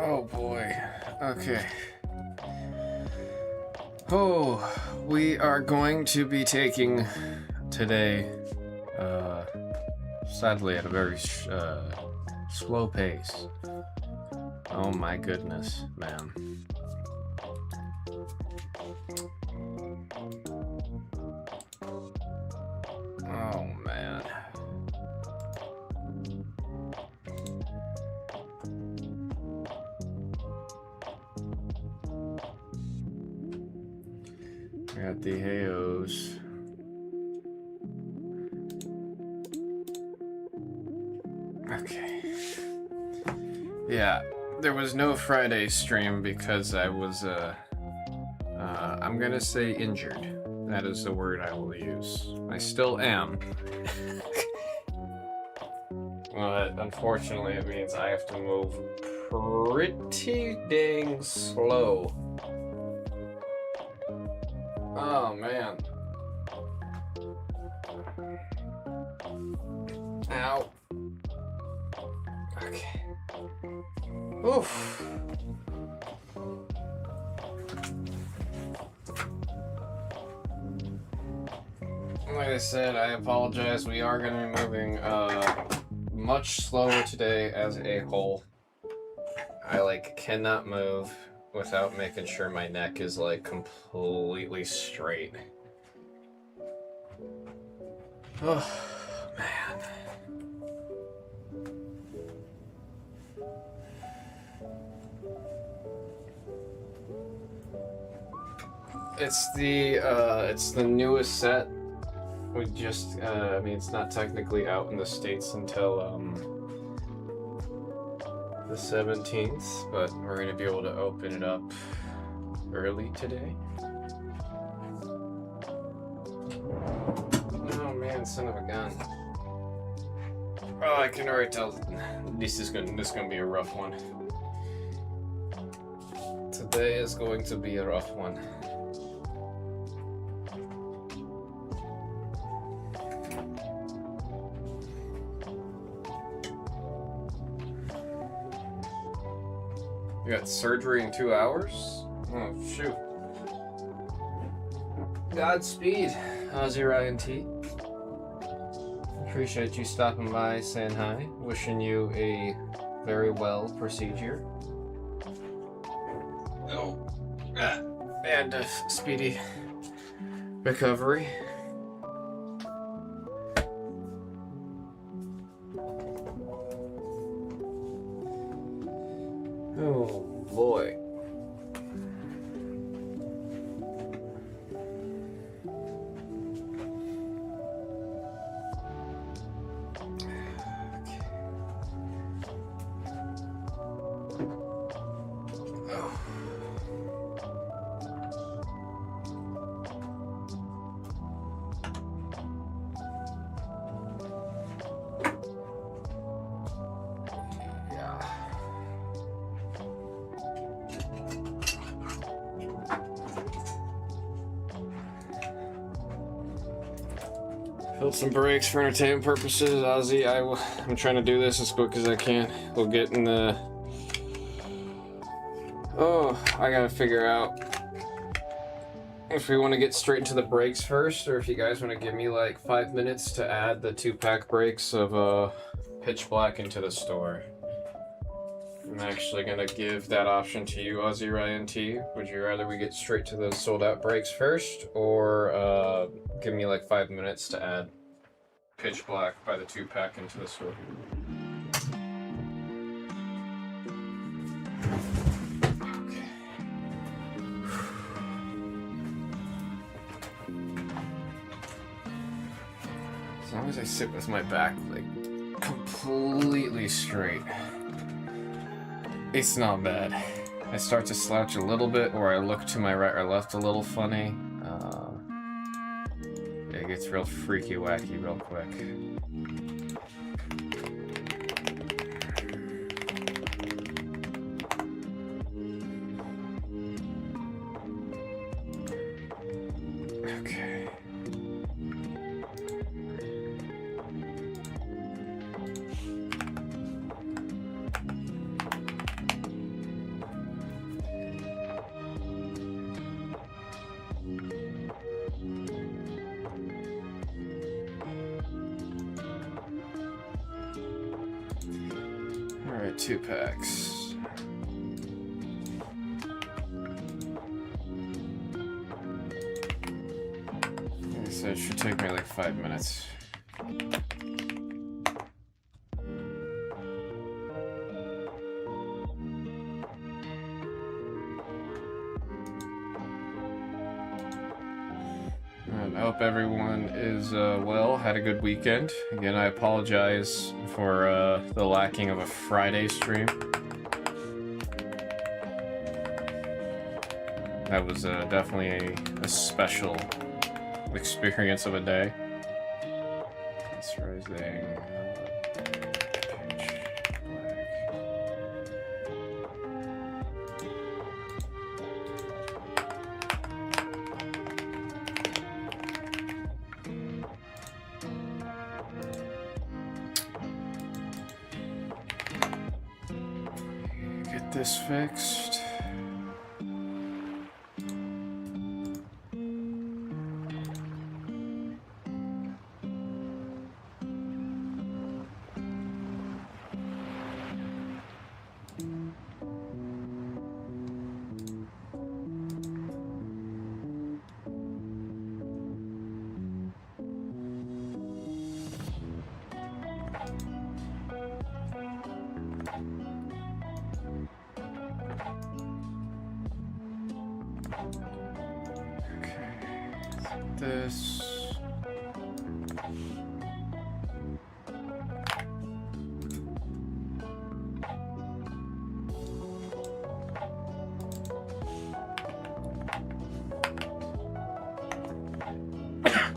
Oh boy. Okay. Oh, we are going to be taking today, sadly at a very slow pace. Oh my goodness, man. Oh man. We got the Hayos. Okay. Yeah, there was no Friday stream because I was, I'm gonna say injured. That is the word I will use. I still am. But unfortunately, it means I have to move pretty dang slow. Oh man. Ow. Okay. Oof. Like I said, I apologize. We are going to be moving much slower today as a whole. I cannot move without making sure my neck is completely straight. Oh man. It's the newest set. We just, I mean, it's not technically out in the States until, the 17th, but we're gonna be able to open it up early today. Oh man, son of a gun. Oh, I can already tell this is gonna be a rough one. Today is going to be a rough one. You got surgery in 2 hours? Oh, shoot. Godspeed, Ozzy Ryan T. Appreciate you stopping by, saying hi. Wishing you a very well procedure. Oh. And a speedy recovery. Oh boy. Fill some breaks for entertainment purposes, Ozzy. I'm trying to do this as quick as I can. We'll get in the... Oh, I gotta figure out if we want to get straight into the breaks first, or if you guys want to give me 5 minutes to add the 2-pack breaks of Pitch Black into the store. I'm actually gonna give that option to you, Ozzy Ryan T. Would you rather we get straight to the sold out breaks first, or give me 5 minutes to add Pitch Black by the 2-pack into the store? Okay. As long as I sit with my back completely straight, it's not bad. I start to slouch a little bit, or I look to my right or left a little funny. It gets real freaky wacky real quick. Okay. 2 packs. So it should take me like 5 minutes. I hope everyone is well, had a good weekend. Again, I apologize for the lacking of a Friday stream. That was definitely a special experience of a day. That's rising. Get this fixed. This.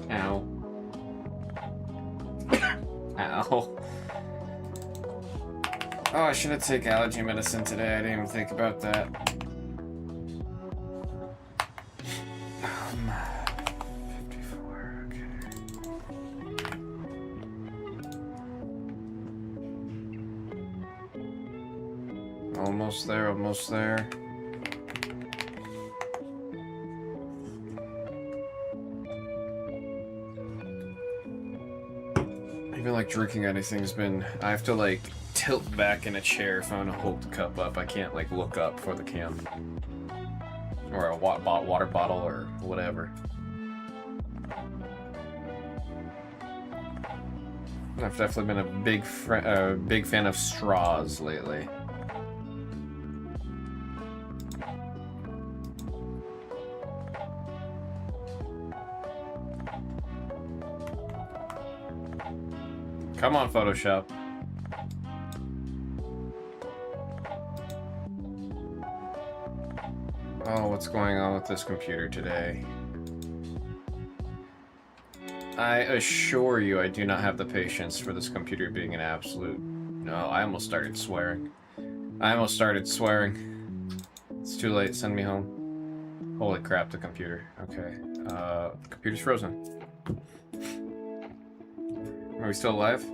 Ow. Ow. Oh, I should have taken allergy medicine today. I didn't even think about that. Almost there, almost there. Even like drinking anything's been, I have to like tilt back in a chair if I want to hold the cup up. I can't like look up for the cam. Or a water bottle or whatever. I've definitely been a big fan of straws lately. Come on, Photoshop. Oh, what's going on with this computer today? I assure you I do not have the patience for this computer being an absolute... No, I almost started swearing. It's too late, send me home. Holy crap, the computer. Okay, computer's frozen. Are we still alive?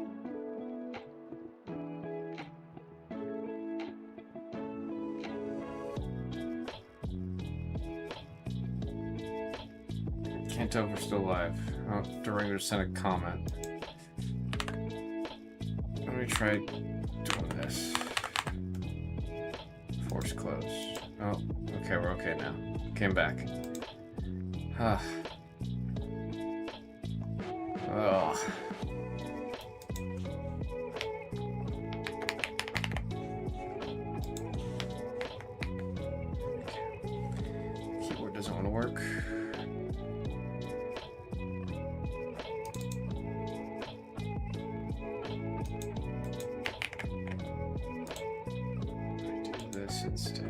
Can't tell if we're still alive. Oh, Duringer sent a comment. Let me try doing this. Force close. Oh, okay, we're okay now. Came back. Ah. Oh. Keyboard doesn't want to work. Do this instead.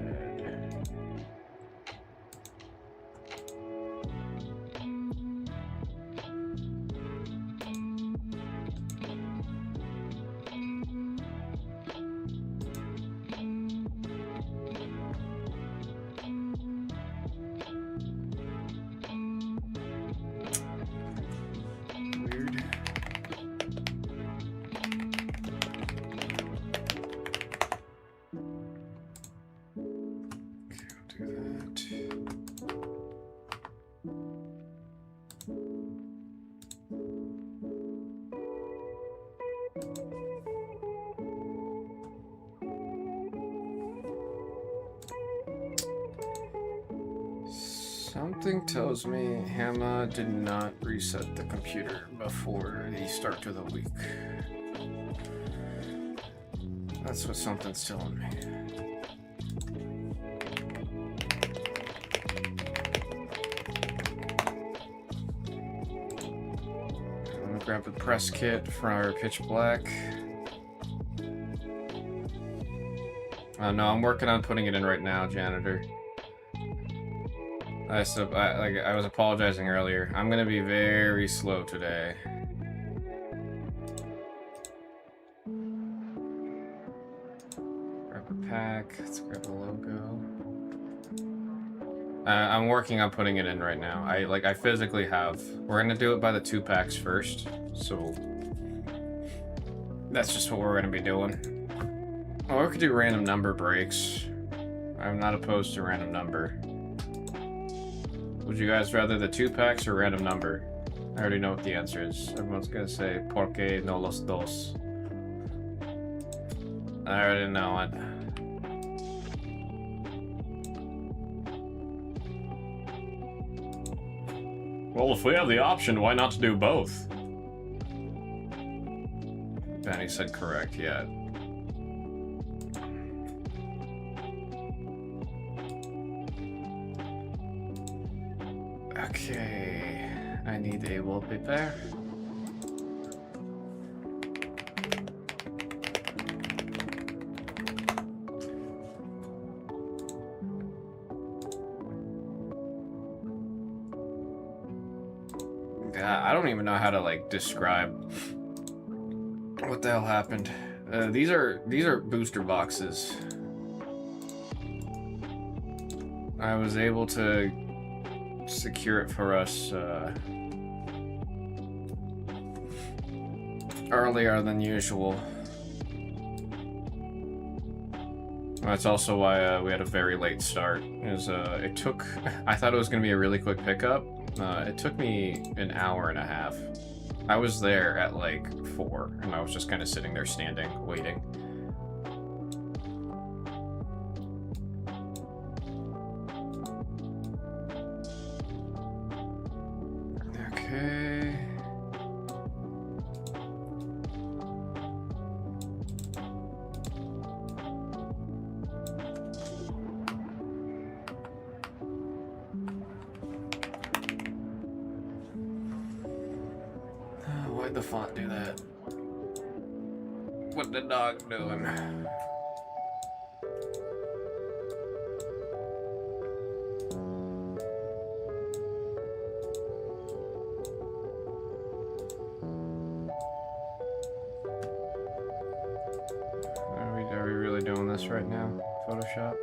Something tells me Hannah did not reset the computer before the start of the week. That's what something's telling me. I'm gonna grab the press kit for our pitch black. No, I'm working on putting it in right now, janitor. I was apologizing earlier. I'm gonna be very slow today. Grab a pack. Let's grab the logo. I'm working on putting it in right now. I physically have. We're gonna do it by the 2 packs first, so that's just what we're gonna be doing. Or we could do random number breaks. I'm not opposed to random number. Would you guys rather the 2 packs or random number? I already know what the answer is. Everyone's gonna say, ¿Por qué no los dos? I already know it. Well, if we have the option, why not to do both? Benny said correct, yeah. Okay, I need a wallpaper. I don't even know how to like describe what the hell happened. These are booster boxes. I was able to secure it for us earlier than usual. That's also why we had a very late start. It took. I thought it was going to be a really quick pickup. It took me an hour and a half. I was there at like 4, and I was just kind of sitting there standing, waiting. Okay. Why'd the font do that? What the dog doing? Are we really doing this right now? Photoshop?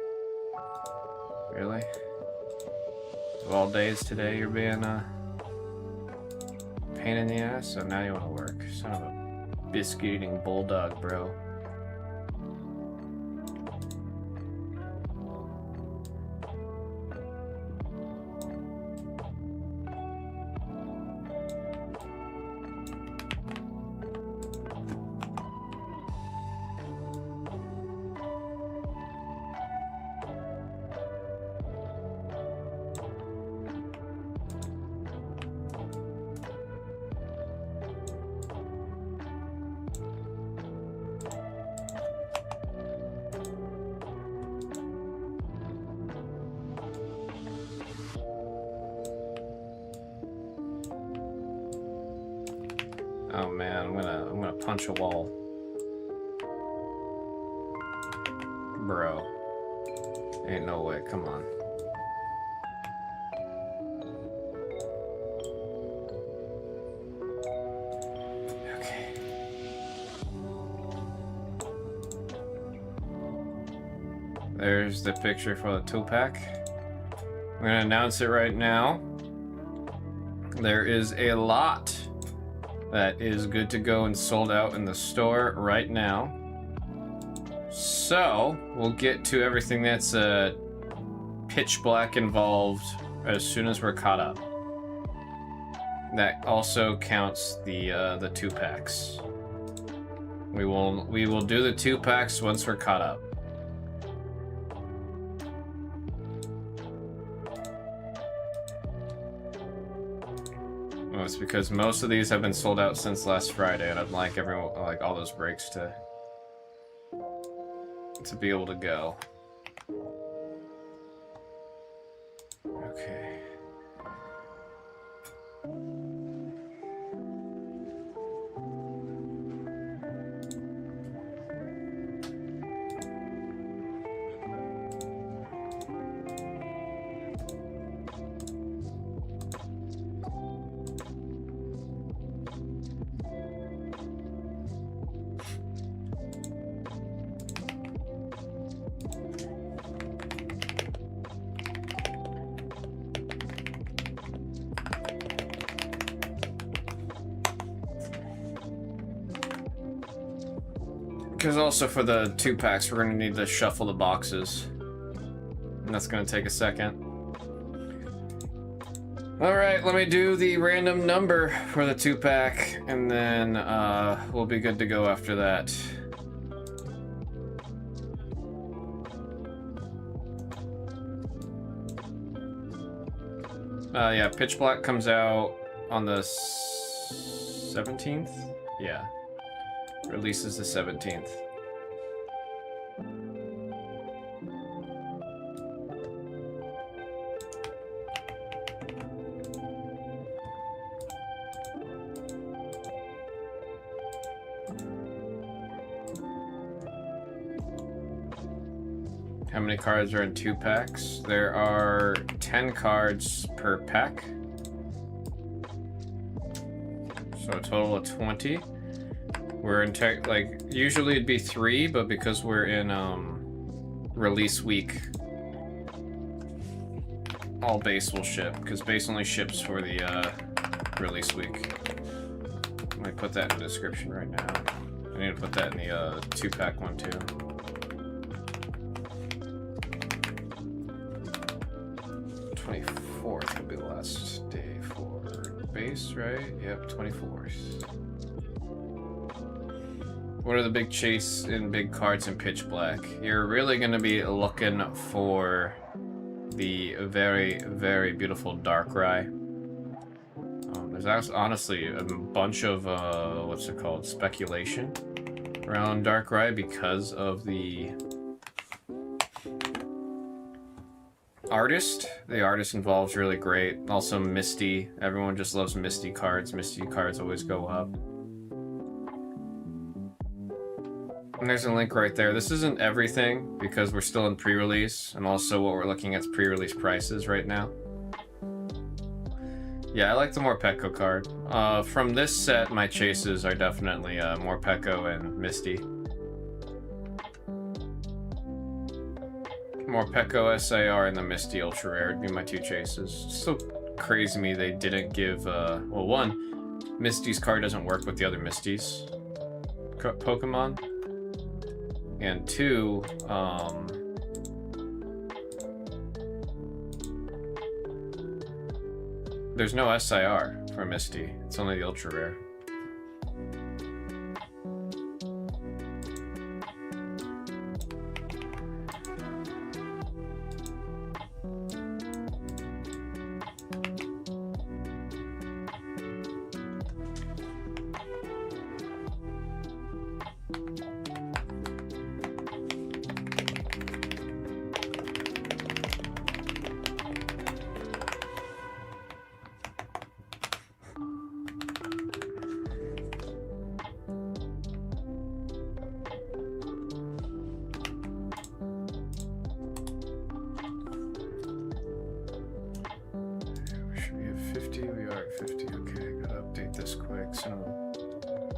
Really? Of all days today, you're being pain in the ass, so now you want to work. Son of a biscuit-eating bulldog, bro. Oh man, I'm gonna punch a wall. Bro. Ain't no way, come on. Okay. There's the picture for the 2-pack. I'm gonna announce it right now. There is a lot that is good to go and sold out in the store right now. So, we'll get to everything that's pitch black involved as soon as we're caught up. That also counts the 2-packs. We will do the 2-packs once we're caught up. Well, it's because most of these have been sold out since last Friday, and I'd like everyone, like all those breaks to be able to go. Okay. Because also for the 2-packs, we're going to need to shuffle the boxes. And that's going to take a second. Alright, let me do the random number for the 2-pack, and then we'll be good to go after that. Yeah, Pitch Black comes out on the 17th? Yeah. Releases the 17th. How many cards are in 2-packs? There are 10 cards per pack. So a total of 20. We're in like usually it'd be 3, but because we're in release week, all base will ship, because base only ships for the release week. Let me put that in the description right now. I need to put that in the 2-pack one too. Would be the last day for base, right? Yep, 24th. What are the big chase in big cards in Pitch Black? You're really going to be looking for the very, very beautiful Darkrai. There's honestly a bunch of, what's it called, speculation around Darkrai because of the artist. The artist involved is really great. Also Misty. Everyone just loves Misty cards. Misty cards always go up. And there's a link right there. This isn't everything because we're still in pre-release, and also what we're looking at is pre-release prices right now. Yeah, I like the Morpeko card. From this set, my chases are definitely Morpeko and Misty. Morpeko SAR and the Misty Ultra Rare would be my 2 chases. It's so crazy to me they didn't give, well, one, Misty's card doesn't work with the other Misty's Pokemon. And 2, there's no SIR for Misty. It's only the Ultra Rare.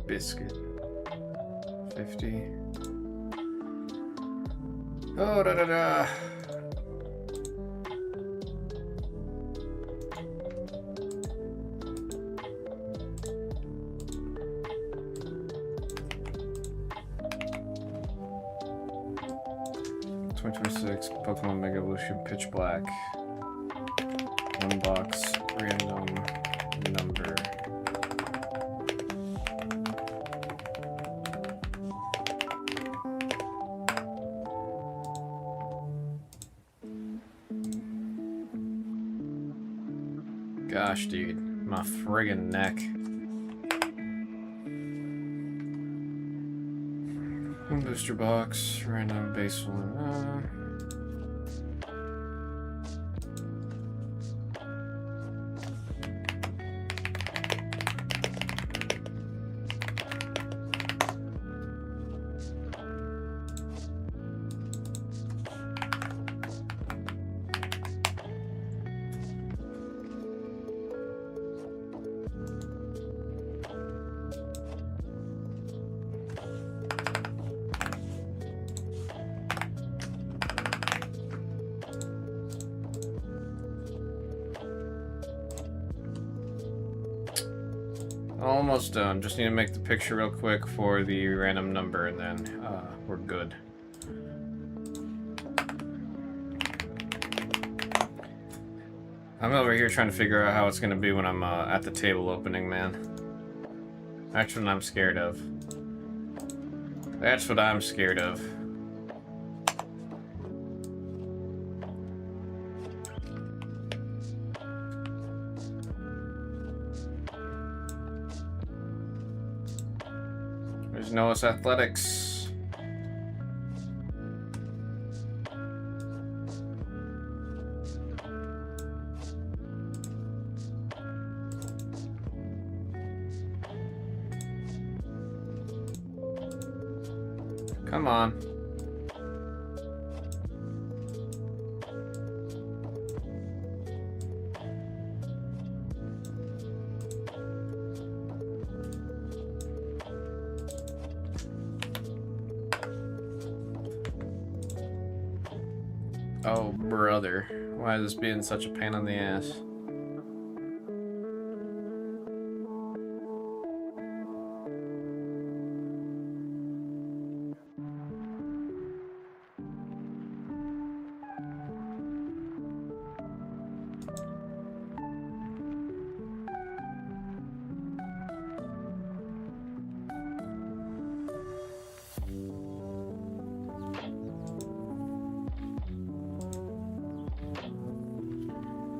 Biscuit. 50. Oh, da da da. Pokemon Mega Evolution Pitch Black. 1 box, random number. Gosh, dude. My friggin' neck. Booster box, random base one. Almost done. Just need to make the picture real quick for the random number, and then we're good. I'm over here trying to figure out how it's going to be when I'm at the table opening, man. That's what I'm scared of. That's what I'm scared of. There's Noah's Athletics. Come on. Oh, brother. Why is this being such a pain in the ass?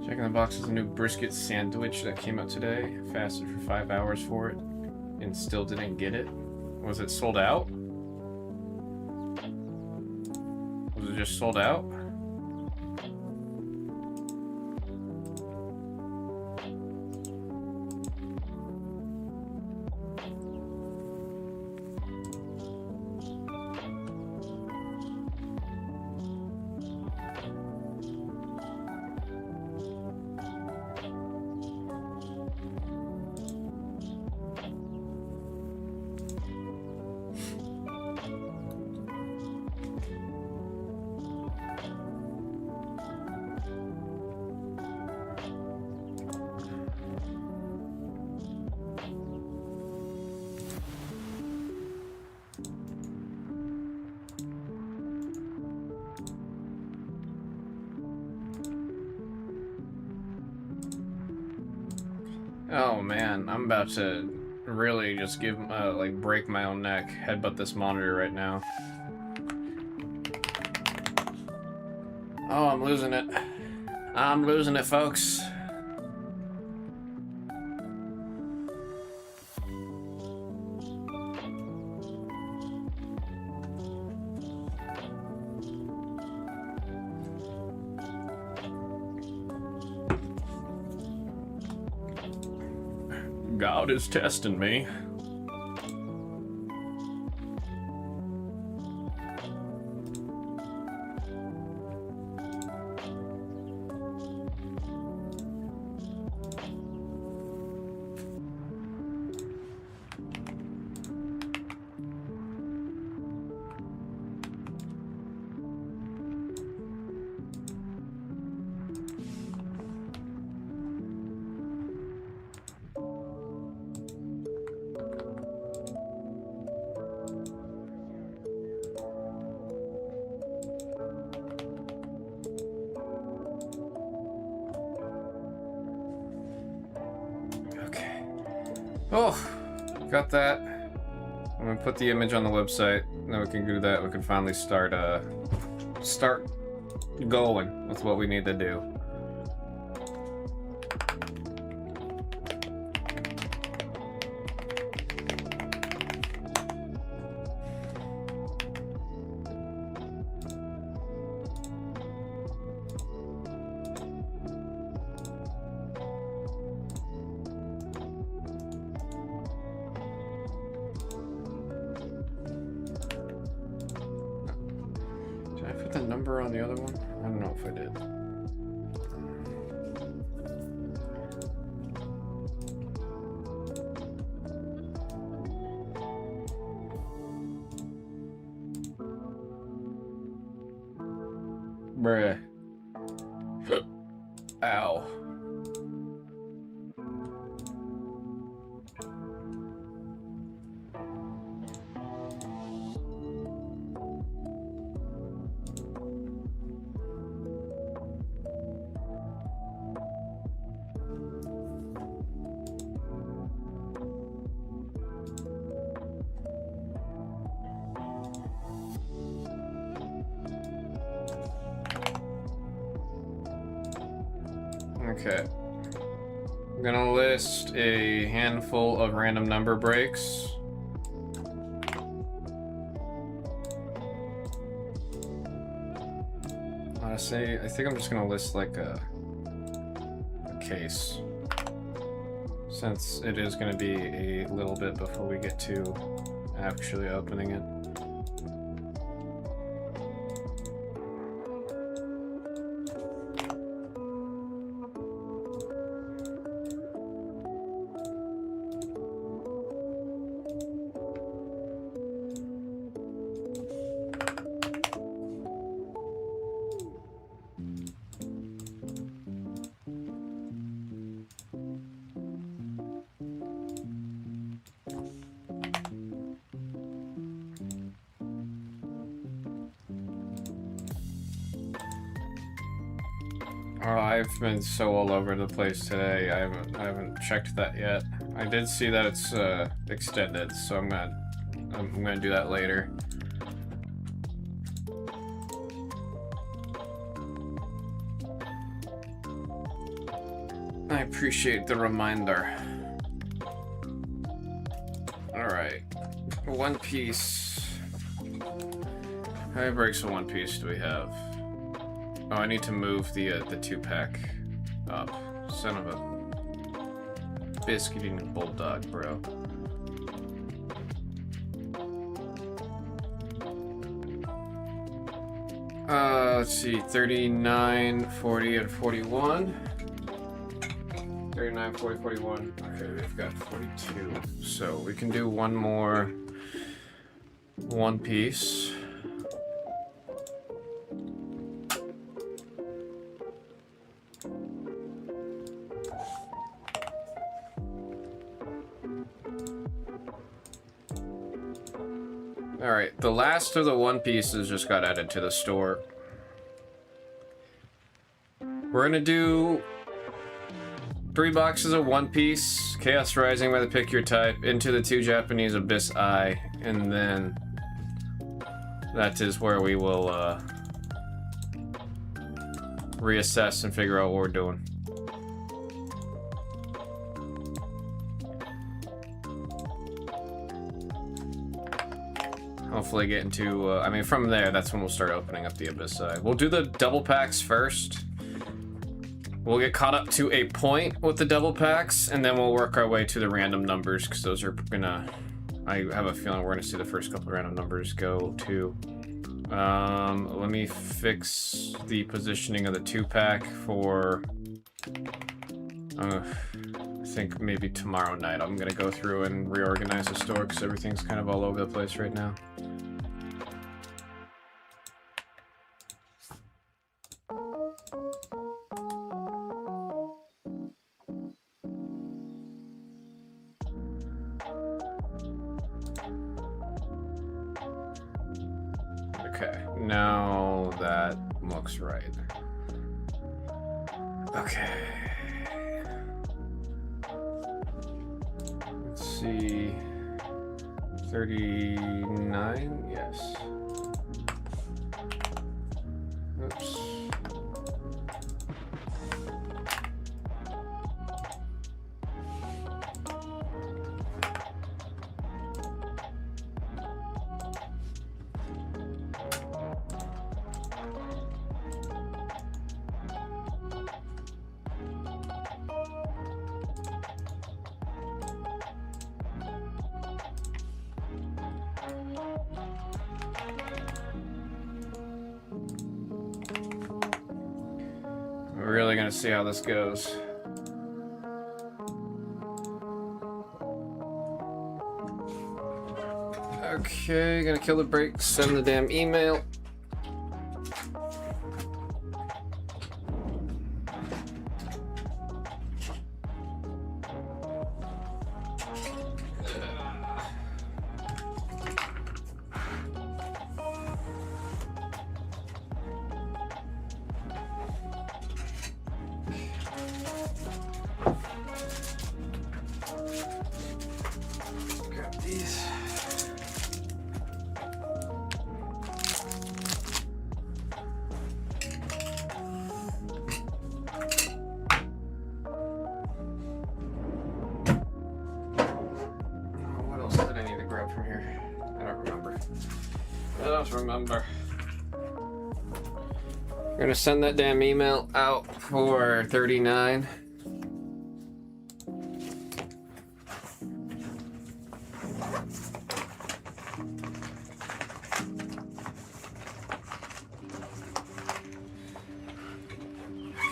Checking the box is a new brisket sandwich that came out today. Fasted for 5 hours for it and still didn't get it. Was it sold out? Was it just sold out? Oh man, I'm about to really just give like break my own neck, headbutt this monitor right now. Oh, I'm losing it. I'm losing it, folks. God is testing me. Oh, got that. I'm gonna put the image on the website. Then we can do that. We can finally start going with what we need to do. number on the other one? I don't know if I did. Bruh. Ow. Okay. I'm gonna list a handful of random number breaks. Honestly, I think I'm just gonna list like a case, since it is gonna be a little bit before we get to actually opening it. Oh, I've been so all over the place today. I haven't checked that yet. I did see that it's extended, so I'm gonna do that later. I appreciate the reminder. All right, One Piece. How many breaks of One Piece do we have? Oh, I need to move the 2-pack up. Son of a biscuit-eating bulldog, bro. Let's see, 39, 40, and 41. 39, 40, 41. Okay, we've got 42. So we can do one more One Piece. Alright, the last of the One Pieces just got added to the store. We're gonna do 3 boxes of One Piece, Chaos Rising by the Pick Your Type, Into the 2 Japanese Abyss Eye, and then that is where we will reassess and figure out what we're doing. Hopefully get into, I mean, from there, that's when we'll start opening up the Abyss Eye. We'll do the double packs first. We'll get caught up to a point with the double packs, and then we'll work our way to the random numbers, because those are gonna... I have a feeling we're gonna see the first couple of random numbers go to. Let me fix the positioning of the 2-pack for... I think maybe tomorrow night I'm gonna go through and reorganize the store, because everything's kind of all over the place right now. Okay, now that looks right. Okay. Let's see. 39? Yes. Oops. to see how this goes. Okay, gonna kill the brakes, send the damn email. Grab these. What else did I need to grab from here? I don't remember. I don't remember. We're gonna send that damn email out for 39.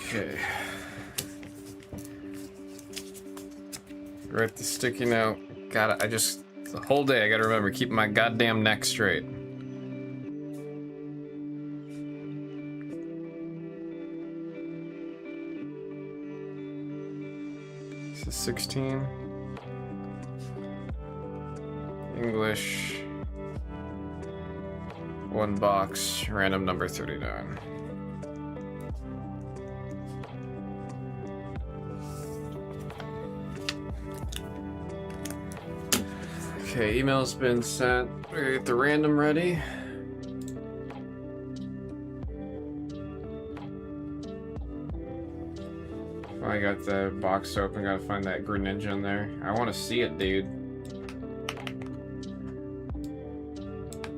Okay. Right, the sticky note. Got it. The whole day I gotta remember keeping my goddamn neck straight. This is 16. English. 1 box, random number 39. Okay, email's been sent. We get the random ready. I got the box open, gotta find that Greninja in there. I wanna see it, dude.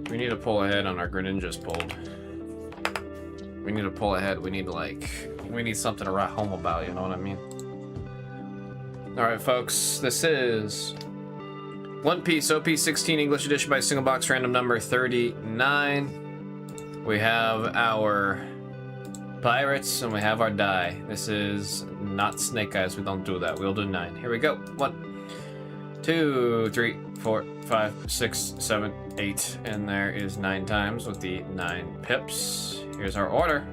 We need to pull ahead on our Greninjas pulled. We need to pull ahead. We need something to write home about, you know what I mean? Alright, folks, this is One Piece OP16 English Edition by single box random number 39. We have our pirates and we have our die. This is not Snake Eyes. We don't do that. We'll do 9. Here we go. 1, 2, 3, 4, 5, 6, 7, 8. And there is 9 times with the 9 pips. Here's our order.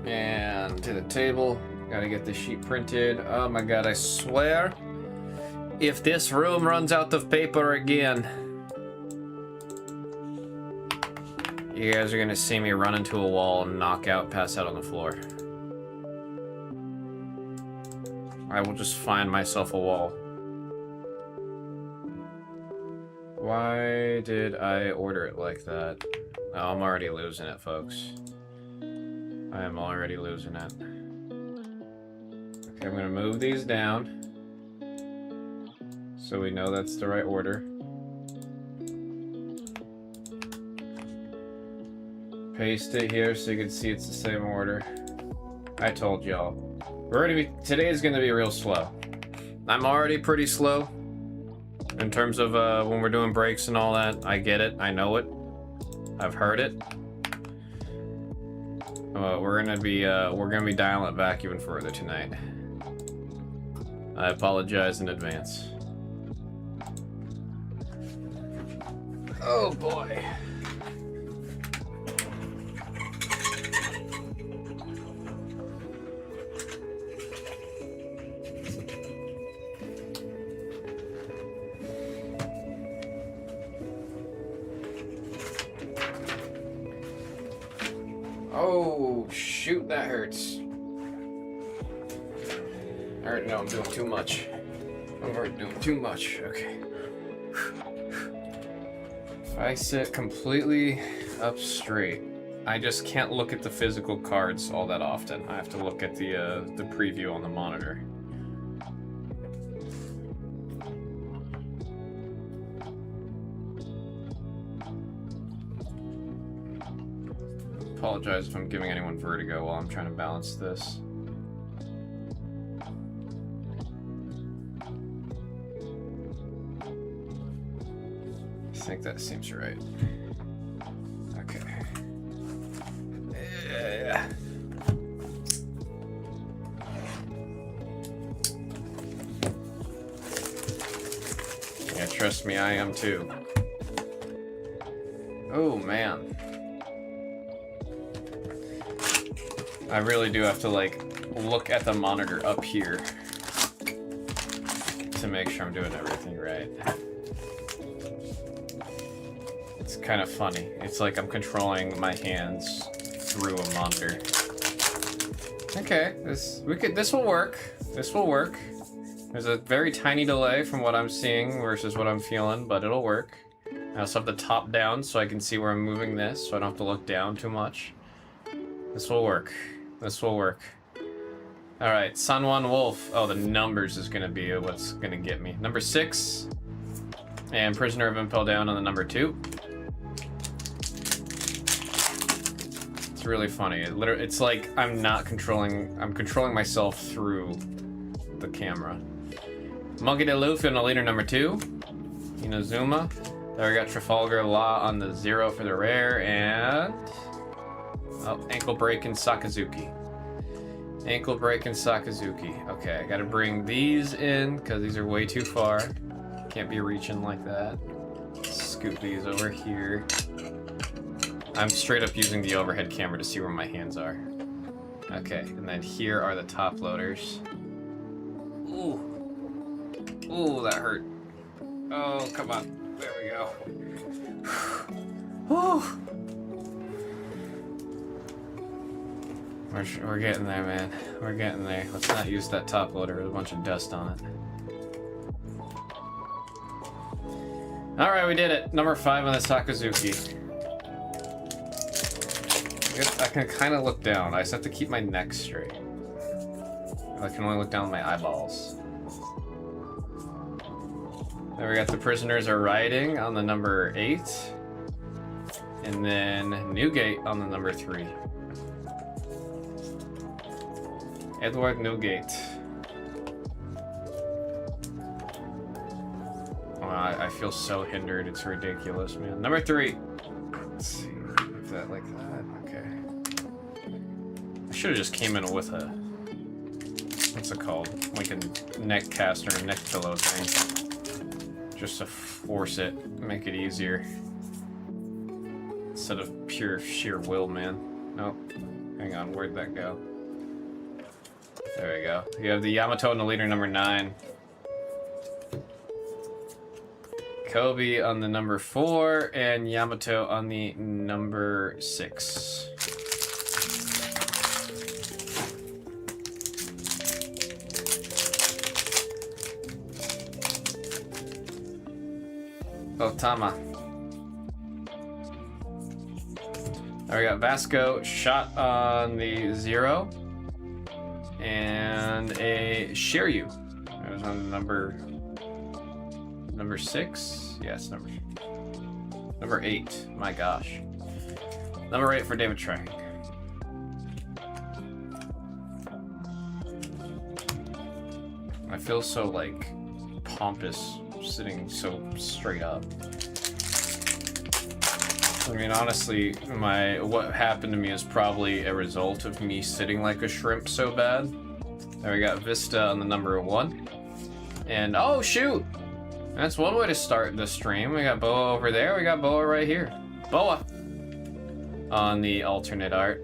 And to the table. Gotta get this sheet printed. Oh my god, I swear, if this room runs out of paper again, you guys are gonna see me run into a wall and knock out, pass out on the floor. I will just find myself a wall. Why did I order it like that? Oh, I'm already losing it, folks. I am already losing it. Okay, I'm gonna move these down so we know that's the right order. Paste it here so you can see it's the same order. I told y'all. Today is gonna be real slow. I'm already pretty slow in terms of when we're doing breaks and all that. I get it, I know it. I've heard it. We're gonna be dialing it back even further tonight. I apologize in advance. Oh boy. Oh, shoot, that hurts. Alright, no, I'm doing too much. I'm already doing too much. Okay. If I sit completely up straight, I just can't look at the physical cards all that often. I have to look at the preview on the monitor. Apologize if I'm giving anyone vertigo while I'm trying to balance this. think that seems right. Okay. Yeah. Yeah, trust me, I am too. Oh, man. I really do have to, like, look at the monitor up here to make sure I'm doing everything right. It's kind of funny. It's like I'm controlling my hands through a monitor. Okay, this will work. This will work. There's a very tiny delay from what I'm seeing versus what I'm feeling, but it'll work. I also have the top down so I can see where I'm moving this, so I don't have to look down too much. This will work. This will work. Alright, Sunwon Wolf. Oh, the numbers is gonna be what's gonna get me. Number 6. And Prisoner of Impel Down on the number 2. It's really funny. It's like I'm controlling myself through the camera. Monkey D. Luffy on the leader number 2. Inazuma. There we got Trafalgar Law on the 0 for the rare, and ankle break and Sakazuki. Ankle break and Sakazuki. Okay, I gotta bring these in because these are way too far. Can't be reaching like that. Scoot these over here. I'm straight up using the overhead camera to see where my hands are. Okay, and then here are the top loaders. Ooh. Ooh, that hurt. Oh, come on. There we go. Whew. We're getting there, man. We're getting there. Let's not use that top loader with a bunch of dust on it. Alright, we did it. Number 5 on the Sakazuki. I can kind of look down. I just have to keep my neck straight. I can only look down with my eyeballs. Then we got the Prisoners Are Riding on the number 8. And then Newgate on the number 3. Edward Newgate. Oh, I feel so hindered, it's ridiculous, man. Number 3. Let's see, if that like that, okay. I should have just came in with a, what's it called? Like a neck cast or a neck pillow thing. Just to force it, make it easier. Instead of pure sheer will, man. Nope. Hang on, where'd that go? There we go. You have the Yamato in the leader number 9. Kobe on the number 4, and Yamato on the number 6. Otama. There we got Vasco shot on the 0. And a Shiryu. That was on number 6? Yes, number 8. My gosh. Number 8 for David Trang. I feel so like pompous sitting so straight up. I mean, honestly, what happened to me is probably a result of me sitting like a shrimp so bad. There we got Vista on the number 1. And, oh shoot! That's one way to start the stream. We got Boa over there, we got Boa right here. Boa! On the alternate art.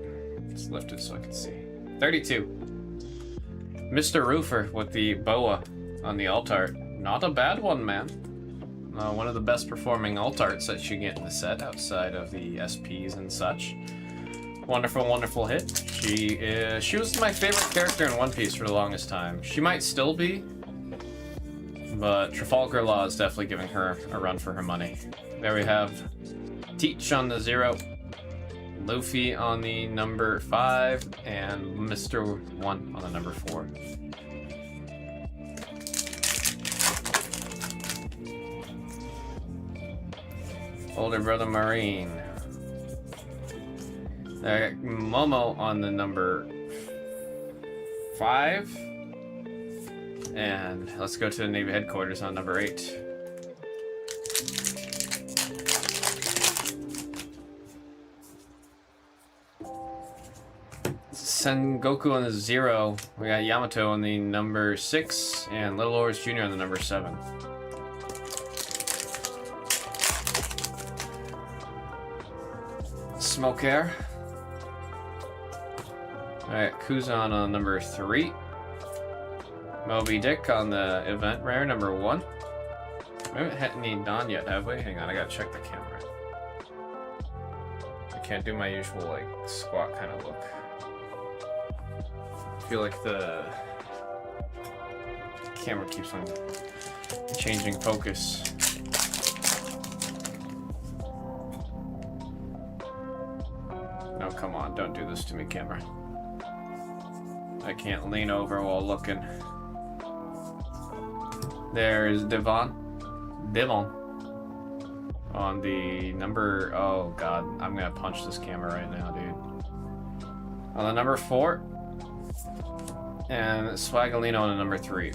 Let's lift it so I can see. 32. Mr. Roofer with the Boa on the alt art. Not a bad one, man. One of the best performing alt arts that you get in the set outside of the SPs and such. Wonderful, wonderful hit. She was my favorite character in One Piece for the longest time. She might still be, but Trafalgar Law is definitely giving her a run for her money. There we have Teach on the 0, Luffy on the number 5, and Mr. 1 on the number 4. Older brother Marine. There, Momo on the number 5. And let's go to the Navy headquarters on number 8. Sengoku on the 0. We got Yamato on the number 6 and Little Lords Jr. on the number 7. Smoke Air. Alright, Kuzan on number 3. Moby Dick on the event rare number 1. We haven't had any Dawn yet, have we? Hang on, I gotta check the camera. I can't do my usual, like, squat kind of look. I feel like the camera keeps on changing focus. No, come on, don't do this to me, camera. I can't lean over while looking. There's Devon on the number, oh god, I'm gonna punch this camera right now, dude. On the number 4, and Swagolino on the number 3.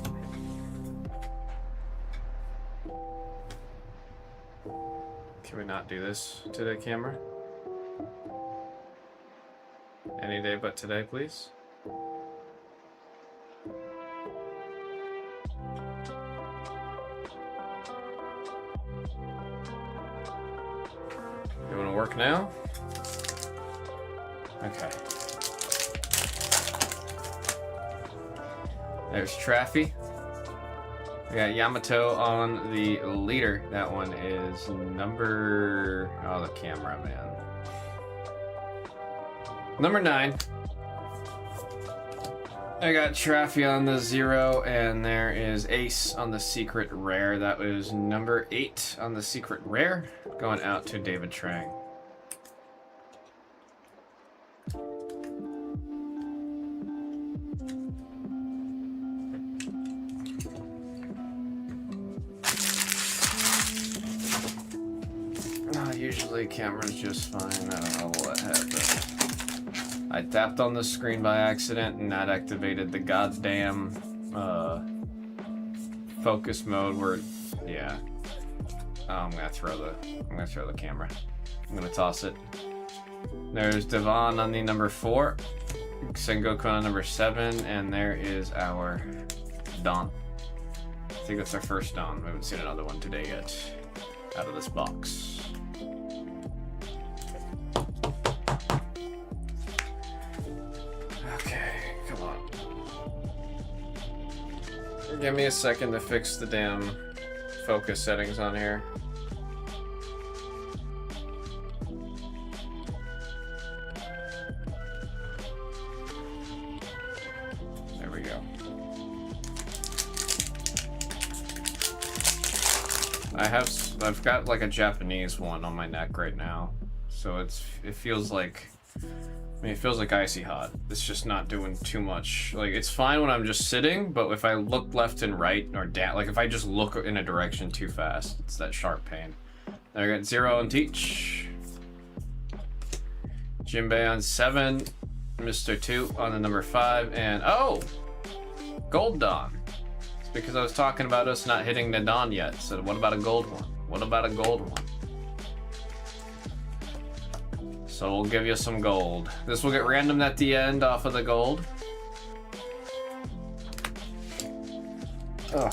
Can we not do this to the camera? Any day but today, please. You wanna work now? Okay. There's Traffy. We got Yamato on the leader. That one is number... oh, the camera, man. Number 9. I got Traffy on the 0, and there is Ace on the secret rare. That was number 8 on the secret rare. Going out to David Trang. Usually camera's just fine. I don't know what happened. I tapped on the screen by accident and that activated the goddamn focus mode where, yeah. Oh, I'm gonna throw the camera. I'm gonna toss it. There's Devon on the number 4, Sengoku on number 7, and there is our Dawn. I think that's our first Dawn. We haven't seen another one today yet. Out of this box. Give me a second to fix the damn focus settings on here. There we go. I've got like a Japanese one on my neck right now, so it feels like. I mean, it feels like icy hot. It's just not doing too much. Like, it's fine when I'm just sitting, but if I look left and right or down, like if I just look in a direction too fast, it's that sharp pain. There I got 0 on Teach. Jinbei on 7. Mr. 2 on the number 5. And, oh! Gold Dawn. It's because I was talking about us not hitting the Dawn yet. So what about a gold one? What about a gold one? So we'll give you some gold. This will get random at the end off of the gold. Ugh.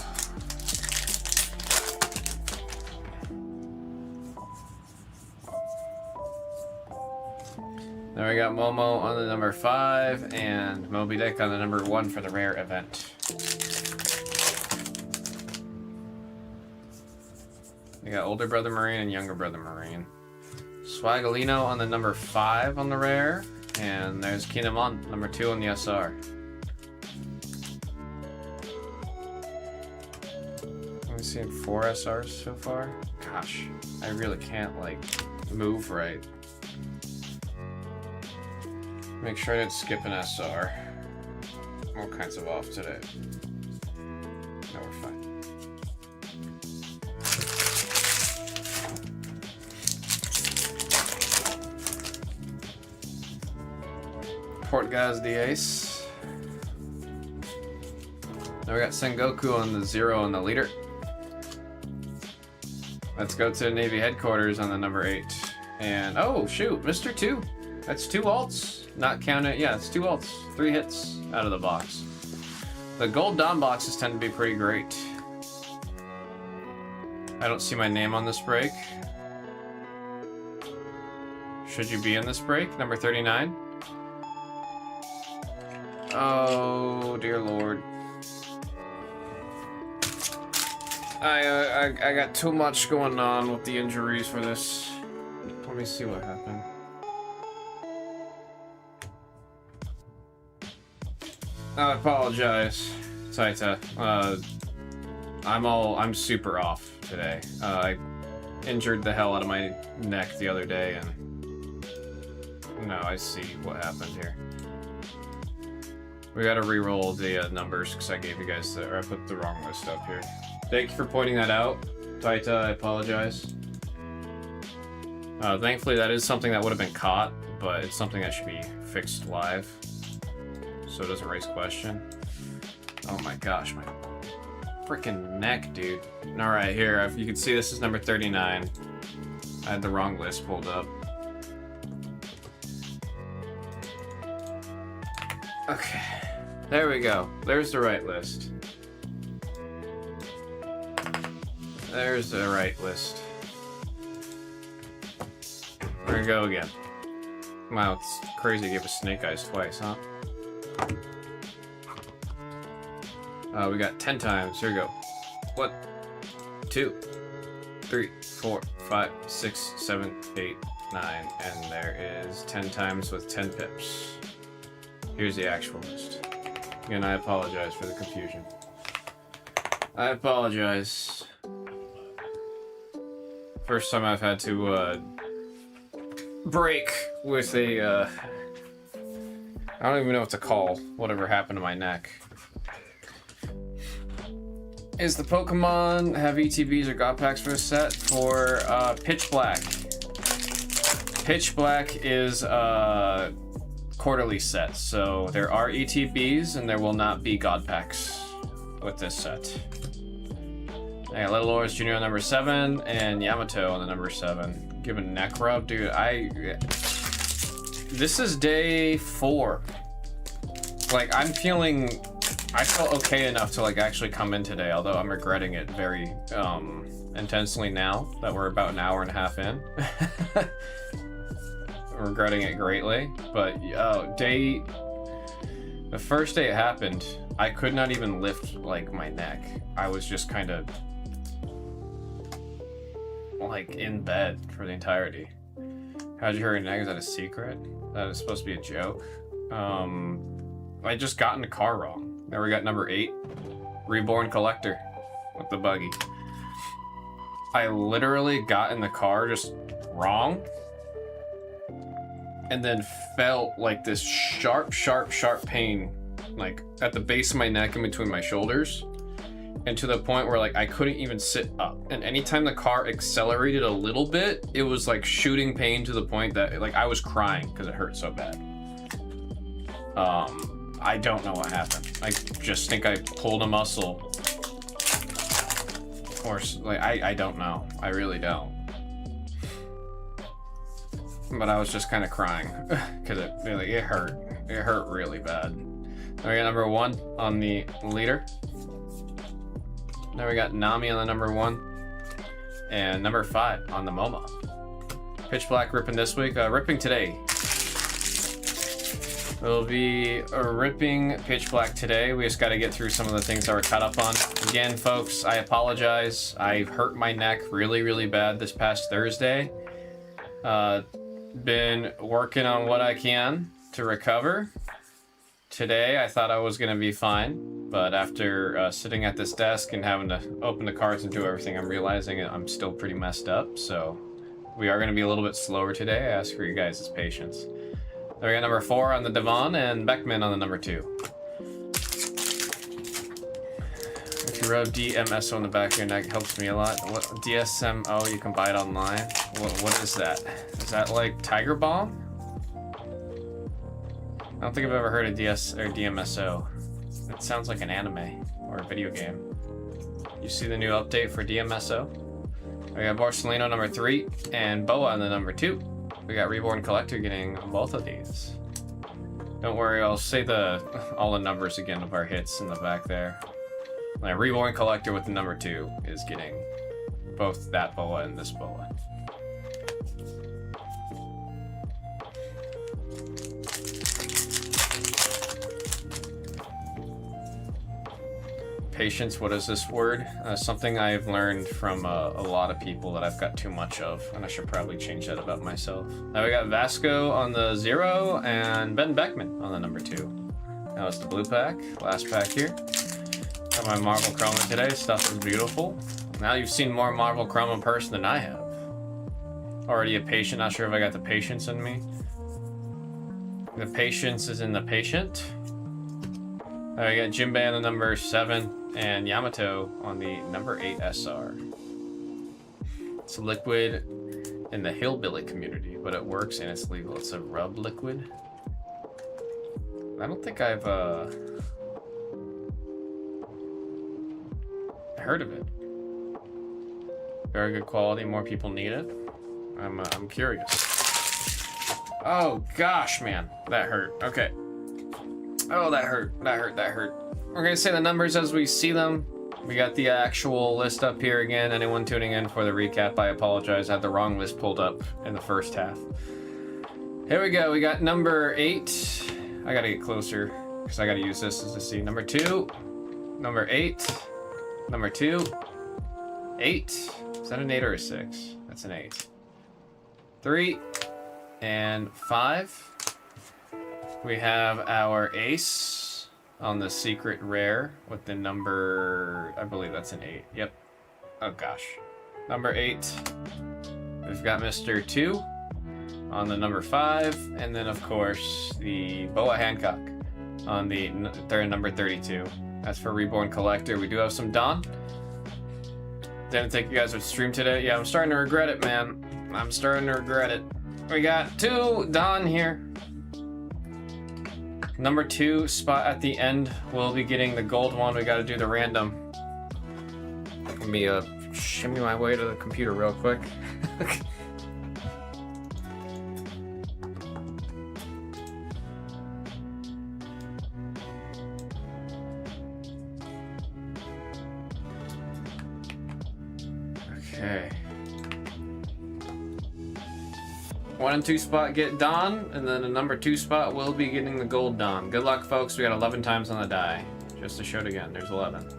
Then we got Momo on the number 5 and Moby Dick on the number 1 for the rare event. We got Older Brother Marine and Younger Brother Marine. Swagolino on the number 5 on the rare, and there's Kinemon, number 2 on the SR. I've seen 4 SRs so far. Gosh, I really can't like move right. Make sure I didn't skip an SR. All kinds of off today. No, we're fine. Portgaz the Ace. Now we got Sengoku on the 0 on the leader. Let's go to Navy headquarters on the number 8. And oh shoot, Mr. 2. That's 2 alts. Not counting, yeah, it's 2 ults. 3 hits out of the box. The gold Dom boxes tend to be pretty great. I don't see my name on this break. Should you be in this break? Number 39? Oh, dear Lord. I got too much going on with the injuries for this. Let me see what happened. I apologize, Taita. I'm super off today. I injured the hell out of my neck the other day, and now I see what happened here. We gotta re-roll the numbers because I gave you guys or I put the wrong list up here. Thank you for pointing that out, Taita. I apologize. Thankfully, that is something that would have been caught, but it's something that should be fixed live, so it doesn't raise question. Oh my gosh, my freaking neck, dude. All right, here you can see this is number 39. I had the wrong list pulled up. Okay, there we go. There's the right list. There's the right list. We're gonna go again. Wow, it's crazy to give us snake eyes twice, huh? We got 10 times. Here we go. 1, 2, 3, 4, 5, 6, 7, 8, 9. And there is 10 times with 10 pips. Here's the actual list. Again, I apologize for the confusion. I apologize. First time I've had to break with a I don't even know what to call whatever happened to my neck. Is the Pokemon have ETBs or God packs for this set? For Pitch Black. Pitch Black is a quarterly set, so there are ETBs and there will not be God packs with this set. I got Little Oris Jr. on number 7 and Yamato on the number 7. Give a neck rub, dude. This is day 4. Like, I felt okay enough to like actually come in today, although I'm regretting it very intensely now that we're about an hour and a half in. Regretting it greatly, but the first day it happened, I could not even lift like my neck. I was just kind of like in bed for the entirety. How'd you hurt your neck? Is that a secret? That is supposed to be a joke. I just got in the car wrong. There we got number 8, Reborn Collector with the buggy. I literally got in the car just wrong and then felt like this sharp pain like at the base of my neck in between my shoulders, and to the point where like I couldn't even sit up. And anytime the car accelerated a little bit, it was like shooting pain to the point that like I was crying because it hurt so bad. I don't know what happened. I just think I pulled a muscle. Or, like, I don't know. I really don't. But I was just kind of crying. Because it hurt. It hurt really bad. Then we got number 1 on the leader. Then we got Nami on the number 1. And number 5 on the MoMA. Pitch Black ripping this week. Ripping today. We'll be ripping Pitch Black today. We just got to get through some of the things that we're caught up on. Again, folks, I apologize. I hurt my neck really, really bad this past Thursday. Been working on what I can to recover. Today, I thought I was going to be fine, but after sitting at this desk and having to open the cards and do everything, I'm realizing I'm still pretty messed up. So we are going to be a little bit slower today. I ask for you guys' patience. Then we got number 4 on the Devon and Beckman on the number 2. If you rub DMSO on the back of your neck, it helps me a lot. What DSMO? You can buy it online. What is that? Is that like Tiger Balm? I don't think I've ever heard of DS or DMSO. It sounds like an anime or a video game. You see the new update for DMSO? We got Barcelona number 3 and Boa on the number 2. We got Reborn Collector getting both of these. Don't worry, I'll say all the numbers again of our hits in the back there. My Reborn Collector with the number 2 is getting both that boa and this boa. Patience, what is this word? Something I've learned from a lot of people that I've got too much of, and I should probably change that about myself. Now we got Vasco on the 0 and Ben Beckman on the number 2. Now it's the blue pack, last pack here. Got my Marvel Chroma today, stuff is beautiful. Now you've seen more Marvel Chroma in person than I have. Already a patient, not sure if I got the patience in me. The patience is in the patient. We got Jinbei on the number 7 and Yamato on the number 8 SR. It's a liquid in the hillbilly community, but it works and it's legal. It's a rub liquid. I don't think I've heard of it. Very good quality. More people need it. I'm curious. Oh gosh, man, that hurt. Okay. Oh, that hurt. That hurt. That hurt. We're gonna say the numbers as we see them. We got the actual list up here again. Anyone tuning in for the recap, I apologize. I had the wrong list pulled up in the first half. Here we go. We got number 8. I gotta get closer because I gotta use this as to see. Number 2, number 8, number 2, 8. Is that an 8 or a 6? That's an 8. 3 and 5. We have our ace on the secret rare with the number, I believe that's an 8. Yep. Oh gosh. Number 8. We've got Mr. 2 on the number 5, and then of course the Boa Hancock on the number 32. That's for Reborn Collector. We do have some Don. Didn't think you guys would stream today. Yeah, I'm starting to regret it, man. I'm starting to regret it. We got 2 Don here. Number 2 spot at the end, we'll be getting the gold one. We got to do the random. Let me shimmy my way to the computer real quick. Okay. 1 and 2 spot get Don, and then the number 2 spot will be getting the gold Don. Good luck, folks. We got 11 times on the die. Just to show it again, there's 11.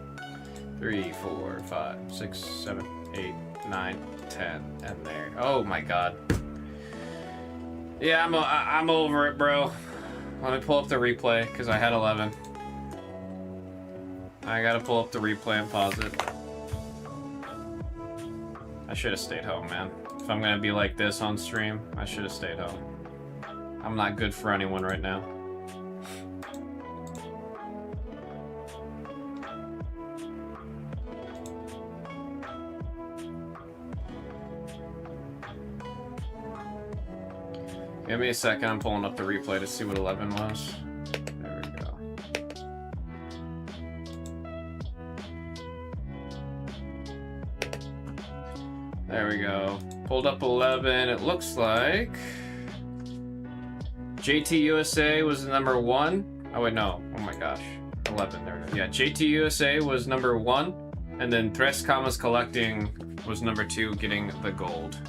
3, 4, 5, 6, 7, 8, 9, 10, and there. Oh my god. Yeah, I'm over it, bro. Let me pull up the replay, because I had 11. I gotta pull up the replay and pause it. I should have stayed home, man. If I'm gonna be like this on stream, I should have stayed home. I'm not good for anyone right now. Give me a second, I'm pulling up the replay to see what 11 was. There we go. There we go. Pulled up 11. It looks like JT USA was number 1. Oh wait, no. Oh my gosh. 11. There we go. Yeah, JT USA was number 1, and then Tres Camas Collecting was number 2, getting the gold.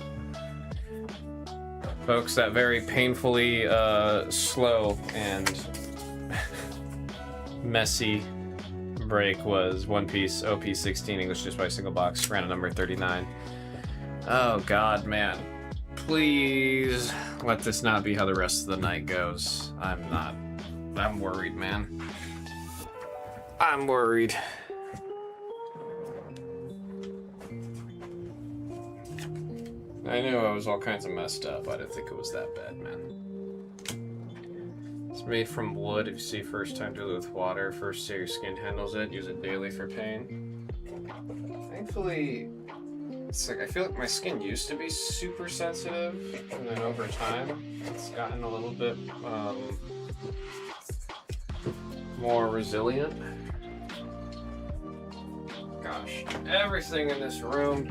Folks, that very painfully slow and messy break was One Piece OP16 English just by single box, random number 39. Oh god, man. Please let this not be how the rest of the night goes. I'm worried, man. I'm worried. I knew I was all kinds of messed up. I didn't think it was that bad, man. It's made from wood. If you see first time, dilute with water. First, see your skin handles it. Use it daily for pain. Thankfully, it's like I feel like my skin used to be super sensitive, and then over time, it's gotten a little bit more resilient. Gosh, everything in this room.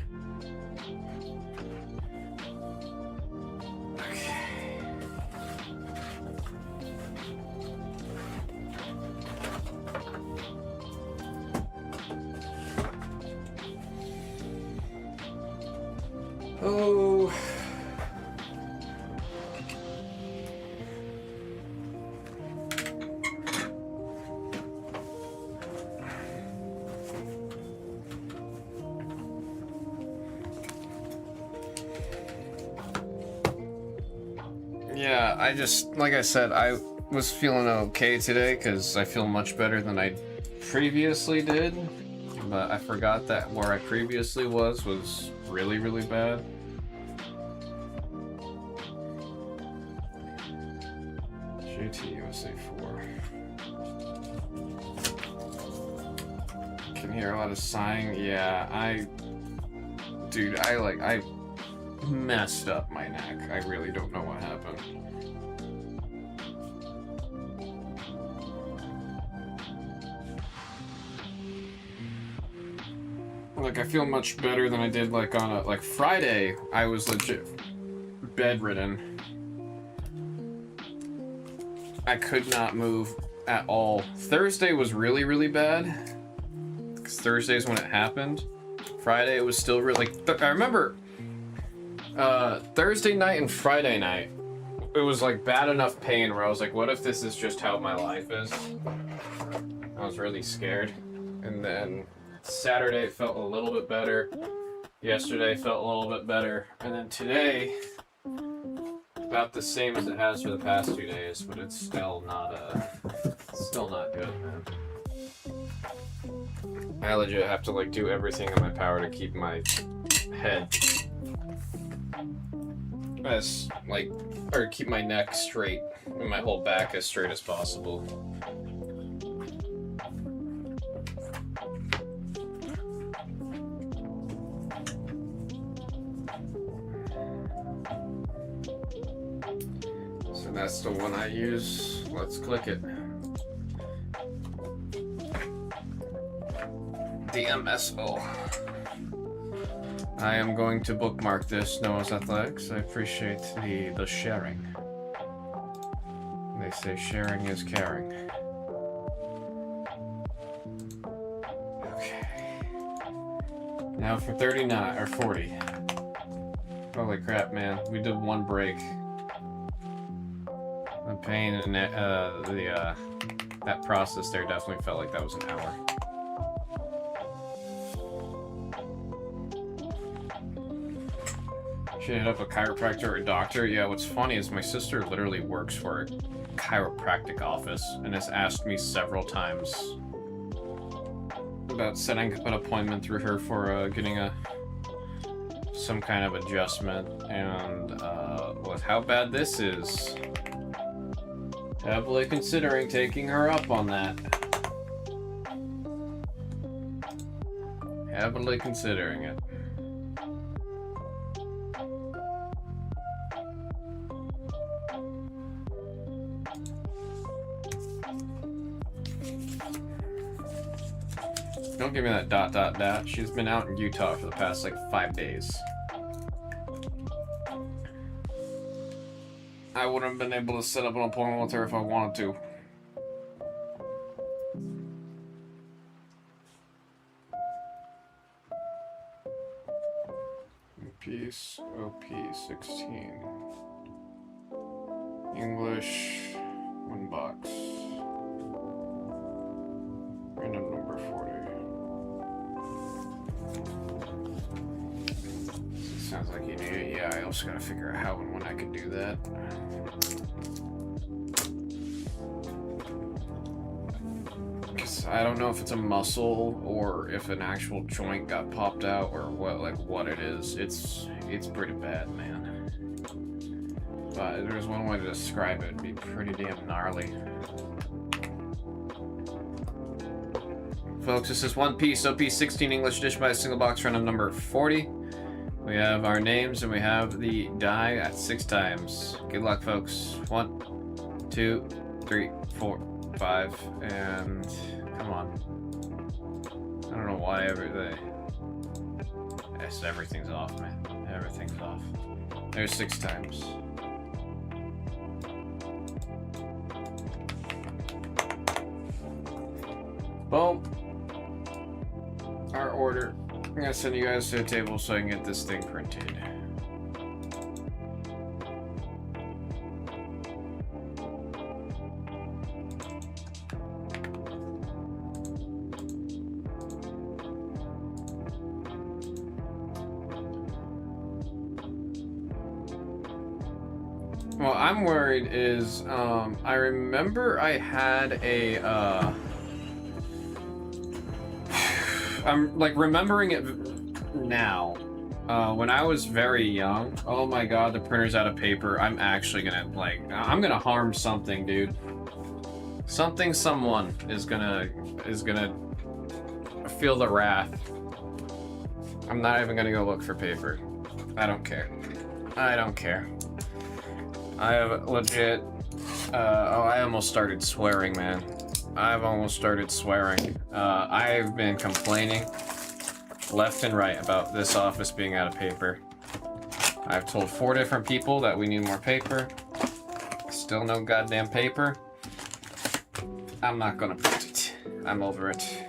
Yeah, I just, like I said, I was feeling okay today because I feel much better than I previously did. But I forgot that where I previously was really, really bad. JT USA 4. Can hear a lot of sighing. Yeah, I messed up my neck. I really don't know what happened. Like, I feel much better than I did, like, on a, like, Friday, I was legit bedridden. I could not move at all. Thursday was really, really bad. Because Thursday's when it happened. Friday, it was still really, I remember, Thursday night and Friday night, it was, like, bad enough pain where I was like, what if this is just how my life is? I was really scared. And then Saturday it felt a little bit better. Yesterday felt a little bit better. And then today, about the same as it has for the past 2 days, but it's still not good, man. I legit have to like do everything in my power to keep my head as like, or keep my neck straight and my whole back as straight as possible. That's the one I use. Let's click it. DMSO. I am going to bookmark this, Noah's Athletics. I appreciate the sharing. They say sharing is caring. Okay. Now for 39 or 40. Holy crap, man. We did one break. The pain and that process there definitely felt like that was an hour. Should hit up a chiropractor or a doctor. Yeah, what's funny is my sister literally works for a chiropractic office and has asked me several times about setting up an appointment through her for getting some kind of adjustment. And with how bad this is, heavily considering taking her up on that. Heavily considering it. Don't give me that ... She's been out in Utah for the past like 5 days. I wouldn't have been able to set up an appointment with her if I wanted to. Piece OP16. English, 1 box. Random number 40. Sounds like you need it. Yeah, I also gotta figure out how and when I can do that. Because I don't know if it's a muscle or if an actual joint got popped out or what it is. It's pretty bad, man. But if there's one way to describe it, it'd be pretty damn gnarly. Folks, this is One Piece OP16 English edition by a single box, random number 40. We have our names and we have the die at 6 times. Good luck, folks. 1, 2, 3, 4, 5, and come on. I don't know why everything's off, man. Everything's off. There's 6 times. Boom. Our order. I'm gonna send you guys to the table so I can get this thing printed. Well, I'm worried is, I remember I had a, I'm like remembering it now. When I was very young, oh my god, the printer's out of paper. I'm actually gonna, like, I'm gonna harm something, dude. Someone is gonna feel the wrath. I'm not even gonna go look for paper. I don't care. I don't care. I have legit, oh, I almost started swearing, man. I've almost started swearing. I've been complaining left and right about this office being out of paper. I've told 4 different people that we need more paper. Still no goddamn paper. I'm not gonna print it. I'm over it.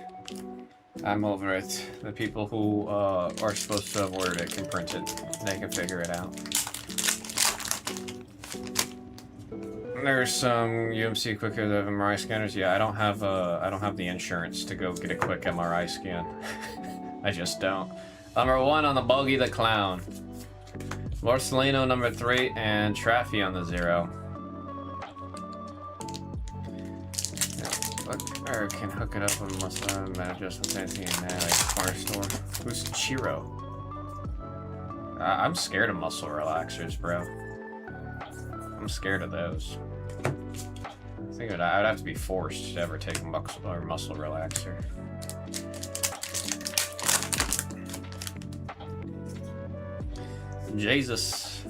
I'm over it. The people who are supposed to have ordered it can print it. They can figure it out. There's some UMC quicker than MRI scanners. Yeah, I don't have the insurance to go get a quick MRI scan. I just don't. Number 1 on the Bogey the Clown. Marcelino number 3 and Traffy on the 0. Or can hook it up with muscle adjustments anything in there, like corner store. Who's Chiro? I'm scared of muscle relaxers, bro. I'm scared of those. I think I would have to be forced to ever take a muscle relaxer. Jesus.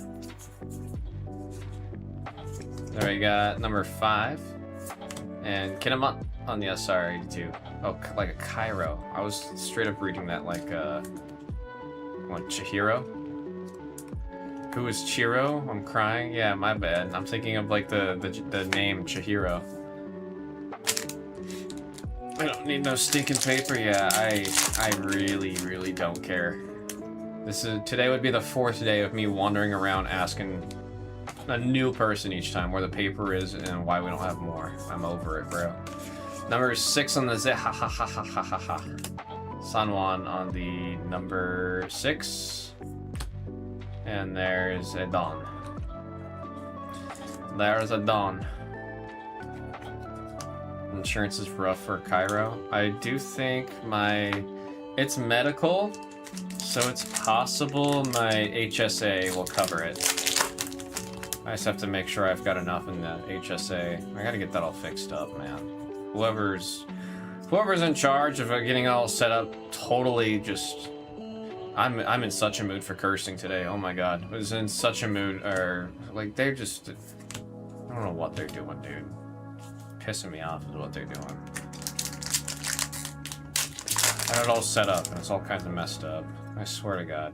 There we got number 5. And Kinema on the SR82. Oh, like a Cairo. I was straight up reading that like, what, Chihiro? Who is Chiro? I'm crying. Yeah, my bad. I'm thinking of like the name Chihiro. I don't need no stinking paper. Yeah, I really don't care. Today would be the 4th day of me wandering around asking a new person each time where the paper is and why we don't have more. I'm over it, bro. Number 6 on the Z. Ha ha ha ha ha ha ha. Sanwan on the number 6. And there's a Don. There's a Don. Insurance is rough for Cairo. I do think it's medical, so it's possible my HSA will cover it. I just have to make sure I've got enough in the HSA. I gotta get that all fixed up, man. Whoever's in charge of getting it all set up, totally just... I'm in such a mood for cursing today. Oh my god. I was in such a mood, or like they're just... I don't know what they're doing, dude. Pissing me off is what they're doing. I had it all set up and it's all kinds of messed up. I swear to god.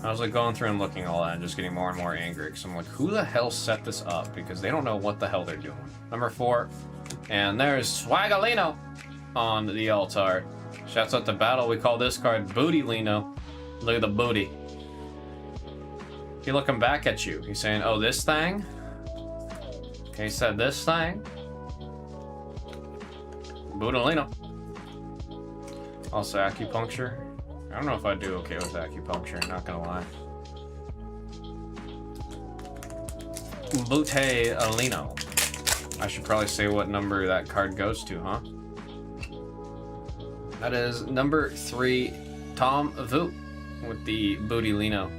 I was like going through and looking all that and just getting more and more angry because I'm like, who the hell set this up? Because they don't know what the hell they're doing. Number 4. And there's Swagolino on the altar. Shouts out to Battle. We call this card Booty Lino. Look at the booty. He looking back at you. He's saying, oh, this thing? Okay, he said this thing. Boodalino. Also acupuncture. I don't know if I'd do okay with acupuncture, not gonna lie. Bute Alino. I should probably say what number that card goes to, huh? That is number 3, Tom Vu with the Booty Lino.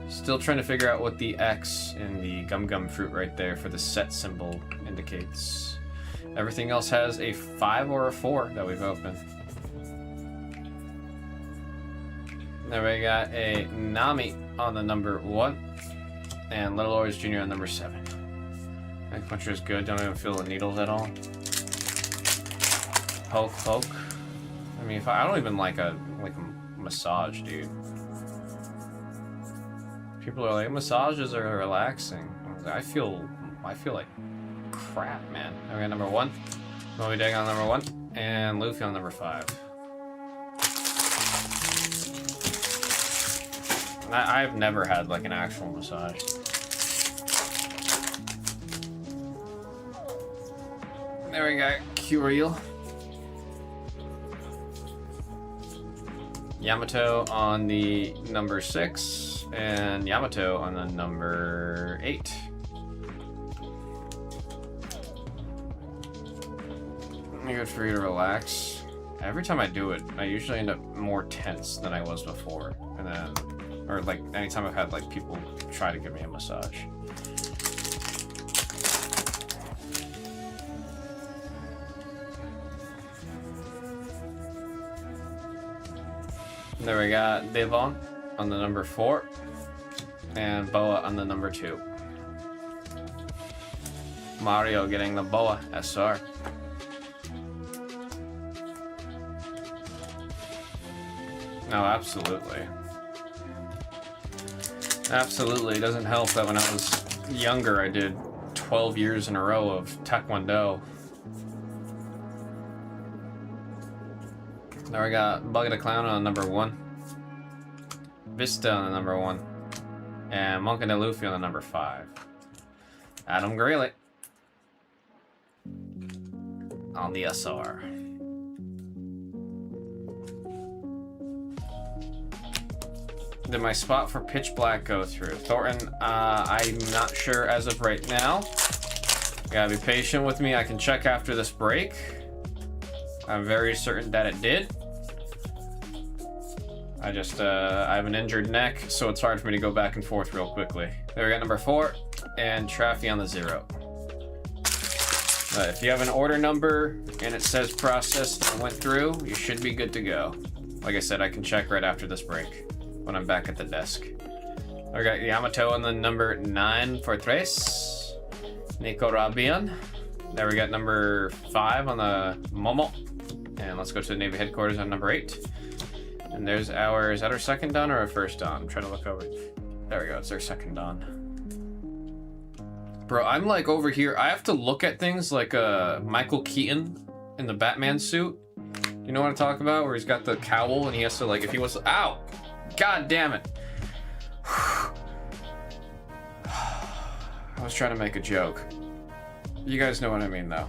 Still trying to figure out what the X in the gum gum fruit right there for the set symbol indicates. Everything else has a 5 or a 4 that we've opened. There we got a Nami on the number 1 and Little Oris Jr. on number 7. Acupuncture is good, don't even feel the needles at all. Poke. I mean, I don't even like a massage, dude. People are like, massages are relaxing. I feel like crap, man. Okay, number 1. Moby Dag on number 1 and Luffy on number 5. I've never had like an actual massage. There we go, Curiel. Yamato on the number 6 and Yamato on the number 8. Good for you to relax. Every time I do it, I usually end up more tense than I was before. And then, or like anytime I've had like people try to give me a massage. There we got Devon on the number 4 and Boa on the number 2. Mario getting the Boa SR. No, absolutely. Absolutely. It doesn't help that when I was younger, I did 12 years in a row of Taekwondo. Now we got Buggy the Clown on number 1. Vista on the number 1. And Monk and the Luffy on the number 5. Adam Greeley on the SR. Did my spot for Pitch Black go through? Thornton, I'm not sure as of right now. You gotta be patient with me. I can check after this break. I'm very certain that it did. I have an injured neck, so it's hard for me to go back and forth real quickly. There we got number 4, and Traffy on the 0. If you have an order number and it says processed and went through, you should be good to go. Like I said, I can check right after this break when I'm back at the desk. I got Yamato on the number 9 for Tres. Nico Rabian. There we got number 5 on the Momo. And let's go to the Navy headquarters on number 8. And there's our, is that our second Don or our first Don? I'm trying to look over. There we go, it's our second Don. Bro, I'm like over here, I have to look at things like Michael Keaton in the Batman suit. You know what I'm talking about? Where he's got the cowl and he has to like, if he was, ow! God damn it. I was trying to make a joke. You guys know what I mean though.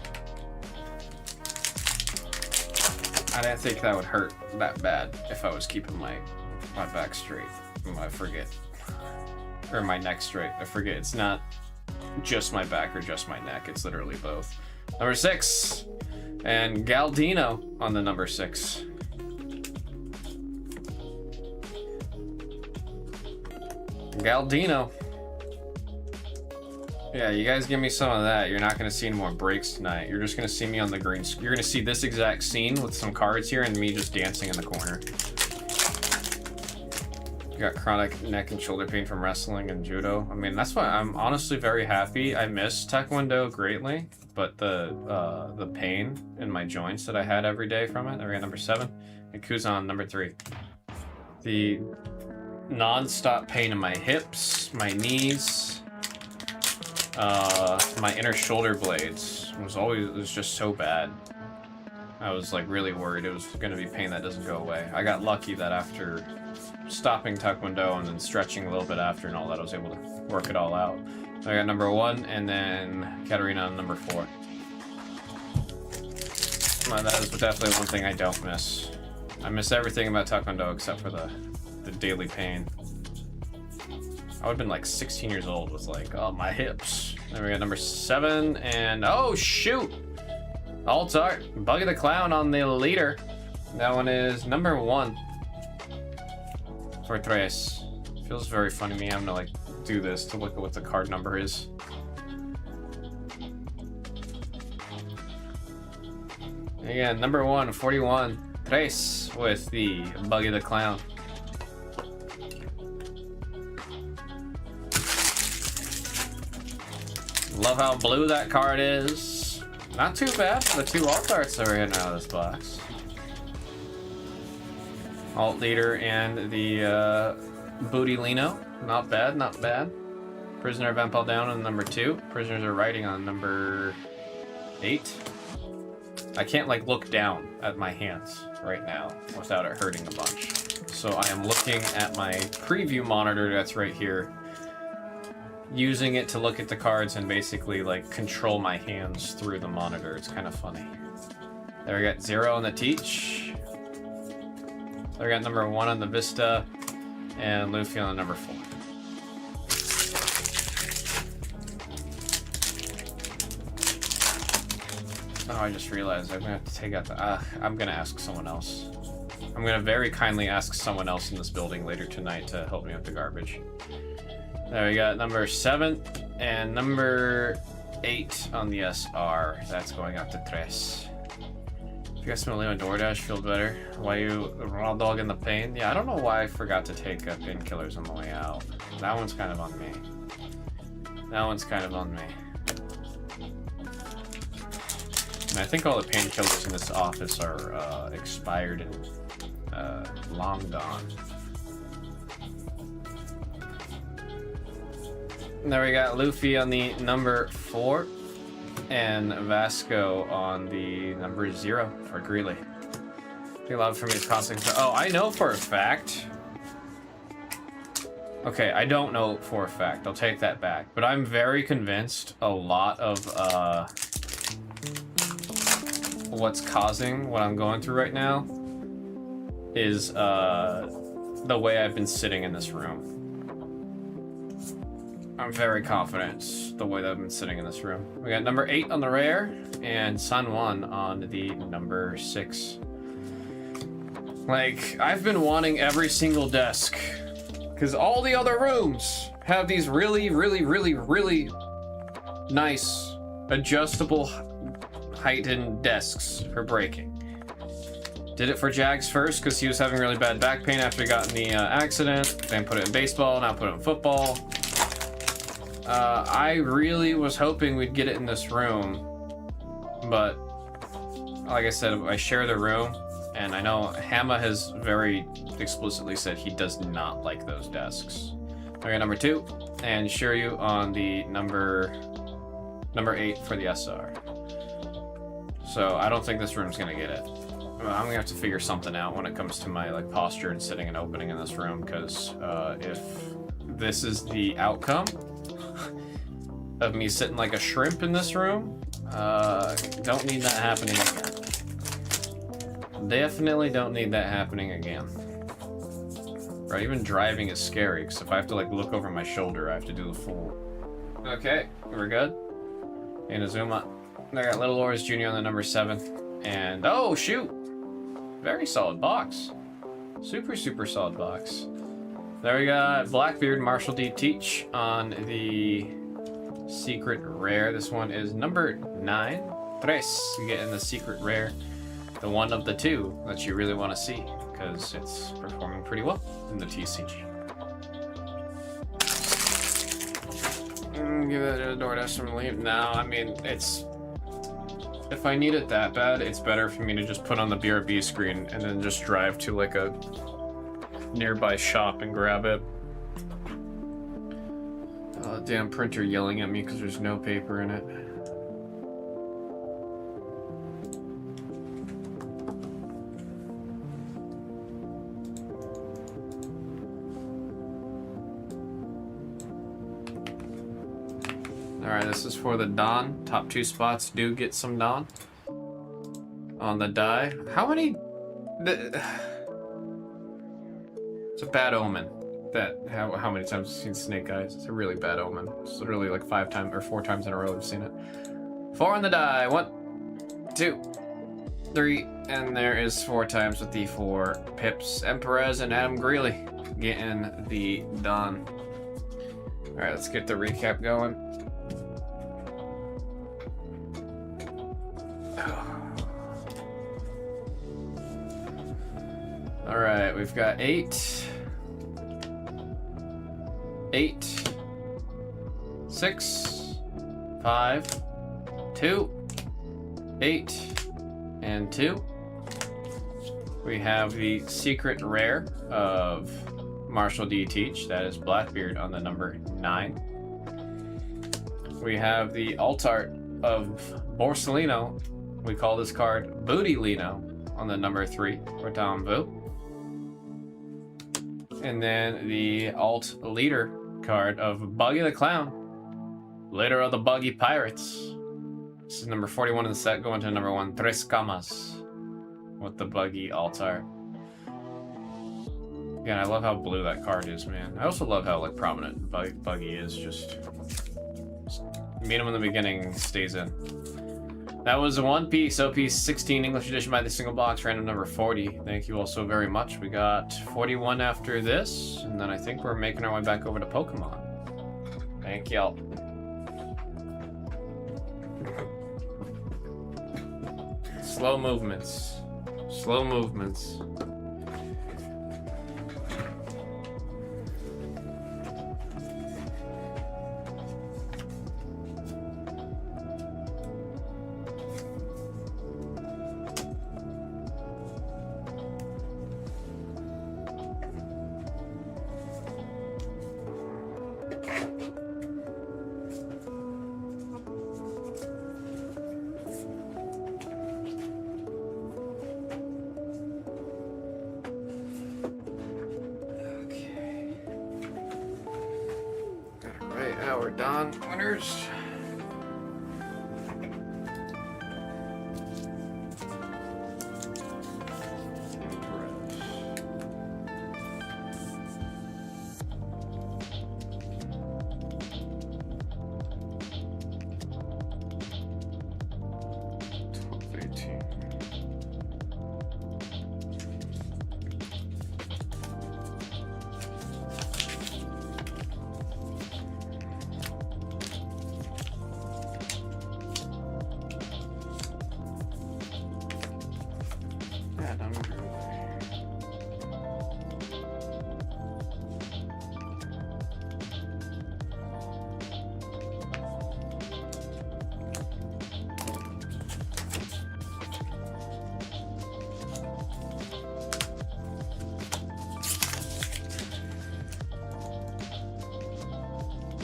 I didn't think that would hurt that bad if I was keeping my back straight. I forget. Or my neck straight. I forget. It's not just my back or just my neck. It's literally both. Number 6. And Galdino on the number 6. Galdino. Yeah, you guys give me some of that. You're not going to see any more breaks tonight. You're just going to see me on the green screen. You're going to see this exact scene with some cards here and me just dancing in the corner. You got chronic neck and shoulder pain from wrestling and judo. I mean, that's why I'm honestly very happy. I miss Taekwondo greatly, but the pain in my joints that I had every day from it. There we got number 7. And Kuzan, number 3. The non-stop pain in my hips, my knees, my inner shoulder blades was just so bad. I was like really worried it was gonna be pain that doesn't go away. I got lucky that after stopping Taekwondo and then stretching a little bit after and all that, I was able to work it all out. I got number 1 and then Katarina on number 4. That is definitely one thing I don't miss. I miss everything about Taekwondo except for the daily pain. I would have been like 16 years old with like, oh, my hips. Then we got number 7 and, oh shoot! Alt art, Buggy the Clown on the leader. That one is number 1 for Tres. Feels very funny to me having to like do this to look at what the card number is. Again, number 1, 41, Tres with the Buggy the Clown. Love how blue that card is. Not too bad for the 2 alt arts that we're getting out of this box. Alt leader and the Booty Lino. Not bad, not bad. Prisoner of Empel down on number 2. Prisoners are writing on number 8. I can't like look down at my hands right now without it hurting a bunch. So I am looking at my preview monitor that's right here, using it to look at the cards and basically like control my hands through the monitor. It's kind of funny. There we got 0 on the Teach. There we got number 1 on the Vista and Luffy on the number 4. Oh, I just realized I'm gonna have to take out the... I'm gonna ask someone else. I'm gonna very kindly ask someone else in this building later tonight to help me with the garbage. There we got number 7 and number 8 on the SR. That's going out to Tres. If you guys want to leave on DoorDash, feel better. Why you raw dog in the pain? Yeah, I don't know why I forgot to take painkillers on the way out. That one's kind of on me. That one's kind of on me. And I think all the painkillers in this office are expired and long gone. And there we got Luffy on the number 4 and Vasco on the number 0 for Greeley. Big love for me is costing. Oh, I know for a fact. Okay, I don't know for a fact. I'll take that back. But I'm very convinced a lot of what's causing what I'm going through right now is the way I've been sitting in this room. I'm very confident the way that I've been sitting in this room. We got number 8 on the rare and Sun 1 on the number 6. Like, I've been wanting every single desk because all the other rooms have these really, really, really, really nice adjustable heightened desks for breaking. Did it for Jags first because he was having really bad back pain after he got in the accident. Then put it in baseball, now put it in football. I really was hoping we'd get it in this room, but like I said, I share the room, and I know Hama has very explicitly said he does not like those desks. Okay, number 2, and Shiryu on the number 8 for the SR. So I don't think this room's gonna get it. I'm gonna have to figure something out when it comes to my like posture and sitting and opening in this room, because if this is the outcome of me sitting like a shrimp in this room, don't need that happening again. Definitely don't need that happening again. Right, even driving is scary, because if I have to like look over my shoulder, I have to do the full. Okay, we're good. Inazuma. I got Little Loris Jr. on the number 7. And oh shoot! Very solid box. Super, super solid box. There we got Blackbeard Marshall D. Teach on the secret rare. This one is number 9. Tres. You get in the secret rare. The one of the 2 that you really want to see, because it's performing pretty well in the TCG. Give it a DoorDash and leave. No, I mean, it's... If I need it that bad, it's better for me to just put on the BRB screen and then just drive to like a nearby shop and grab it. Damn printer yelling at me because there's no paper in it. Alright, this is for the Dawn. Top 2 spots do get some Dawn on the die. How many... It's a bad omen. That how many times have seen Snake Eyes? It's a really bad omen. It's literally like 5 times or 4 times in a row we've seen it. 4 on the die. 1, 2, 3, and there is 4 times with the 4 Pips, Emperez, and Adam Greeley getting the Dawn. All right, let's get the recap going. All right, we've got 8, 6, 5, 2, 8, and 2. We have the secret rare of Marshall D. Teach, that is Blackbeard on the number 9. We have the alt art of Borsellino. We call this card Booty Lino on the number 3 for Tom Vu. And then the alt leader card of Buggy the Clown, leader of the Buggy Pirates. This is number 41 in the set, going to number 1, Tres Camas, with the Buggy alt art. Again, I love how blue that card is, man. I also love how like prominent Buggy is. Just meet him in the beginning, stays in. That was a One Piece OP 16 English edition by the single box, random number 40. Thank you all so very much. We got 41 after this, and then I think we're making our way back over to Pokemon. Thank y'all. Slow movements. Slow movements. We're done. Winners.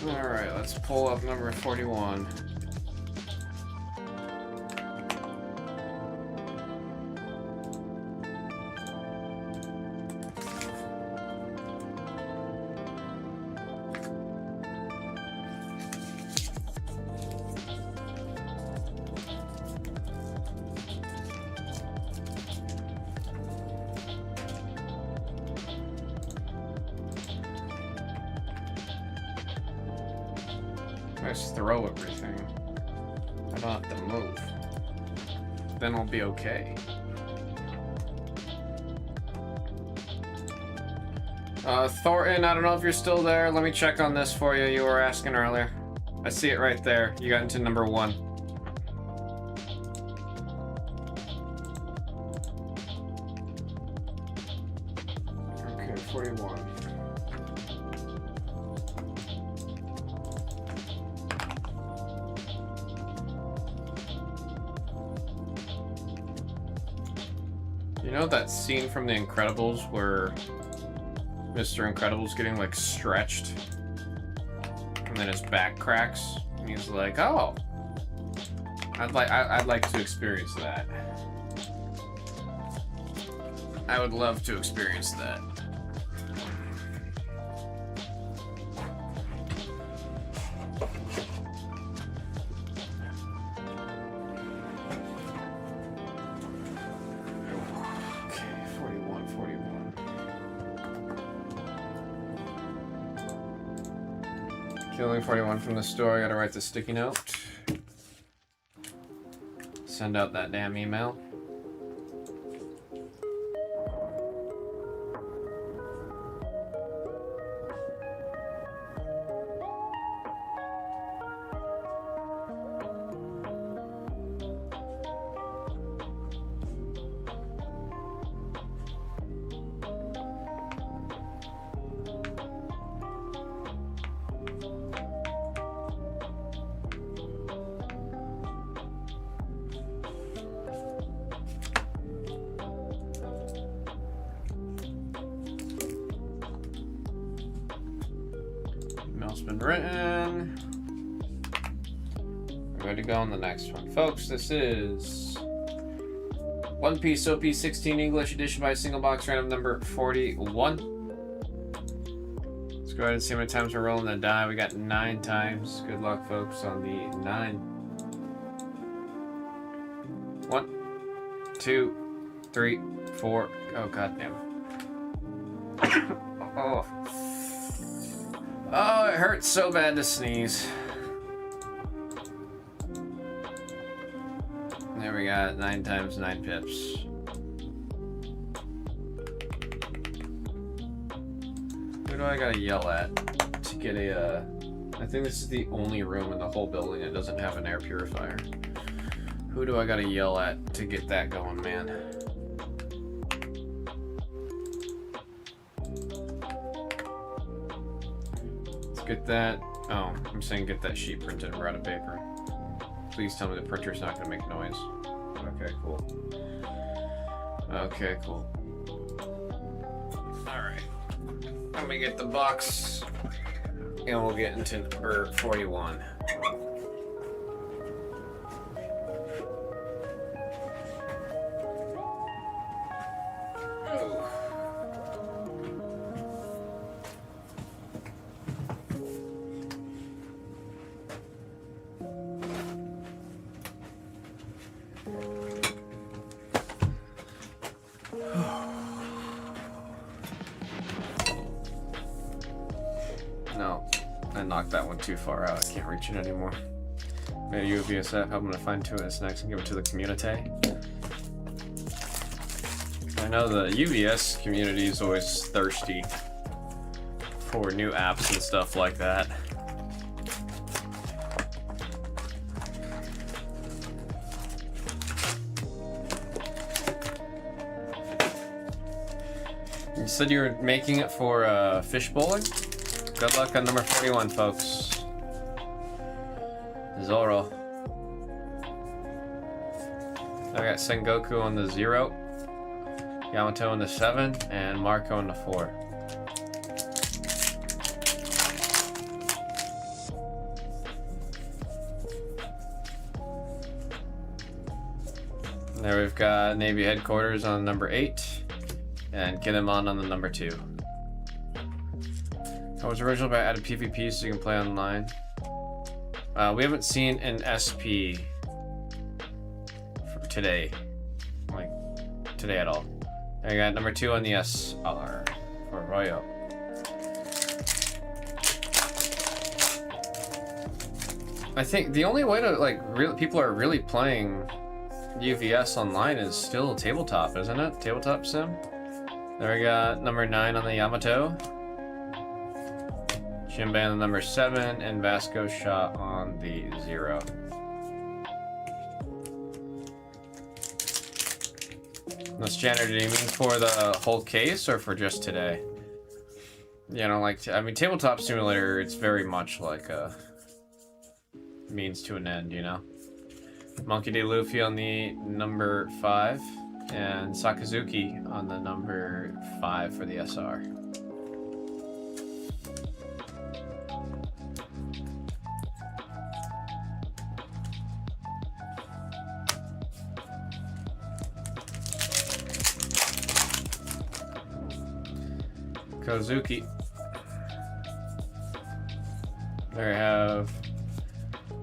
Alright, let's pull up number 41. Just throw everything. I don't have to move. Then I'll be okay. Thornton, I don't know if you're still there. Let me check on this for you. You were asking earlier. I see it right there. You got into number 1. Okay, 41. You know that scene from The Incredibles where Mr. Incredible's getting like stretched and then his back cracks and he's like, "Oh, I'd like to experience that. I would love to experience that." Killing 41 from the store. I gotta write the sticky note. Send out that damn email. Email's been written. We're ready to go on the next one. Folks, this is One Piece OP 16 English edition by single box, random number 41. Let's go ahead and see how many times we're rolling the die. We got 9 times. Good luck, folks, on the 9. 1, 2, 3, 4. Oh, goddamn. Oh. Oh, it hurts so bad to sneeze. There we got 9 times 9 pips. Who do I gotta yell at to get a, I think this is the only room in the whole building that doesn't have an air purifier. Who do I gotta yell at to get that going, man? Let's get that. Oh, I'm saying get that sheet printed and out of paper. Please tell me the printer's not gonna make noise. Okay, cool. Okay, cool. Alright. I'm gonna get the box and we'll get into number 41. No, I knocked that one too far out. I can't reach it anymore. Made a UVSF. I'm gonna find 2 minutes next and give it to the community. I know the UVS community is always thirsty for new apps and stuff like that. You said you were making it for fish bowling? Good luck on number 41, folks. Zoro. I got Sengoku on the 0, Yamato on the 7, and Marco on the 4. And there we've got Navy headquarters on number 8, and Kinemon on the number 2. I was original but I added PvP so you can play online. We haven't seen an SP for today. Like, today at all. I got number 2 on the SR for Royo. I think the only way to, like, people are really playing UVS online is still tabletop, isn't it? Tabletop sim. There we got number 9 on the Yamato. Jinbei on the number 7, and Vasco shot on the 0. This janitor, do you mean for the whole case or for just today? You know, like, I mean, Tabletop Simulator, it's very much like a means to an end, you know? Monkey D. Luffy on the number 5, and Sakazuki on the number 5 for the SR. Kozuki. There we have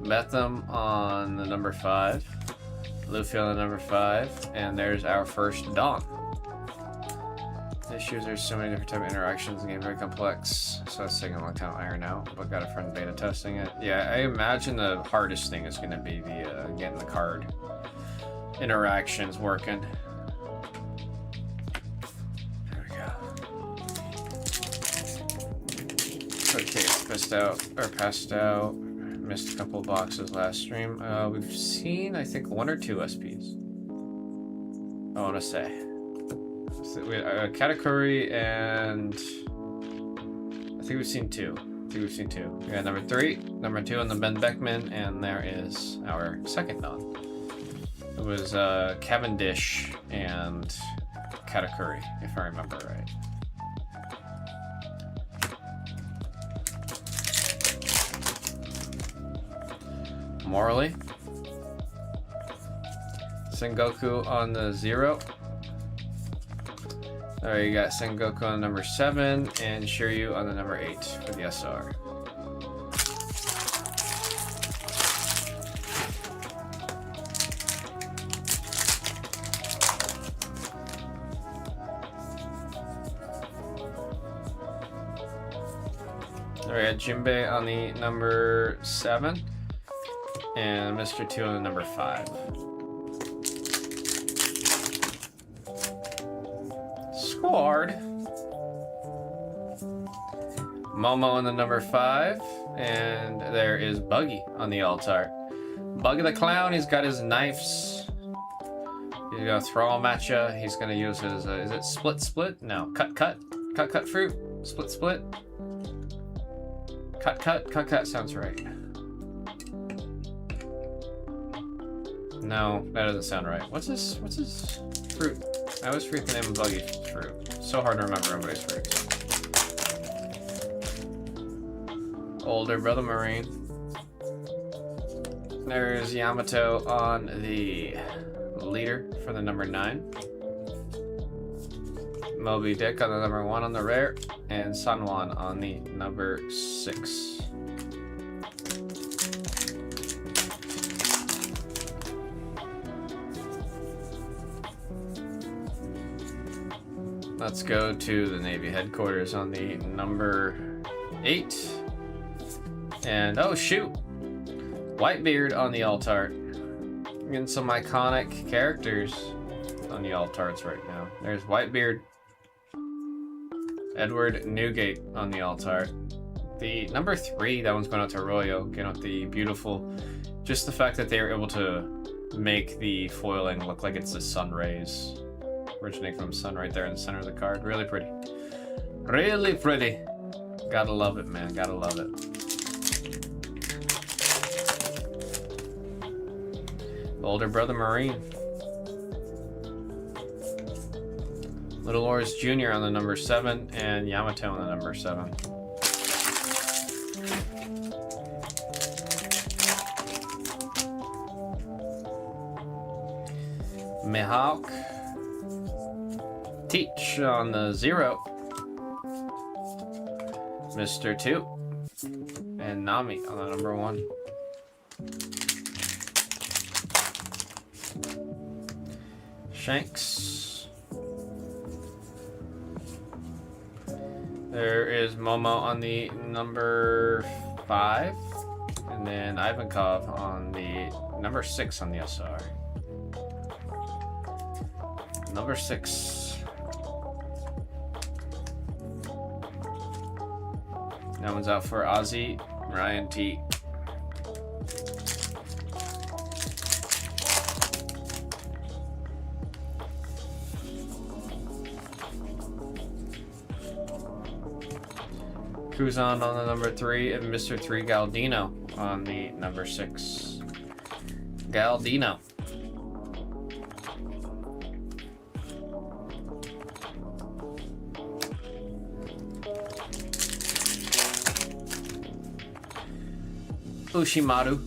Betham on the number 5, Luffy on the number 5, and there's our first Dawn. Issues, there's so many different type of interactions in the game, very complex, so it's taking a long time to iron out, but got a friend beta testing it. Yeah, I imagine the hardest thing is going to be the getting the card interactions working. Okay, passed out. Missed a couple of boxes last stream. We've seen, I think, 1 or 2 SPs. I want to say. So we Katakuri and I think we've seen 2. We got number 3, number 2 on the Ben Beckman, and there is our second Dawn. It was Cavendish and Katakuri, if I remember right. Morally. Sengoku on the 0. There you got Sengoku on the number 7 and Shiryu on the number 8 for the SR. There we got Jinbei on the number 7. And Mr. 2 on the number 5. squad. Momo on the number 5, and there is Buggy on the altar. Buggy the Clown, he's got his knives. He's gonna throw them at you. He's gonna use his, is it split? No, cut fruit, split. Cut sounds right. No, that doesn't sound right. What's his fruit? I always forget the name of Buggy's fruit. So hard to remember everybody's fruits. Older brother Marine. There's Yamato on the leader for the number 9. Moby Dick on the number 1 on the rare, and Sunwan on the number 6. Let's go to the Navy headquarters on the number 8. And oh shoot! Whitebeard on the altar. Getting some iconic characters on the altarts right now. There's Whitebeard. Edward Newgate on the altar. The number 3, that one's going out to Arroyo. Getting out the beautiful, just the fact that they were able to make the foiling look like it's the sun rays. Originating from the sun right there in the center of the card. Really pretty. Really pretty. Gotta love it, man. Gotta love it. Older brother Marine. Little Oars Jr. on the number 7, and Yamato on the number 7. Mihawk. Teach on the 0. Mr. 2. And Nami on the number 1. Shanks. There is Momo on the number 5. And then Ivankov on the number 6 on the SR. Number 6. That one's out for Ozzy, Ryan T. Kuzan on the number 3, and Mr. 3 Galdino on the number 6. Galdino. Ushimaru.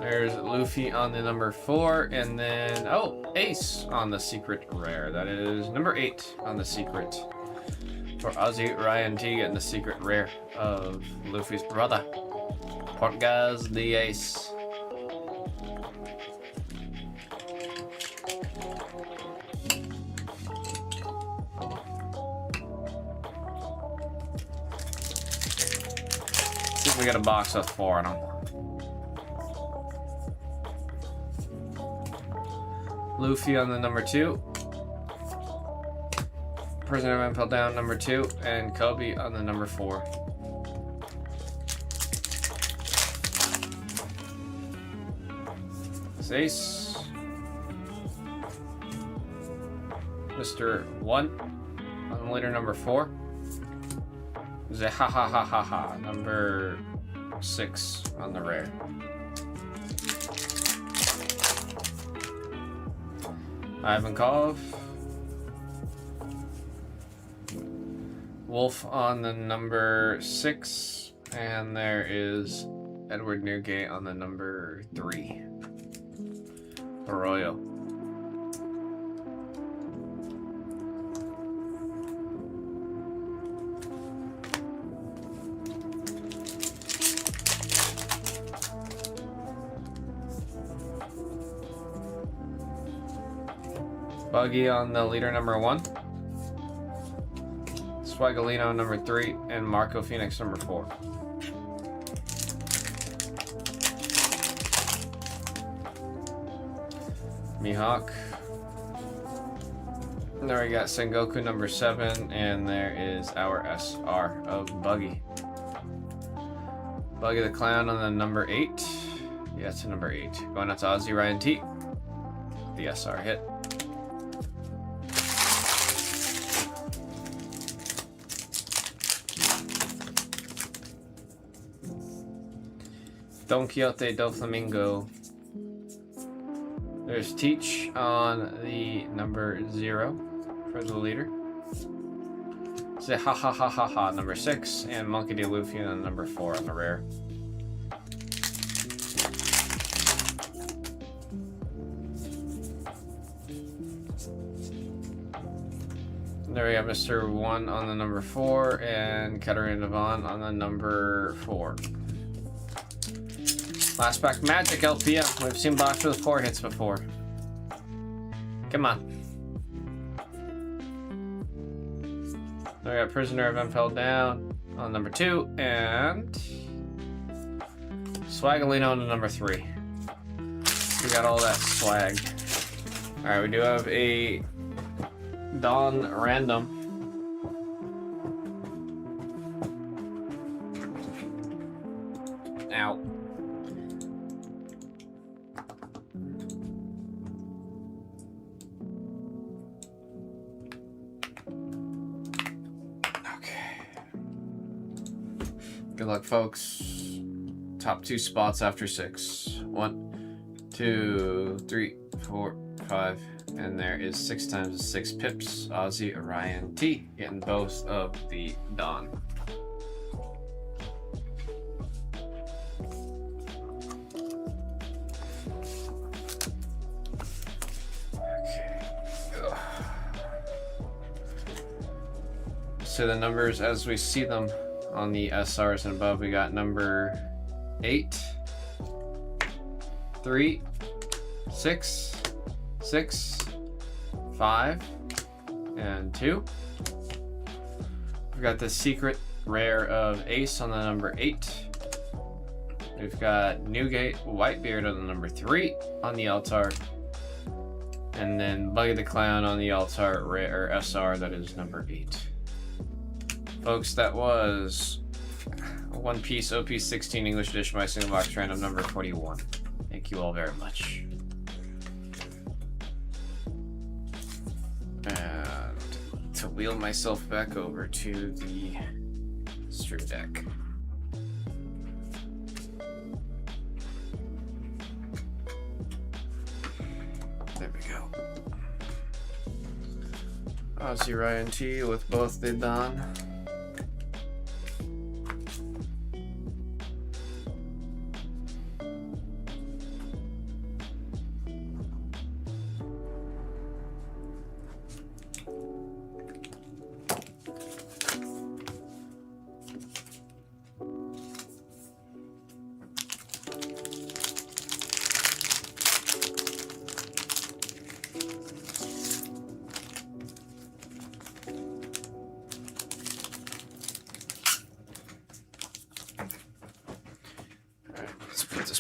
There's Luffy on the number 4, and then, oh, Ace on the secret rare. That is number 8 on the secret. For Ozzy, Ryan T getting the secret rare of Luffy's brother. Portgaz the Ace. See if we got a box with 4 in them. Luffy on the number 2. Prisoner of Impel Down number 2, and Kobe on the number 4. Ace. Mr. 1 on the leader number 4. Zehahahaha number 6 on the rare. Ivankov. Wolf on the number 6, and there is Edward Newgate on the number 3. Arroyo. Buggy on the leader number 1. Swagolino number 3, and Marco Phoenix number 4. Mihawk. And there we got Sengoku number 7, and there is our SR of Buggy. Buggy the Clown on the number 8. Yeah, it's a number 8. Going out to Ozzy Ryan T. The SR hit. Don Quixote do Flamingo. There's Teach on the number 0 for the leader. Say Ha Ha Ha Ha Ha number 6, and Monkey D. Luffy on number 4 on the rare. There we have Mr. 1 on the number 4, and Katarina Devon on the number 4. Last pack Magic LPM. We've seen box with 4 hits before. Come on. There we got Prisoner of Impel Down on number 2, and Swagalino on the number 3. We got all that swag. Alright, we do have a Dawn Random. Ow. Good luck, folks. Top 2 spots after 6. 1, 2, 3, 4, 5, and there is 6 times 6 pips. Ozzy Orion T getting both of the Dawn. Okay. Ugh. So the numbers as we see them. On the SRs and above, we got number 8, 3, 6, 6, 5, and 2. We've got the secret rare of Ace on the number 8. We've got Newgate Whitebeard on the number 3 on the Altar. And then Buggy the Clown on the Altar rare SR, that is number 8. Folks, that was One Piece OP16 English Edition by Single Box Random number 41. Thank you all very much. And to wheel myself back over to the Stream Deck. There we go. Ozzy Ryan T with both the Dawn.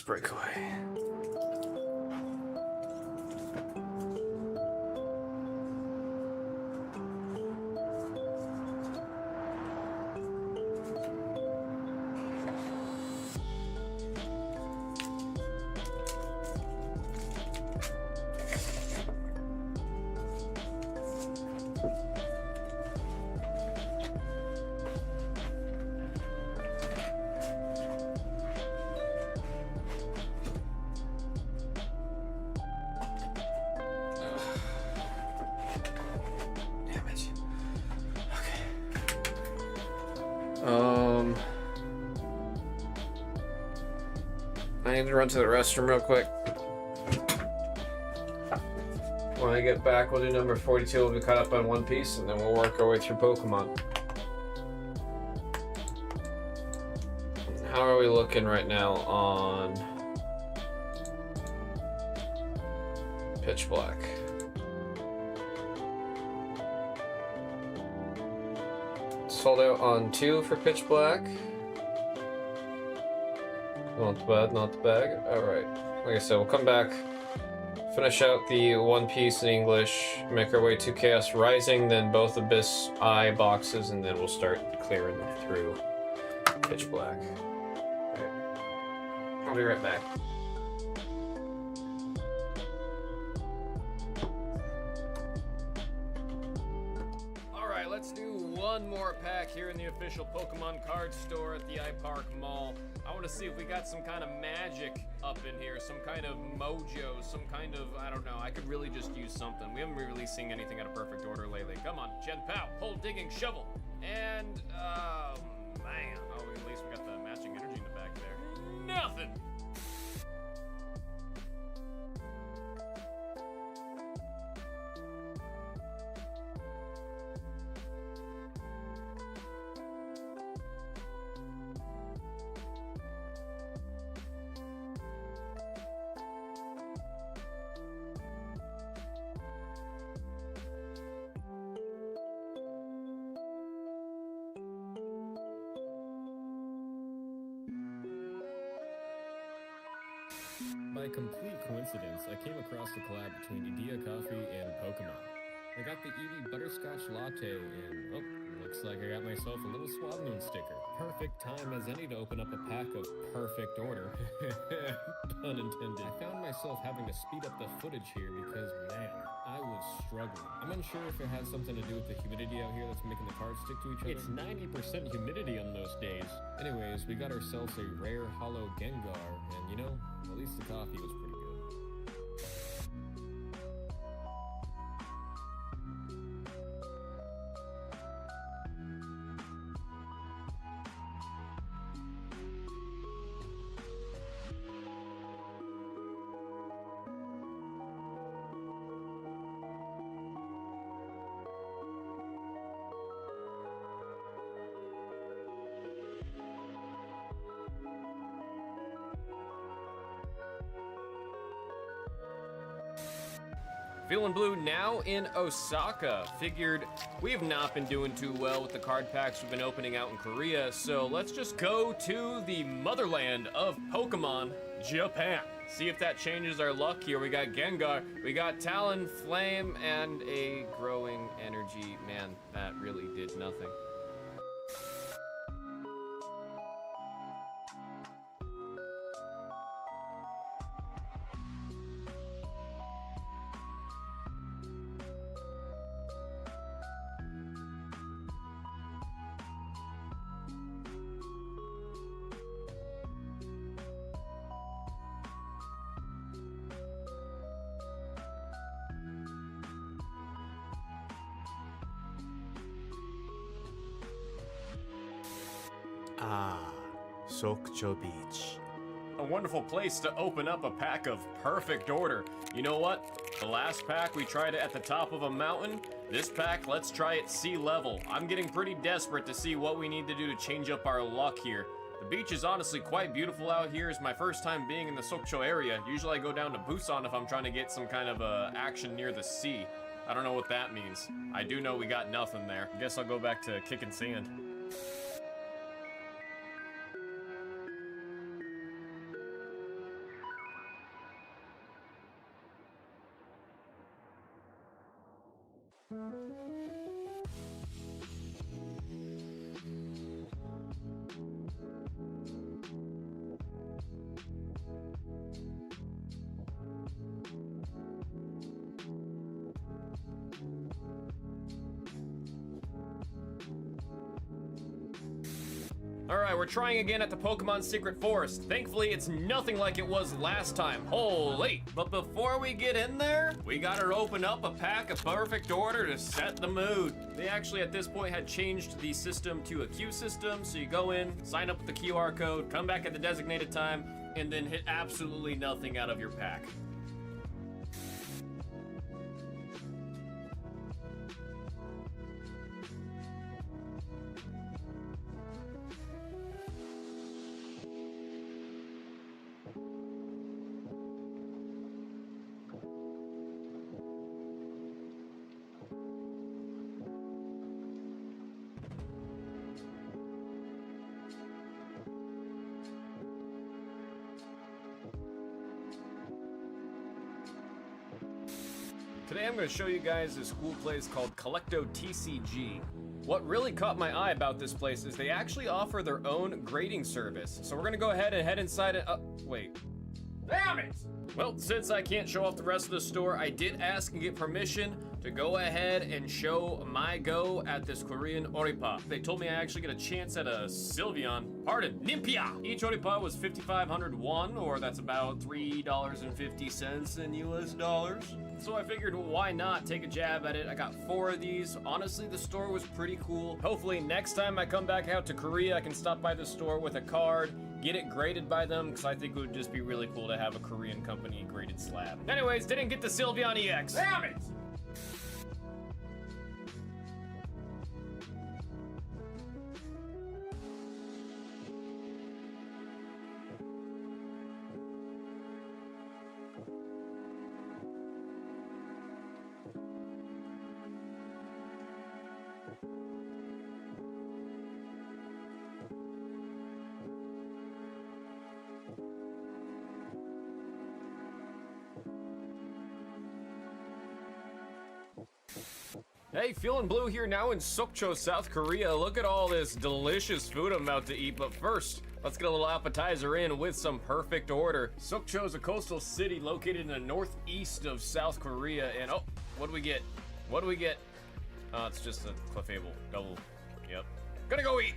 Breakaway. I need to run to the restroom real quick. When I get back, we'll do number 42. We'll be caught up on One Piece, and then we'll work our way through Pokemon. How are we looking right now on Pitch Black? Sold out on 2 for Pitch Black. Not bad, not bad. Alright. Like I said, we'll come back Finish out the One Piece in English, make our way to Chaos Rising, then both Abyss Eye boxes, and then we'll start clearing through Pitch Black. Right. I'll be right back. Alright, let's do one more pack here in the official Pokemon card store at the iPark Mall. I want to see if we got some kind of magic up in here, some kind of mojo, some kind of, I don't know, I could really just use something. We haven't been really seeing anything out of perfect order lately. Come on, Chen Pao, pole digging shovel. And, man. Oh, at least we got the matching energy in the back there. Nothing! By complete coincidence, I came across the collab between Idea Coffee and Pokemon. I got the Eevee Butterscotch Latte, and looks like I got myself a little Swab Moon sticker. Perfect time as any to open up a pack of perfect order. Pun intended. I found myself having to speed up the footage here because, man, I was struggling. I'm unsure if it has something to do with the humidity out here that's making the cards stick to each other. It's 90% humidity on those days. Anyways, we got ourselves a rare hollow Gengar, and you know, at least the coffee was pretty good. FeelinBlu now in Osaka. Figured we have not been doing too well with the card packs we've been opening out in Korea, so let's just go to the motherland of Pokemon, Japan. See if that changes our luck here. We got Gengar, we got Talonflame, and a growing energy. Man, that really did nothing. Ah, Sokcho Beach. A wonderful place to open up a pack of perfect order. You know what? The last pack, we tried it at the top of a mountain. This pack, let's try it sea level. I'm getting pretty desperate to see what we need to do to change up our luck here. The beach is honestly quite beautiful out here. It's my first time being in the Sokcho area. Usually I go down to Busan if I'm trying to get some kind of action near the sea. I don't know what that means. I do know we got nothing there. I guess I'll go back to kicking sand. Alright, we're trying again at the Pokemon Secret Forest. Thankfully, it's nothing like it was last time. Holy! But before we get in there, we gotta open up a pack of perfect order to set the mood. They actually, at this point, had changed the system to a queue system, so you go in, sign up with the QR code, come back at the designated time, and then hit absolutely nothing out of your pack. Today I'm going to show you guys this cool place called Collecto TCG. What really caught my eye about this place is they actually offer their own grading service. So we're going to go ahead and head inside it. Wait. Damn it! Well, since I can't show off the rest of the store, I did ask and get permission to go ahead and show my go at this Korean Oripa. They told me I actually get a chance at a Nimpia. Each Oripa was 5,500 won, or that's about $3.50 in US dollars. So I figured, well, why not take a jab at it? I got 4 of these. Honestly, the store was pretty cool. Hopefully next time I come back out to Korea, I can stop by the store with a card, get it graded by them, because I think it would just be really cool to have a Korean company graded slab. Anyways, didn't get the Sylveon EX. Damn it! Hey, FeelinBlu here now in Sokcho, South Korea. Look at all this delicious food I'm about to eat, but first, let's get a little appetizer in with some perfect order. Sokcho is a coastal city located in the northeast of South Korea, and oh, what do we get? What do we get? Oh, it's just a Clefable double. Yep. Gonna go eat!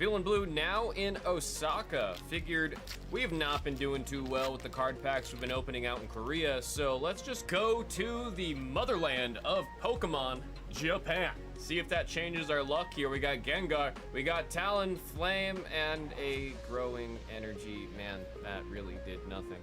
FeelinBlu now in Osaka. Figured we have not been doing too well with the card packs we've been opening out in Korea, so let's just go to the motherland of Pokemon, Japan. See if that changes our luck here. We got Gengar, we got Talonflame, and a growing energy. Man, that really did nothing.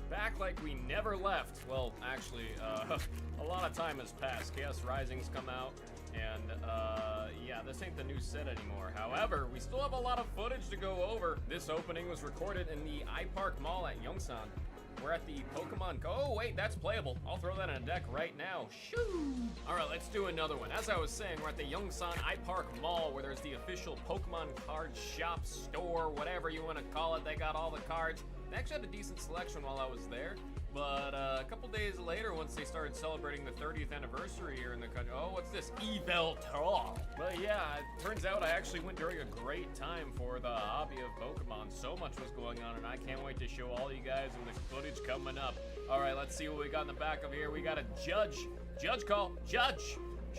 Back like we never left. Well, actually, a lot of time has passed. Chaos Rising's come out, and yeah, this ain't the new set anymore. However, we still have a lot of footage to go over. This opening was recorded in the iPark Mall at Yongsan. We're at the Pokemon Go. Oh, wait, that's playable. I'll throw that on a deck right now. Shoo! All right, let's do another one. As I was saying, we're at the Yongsan iPark Mall, where there's the official Pokemon card shop, store, whatever you want to call it. They got all the cards. They actually had a decent selection while I was there, but a couple days later, once they started celebrating the 30th anniversary here in the country, oh, what's this? Eveltal. But yeah, it turns out I actually went during a great time for the hobby of Pokemon. So much was going on, and I can't wait to show all you guys in the footage coming up. All right, let's see what we got in the back of here. We got a Judge call, Judge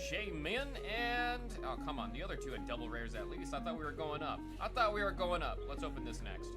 Shay Min, and oh, come on, the other two had double rares at least. I thought we were going up. Let's open this next.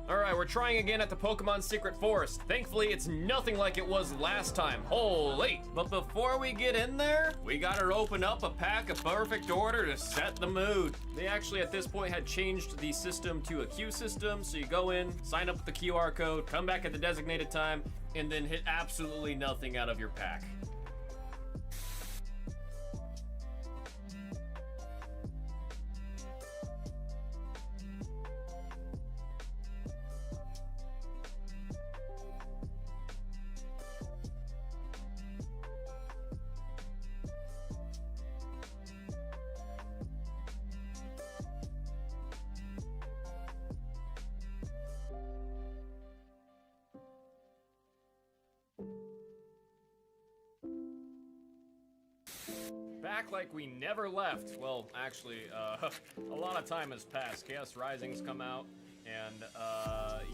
Alright, we're trying again at the Pokemon Secret Forest. Thankfully, it's nothing like it was last time. Holy! But before we get in there, we gotta open up a pack of perfect order to set the mood. They actually, at this point, had changed the system to a queue system, so you go in, sign up with the QR code, come back at the designated time, and then hit absolutely nothing out of your pack. act like we never left. Well, actually, a lot of time has passed. Chaos Rising's come out, and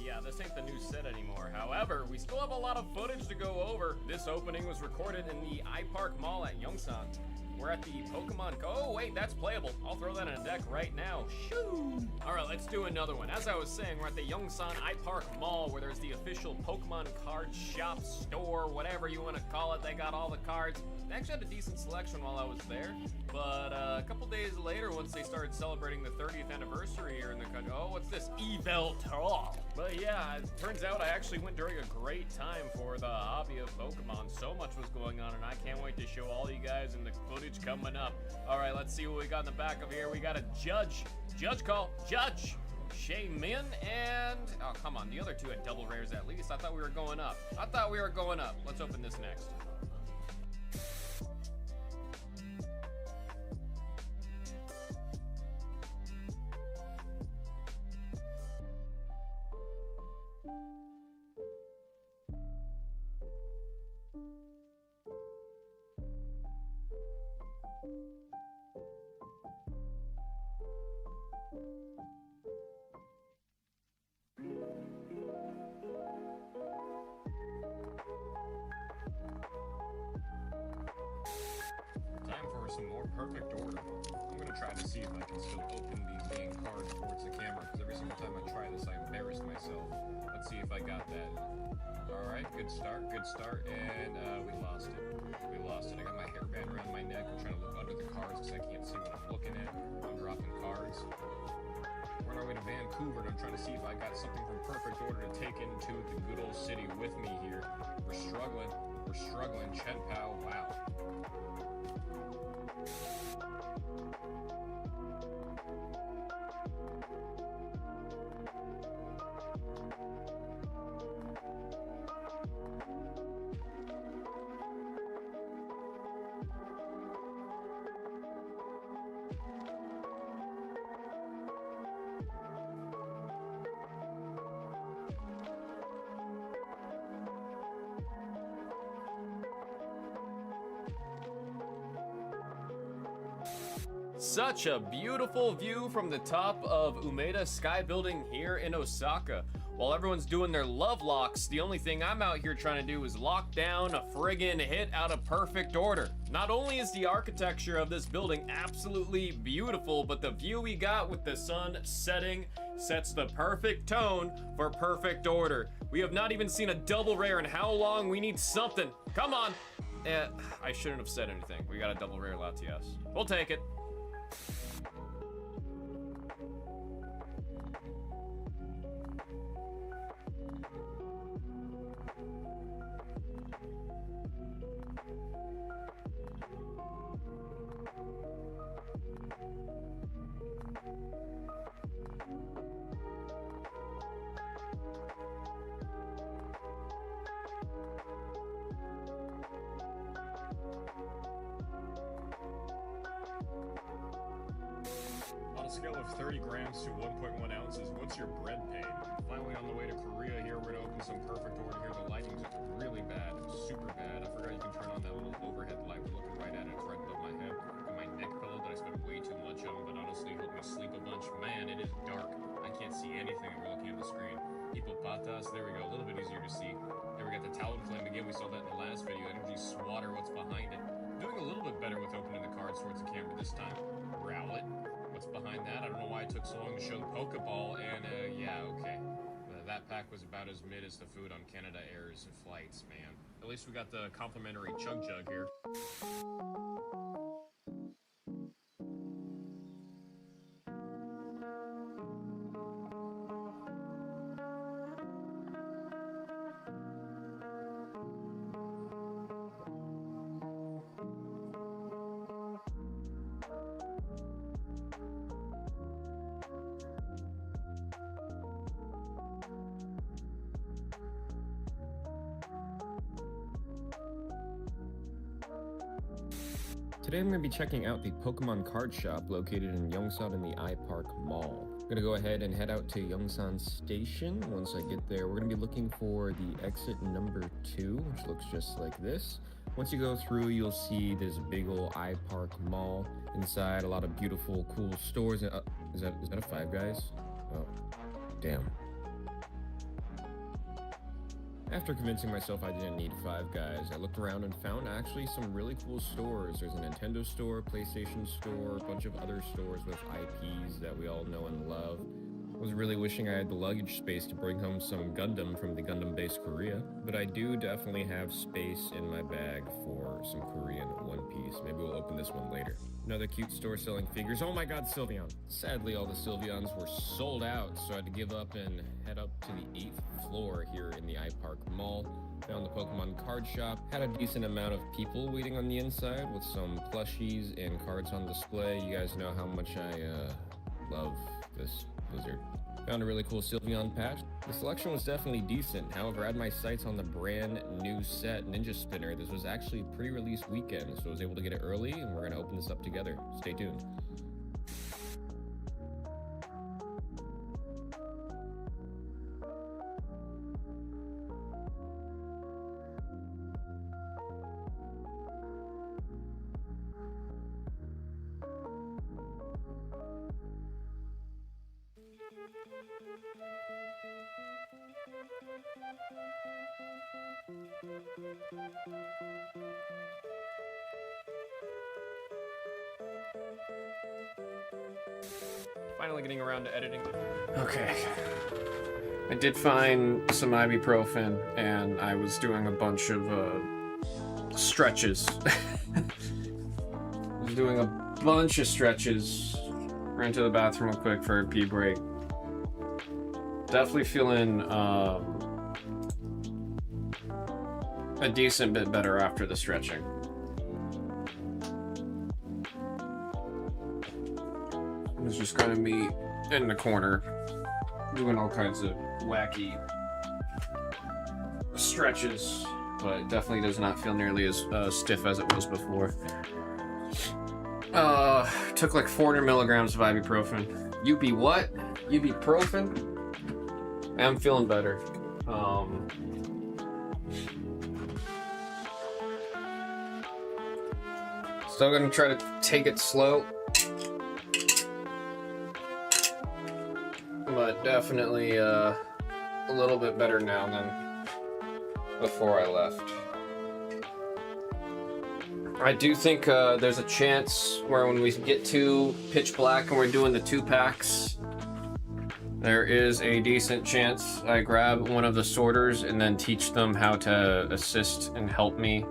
yeah, this ain't the new set anymore. However, we still have a lot of footage to go over. This opening was recorded in the iPark Mall at Yongsan. We're at the Pokemon. Oh, wait, that's playable. I'll throw that in a deck right now. Shoo! All right, let's do another one. As I was saying, we're at the Yongsan iPark Mall, where there's the official Pokemon card shop, store, whatever you want to call it. They got all the cards. They actually had a decent selection while I was there. But a couple days later, once they started celebrating the 30th anniversary here in the country, oh, what's this? Eveltal. But yeah, it turns out I actually went during a great time for the hobby of Pokemon. So much was going on, and I can't wait to show all you guys in the footage coming up. All right, let's see what we got in the back of here. We got a Judge call, Judge Shay Min, and oh, come on, the other two had double rares at least. I thought we were going up. Let's open this next. Time for some more perfect order. I'm gonna try to see if I can still open these dang cards towards the camera, because every single time I try this, I embarrass myself. Let's see if I got that. All right, good start, and we lost it. I got my hairband around my neck. I'm trying to look under the cards because I can't see what I'm looking at. I'm dropping cards. We're on our way to Vancouver, and I'm trying to see if I got something from perfect order to take into the good old city with me here. We're struggling. Chen Pao, wow. Such a beautiful view from the top of Umeda Sky Building here in Osaka. While everyone's doing their love locks, the only thing I'm out here trying to do is lock down a friggin' hit out of perfect order. Not only is the architecture of this building absolutely beautiful, but the view we got with the sun setting sets the perfect tone for perfect order. We have not even seen a double rare in how long? We need something. Come on. I shouldn't have said anything. We got a double rare Latias. We'll take it. On a scale of 30 grams to 1.1 ounces, what's your bread pain? Finally on the way to Korea here, we're gonna open some perfect order here. The lighting's really bad, super bad. I forgot you can turn on that little overhead light. We're looking right at it, it's right above my head. And my neck pillow that I spent way too much on, but honestly helped me sleep a bunch. Man, it is dark. I can't see anything when we're looking at the screen. Hippopotas, there we go, a little bit easier to see. There we got the Talonflame again, we saw that in the last video. Energy Swatter, what's behind it? Doing a little bit better with opening the cards towards the camera this time. Rowlet. What's behind that? I don't know why it took so long to show the Pokeball, and yeah, okay. That pack was about as mid as the food on Canada Air's flights, man. At least we got the complimentary Chug Jug here. Today I'm going to be checking out the Pokemon card shop located in Yongsan in the iPark Mall. I'm going to go ahead and head out to Yongsan Station. Once I get there, we're going to be looking for the exit number 2, which looks just like this. Once you go through, you'll see this big ol' iPark Mall. Inside, a lot of beautiful, cool stores. Is that a Five Guys? Oh, damn. After convincing myself I didn't need Five Guys, I looked around and found actually some really cool stores. There's a Nintendo store, PlayStation store, a bunch of other stores with IPs that we all know and love. I was really wishing I had the luggage space to bring home some Gundam from the Gundam base Korea, but I do definitely have space in my bag for some Korean One Piece. Maybe we'll open this one later. Another cute store selling figures. Oh my god, Sylveon! Sadly, all the Sylveons were sold out, so I had to give up and head up to the 8th floor here in the iPark Mall. Found the Pokemon card shop. Had a decent amount of people waiting on the inside with some plushies and cards on display. You guys know how much I love this Blizzard. Found a really cool Sylveon patch. The selection was definitely decent. However, I had my sights on the brand new set Ninja Spinner. This was actually pre-release weekend, so I was able to get it early, and we're gonna open this up together. Stay tuned. Finally getting around to editing. Okay. I did find some ibuprofen, and I was doing a bunch of stretches. I was doing a bunch of stretches. Ran to the bathroom real quick for a pee break. Definitely feeling a decent bit better after the stretching. It's just gonna be in the corner doing all kinds of wacky stretches, but it definitely does not feel nearly as stiff as it was before. Took like 400 milligrams of ibuprofen. You be what? Ibuprofen? I'm feeling better. Still gonna try to take it slow, but definitely a little bit better now than before I left. I do think there's a chance where when we get to Pitch Black and we're doing the 2-packs, there is a decent chance I grab one of the sorters and then teach them how to assist and help me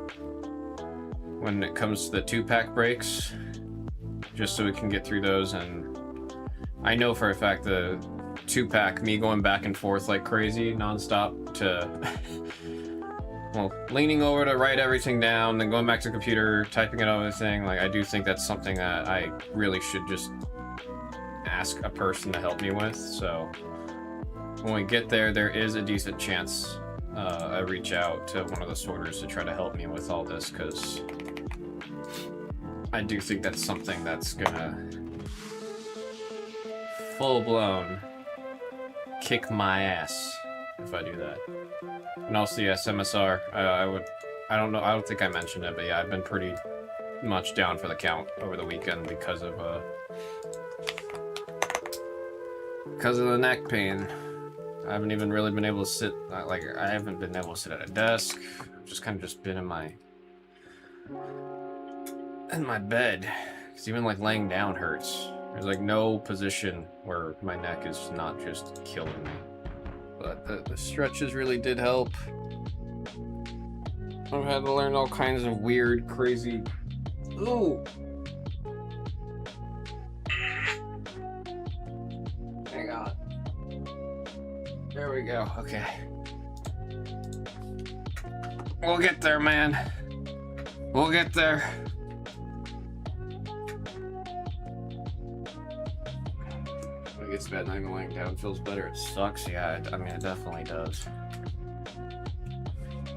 when it comes to the 2-pack breaks, just so we can get through those. And I know for a fact the 2-pack, me going back and forth like crazy nonstop to well, leaning over to write everything down, then going back to the computer, typing it over the thing, like I do think that's something that I really should just ask a person to help me with. So when we get there, there is a decent chance I reach out to one of the sorters to try to help me with all this, because I do think that's something that's gonna full-blown kick my ass if I do that. And also, yes, MSR, I don't know, I don't think I mentioned it, but yeah, I've been pretty much down for the count over the weekend because of the neck pain. I haven't even really been able to sit, I haven't been able to sit at a desk. I've just kind of just been in my bed, because even like laying down hurts. There's like no position where my neck is not just killing me. But the stretches really did help. I've had to learn all kinds of weird, crazy... Ooh! Hang on. There we go, okay. We'll get there, man. We'll get there. It gets bad, not even laying down feels better. It sucks, yeah, I mean, it definitely does.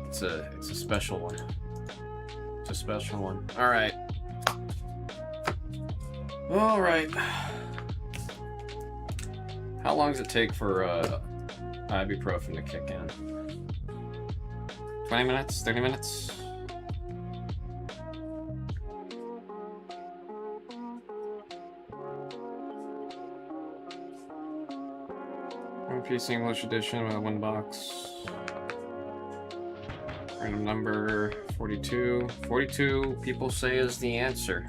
It's a special one. It's a special one. Alright. All right. How long does it take for ibuprofen to kick in? 20 minutes? 30 minutes? One piece English edition with one box. Random number 42. 42 people say is the answer.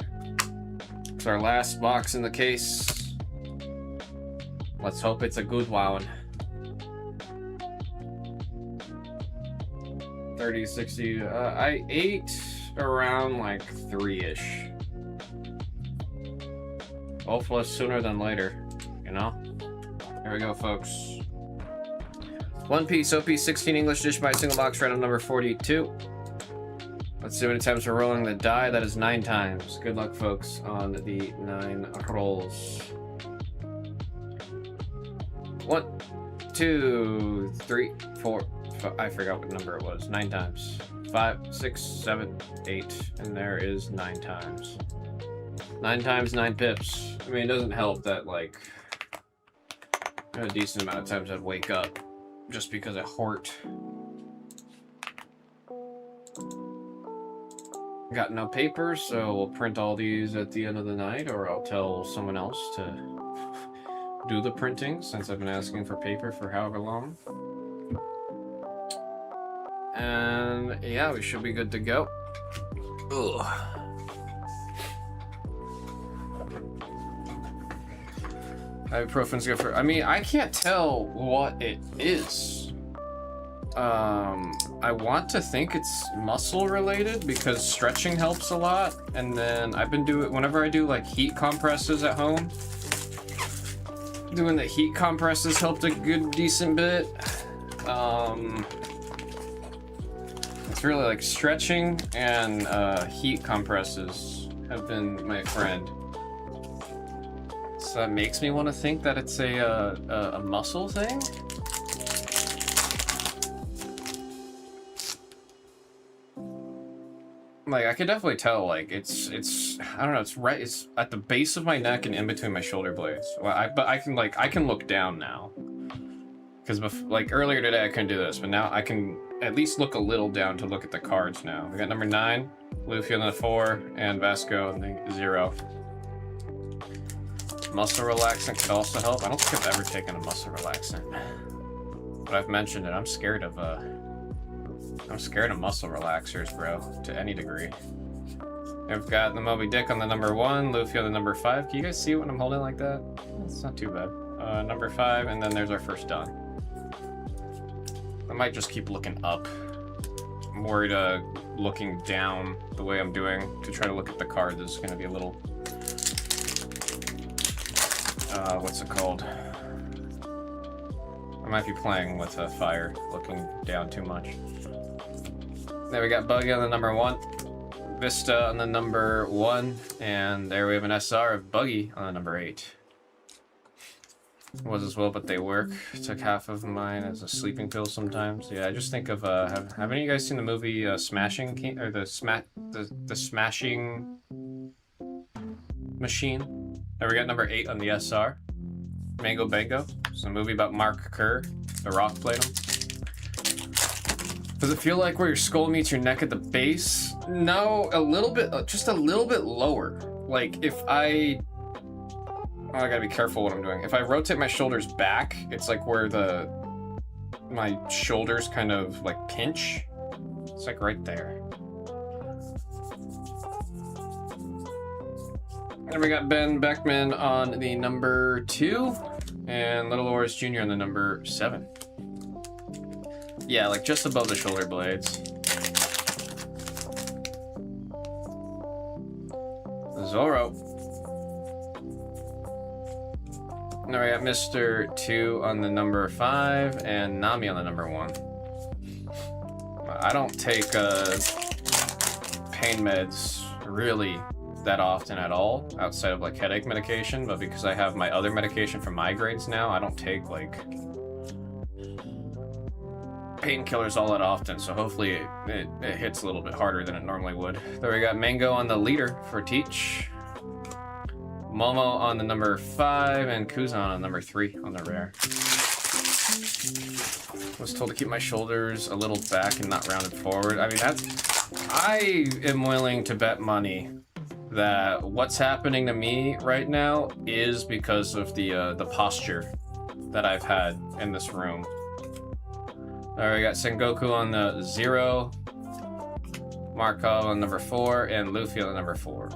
It's our last box in the case. Let's hope it's a good one. 30, 60. I ate around like 3-ish. Hopefully sooner than later, you know? Here we go, folks. One piece OP16 English dish by single box, random number 42. Let's see how many times we're rolling the die. That is 9 times. Good luck, folks, on the 9 rolls. 1, 2, 3, 4, 5. I forgot what number it was. 9 times. 5, 6, 7, 8. And there is 9 times. 9 times, 9 pips. I mean, it doesn't help that, like, a decent amount of times I'd wake up just because of Hort. Got no paper, so we'll print all these at the end of the night, or I'll tell someone else to do the printing since I've been asking for paper for however long. And yeah, we should be good to go. Ugh. Ibuprofen's good for. I mean, I can't tell what it is. I want to think it's muscle related because stretching helps a lot, and then I've been doing whenever I do like heat compresses at home. Doing the heat compresses helped a good decent bit. It's really like stretching and heat compresses have been my friend. So that makes me want to think that it's a muscle thing. Like I could definitely tell, like it's I don't know, it's at the base of my neck and in between my shoulder blades. Well, but I can look down now. Because like earlier today I couldn't do this, but now I can at least look a little down to look at the cards now. We got number 9, Luffy on the 4, and Vasco on the 0. Muscle relaxant could also help. I don't think I've ever taken a muscle relaxant, but I've mentioned it. I'm scared of muscle relaxers, bro, to any degree. I've got the Moby Dick on the number 1, Luffy on the number 5. Can you guys see it when I'm holding like that? It's not too bad. Number 5, and then there's our first done. I might just keep looking up. I'm worried looking down the way I'm doing to try to look at the card. This is going to be a little... what's it called? I might be playing with fire, looking down too much. There we got Buggy on the number 1, Vista on the number 1, and there we have an SR of Buggy on the number 8. Was as well, but they work. Took half of mine as a sleeping pill sometimes. Yeah, I just think of have any of you guys seen the movie Smashing King, or the Smashing Machine? There we got number 8 on the SR. Mango Bango. It's a movie about Mark Kerr. The Rock played him. Does it feel like where your skull meets your neck at the base? No, a little bit, just a little bit lower. Like if I gotta be careful what I'm doing. If I rotate my shoulders back, it's like where my shoulders kind of like pinch. It's like right there. And we got Ben Beckman on the number 2 and Little Oris Jr. on the number 7. Yeah, like just above the shoulder blades. Zoro. Now we got Mr. 2 on the number 5 and Nami on the number 1. I don't take pain meds really that often at all, outside of like headache medication, but because I have my other medication for migraines now, I don't take like painkillers all that often, so hopefully it hits a little bit harder than it normally would. There we got Mango on the leader for Teach. Momo on the number 5 and Kuzan on number 3 on the rare. Was told to keep my shoulders a little back and not rounded forward. I mean, I am willing to bet money that what's happening to me right now is because of the posture that I've had in this room. Alright, we got Sengoku on the 0, Markov on number 4, and Luffy on number 4.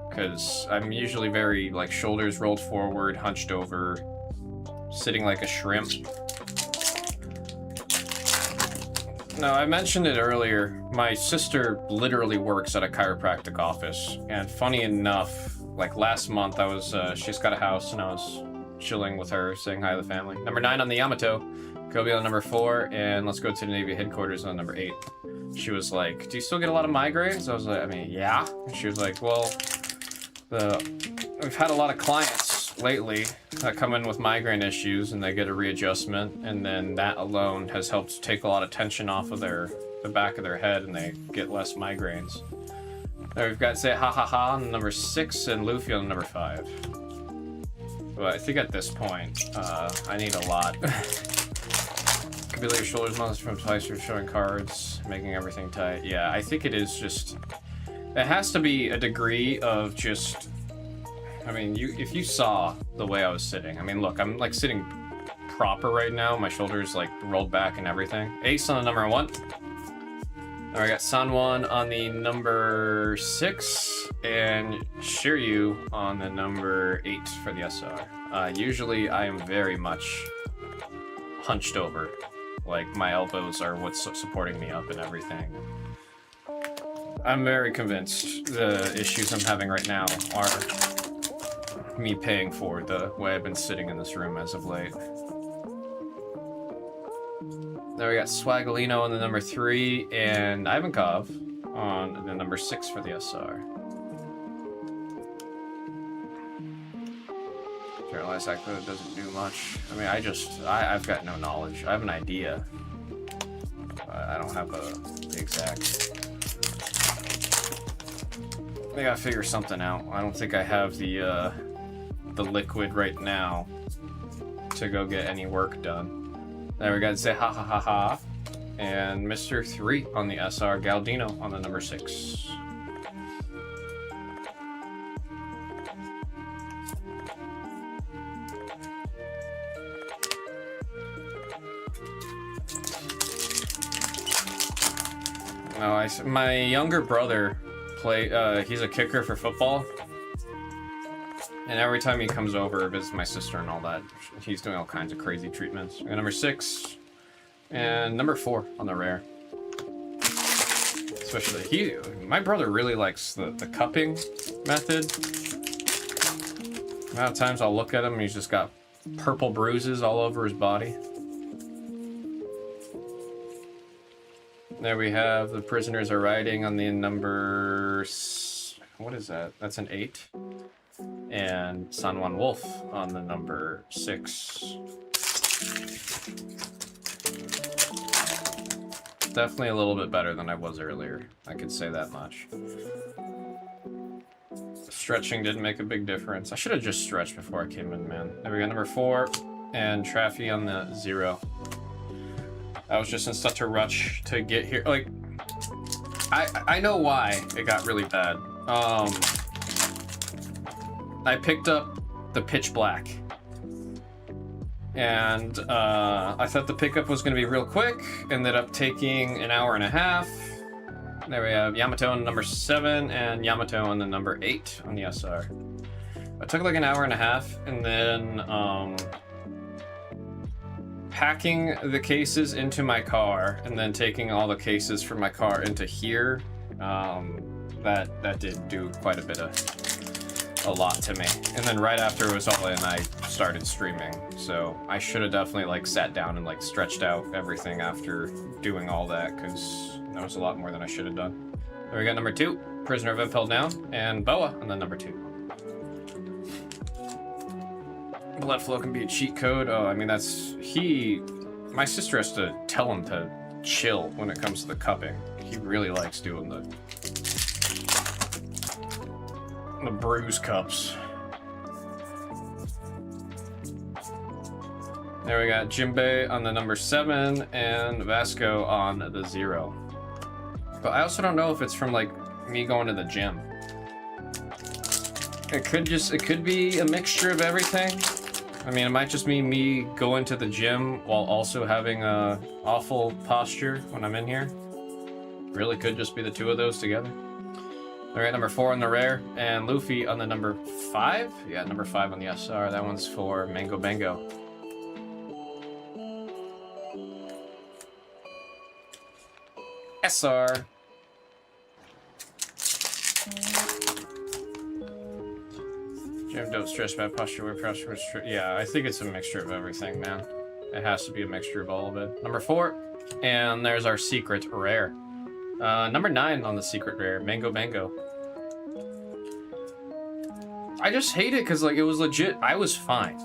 Because I'm usually very, like, shoulders rolled forward, hunched over, sitting like a shrimp. No, I mentioned it earlier. My sister literally works at a chiropractic office. And funny enough, like last month I was, she's got a house and I was chilling with her, saying hi to the family. Number 9 on the Yamato, Kobe on number 4, and let's go to the Navy headquarters on number 8. She was like, do you still get a lot of migraines? I was like, I mean, yeah. And she was like, well, we've had a lot of clients lately that come in with migraine issues and they get a readjustment, and then that alone has helped take a lot of tension off of the back of their head and they get less migraines. There we've got Say Ha Ha Ha on number 6 and Luffy on number 5. But I think at this point, I need a lot. Could be like your shoulders muscles from twice for showing cards, making everything tight. Yeah, I think it is just, it has to be a degree of just, I mean, if you saw the way I was sitting, I mean, look, I'm like sitting proper right now. My shoulders like rolled back and everything. Ace on the number 1. All right, I got Sanwon on the number 6 and Shiryu on the number 8 for the SR. Usually I am very much hunched over. Like my elbows are what's supporting me up and everything. I'm very convinced the issues I'm having right now are me paying for the way I've been sitting in this room as of late. There we got Swagolino on the number 3 and Ivankov on the number 6 for the SR. Realize that code doesn't do much. I mean, I've got no knowledge. I have an idea, but I don't have the exact. I gotta figure something out. I don't think I have the liquid right now to go get any work done. There we got to say Ha Ha Ha Ha, and Mr. 3 on the SR, Galdino on the number 6. No, my younger brother he's a kicker for football. And every time he comes over, visits my sister and all that, he's doing all kinds of crazy treatments. We got number 6 and number 4 on the rare. Especially my brother really likes the cupping method. The amount of times I'll look at him and he's just got purple bruises all over his body. There we have the prisoners are riding on the number, what is that? That's an 8. And Sanwon Wolf on the number 6. Definitely a little bit better than I was earlier. I could say that much. Stretching didn't make a big difference. I should have just stretched before I came in, man. There we go, number 4. And Traffy on the 0. I was just in such a rush to get here. Like, I know why it got really bad. I picked up the Pitch Black. And I thought the pickup was going to be real quick. Ended up taking an hour and a half. There we have Yamato on the number 7 and Yamato on the number 8 on the SR. I took like an hour and a half, and then packing the cases into my car and then taking all the cases from my car into here, that did do quite a lot to me. And then right after it was all in, I started streaming. So I should have definitely like sat down and like stretched out everything after doing all that, because that was a lot more than I should have done. There we got number 2, Prisoner of Impel Down, and Boa on the number 2. Blood flow can be a cheat code. Oh, I mean, my sister has to tell him to chill when it comes to the cupping. He really likes doing the bruise cups. There we got Jinbei on the number 7 and Vasco on the 0. But I also don't know if it's from like me going to the gym. It could be a mixture of everything. I mean, it might just be me going to the gym while also having a awful posture when I'm in here. Really could just be the two of those together. All right, number 4 on the rare, and Luffy on the number 5. Yeah, number 5 on the SR. That one's for Mango Bango. SR. Jim, don't stress about posture. We're posture. Yeah, I think it's a mixture of everything, man. It has to be a mixture of all of it. Number 4, and there's our secret rare. Number 9 on the secret rare, Mango Bango. I just hate it because like it was legit. I was fine.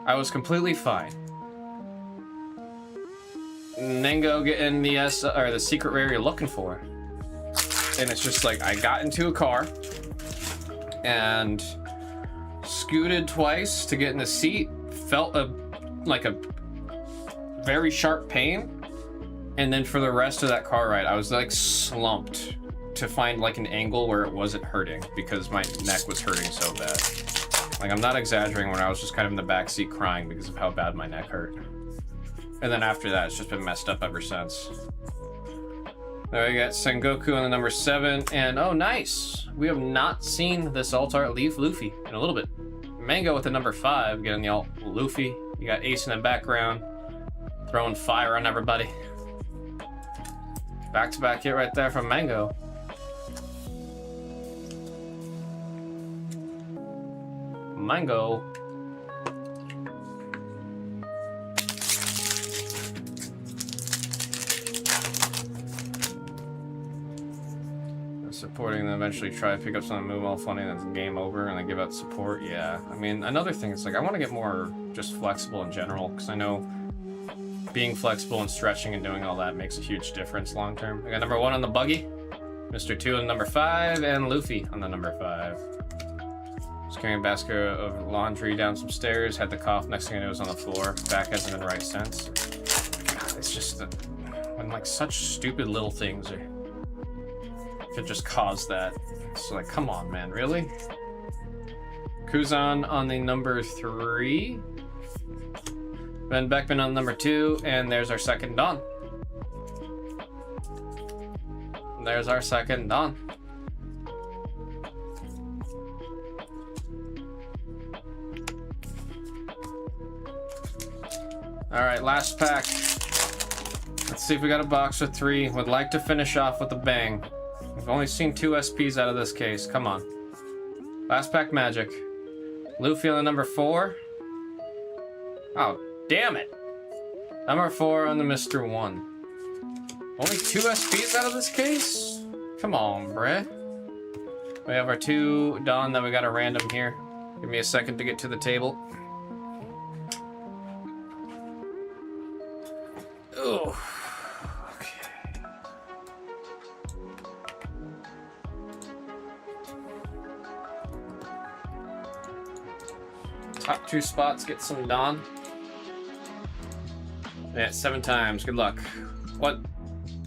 I was completely fine. And then go getting the secret rare you're looking for, and it's just like I got into a car and scooted twice to get in the seat, felt like a very sharp pain, and then for the rest of that car ride I was like slumped to find like an angle where it wasn't hurting because my neck was hurting so bad. Like, I'm not exaggerating when I was just kind of in the back seat crying because of how bad my neck hurt. And then after that, it's just been messed up ever since. There we got Sengoku on the number 7, and oh, nice! We have not seen this alt art leave Luffy in a little bit. Mango with the number 5, getting the alt Luffy. You got Ace in the background, throwing fire on everybody. Back-to-back hit right there from Mango. Mango. Supporting them, eventually try to pick up something, move all funny, and then game over, and then give out support. Yeah, I mean, another thing is like I want to get more just flexible in general, because I know being flexible and stretching and doing all that makes a huge difference long term. I got number 1 on the buggy, Mr. 2 on number 5, and Luffy on the number 5. Just carrying a basket of laundry down some stairs, had the cough, next thing I knew it was on the floor. Back hasn't been right since. God, it's just when like such stupid little things could just cause that. So like, come on, man, really? Kuzan on the number 3. Ben Beckman on number 2, and there's our second Dawn. There's our second Dawn. Alright, last pack. Let's see if we got a box with 3. Would like to finish off with a bang. We've only seen 2 SPs out of this case. Come on. Last pack magic. Luffy on the number 4. Oh, damn it. Number 4 on the Mr. 1. Only 2 SPs out of this case? Come on, bruh. We have our 2 Dawn that we got a random here. Give me a second to get to the table. Oh. Top 2 spots, get some Dawn. Yeah, 7 times. Good luck. 1,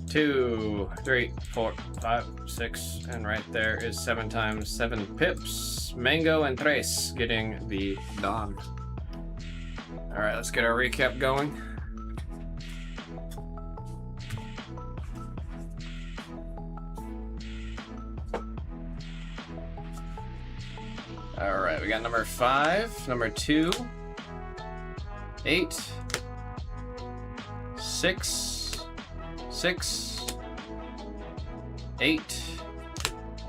2, 3, 4, 5, 6, and right there is 7 times 7 pips. Mango and Tres getting the Dawn. All right, let's get our recap going. All right, we got number 5, number 2, 8, 6, 6, 8,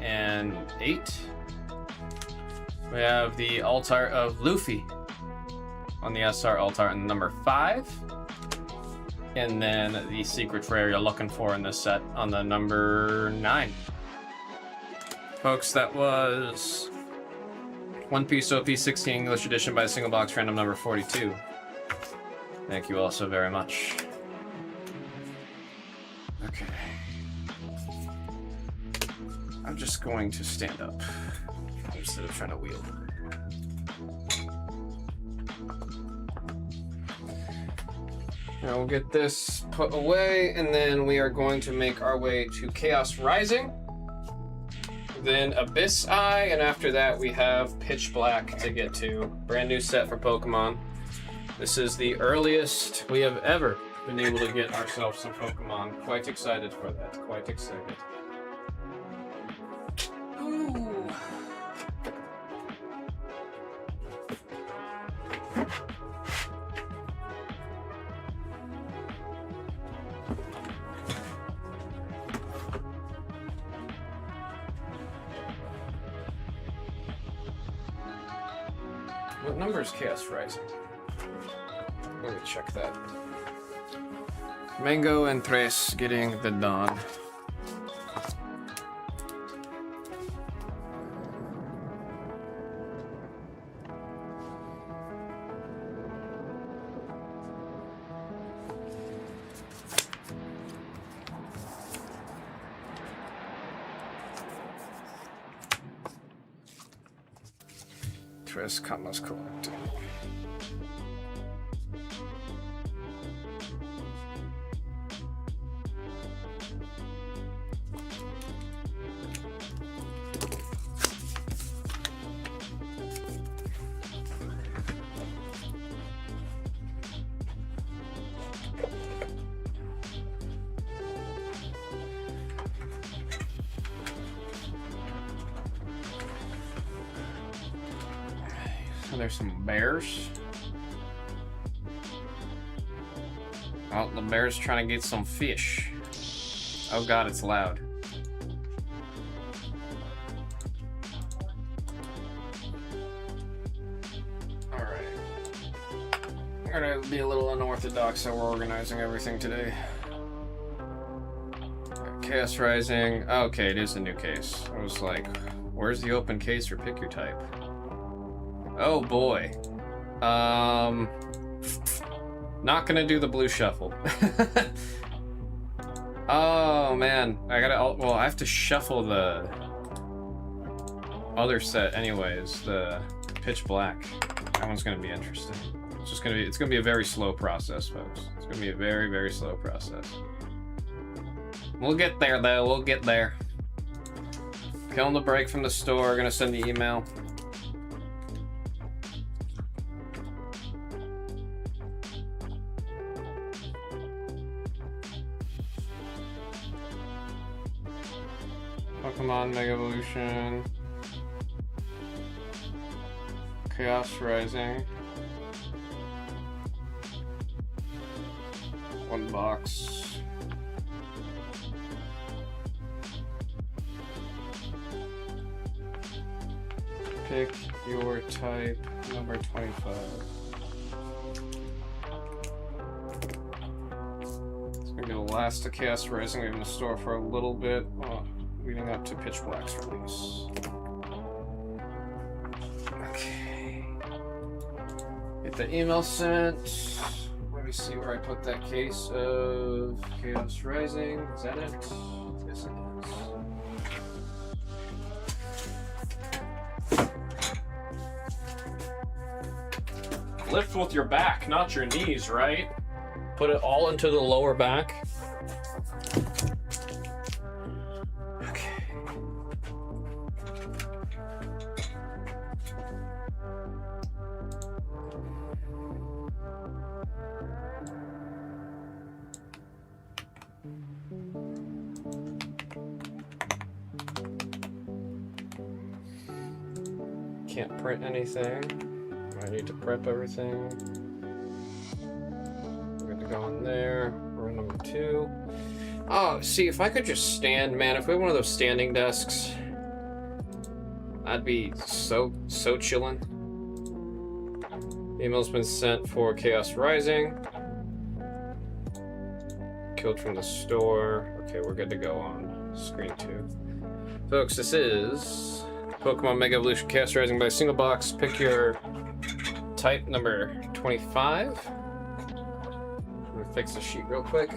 and 8. We have the alt art of Luffy on the SR alt art on number 5. And then the secret rare you're looking for in this set on the number 9. Folks, that was One Piece OP 16 English edition by single box random number 42. Thank you all so very much. Okay. I'm just going to stand up instead of trying to wield. Now we'll get this put away, and then we are going to make our way to Chaos Rising, then Abyss Eye, and after that we have Pitch Black to get to. Brand new set for Pokemon. This is the earliest we have ever been able to get ourselves some Pokemon. Quite excited for that. Quite excited. Ooh. What number is Chaos Rising? Let me check that. Mango and Tres getting the Dawn. Tres Kama's collecting. There's some bears. Oh, the bear's trying to get some fish. Oh god, it's loud. Alright. We're gonna be a little unorthodox how we're organizing everything today. Chaos Rising. Okay, it is a new case. I was like, where's the open case for pick your type? Oh boy. Not gonna do the blue shuffle. Oh man, I have to shuffle the other set anyways, the Pitch Black. That one's gonna be interesting. It's gonna be a very slow process, folks. It's gonna be a very, very slow process. We'll get there though, we'll get there. Killing the break from the store, gonna send the email. Pokemon Mega Evolution, Chaos Rising, 1 box, pick your type, number 25. It's gonna be the last of Chaos Rising we have in the store for a little bit. Leading up to Pitch Black's release. Okay. Get the email sent. Let me see where I put that case of Chaos Rising. Is that it? Yes, it is. Lift with your back, not your knees, right? Put it all into the lower back. Can't print anything. I need to prep everything. We're going to go in there. Row number 2. Oh, see, if I could just stand, man, if we had one of those standing desks, I'd be so chillin'. Email's been sent for Chaos Rising. Killed from the store. Okay, we're good to go on screen 2. Folks, this is Pokemon Mega Evolution Chaos Rising by a single box. Pick your type, number 25. Let me fix the sheet real quick.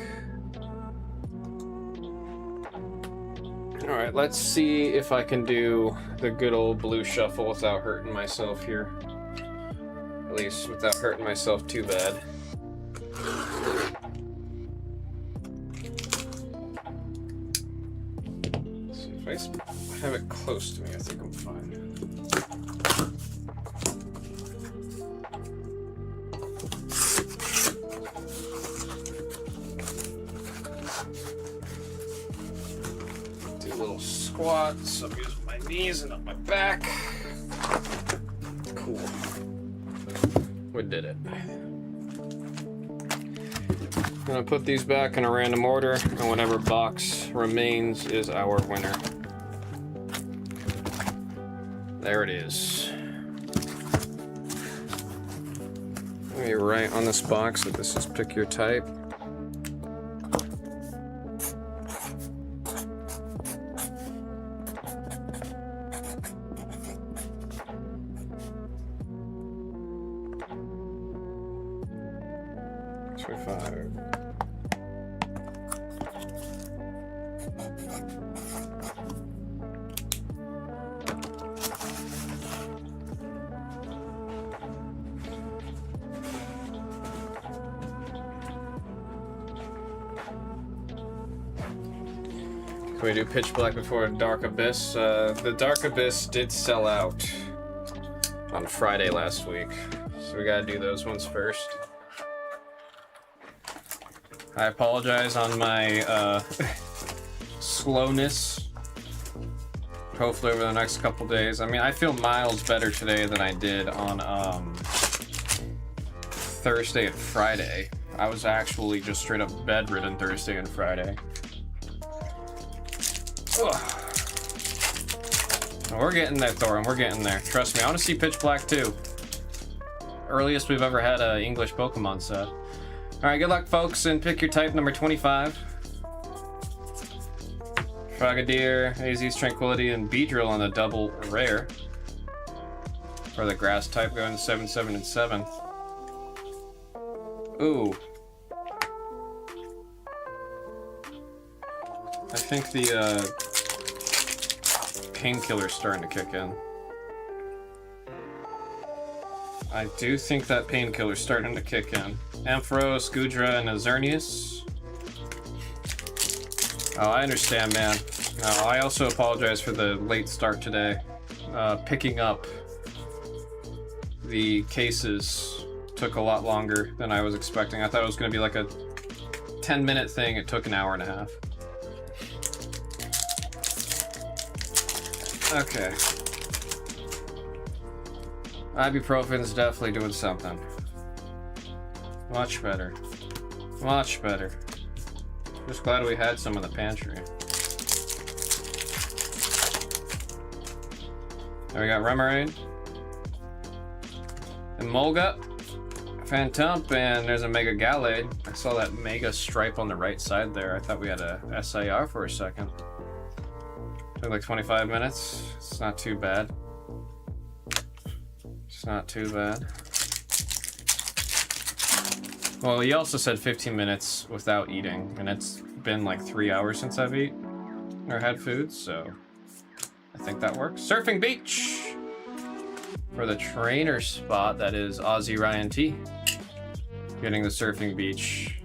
Alright, let's see if I can do the good old blue shuffle without hurting myself here. At least without hurting myself too bad. So if I have it close to me, I think I'm fine. Do a little squat, so I'm using my knees and not my back. Cool. We did it. I'm gonna put these back in a random order, and whatever box remains is our winner. There it is. Let me write on this box that this is pick your type. Can we do Pitch Black before Dark Abyss? The Dark Abyss did sell out on Friday last week, so we gotta do those ones first. I apologize on my slowness. Hopefully over the next couple days. I mean, I feel miles better today than I did on Thursday and Friday. I was actually just straight up bedridden Thursday and Friday. Ugh. We're getting there, Thorin. We're getting there. Trust me. I want to see Pitch Black too. Earliest we've ever had an English Pokemon set. All right, good luck, folks, and pick your type number 25. Frogadier, AZ's Tranquility, and Beedrill on the double rare. For the grass type, going to 7, 7, and 7. Ooh. I think the painkiller's starting to kick in. I do think that painkiller's starting to kick in. Ampharos, Gudra, and Xerneas. Oh, I understand, man. I also apologize for the late start today. Picking up the cases took a lot longer than I was expecting. I thought it was going to be like a 10-minute thing. It took an hour and a half. Okay. Ibuprofen's definitely doing something. Much better. Much better. Just glad we had some in the pantry. There we got Remoraid. And Molga. Phantump, and there's a Mega Gallade. I saw that Mega stripe on the right side there. I thought we had a SIR for a second. Took like 25 minutes. It's not too bad. It's not too bad. Well, you also said 15 minutes without eating, and it's been like 3 hours since I've eaten or had food, so I think that works. Surfing Beach! For the trainer spot, that is Aussie Ryan T. Getting the Surfing Beach.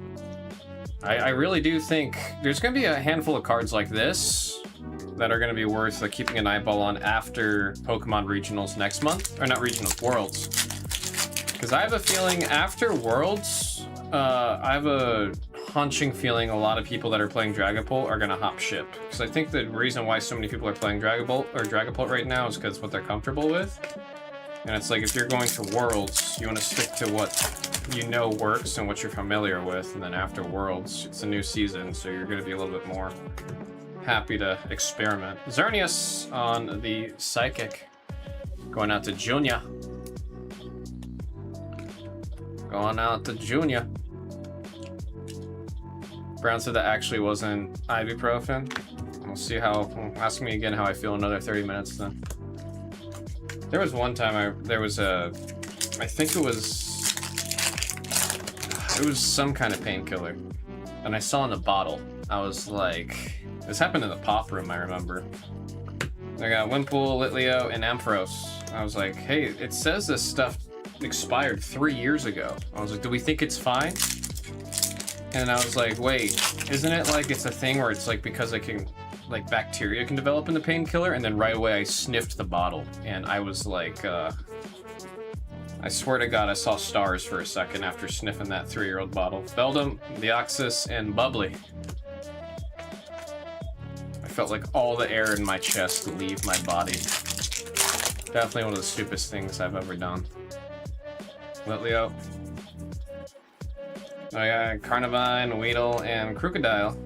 I really do think there's going to be a handful of cards like this that are going to be worth keeping an eyeball on after Pokemon Regionals next month. Or not Regionals, Worlds. Because I have a feeling after Worlds, I have a hunching feeling a lot of people that are playing Dragapult are going to hop ship. Because I think the reason why so many people are playing Dragapult right now is because what they're comfortable with. And it's like, if you're going to Worlds, you want to stick to what you know works and what you're familiar with. And then after Worlds, it's a new season, so you're going to be a little bit more happy to experiment. Xerneas on the Psychic. Going out to Junior. Going out to Junior. Brown said that actually wasn't ibuprofen. We'll see how. Ask me again how I feel in another 30 minutes then. There was one time I think it was some kind of painkiller, and I saw in the bottle. I was like, this happened in the pop room, I remember. I got Wimple, Litleo, and Ampharos. I was like, hey, it says this stuff expired 3 years ago. I was like, do we think it's fine? And I was like, wait, isn't it like it's a thing where it's like because I can, like bacteria can develop in the painkiller? And then right away I sniffed the bottle and I was like, I swear to God, I saw stars for a second after sniffing that 3-year-old bottle. Beldum, Deoxys, and Bubbly. I felt like all the air in my chest leave my body. Definitely one of the stupidest things I've ever done. Litleo. Oh yeah, Carnivine, Weedle, and Crocodile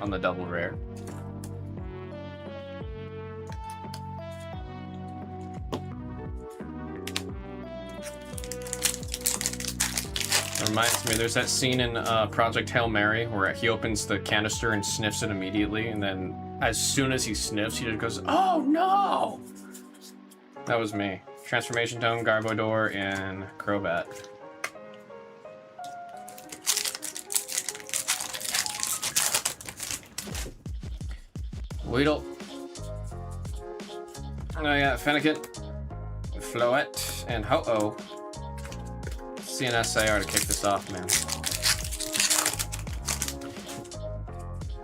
on the double rare. It reminds me, there's that scene in Project Hail Mary where he opens the canister and sniffs it immediately, and then as soon as he sniffs, he just goes, "Oh no!" That was me. Transformation Tome, Garbodor, and Crobat. Weedle. Oh yeah, Fennekin, Floette, and Ho-Oh. CNSAR to kick this off, man.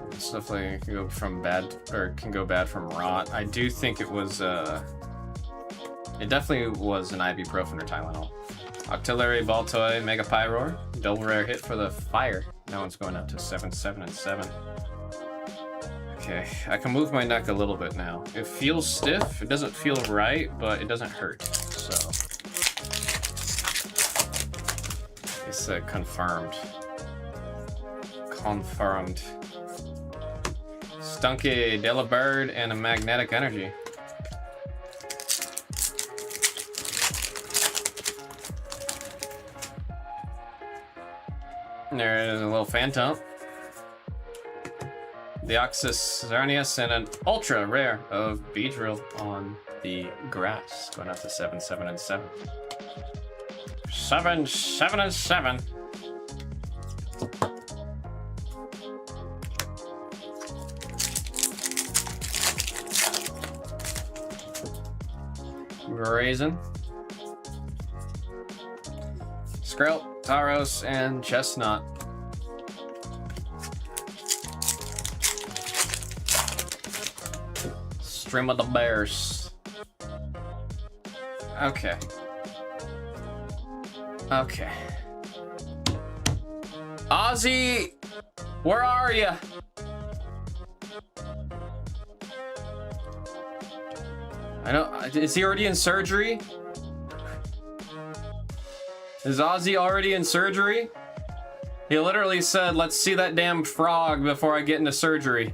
This definitely can go from bad, or can go bad from rot. I do think it was, it definitely was an ibuprofen or Tylenol. Octillery, Baltoy, Mega Pyroar. Double rare hit for the fire. That one's going up to 7, 7, and 7. Okay, I can move my neck a little bit now. It feels stiff, it doesn't feel right, but it doesn't hurt, so. It's confirmed. Confirmed. Stunky, Delibird, and a Magnetic Energy. There is a little Phantom. Deoxys, Xerneas, and an ultra rare of Beedrill on the grass. Going up to 7, 7, and 7. 7, 7, and 7. Raisin. Skrill, Tauros, and Chestnut. Stream of the Bears. Okay. Okay. Ozzy, where are you? I know. Is he already in surgery? Is Ozzy already in surgery? He literally said, "Let's see that damn frog before I get into surgery."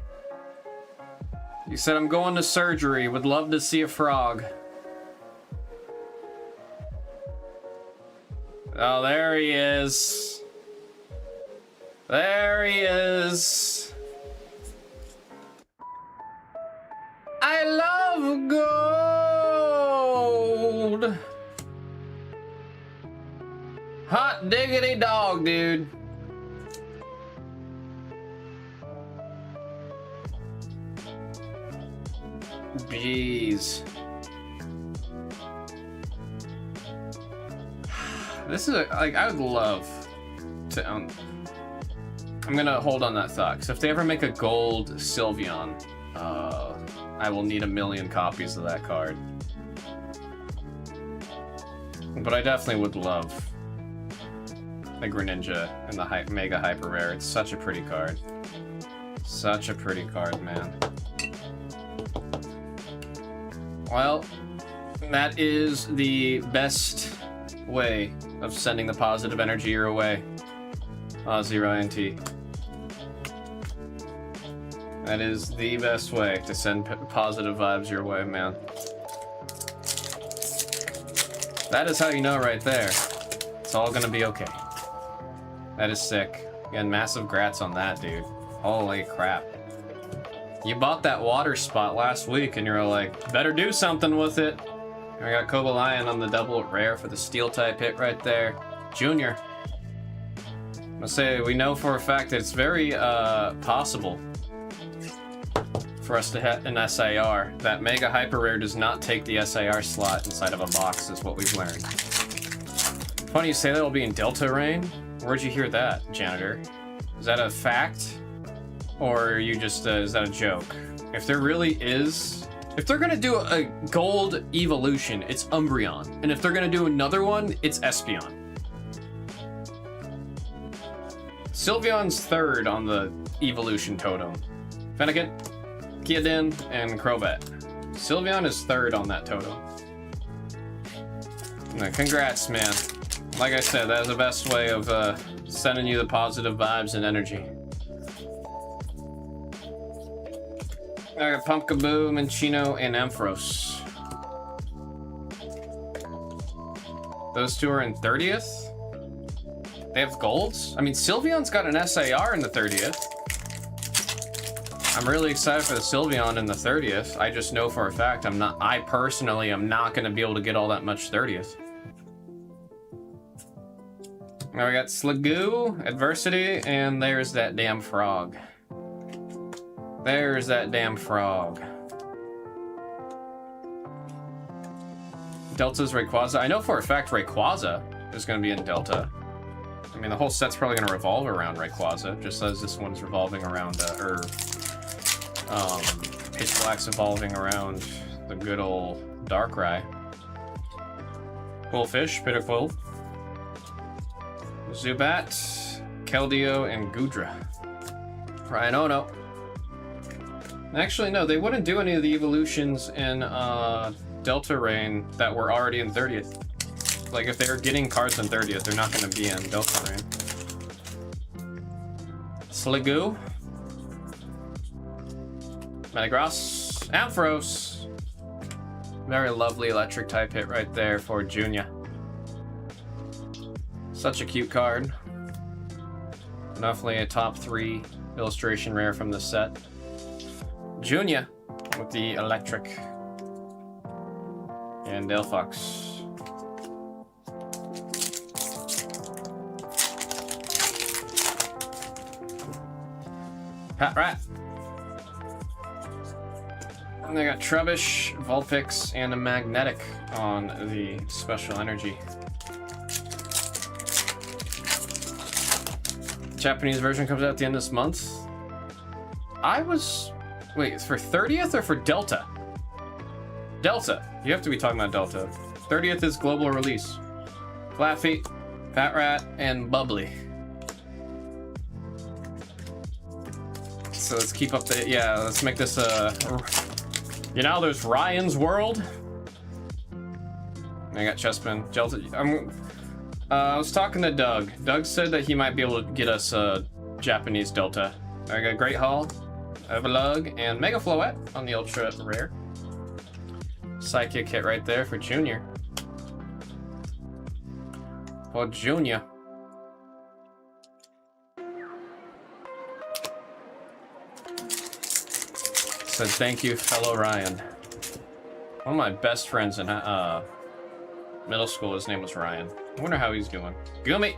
He said, "I'm going to surgery. Would love to see a frog." Oh, there he is. There he is. I love gold. Hot diggity dog, dude. Jeez. This is like, I would love to I'm gonna hold on that thought, because if they ever make a gold Sylveon, I will need 1,000,000 copies of that card. But I definitely would love the Greninja and the Mega Hyper Rare. It's such a pretty card. Such a pretty card, man. Well, that is the best way of sending the positive energy your way. Ozzy Ryan T. That is the best way to send positive vibes your way, man. That is how you know right there. It's all gonna be okay. That is sick. Again, massive grats on that, dude. Holy crap. You bought that water spot last week and you're like, better do something with it. I got Cobalion on the double rare for the steel type hit right there. Junior. I'm gonna say, we know for a fact that it's very possible for us to hit an SAR. That Mega Hyper Rare does not take the SAR slot inside of a box, is what we've learned. Funny you say that will be in Delta Rain. Where'd you hear that, janitor? Is that a fact? Or are you just, is that a joke? If there really is... If they're gonna do a gold evolution, it's Umbreon. And if they're gonna do another one, it's Espeon. Sylveon's third on the evolution totem. Fennekin, Kyodin, and Crobat. Sylveon is third on that totem. Now, congrats, man. Like I said, that is the best way of sending you the positive vibes and energy. I got Pumpkaboo, Minchino, and Ampharos. Those two are in 30th? They have golds? I mean, Sylveon's got an SAR in the 30th. I'm really excited for the Sylveon in the 30th. I just know for a fact I personally am not going to be able to get all that much 30th. Now we got Sliggoo, Adversity, and there's that damn frog. There's that damn frog. Delta's Rayquaza. I know for a fact Rayquaza is going to be in Delta. I mean, the whole set's probably going to revolve around Rayquaza, just as this one's revolving around, Pitch Black's evolving around the good old Darkrai. Quillfish, Pittaquil, Zubat, Keldeo, and Goodra. Rhinono. Actually, no, they wouldn't do any of the evolutions in Delta Rain that were already in 30th. Like, if they're getting cards in 30th, they're not going to be in Delta Rain. Sliggoo. Metagross. Ampharos. Very lovely electric type hit right there for Junya. Such a cute card. Definitely a top 3 illustration rare from the set. Junya with the electric. And Delphox. Pat Rat. And they got Trubbish, Vulpix, and a Magnetic on the special energy. Japanese version comes out at the end of this month. Wait, it's for 30th or for Delta? Delta. You have to be talking about Delta. 30th is global release. Flat-Feet, Pat Rat, and Bubbly. So let's keep up the... Yeah, let's make this you know, there's Ryan's World. I got Chespin. Delta. I was talking to Doug. Doug said that he might be able to get us a Japanese Delta. I got Great Hall, Everlug, and Mega Floette on the ultra rare. Psychic hit right there for Junior. For Junior. Said thank you, fellow Ryan. One of my best friends in middle school, his name was Ryan. I wonder how he's doing. Gumi,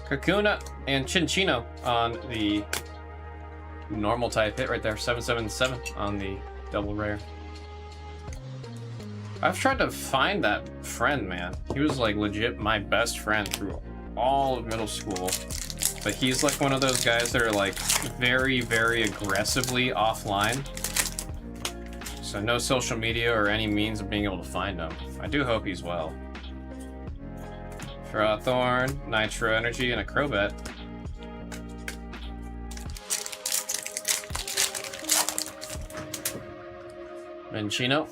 Kakuna, and Chinchino on the normal type hit right there. 777 on the double rare. I've tried to find that friend, man. He was like legit my best friend through all of middle school. But he's like one of those guys that are like very, very aggressively offline. So no social media or any means of being able to find him. I do hope he's well. Thorn, Nitro Energy, and a Crobat. Minchino.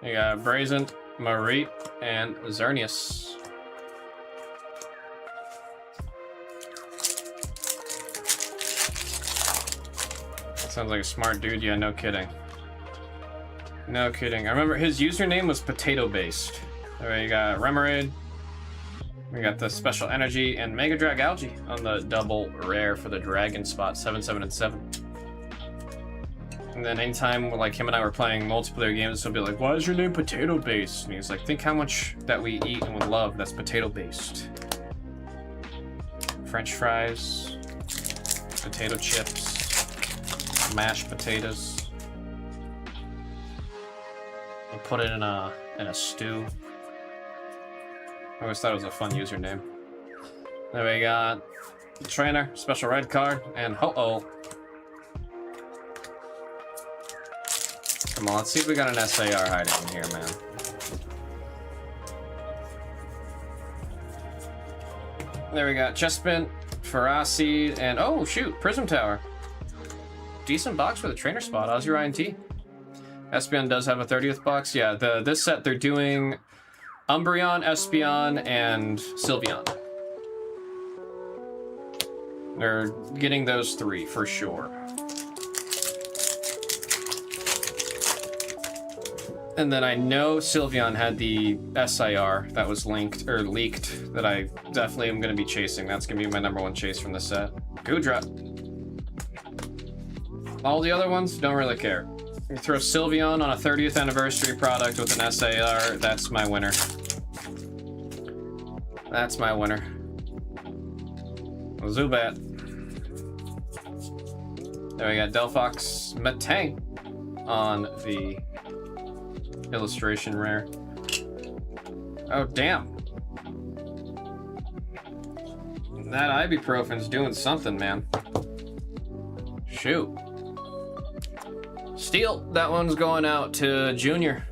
You got Brazen, Mareep, and Xerneas. Sounds like a smart dude, yeah, no kidding. No kidding. I remember his username was Potato Based. Alright, you got Remoraid. We got the Special Energy and Mega Drag Algae on the double rare for the Dragon spot, 7, 7, and 7. And then anytime like him and I were playing multiplayer games, he'll be like, why is your name Potato Based? And he's like, think how much that we eat and we love that's potato based. French fries, potato chips, mashed potatoes. We'll put it in a stew. I always thought it was a fun username. Then we got trainer, special red card, and ho-oh. Come on, let's see if we got an SAR hiding in here, man. There we got Chespin, Ferrasi, and oh shoot, Prism Tower. Decent box for the trainer spot, Ozzy Ryan T. Espeon does have a 30th box. Yeah, this set they're doing Umbreon, Espeon, and Sylveon. They're getting those 3 for sure. And then I know Sylveon had the SIR that was leaked, that I definitely am going to be chasing. That's going to be my #1 chase from the set. Goodra. All the other ones, don't really care. You throw Sylveon on a 30th anniversary product with an SAR, that's my winner. That's my winner. Zubat. There we got Delphox Metang on the illustration rare. Oh, damn. That ibuprofen's doing something, man. Shoot. Steel. That one's going out to Junior.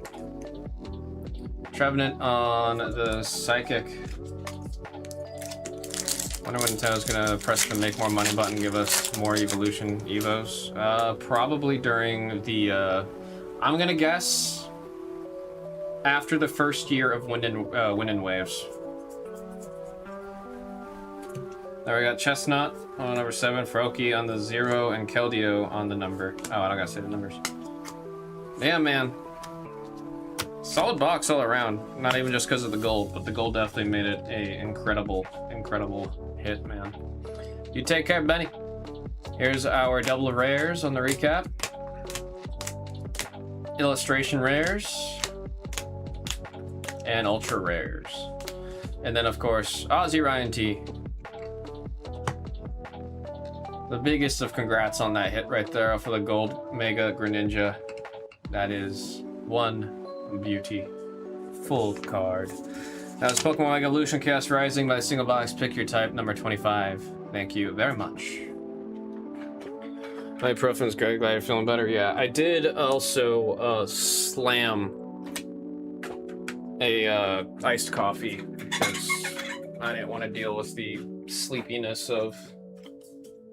Trevenant on the Psychic. Wonder when Nintendo's gonna press the make more money button, give us more evolution evos. Probably during the, I'm gonna guess, after the first year of Wind and Waves. There we got Chestnut on number 7, Froakie on the 0, and Keldeo on the number. Oh, I don't gotta say the numbers. Yeah, man. Solid box all around. Not even just because of the gold, but the gold definitely made it a incredible hit, man. You take care, Benny. Here's our double rares on the recap. Illustration rares. And ultra rares. And then, of course, Ozzy Ryan T. The biggest of congrats on that hit right there for the gold Mega Greninja. That is one beauty. Full card. That was Pokemon Mega Evolution Chaos Rising by the single box. Pick your type, number 25. Thank you very much. Ibuprofen's great. Glad you're feeling better. Yeah, I did also slam a iced coffee because I didn't want to deal with the sleepiness of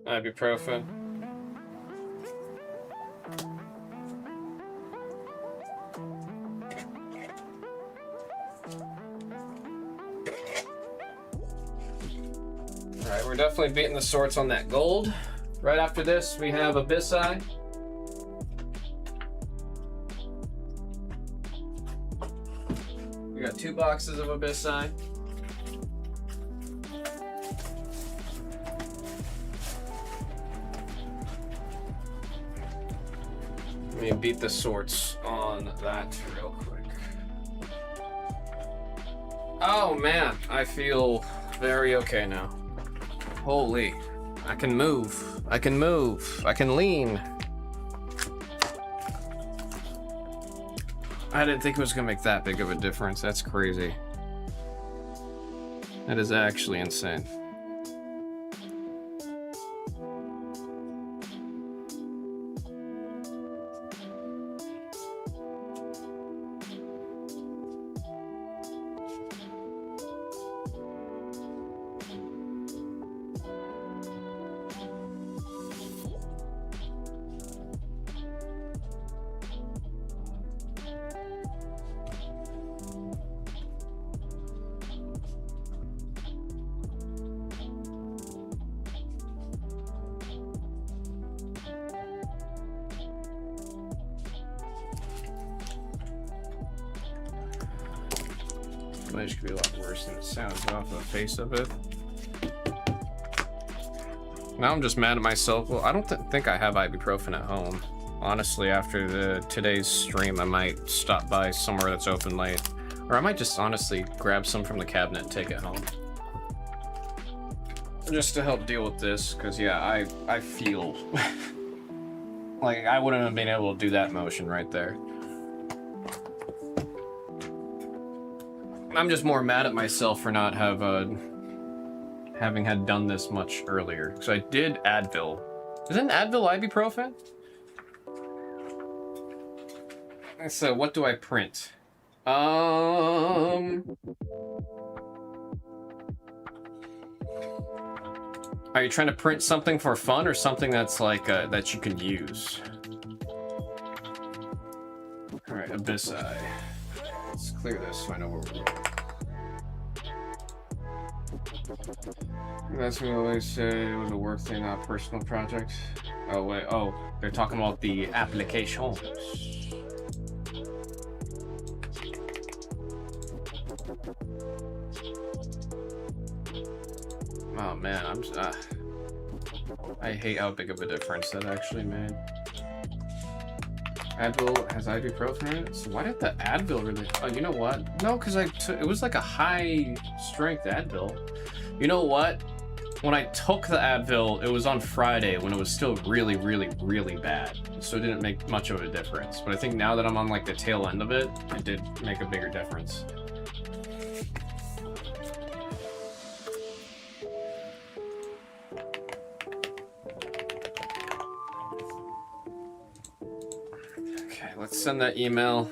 ibuprofen. Alright, we're definitely beating the sorts on that gold. Right after this, we have Abyssai. We got 2 boxes of Abyssai. Let me beat the sorts on that real quick. Oh man, I feel very okay now. Holy, I can move, I can move, I can lean. I didn't think it was gonna make that big of a difference. That's crazy. That is actually insane. Footage could be a lot worse than it sounds off the face of it. Now I'm just mad at myself. Well, I don't think I have ibuprofen at home. Honestly, after today's stream, I might stop by somewhere that's open late. Or I might just honestly grab some from the cabinet and take it home. Just to help deal with this, because yeah, I feel like I wouldn't have been able to do that motion right there. I'm just more mad at myself for not having had done this much earlier. Because I did Advil. Isn't Advil ibuprofen? So what do I print? Are you trying to print something for fun or something that's like that you can use? All right, Abyssi. Let's clear this so I know where we're going. That's what we always say. It was a work thing, not a personal project. Oh wait. Oh, they're talking about the applications. Oh man, I hate how big of a difference that actually made. Advil has ibuprofen in it, so why did the Advil really? Oh, you know what? No, because it was like a high strength Advil. You know what? When I took the Advil, it was on Friday when it was still really, really, really bad. So it didn't make much of a difference. But I think now that I'm on like the tail end of it, it did make a bigger difference. Let's send that email.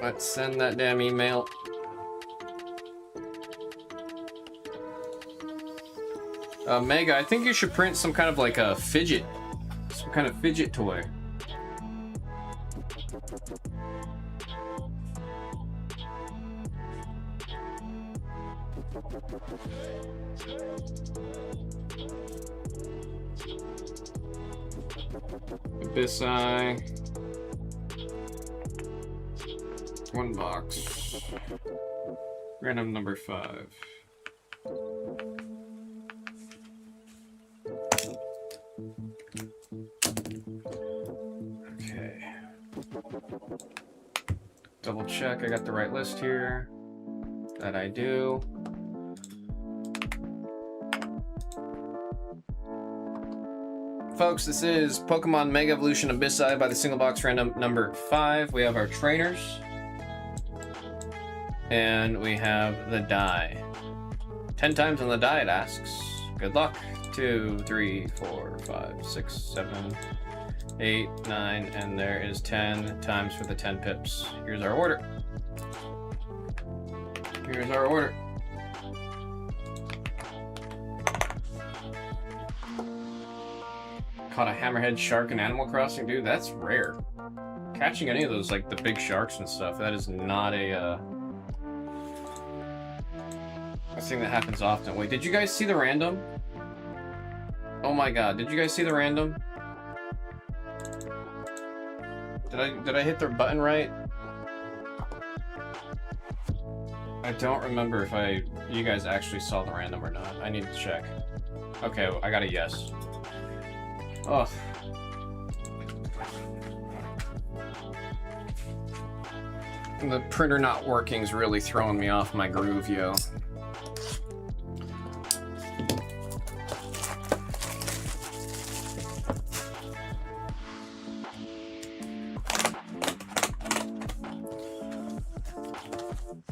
Let's send that damn email. Mega, I think you should print some kind of like a fidget. Some kind of fidget toy. Abyssi. 1 box. Random number 5. Okay. Double check I got the right list here. That I do. Folks, this is Pokemon Mega Evolution Abyssi by the single box random number 5. We have our trainers. And we have the die. 10 times on the die it asks. Good luck. 2, 3, 4, 5, 6, 7, 8, 9, and there is 10 times for the 10 pips. Here's our order. Here's our order. Caught a hammerhead shark in Animal Crossing, dude. That's rare. Catching any of those, like the big sharks and stuff, that is not a thing that happens often. Wait, did you guys see the random? Oh my god, did you guys see the random? Did I hit the button right? I don't remember if you guys actually saw the random or not. I need to check. Okay, I got a yes. Ugh. The printer not working is really throwing me off my groove, yo.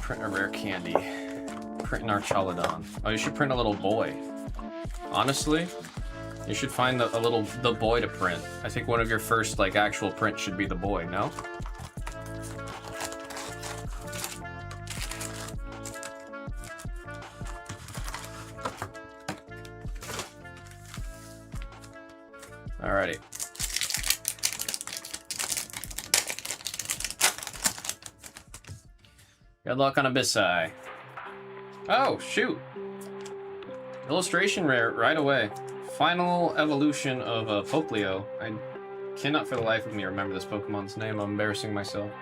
Print a rare candy. Print an Archaludon. Oh, you should print a little boy. Honestly, you should find the boy to print. I think one of your first like actual prints should be the boy, no? Alrighty. Good luck on Abyssi. Oh, shoot. Illustration rare right away. Final evolution of Poplio. I cannot for the life of me remember this Pokemon's name. I'm embarrassing myself.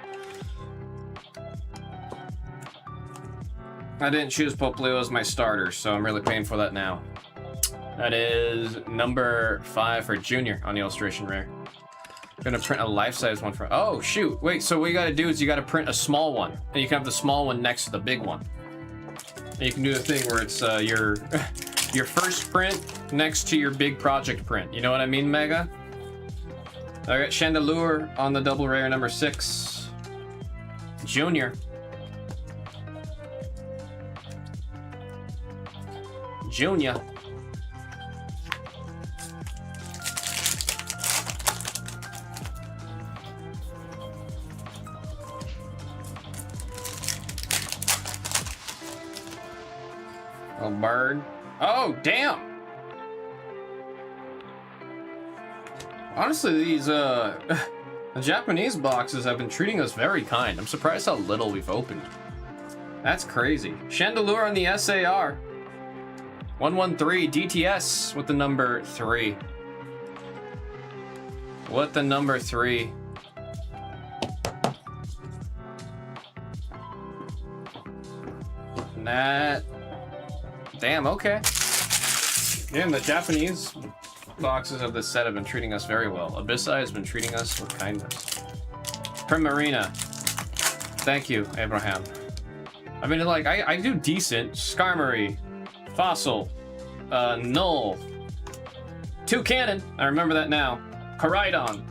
I didn't choose Poplio as my starter, so I'm really paying for that now. That is number 5 for Junior on the illustration rare. Gonna print a life-size one for... Oh, shoot. Wait, so what you gotta do is you gotta print a small one. And you can have the small one next to the big one. And you can do the thing where it's your first print next to your big project print. You know what I mean, Mega? I got Chandelure on the double rare number 6. Junior. Junior. A bird. Oh, damn. Honestly, these the Japanese boxes have been treating us very kind. I'm surprised how little we've opened. That's crazy. Chandelure on the SAR. 113 DTS with the number 3. What the number 3? That. Damn, okay. Damn, the Japanese boxes of this set have been treating us very well. Abyssai has been treating us with kindness. Primarina. Thank you, Abraham. I mean, like, I do decent. Skarmory. Fossil. Null. 2 Cannon. I remember that now. Koraidon.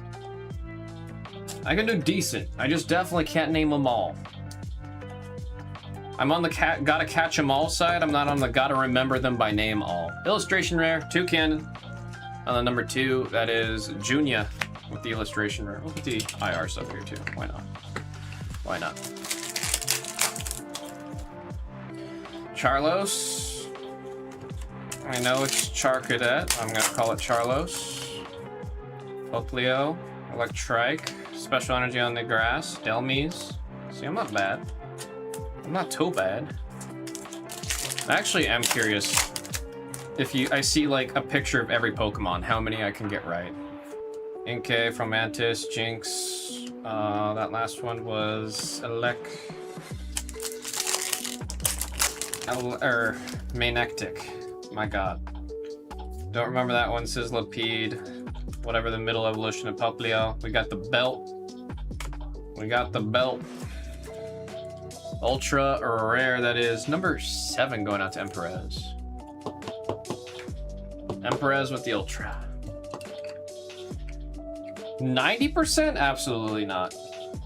I can do decent. I just definitely can't name them all. I'm on the gotta catch them all side. I'm not on the gotta remember them by name all. Illustration rare. 2 Cannon. On the number 2, that is Junya with the illustration rare. We'll put the IR stuff here too. Why not? Why not? Charlos. I know it's Charcadet. I'm gonna call it Charlos. Poplio. Electrike. Special energy on the grass. Delmies. See, I'm not bad. I'm not too bad. I actually am curious if I see like a picture of every Pokemon, how many I can get right. Inkay from Mantis, Jinx. That last one was Manectic. My god. Don't remember that one. Sizzlipede. Whatever the middle evolution of Poplio. We got the belt. We got the belt. Ultra or rare, that is number 7 going out to Emperez. Emperez with the Ultra. 90%? Absolutely not.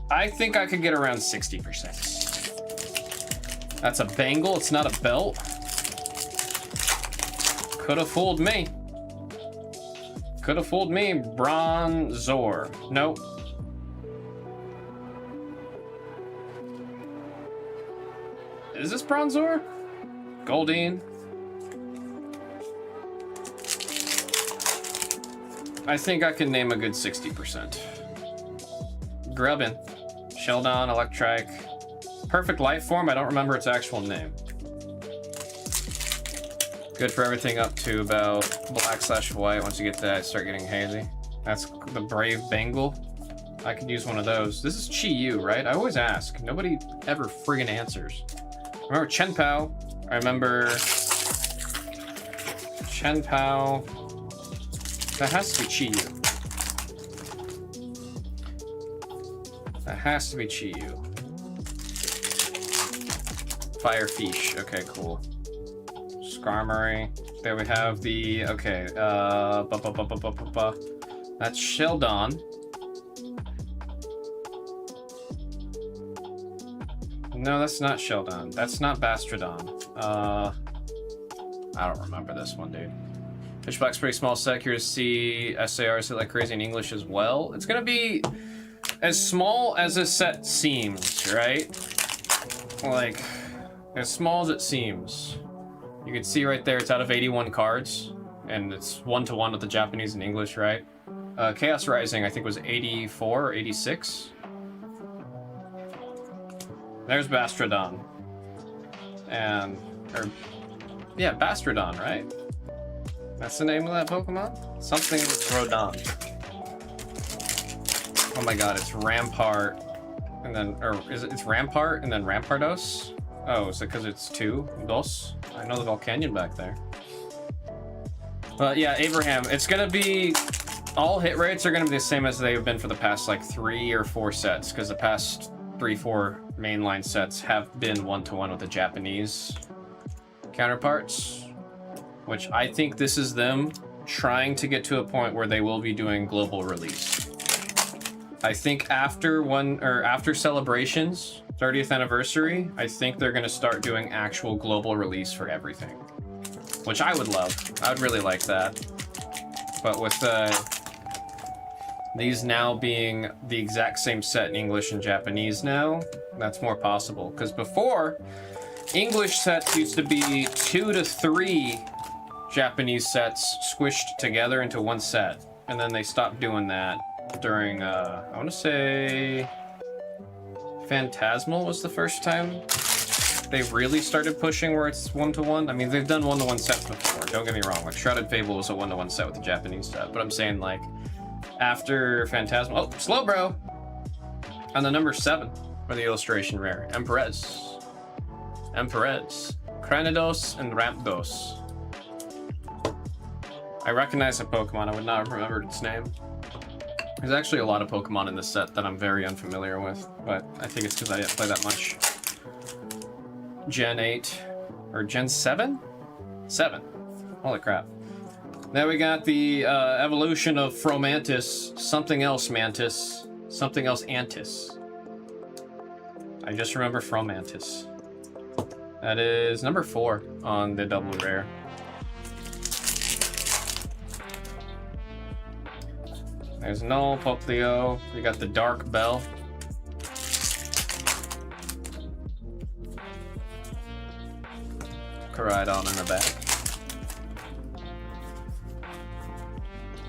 I think I could get around 60%. That's a bangle, it's not a belt. Could have fooled me. Could have fooled me. Bronzor. Nope. Is this Bronzor? Goldeen. I think I can name a good 60%. Grubbin. Sheldon, Electrike. Perfect Life Form, I don't remember its actual name. Good for everything up to about black/white. Once you get to that, start getting hazy. That's the Brave Bengal. I could use one of those. This is Chi-Yu, right? I always ask. Nobody ever friggin' answers. I remember Chenpao. I remember Chenpao. That has to be Chi-Yu. That has to be Chi-Yu. Firefish. Okay, cool. Skarmory. There we have the, okay, that's Sheldon. No, that's not Sheldon. That's not Bastrodon. I don't remember this one, dude. Fish Black's pretty small set. Curious to see SARs hit like crazy in English as well. It's gonna be as small as this set seems, right? Like, as small as it seems. You can see right there, it's out of 81 cards, and it's 1-to-1 with the Japanese and English, right? Chaos Rising, I think, was 84 or 86. There's Bastrodon. Yeah, Bastrodon, right? That's the name of that Pokemon? Something with Rodon. Oh my god, it's Rampart, and then, or is it, it's Rampart and then Rampardos? Oh, is it because it's 2? Dos? I know the Volcanion back there. But yeah, Abraham, it's gonna be, all hit rates are gonna be the same as they've been for the past like 3 or 4 sets, because the past 3-4 mainline sets have been 1-to-1 with the Japanese counterparts, which I think this is them trying to get to a point where they will be doing global release. I think after celebrations, 30th anniversary, I think they're gonna start doing actual global release for everything, which I would love. I would really like that. But with these now being the exact same set in English and Japanese now, that's more possible. Because before, English sets used to be 2 to 3 Japanese sets squished together into one set, and then they stopped doing that during I want to say Phantasmal was the first time they really started pushing where it's 1-to-1. I mean, they've done 1-to-1 sets before, don't get me wrong. Like Shrouded Fable was a 1-to-1 set with the Japanese set, but I'm saying like after Phantasmal, oh, slow bro, on the number 7 for the illustration rare, Emperez, Cranidos, and Ramdos. I recognize a Pokemon, I would not have remembered its name. There's actually a lot of Pokemon in this set that I'm very unfamiliar with, but I think it's because I didn't play that much. Gen 8, or Gen 7? 7. Holy crap. Then we got the evolution of Fromantis, something else Mantis, something else Antis. I just remember Fromantis. That is number 4 on the double rare. There's Null, Poplio. We got the Dark Bell. Koraidon in the back.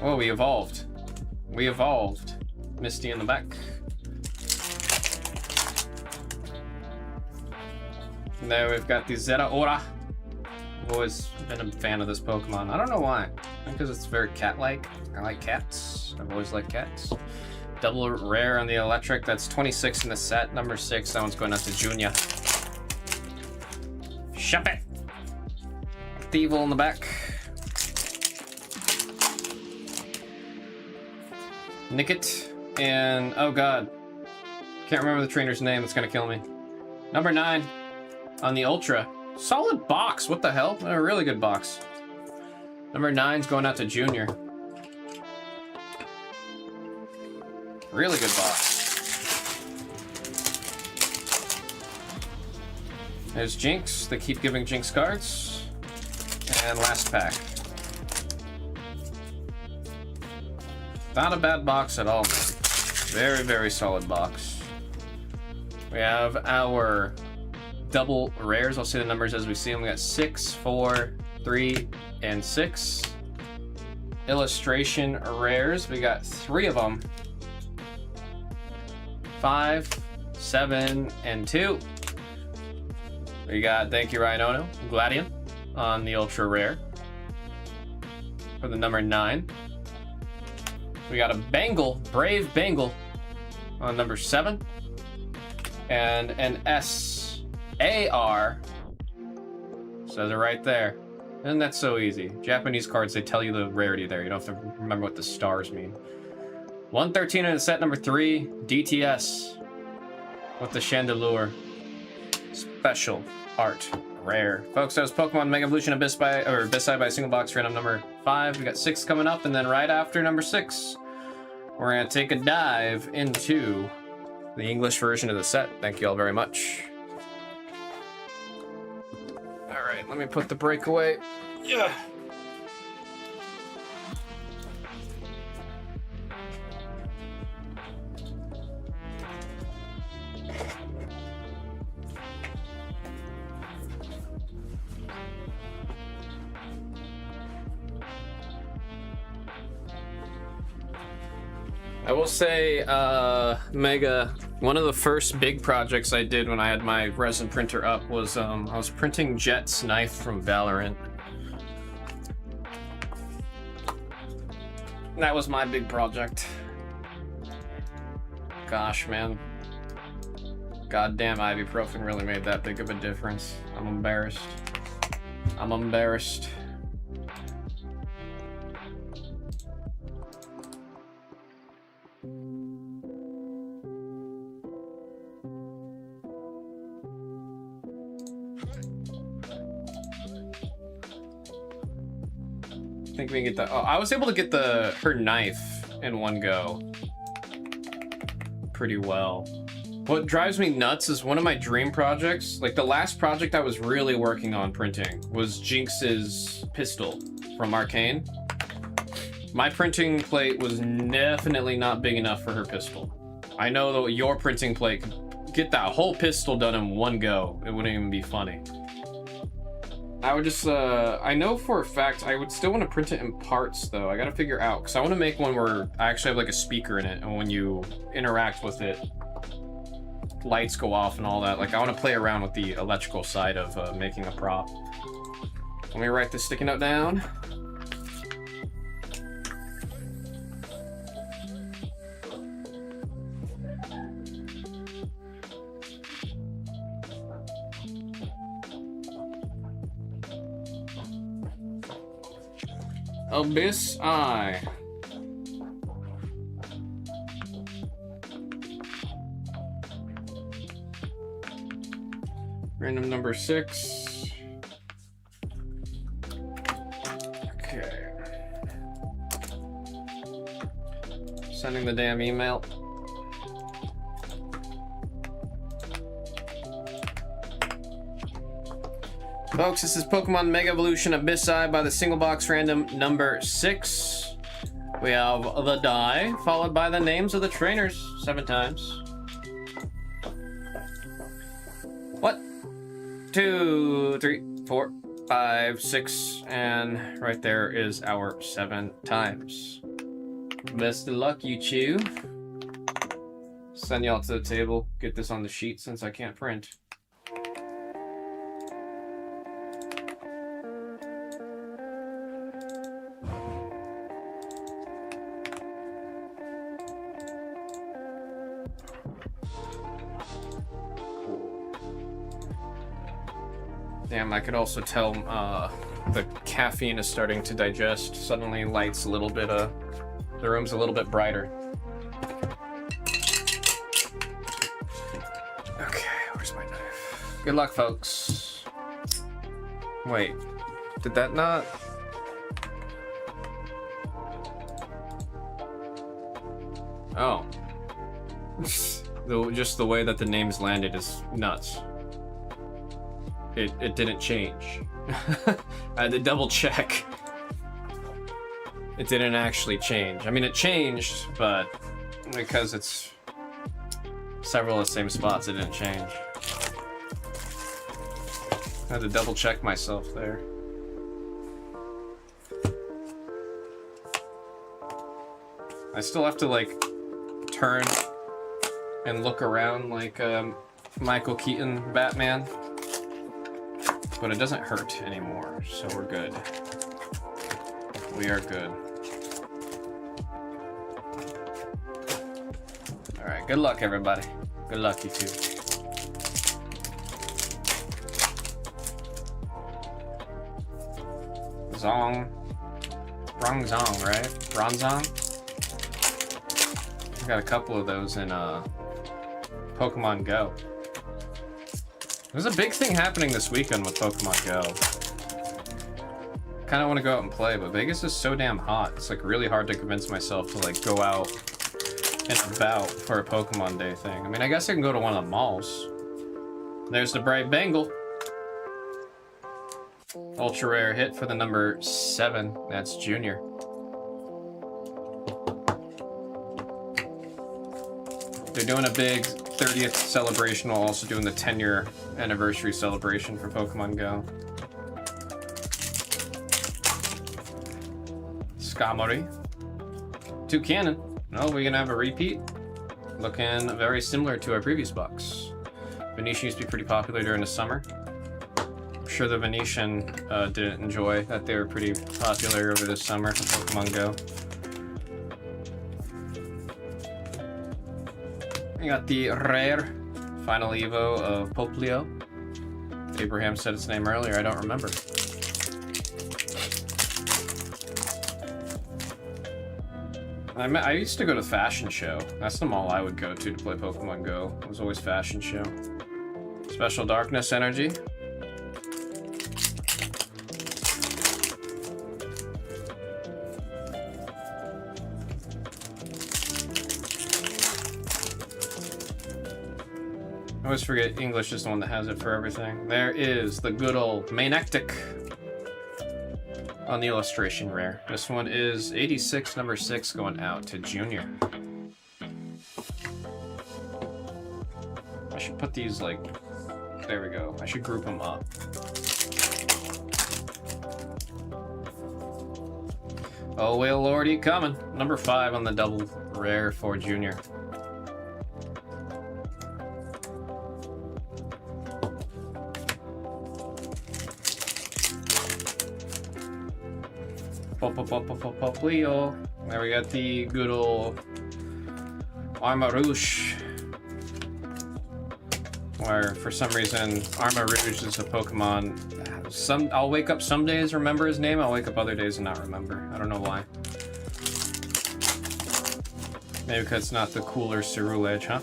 Oh, we evolved. We evolved. Misty in the back. And there we've got the Zeraora. I've always been a fan of this Pokemon. I don't know why. I think because it's very cat-like. I like cats. I've always liked cats. Double rare on the electric. That's 26 in the set. Number 6. That one's going out to Junior. Shop it. Thievul in the back. Nickit. And oh god. Can't remember the trainer's name. It's gonna kill me. Number 9 on the Ultra. Solid box. What the hell? A really good box. Number 9's going out to Junior. Really good box. There's Jinx. They keep giving Jinx cards. And last pack. Not a bad box at all, man. Very, very solid box. We have our double rares. I'll say the numbers as we see them. We got 6, 4, 3, and 6. Illustration rares. We got 3 of them. 5, 7, and 2. We got Thank You Rhinono, Gladion on the ultra rare for the number 9. We got a Bengal, Brave Bengal on number 7, and an SAR. Says it right there. And that's so easy. Japanese cards, they tell you the rarity there. You don't have to remember what the stars mean. 113 in the set number 3, DTS with the Chandelure. Special art rare. Folks, that was Pokemon Mega Evolution Abyssai by a single box random number 5. We got 6 coming up, and then right after number 6, we're gonna take a dive into the English version of the set. Thank you all very much. Alright, let me put the break away. Yeah. I will say, Mega, one of the first big projects I did when I had my resin printer up was, I was printing Jet's knife from Valorant. That was my big project. Gosh, man. Goddamn, ibuprofen really made that big of a difference. I'm embarrassed. I'm embarrassed. I think we can get the. Oh, I was able to get her knife in one go. pretty well. What drives me nuts is one of my dream projects, like the last project I was really working on printing was Jinx's pistol from Arcane. My printing plate was definitely not big enough for her pistol. I know that your printing plate could get that whole pistol done in one go. It wouldn't even be funny. I would just, I know for a fact I would still want to print it in parts though. I gotta figure out, because I want to make one where I actually have like a speaker in it, and when you interact with it, lights go off and all that. Like I want to play around with the electrical side of making a prop. Let me write this sticky note down. Abyss Eye. Random number 6. Okay. Sending the damn email. Folks, this is Pokemon Mega Evolution Abyss Eye by the single box random number 6. We have the die, followed by the names of the trainers 7 times. 1, 2, 3, 4, 5, 6, and right there is our 7 times. Best of luck, you two. Send y'all to the table. Get this on the sheet since I can't print. Damn, I could also tell the caffeine is starting to digest. Suddenly lights a little bit, the room's a little bit brighter. Okay, where's my knife? Good luck, folks. Wait, did that not? Oh. Just the way that the names landed is nuts. It didn't change. I had to double check. It didn't actually change. I mean, it changed, but because it's several of the same spots, it didn't change. I had to double check myself there. I still have to like turn and look around like Michael Keaton Batman. But it doesn't hurt anymore, so we're good. We are good. Alright, good luck, everybody. Good luck, you two. Zong. Bronzong, right? Bronzong? I got a couple of those in Pokemon Go. There's a big thing happening this weekend with Pokemon Go. Kind of want to go out and play, but Vegas is so damn hot. It's like really hard to convince myself to like go out and about for a Pokemon Day thing. I mean, I guess I can go to one of the malls. There's the Bright Bengal. Ultra rare hit for the number 7. That's Junior. They're doing a big 30th celebration while also doing the 10-year anniversary celebration for Pokemon Go. Skamori. Toucannon. Oh, we're gonna have a repeat. Looking very similar to our previous box. Venetian used to be pretty popular during the summer. I'm sure the Venetian didn't enjoy that they were pretty popular over the summer for Pokemon Go. We got the rare final Evo of Poplio. Abraham said its name earlier, I don't remember. I used to go to Fashion Show. That's the mall I would go to play Pokemon Go. It was always Fashion Show. Special Darkness Energy. always forget English is the one that has it for everything. There is the good old Manectic on the illustration rare. This one is 86, number 6, going out to Junior. I should put these like, there we go. I should group them up. Oh, well, lordy, coming. Number 5 on the double rare for Junior. Leo. There we got the good old Armarouge. Where for some reason Armarouge is a Pokemon. I'll wake up some days remember his name. I'll wake up other days and not remember. I don't know why. Maybe because it's not the cooler Cerulege, huh?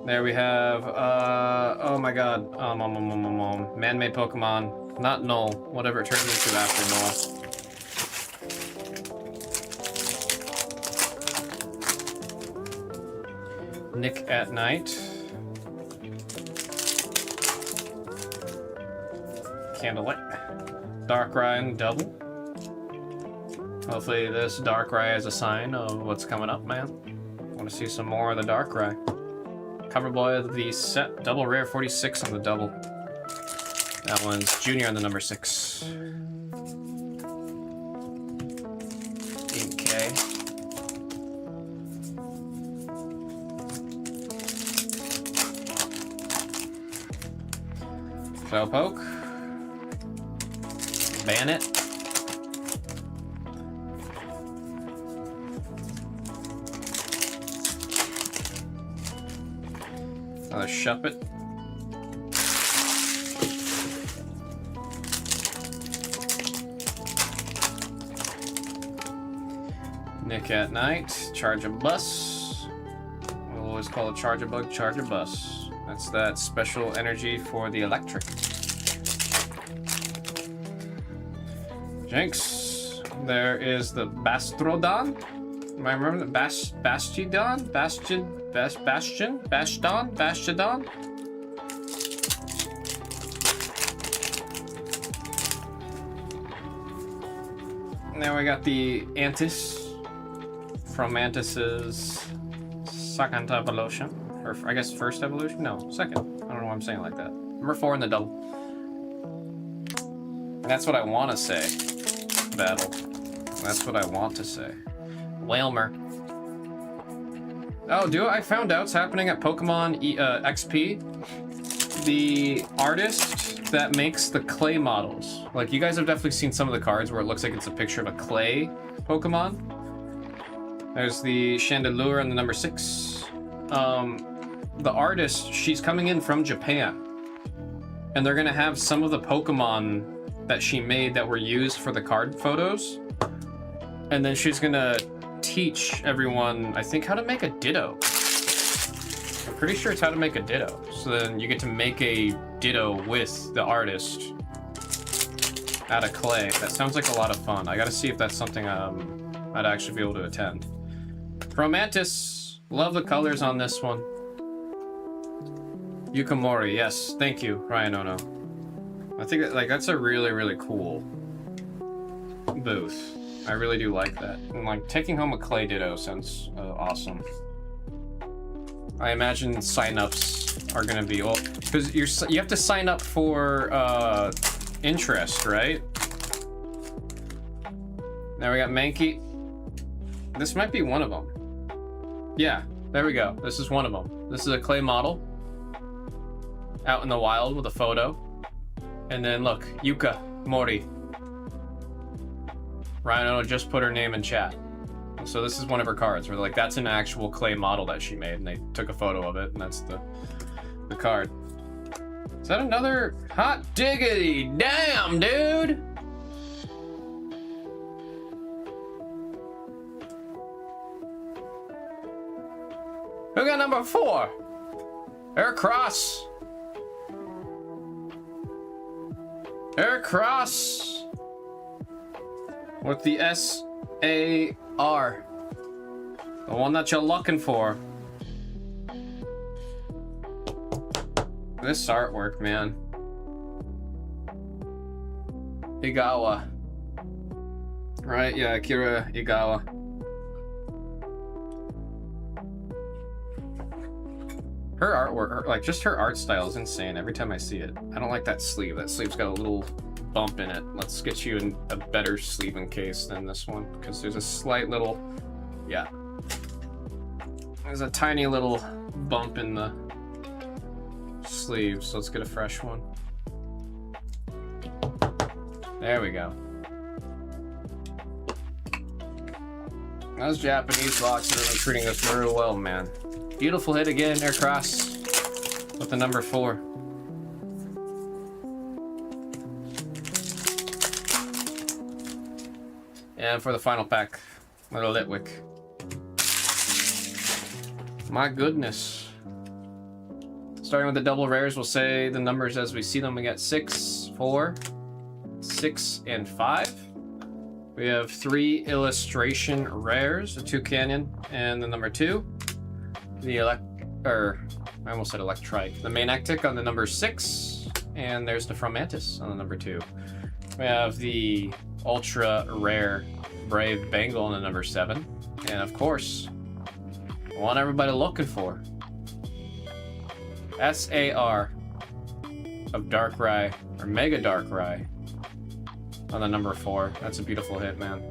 There we have oh my god, man-made Pokemon, not Null, whatever it turns into after Null. Nick at Night. Candlelight. Darkrai double. Hopefully this Darkrai is a sign of what's coming up, man. Want to see some more of the Darkrai. Cover boy of the set. Double rare 46 on the double. That one's Junior on the number 6. 8K. Slowpoke. Bandit. Another Shuppet. Nick at Night. Charge a Bus. We'll always call it Charge a Bug, Charge a Bus. That's that special energy for the electric. Jinx. There is the Bastrodon. Am I remembering the Bastiodon? Bastiodon? And then we got the Antis from Mantis's second evolution. Or I guess first evolution? No, second. I don't know why I'm saying it like that. Number 4 in the double. And that's what I want to say. Battle. That's what I want to say. Whalmer. Oh, I found out it's happening at Pokemon XP. The artist that makes the clay models. Like, you guys have definitely seen some of the cards where it looks like it's a picture of a clay Pokemon. There's the Chandelure on the number 6. The artist, she's coming in from Japan. And they're gonna have some of the Pokemon that she made that were used for the card photos. And then she's gonna teach everyone, I think, how to make a Ditto. I'm pretty sure it's how to make a Ditto. So then you get to make a Ditto with the artist out of clay. That sounds like a lot of fun. I gotta see if that's something I'd actually be able to attend. Romantis, love the colors on this one. Yukamori, yes, thank you, Ryan Ono. I think that, like, that's a really, really cool booth. I really do like that. And like taking home a clay Ditto sounds awesome. I imagine signups are gonna be because you have to sign up for interest, right? Now we got Mankey. This might be one of them. Yeah, there we go. This is one of them. This is a clay model out in the wild with a photo. And then look, Yuka Mori. Rhino just put her name in chat. So this is one of her cards where like that's an actual clay model that she made and they took a photo of it and that's the card. Is that another hot diggity? Damn, dude! Who got number 4? Aircross. Aircross. With the S-A-R. The one that you're looking for. This artwork, man. Igawa. Right? Yeah, Akira Igawa. Her artwork, like just her art style is insane every time I see it. I don't like that sleeve. That sleeve's got a little bump in it. Let's get you in a better sleeve and case than this one, because there's a slight little, yeah. There's a tiny little bump in the sleeve, so let's get a fresh one. There we go. Those Japanese boxes are treating us very well, man. Beautiful hit again, Aircross with the number 4. And for the final pack, little Litwick. My goodness. Starting with the double rares, we'll say the numbers as we see them. We got 6, 4, 6, and 5. We have 3 illustration rares, a 2 Canyon, and the number 2. The I almost said electrike. The Manectic on the number 6, and there's the Fromantis on the number 2. We have the ultra rare Brave Bengal on the number 7, and of course, one everybody looking for, SAR of Darkrai or Mega Darkrai on the number 4. That's a beautiful hit, man.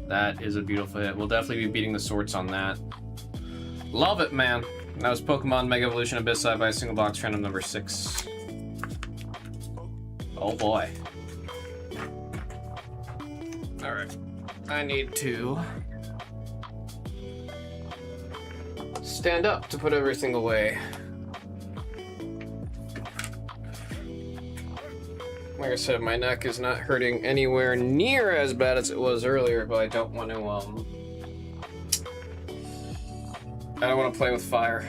That is a beautiful hit. We'll definitely be beating the sorts on that. Love it, man. That was Pokemon Mega Evolution Abyss by a single box random number 6. Oh boy. Alright. I need to stand up to put everything away. Like I said, my neck is not hurting anywhere near as bad as it was earlier, but I don't want to I don't want to play with fire.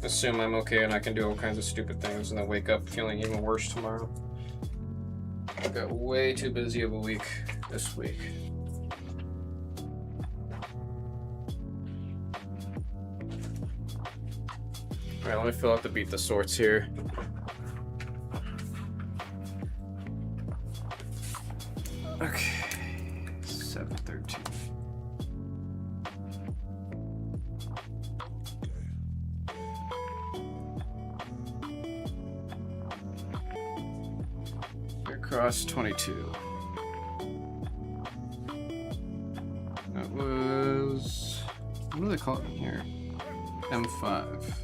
Assume I'm okay and I can do all kinds of stupid things and then wake up feeling even worse tomorrow. I've got way too busy of a week this week. Alright, let me fill out the beat the sorts here. Okay, 713. Across 22. That was, what do they call it in here? M5.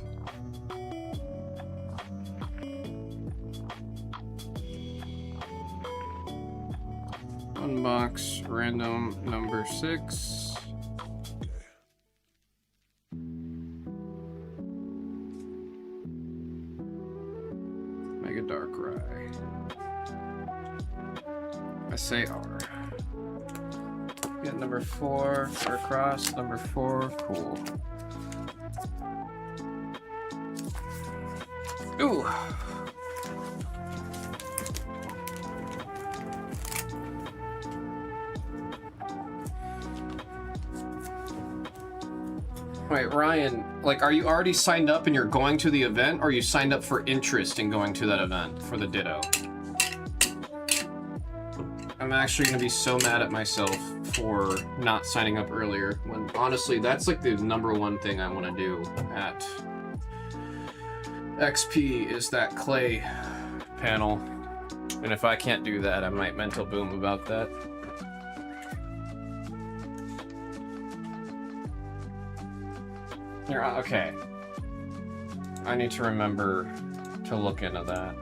One box, random number 6. Mega Darkrai. SAR. Get number 4 for across, number 4, cool. Ooh. Wait, Ryan, like, are you already signed up and you're going to the event, or you signed up for interest in going to that event for the Ditto? I'm actually gonna be so mad at myself for not signing up earlier, when honestly, that's like the #1 thing I want to do at XP is that clay panel. And if I can't do that, I might mental boom about that. Here, okay. I need to remember to look into that.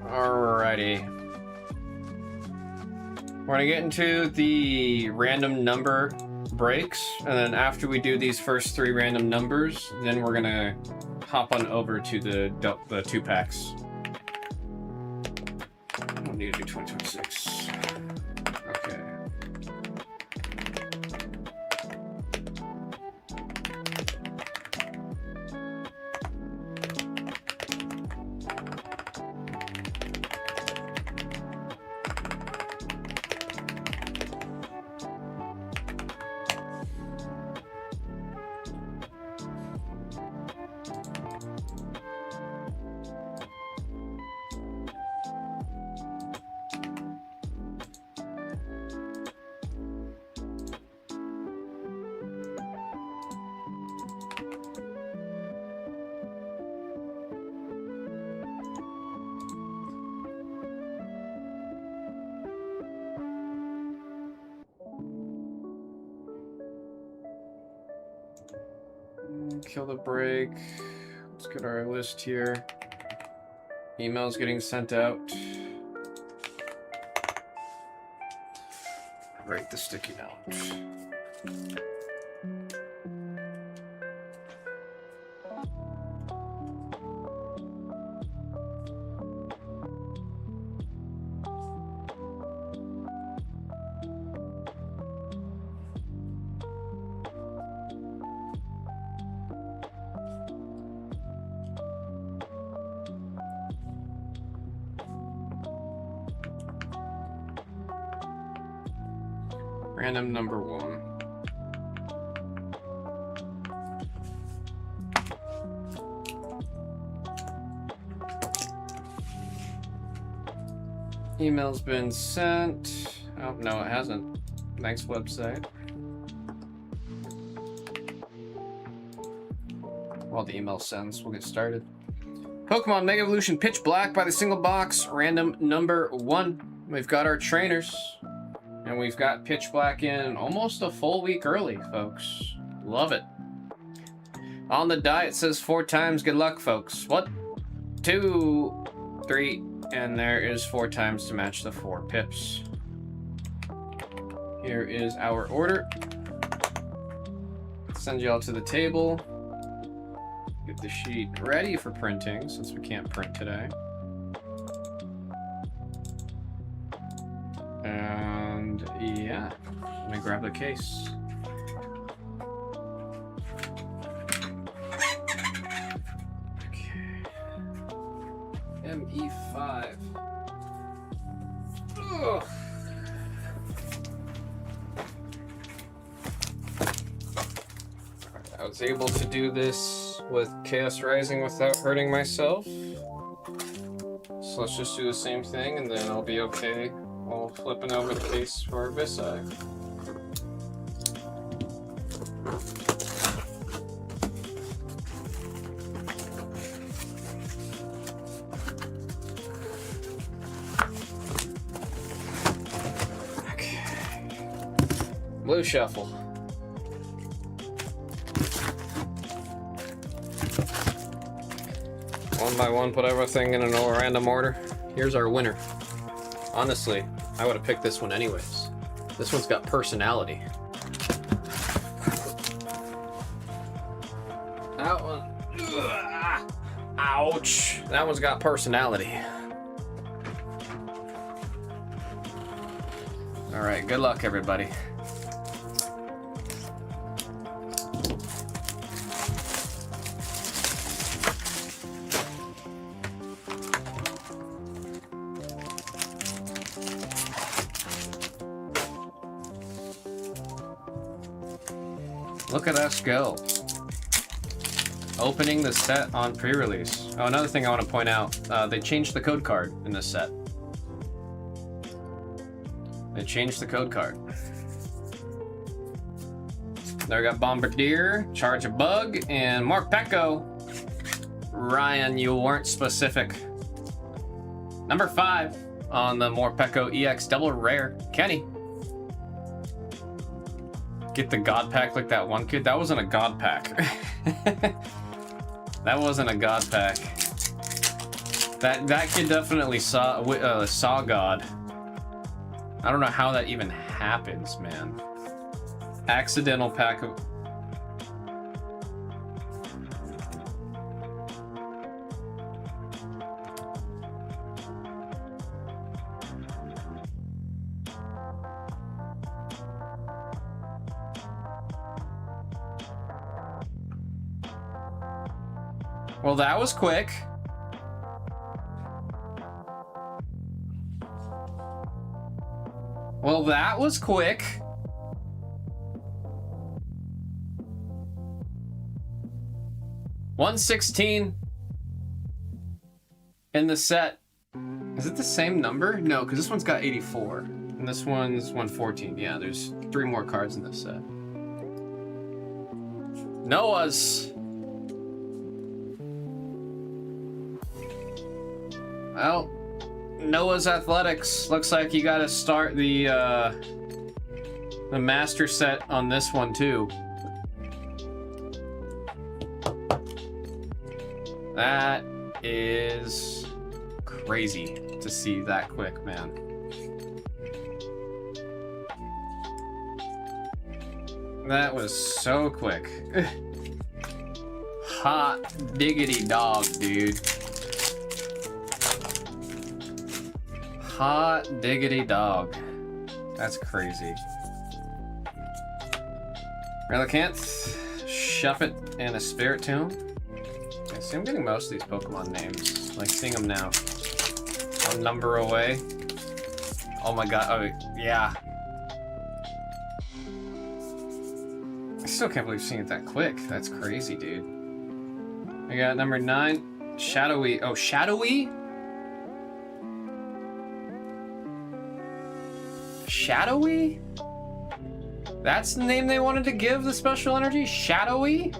Alrighty. We're gonna get into the random number breaks, and then after we do these first 3 random numbers, then we're gonna hop on over to the 2 packs. We'll need to do 2026. Okay. Kill the break. Let's get our list here. Emails getting sent out. Write the sticky note. Random number 1. Email's been sent. Oh, no, it hasn't. Thanks, website. While the email sends, we'll get started. Pokemon Mega Evolution Pitch Black by the single box, random number 1. We've got our trainers. And we've got Pitch Black in almost a full week early, folks. Love it. On the die, it says 4 times. Good luck, folks. 1, 2, 3, and there is 4 times to match the 4 pips. Here is our order. Send you all to the table. Get the sheet ready for printing, since we can't print today. And yeah, let me grab the case. Okay. ME5. Ugh. I was able to do this with Chaos Rising without hurting myself. So let's just do the same thing and then I'll be okay. While flipping over the case for Visai. Okay. Blue shuffle. One by one, put everything in a random order. Here's our winner. Honestly, I would have picked this one anyways. This one's got personality. That one... Ugh, ouch! That one's got personality. Alright, good luck, everybody. Look at us go. Opening the set on pre-release. Oh, another thing I want to point out. They changed the code card in this set. They changed the code card. There we got Bombardier, Charge a Bug, and Morpeko. Ryan, you weren't specific. Number 5 on the Morpeko EX Double Rare. Kenny. Get the God Pack like that one kid. That wasn't a God Pack. That wasn't a God Pack. That kid definitely saw God. I don't know how that even happens, man. Accidental pack of... Well, that was quick. Well, that was quick. $116 in the set. Is it the same number? No, because this one's got 84. And this one's 114. Yeah, there's 3 more cards in this set. Noah's. Well, Noah's Athletics. Looks like you gotta start the master set on this one too. That is crazy to see that quick, man. That was so quick. Hot diggity dog, dude. Hot diggity dog. That's crazy. Relicanth, Shuppet, and a Spiritomb. I see I'm getting most of these Pokemon names. Like seeing them now. One number away. Oh my god, oh yeah. I still can't believe seeing it that quick. That's crazy, dude. We got number 9, Shadowy. Oh, Shadowy? Shadowy? That's the name they wanted to give the special energy? Shadowy?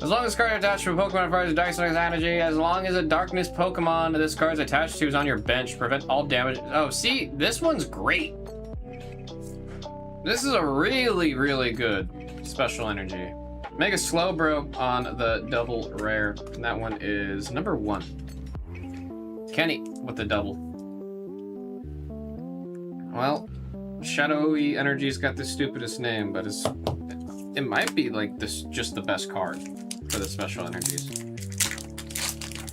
As long as this card is attached to a Pokemon fires a Darkness energy, as long as a Darkness Pokemon this card is attached to is on your bench, prevent all damage. Oh, see, this one's great. This is a really, really good special energy. Mega Slowbro on the double rare, and that one is number 1. Kenny with the double. Well, Shadowy Energy's got the stupidest name, but it might be like this just the best card for the special energies.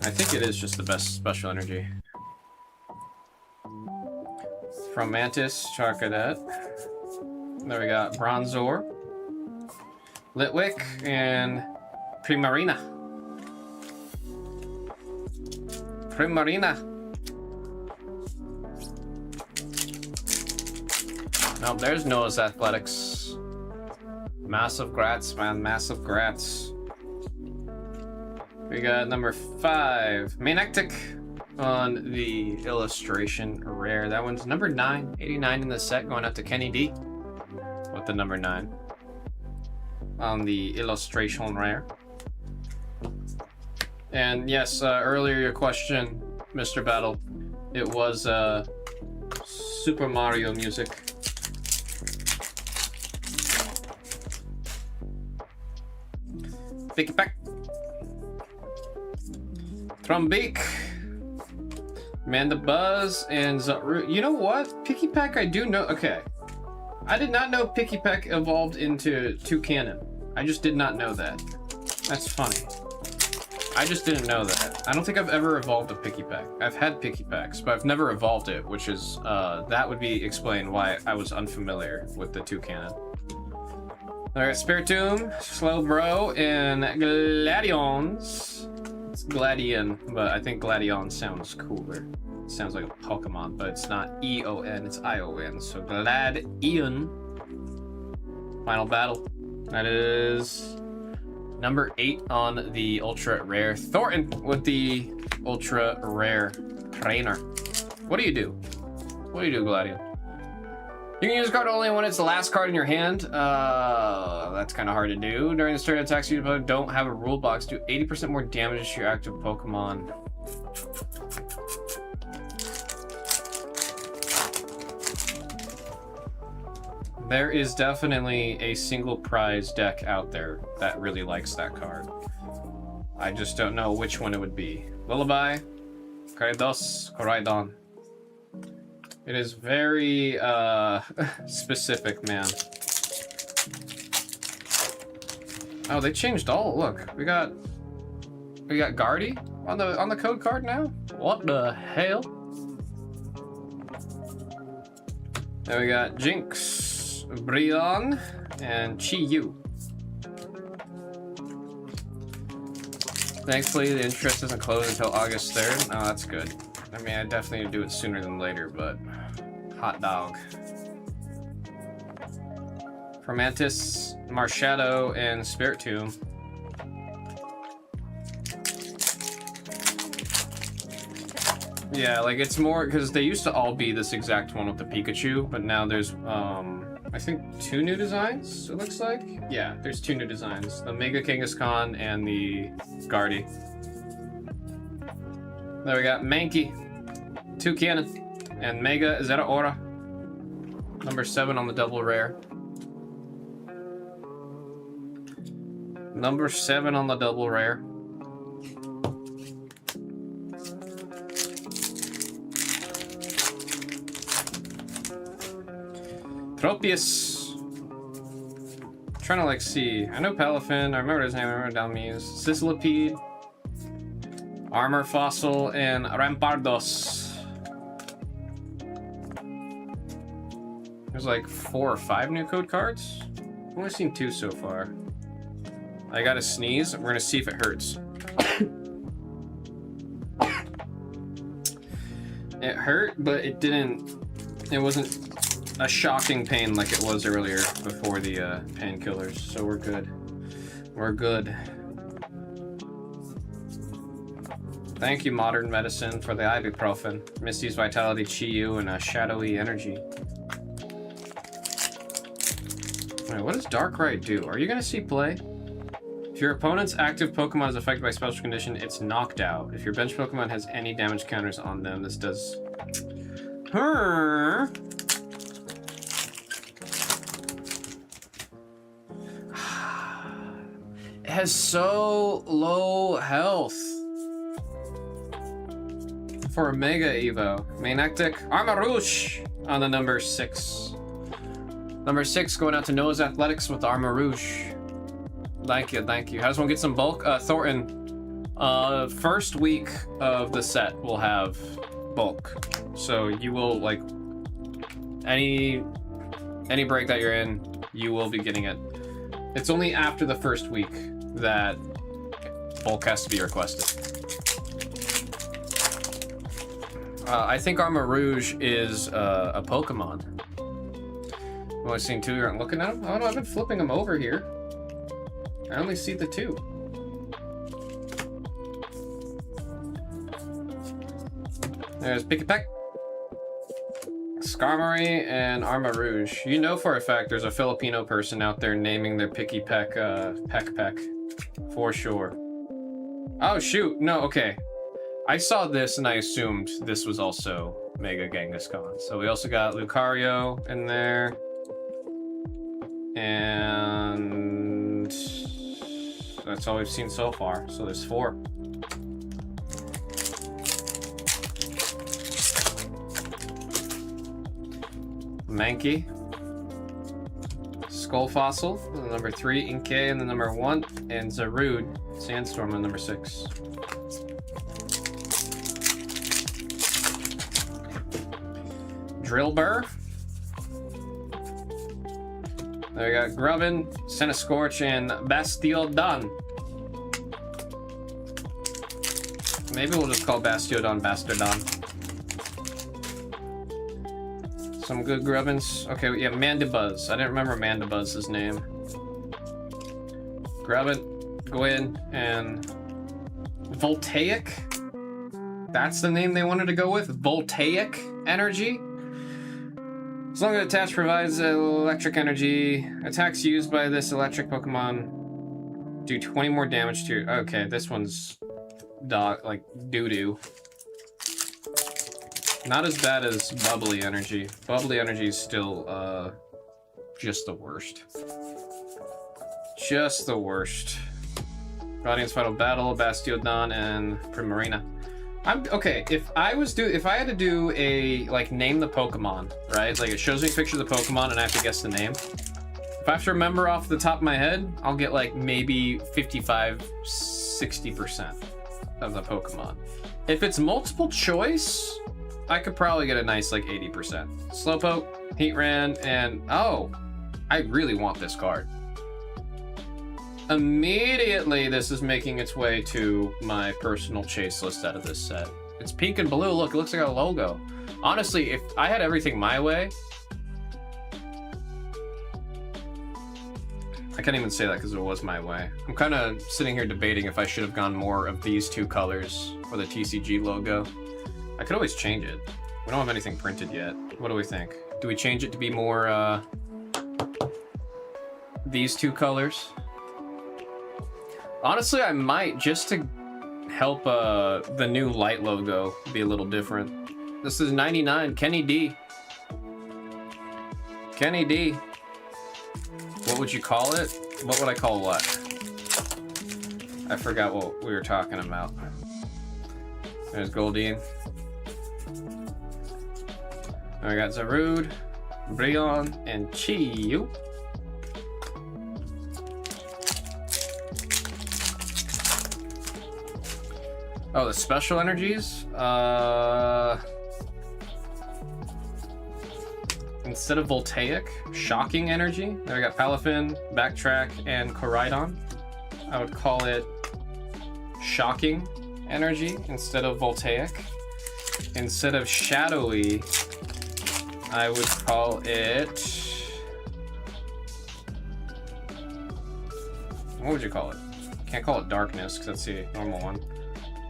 I think it is just the best special energy. From Mantis, Charcadet. There we got Bronzor, Litwick, and Primarina. Nope, there's Noah's Athletics. Massive grats, man, massive grats. We got number 5, Manectic on the illustration rare. That one's number 9, 89 in the set, going out to Kenny D with the number 9 on the illustration rare. And yes, earlier your question, Mr. Battle, it was Super Mario music. Picky Peck, Trumbeak, Mandibuzz, and Zaru. You know what? Picky Peck, I do know. Okay. I did not know Picky Peck evolved into Toucannon. I just did not know that. That's funny. I just didn't know that. I don't think I've ever evolved a Picky Peck. I've had Picky Pecks, but I've never evolved it, which is, that would be explained why I was unfamiliar with the Toucannon. Alright, Spiritomb, Slowbro, and Gladions. It's Gladion, but I think Gladion sounds cooler. It sounds like a Pokemon, but it's not E-O-N, it's I-O-N. So Gladion. Final battle. That is number 8 on the ultra rare. Thornton with the ultra rare trainer. What do you do? What do you do, Gladion? You can use a card only when it's the last card in your hand. That's kind of hard to do. During this turn, attacks you don't have a rule box. Do 80% more damage to your active Pokemon. There is definitely a single prize deck out there that really likes that card. I just don't know which one it would be. Lullaby, Karidos, Koraidon. It is very specific, man. Oh, they changed all. Look, we got Guardy on the code card now. What the hell? Then we got Jinx, Brion, and Chi-Yu. Thankfully, the interest doesn't close until August 3rd. Oh, that's good. I mean, I definitely do it sooner than later, but hot dog. Formantis, Marshadow, and Spiritomb. Yeah, like it's more because they used to all be this exact one with the Pikachu, but now there's I think 2 new designs, it looks like. Yeah, there's 2 new designs. The Mega Kangaskhan and the Guardy. There we got Mankey, Toucannon, and Mega Zeraora. Number 7 on the double rare. Number 7 on the double rare. Tropius. Trying to like see. I know Palafin. I remember his name. I remember Dalmuse. Sislipede, Armor Fossil, and Rampardos. There's like 4 or 5 new code cards. I've only seen 2 so far. I gotta sneeze. We're gonna see if it hurts. It hurt, but it didn't. It wasn't a shocking pain like it was earlier before the painkillers. So we're good. We're good. Thank you, Modern Medicine, for the ibuprofen, Misty's Vitality, Chi-Yu, and a Shadowy Energy. Wait, what does Darkrai do? Are you gonna see play? If your opponent's active Pokemon is affected by special condition, it's knocked out. If your bench Pokemon has any damage counters on them, this does... Her. It has so low health. For a Mega Evo. Manectic, Armarouge on the number 6. Number 6 going out to Noah's Athletics with Armarouge. Thank you, thank you. How does one get some bulk? Thornton, first week of the set will have bulk. So you will, like, any break that you're in, you will be getting it. It's only after the first week that bulk has to be requested. I think Armarouge is a Pokemon. I've only seen 2. You aren't looking at them? Oh no, I've been flipping them over here. I only see the 2. There's Pikipek, Skarmory, and Armarouge. You know for a fact there's a Filipino person out there naming their Pikipek Peck for sure. Oh shoot, no, okay. I saw this and I assumed this was also Mega Genghis-Khan. So we also got Lucario in there. And that's all we've seen so far. So there's 4. Mankey. Skull Fossil, the number 3, Inkay in the number 1, and Zarude, Sandstorm in the number 6. Drillbur. There we got Grubbin, Centiskorch, and Bastiodon. Maybe we'll just call Bastiodon Bastardon. Some good Grubbins. Okay, yeah, Mandibuzz. I didn't remember Mandibuzz's name. Grubbin, Gwyn, and Voltaic. That's the name they wanted to go with? Voltaic Energy? As long as attached provides electric energy, attacks used by this electric Pokemon do 20 more damage to your... Okay, this one's like doo-doo. Not as bad as Bubbly Energy. Bubbly Energy is still just the worst. Just the worst. Guardian's Final Battle, Bastiodon, and Primarina. Okay, if I had to do a, like, name the Pokemon, right? Like, it shows me a picture of the Pokemon and I have to guess the name. If I have to remember off the top of my head, I'll get, like, maybe 55-60% of the Pokemon. If it's multiple choice, I could probably get a nice, like, 80%. Slowpoke, Heatran, and... Oh! I really want this card. Immediately, this is making its way to my personal chase list out of this set. It's pink and blue. Look, it looks like a logo. Honestly, if I had everything my way... I can't even say that because it was my way. I'm kind of sitting here debating if I should have gone more of these 2 colors for the TCG logo. I could always change it. We don't have anything printed yet. What do we think? Do we change it to be more, these 2 colors? Honestly, I might, just to help the new light logo be a little different. This is 99, Kenny D. Kenny D. What would you call it? What would I call what? I forgot what we were talking about. There's Goldeen. And we got Zarude, Brionne, and Chiyu. Oh, the special energies? Instead of Voltaic, Shocking Energy. There we got Palafin, Backtrack, and Koraidon. I would call it Shocking Energy instead of Voltaic. Instead of Shadowy, I would call it... What would you call it? Can't call it Darkness, because that's the normal one.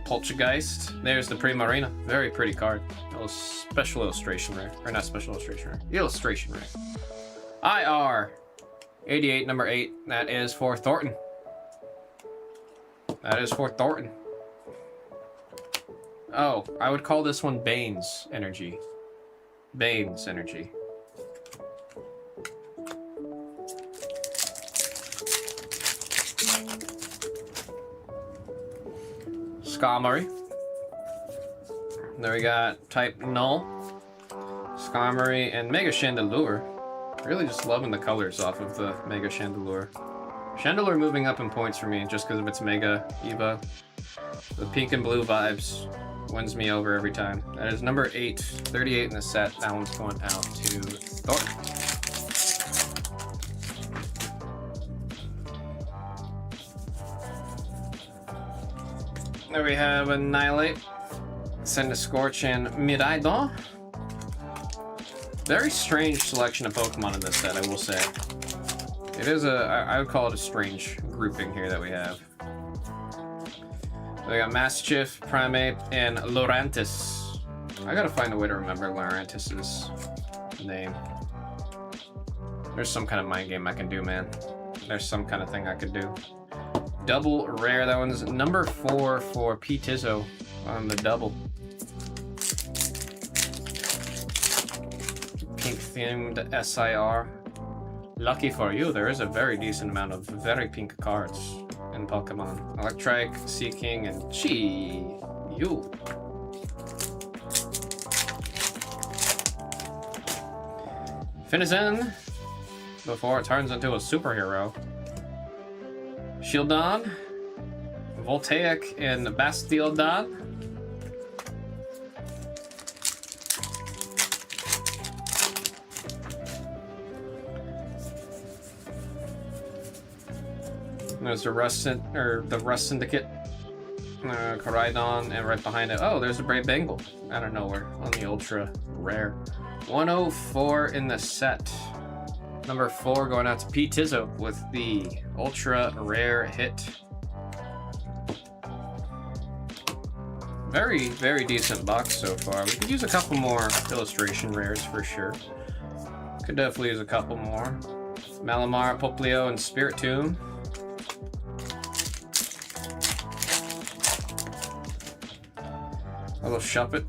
Poltergeist. There's the Primarina. Very pretty card. Special illustration rare. Or not special illustration rare. Illustration rare. IR 88, number 8. That is for Thornton. That is for Thornton. Oh, I would call this one Bane's Energy. Bane's Energy. Skarmory. There we got type Null, Skarmory, and Mega Chandelure. Really just loving the colors off of the Mega Chandelure. Chandelure moving up in points for me just because of its Mega Evo. The pink and blue vibes wins me over every time. That is number 8, 38 in the set. That one's going out to Thornton. There we have Annihilate, Scorch, and Miraidon. Very strange selection of Pokemon in this set, I will say. It is I would call it a strange grouping here that we have. We got Mastiff, Primeape, and Lurantis. I gotta find a way to remember Lurantis's name. There's some kind of mind game I can do, man. There's some kind of thing I could do. Double rare, that one's number 4 for P-Tizzo on the double. Pink themed SIR. Lucky for you, there is a very decent amount of very pink cards in Pokemon. Electrike, Seeking, and Chi-Yu. Finizen, before it turns into a superhero. Shieldon, Voltaic, and Bastiodon. There's the Rust Syndicate, Koraidon, and right behind it, oh, there's a Brave Bengal out of nowhere on the ultra rare. 104 in the set. Number 4 going out to P-Tizzo with the ultra rare hit. Very, very decent box so far. We could use a couple more illustration rares for sure. Could definitely use a couple more. Malamar, Poplio, and Spiritomb. A little Shuppet.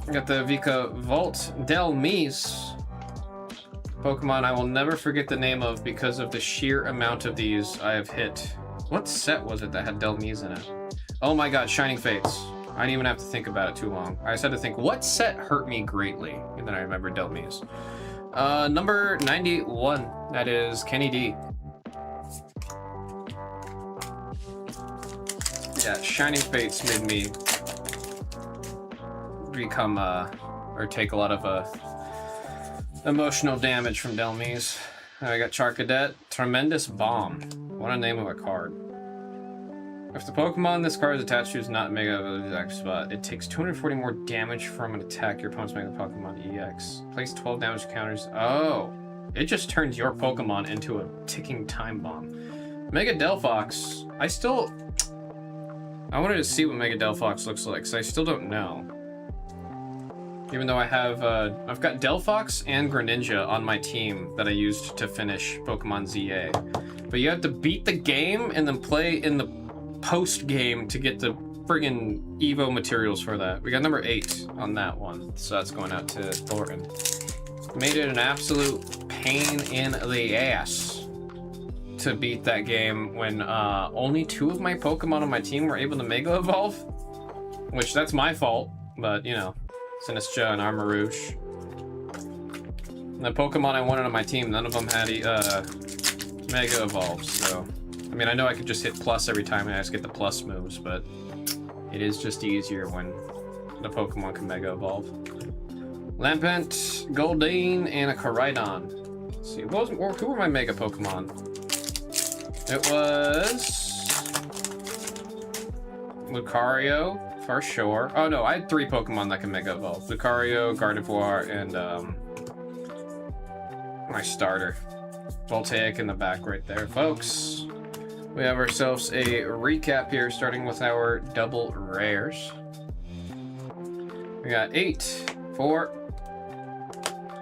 We got the Vika Volt Delmise. Pokemon I will never forget the name of because of the sheer amount of these I have hit. What set was it that had Delmise in it? Oh my god, Shining Fates. I didn't even have to think about it too long. I just had to think, what set hurt me greatly? And then I remembered Delmise. Number 91, that is Kenny D. Yeah, Shining Fates made me become, or take a lot of, emotional damage from Delmise. I got Charcadet, Tremendous Bomb. What a name of a card. If the Pokemon this card is attached to is not Mega exact spot, it takes 240 more damage from an attack your opponent's Mega Pokemon EX. Place 12 damage counters. Oh, it just turns your Pokemon into a ticking time bomb. Mega Delphox. I wanted to see what Mega Delphox looks like, so I still don't know. Even though I have, I've got Delphox and Greninja on my team that I used to finish Pokemon ZA. But you have to beat the game and then play in the post-game to get the friggin' Evo materials for that. We got number 8 on that one, so that's going out to Thornton. Made it an absolute pain in the ass to beat that game when only 2 of my Pokemon on my team were able to Mega Evolve, which that's my fault, but you know, Sinistcha and Armarouge. The Pokemon I wanted on my team, none of them had Mega Evolves, so... I mean, I know I could just hit plus every time and I just get the plus moves, but it is just easier when the Pokemon can Mega Evolve. Lampent, Goldeen, and a Koraidon. Let's see, who were my Mega Pokemon? It was... Lucario, for sure. Oh no, I had 3 Pokemon that can Mega Evolve. Lucario, Gardevoir, and my starter. Voltaic in the back right there, folks. We have ourselves a recap here, starting with our double rares. We got 8, 4,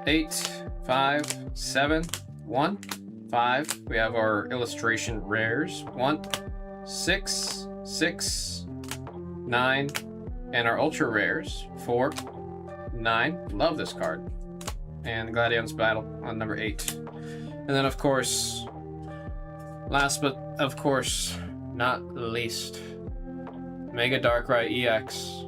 8, 5, 7, 1, 5. We have our illustration rares. 1, 6, 6, 9, and our ultra rares. 4, 9. Love this card. And Gladion's Battle on number 8. And then, of course, last but of course not least, Mega Darkrai EX.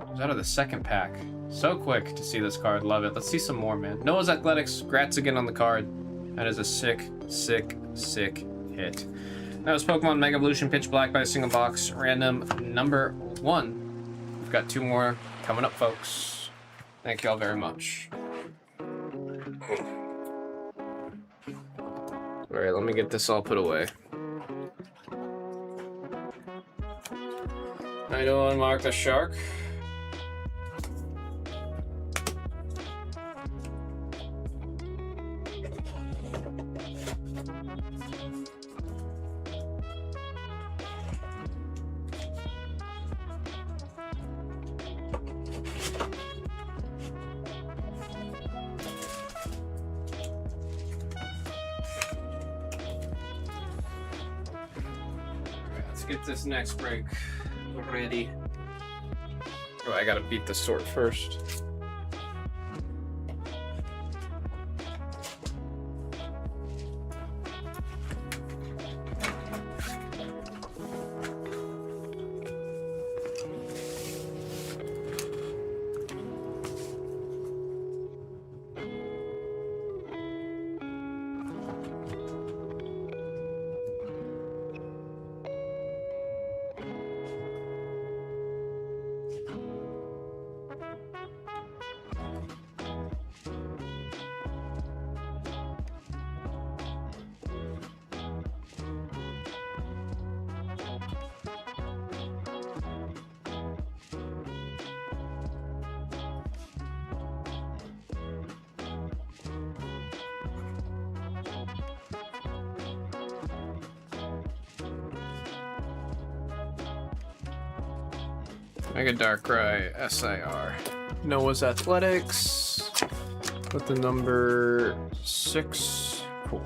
It was out of the second pack. So quick to see this card. Love it. Let's see some more, man. Noah's Athletics. Grats again on the card. That is a sick, sick, sick hit. That was Pokemon Mega Evolution Pitch Black by a single box. Random number 1. We've got 2 more coming up, folks. Thank you all very much. Alright, let me get this all put away. I don't unmark the shark. Get this next break ready. Oh, I gotta beat the sort first. Mega Darkrai SIR. Noah's Athletics with the number 6 core.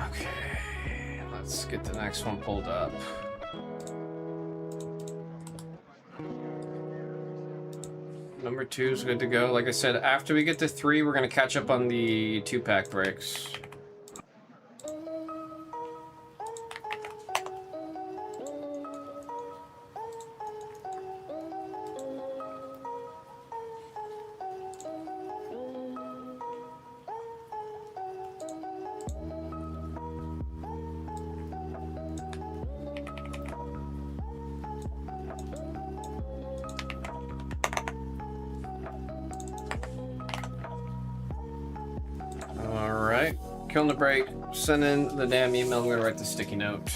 Okay, let's get the next one pulled up. Number 2 is good to go. Like I said, after we get to 3, we're going to catch up on the 2-pack breaks. Alright, killing the break, send in the damn email, I'm gonna write the sticky note.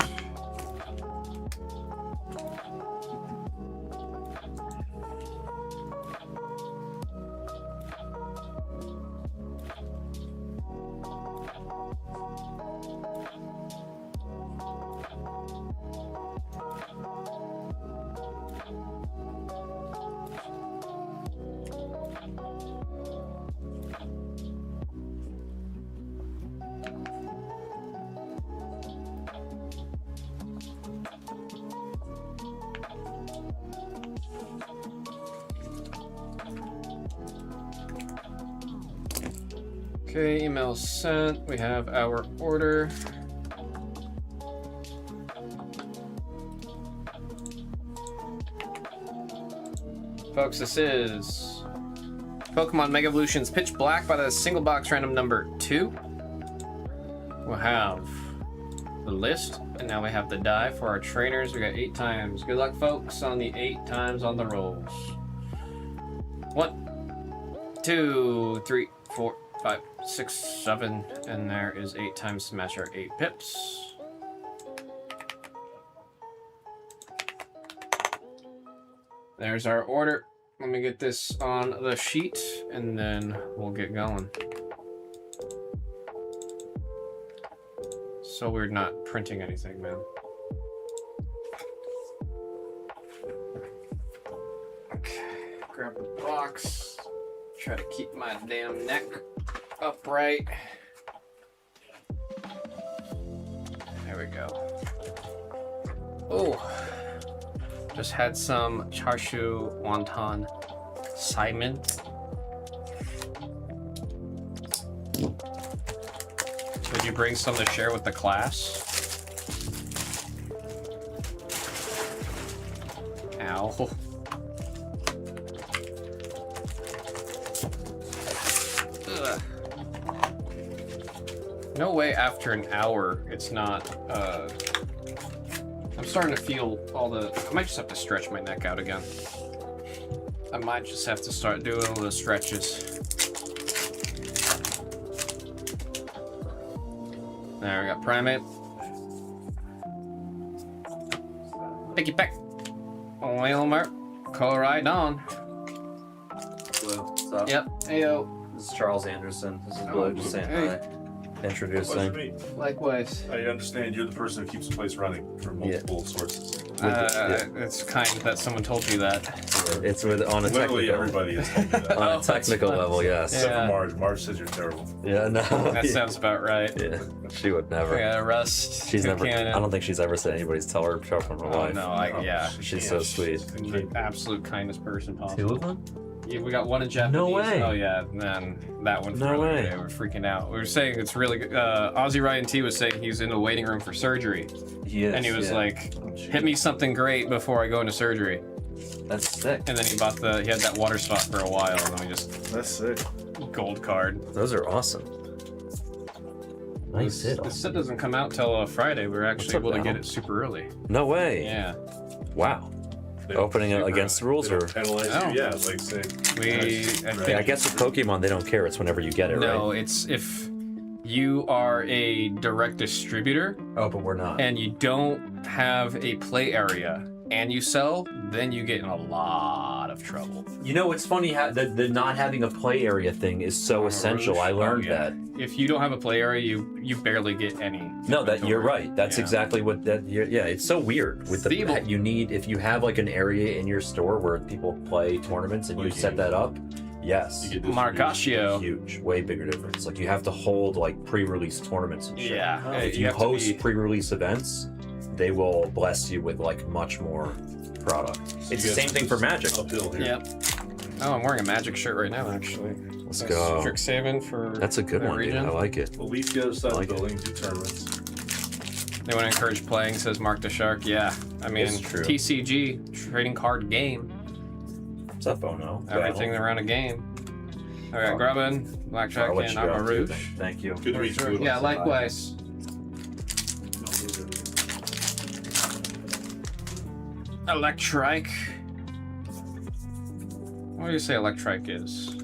Okay, email sent. We have our order. Folks, this is Pokemon Mega Evolutions Pitch Black by the single box random number 2. We'll have the list, and now we have the die for our trainers. We got 8 times. Good luck, folks, on the 8 times on the rolls. 1, 2, 3, 4, 5, 6, 7, and there is 8 times to match our 8 pips. There's our order. Let me get this on the sheet, and then we'll get going. So we're not printing anything, man. Okay, grab the box. Try to keep my damn neck upright. There we go. Oh, just had some char siu wonton Simon. Would you bring some to share with the class? Ow. Ugh. No way after an hour it's not, I'm starting to feel all the, I might just have to stretch my neck out again. I might just have to start doing all the stretches. There, we got Primate. Picky peck. Wilmer. Koraidon. Blue, what's up? Yep. Heyo. This is Charles Anderson. This is Blue, just saying hi. Introducing. Pleasure to meet. Likewise. I understand you're the person who keeps the place running from multiple sources. It's kind that someone told you that. It's with on a Literally technical, everybody has told me that. on Oh, a technical that's level, yes. Except Yeah. for Marge. Marge says you're terrible. Yeah, no. That sounds about right. Yeah, she would never. Yeah, Rust. She's never. Buchanan. I don't think she's ever said anybody's tell her apart from her Oh, wife. no, yeah. She's so sweet. The absolute kindest person possible. 2 of them? Yeah, we got one in Japanese. No way. Oh yeah, and then that one. No way. They were freaking out. We were saying it's really good. Ozzy Ryan T was saying he's in the waiting room for surgery, He is. and he was yeah. like, "Hit me something great before I go into surgery." That's sick. And then he had that water spot for a while, and then we just That's sick. gold card. Those are awesome. Nice hit. This set doesn't come out till Friday. We were actually up, able to Al? get it super early. No way. Yeah, Wow. They don't- Opening it against the rules, they or don't penalize No. you. Yeah, like say. yeah, I guess with Pokemon they don't care. It's whenever you get it, no, right? it's if you are a direct distributor Oh, but we're not. and you don't have a play area and you sell, then you get in a lot of trouble. You know, it's funny how the not having a play area thing is so essential. I learned that. If you don't have a play area, you barely get any. No, that you're inventory. right. That's Yeah. exactly what that. Yeah, it's so weird with the Feeble. you need if you have like an area in your store where people play tournaments and you Play set games. that up. Yes, You get this Marcaccio. huge, way bigger difference. Like you have to hold like pre-release tournaments and shit. Yeah, If you you have to host be- pre-release events, they will bless you with like much more product. So It's you the guys same thing for just Magic. Uphill here. Yep. Oh, I'm wearing a Magic shirt right now, actually. Let's That's go. Strixhaven for That's a good the one, dude. region. I like it. Well, leave the other side Like of it. the building, do tournaments. They want to encourage playing, says Mark the Shark. Yeah, I mean, It's true. TCG, trading card game. What's up, Ono? Everything around a game. All right, Oh. Grubbin, Blackjack, I'll let and you go. Amarouche. Thank you. Good to meet you. Yeah, likewise. Electrike. What do you say Electrike is?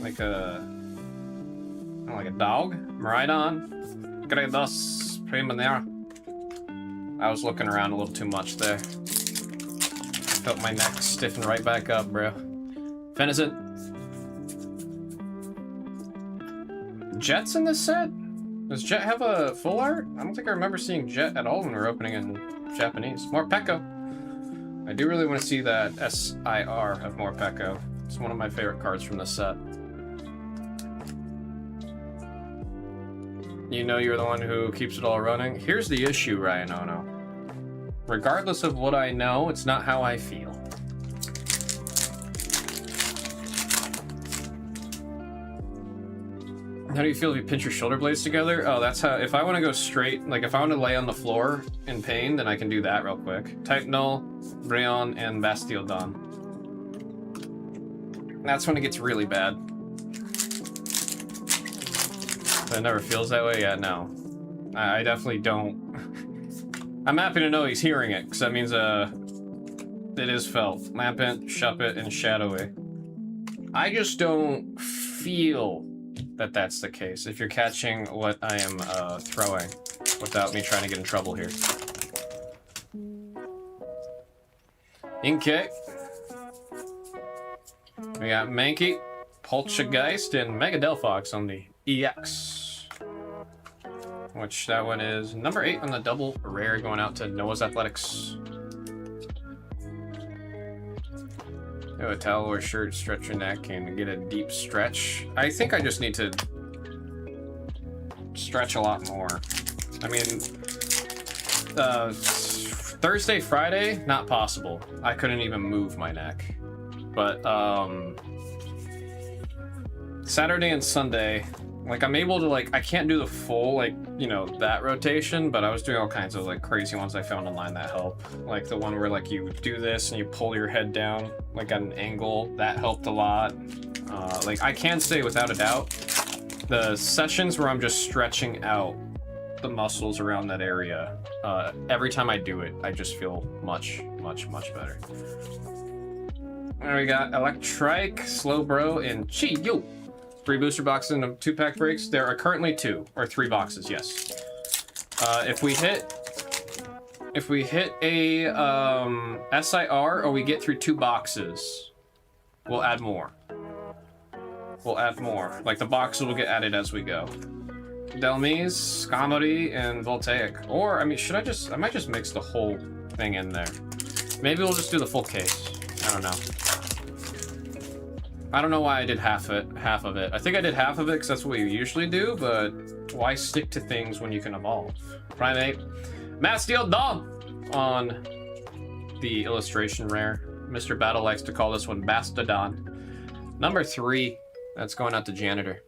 Like a... kinda like a dog? Miraidon? Gredos Primanera. I was looking around a little too much there. Felt my neck stiffen right back up, bro. Venison. Jet's in this set? Does Jet have a full art? I don't think I remember seeing Jet at all when we were opening in Japanese. More Pekko. I do really want to see that SIR of More Pekko. It's one of my favorite cards from this set. You know you're the one who keeps it all running? Here's the issue, Ryan Ono. Regardless of what I know, it's not how I feel. How do you feel if you pinch your shoulder blades together? Oh, that's how, if I want to go straight, like if I want to lay on the floor in pain, then I can do that real quick. Type Null, Breon, and Bastille Dawn. That's when it gets really bad. But it never feels that way? Yeah, no. I definitely don't. I'm happy to know he's hearing it, because that means it is felt. Lampent, Shuppet, and Shadowy. I just don't feel that that's the case, if you're catching what I am throwing without me trying to get in trouble here. Inkay. We got Mankey, Poltergeist, and Mega Delphox on the EX. Which that one is number 8 on the double rare, going out to Noah's Athletics. Do a towel or shirt, stretch your neck, and get a deep stretch. I think I just need to stretch a lot more. I mean, Thursday, Friday, not possible. I couldn't even move my neck. But Saturday and Sunday, like I'm able to I can't do the full, like, you know, that rotation, but I was doing all kinds of like crazy ones I found online that help. Like the one where like you do this and you pull your head down like at an angle, that helped a lot. Like I can say without a doubt, the sessions where I'm just stretching out the muscles around that area, every time I do it, I just feel much, much, much better. There we got Electrike, Slowbro, and Chi-Yu. 3 booster boxes and 2-pack breaks. There are currently 2 or 3 boxes, yes. If we hit a SIR or we get through 2 boxes, we'll add more. We'll add more. Like the boxes will get added as we go. Delmise, Skamori, and Voltaic. Or I mean, I might just mix the whole thing in there. Maybe we'll just do the full case. I don't know. I don't know why I did half of it. I think I did half of it because that's what we usually do, but why stick to things when you can evolve? Primate. Bastille Dawn on the illustration rare. Mr. Battle likes to call this one Bastodon. Number 3. That's going out to Janitor.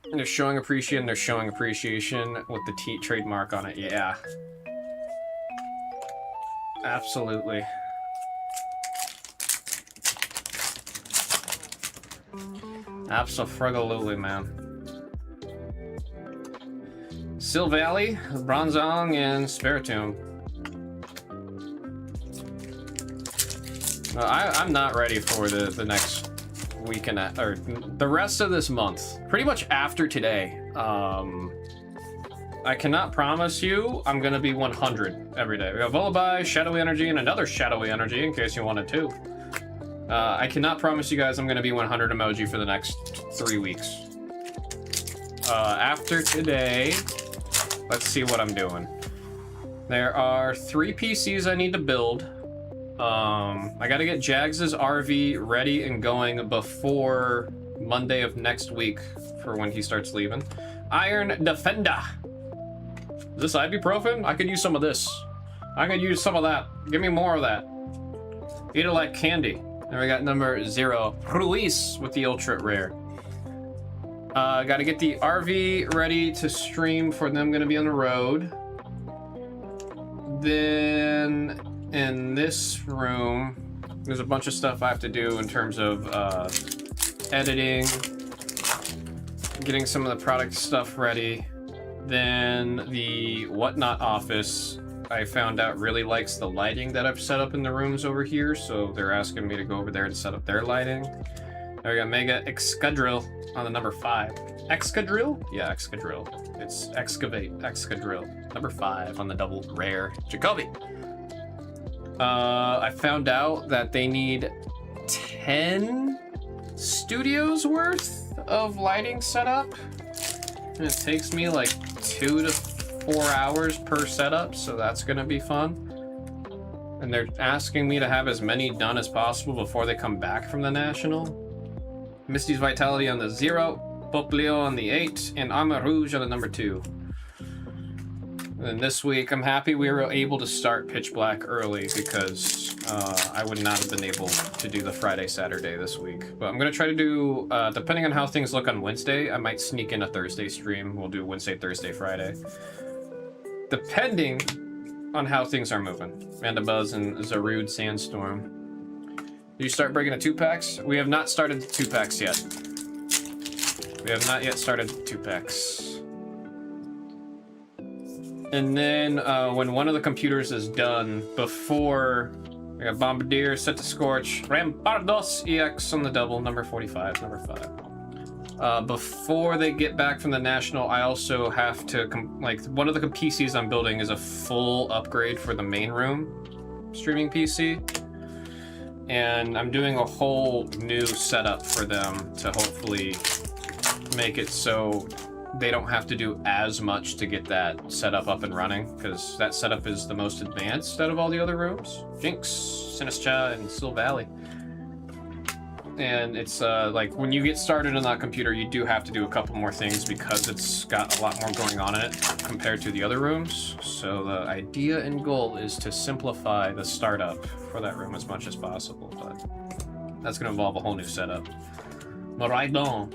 And they're showing appreciation. They're showing appreciation with the T trademark on it. Yeah. Absolutely. Absolutely, man. Silvally, Bronzong, and Spiritomb. I'm not ready for the next week and or the rest of this month. Pretty much after today. I cannot promise you I'm gonna be 100 every day. We have Lullaby, Shadowy Energy, and another Shadowy Energy in case you wanted to. I cannot promise you guys I'm gonna be 100 emoji for the next 3 weeks. After today, let's see what I'm doing. There are 3 PCs I need to build. I gotta get Jags's RV ready and going before Monday of next week for when he starts leaving. Iron Defender. Is this ibuprofen? I could use some of this. I could use some of that. Give me more of that. Eat it like candy. And we got number 0, Ruiz with the ultra rare. Gotta get the RV ready to stream for them gonna be on the road. Then in this room, there's a bunch of stuff I have to do in terms of editing, getting some of the product stuff ready. Then the Whatnot office, I found out really likes the lighting that I've set up in the rooms over here, so they're asking me to go over there and set up their lighting. There we got Mega Excadrill on the number 5. Excadrill? Yeah, Excadrill. It's Excavate, Excadrill. Number 5 on the double rare. Jacoby. I found out that they need 10 studios worth of lighting setup. And it takes me like 2 to 4 hours per setup, so that's gonna be fun. And they're asking me to have as many done as possible before they come back from the National. Misty's Vitality on the 0, Poplio on the 8, and Armor Rouge on the number 2. And this week, I'm happy we were able to start Pitch Black early because I would not have been able to do the Friday, Saturday this week. But I'm going to try to do, depending on how things look on Wednesday, I might sneak in a Thursday stream. We'll do Wednesday, Thursday, Friday. Depending on how things are moving. Mandabuzz and Zarude Sandstorm. Did you start breaking the 2-packs? We have not started the 2-packs yet. We have not yet started the 2-packs. And then when one of the computers is done, before we got Bombardier, Set to Scorch, Rampardos EX on the double, number 45, number 5. Before they get back from the National, I also have to, like, one of the PCs I'm building is a full upgrade for the main room streaming PC. And I'm doing a whole new setup for them to hopefully make it so they don't have to do as much to get that setup up and running, because that setup is the most advanced out of all the other rooms. Jinx, Sinistra, and Sil Valley. And it's like when you get started on that computer, you do have to do a couple more things because it's got a lot more going on in it compared to the other rooms. So the idea and goal is to simplify the startup for that room as much as possible, but that's going to involve a whole new setup. But right on.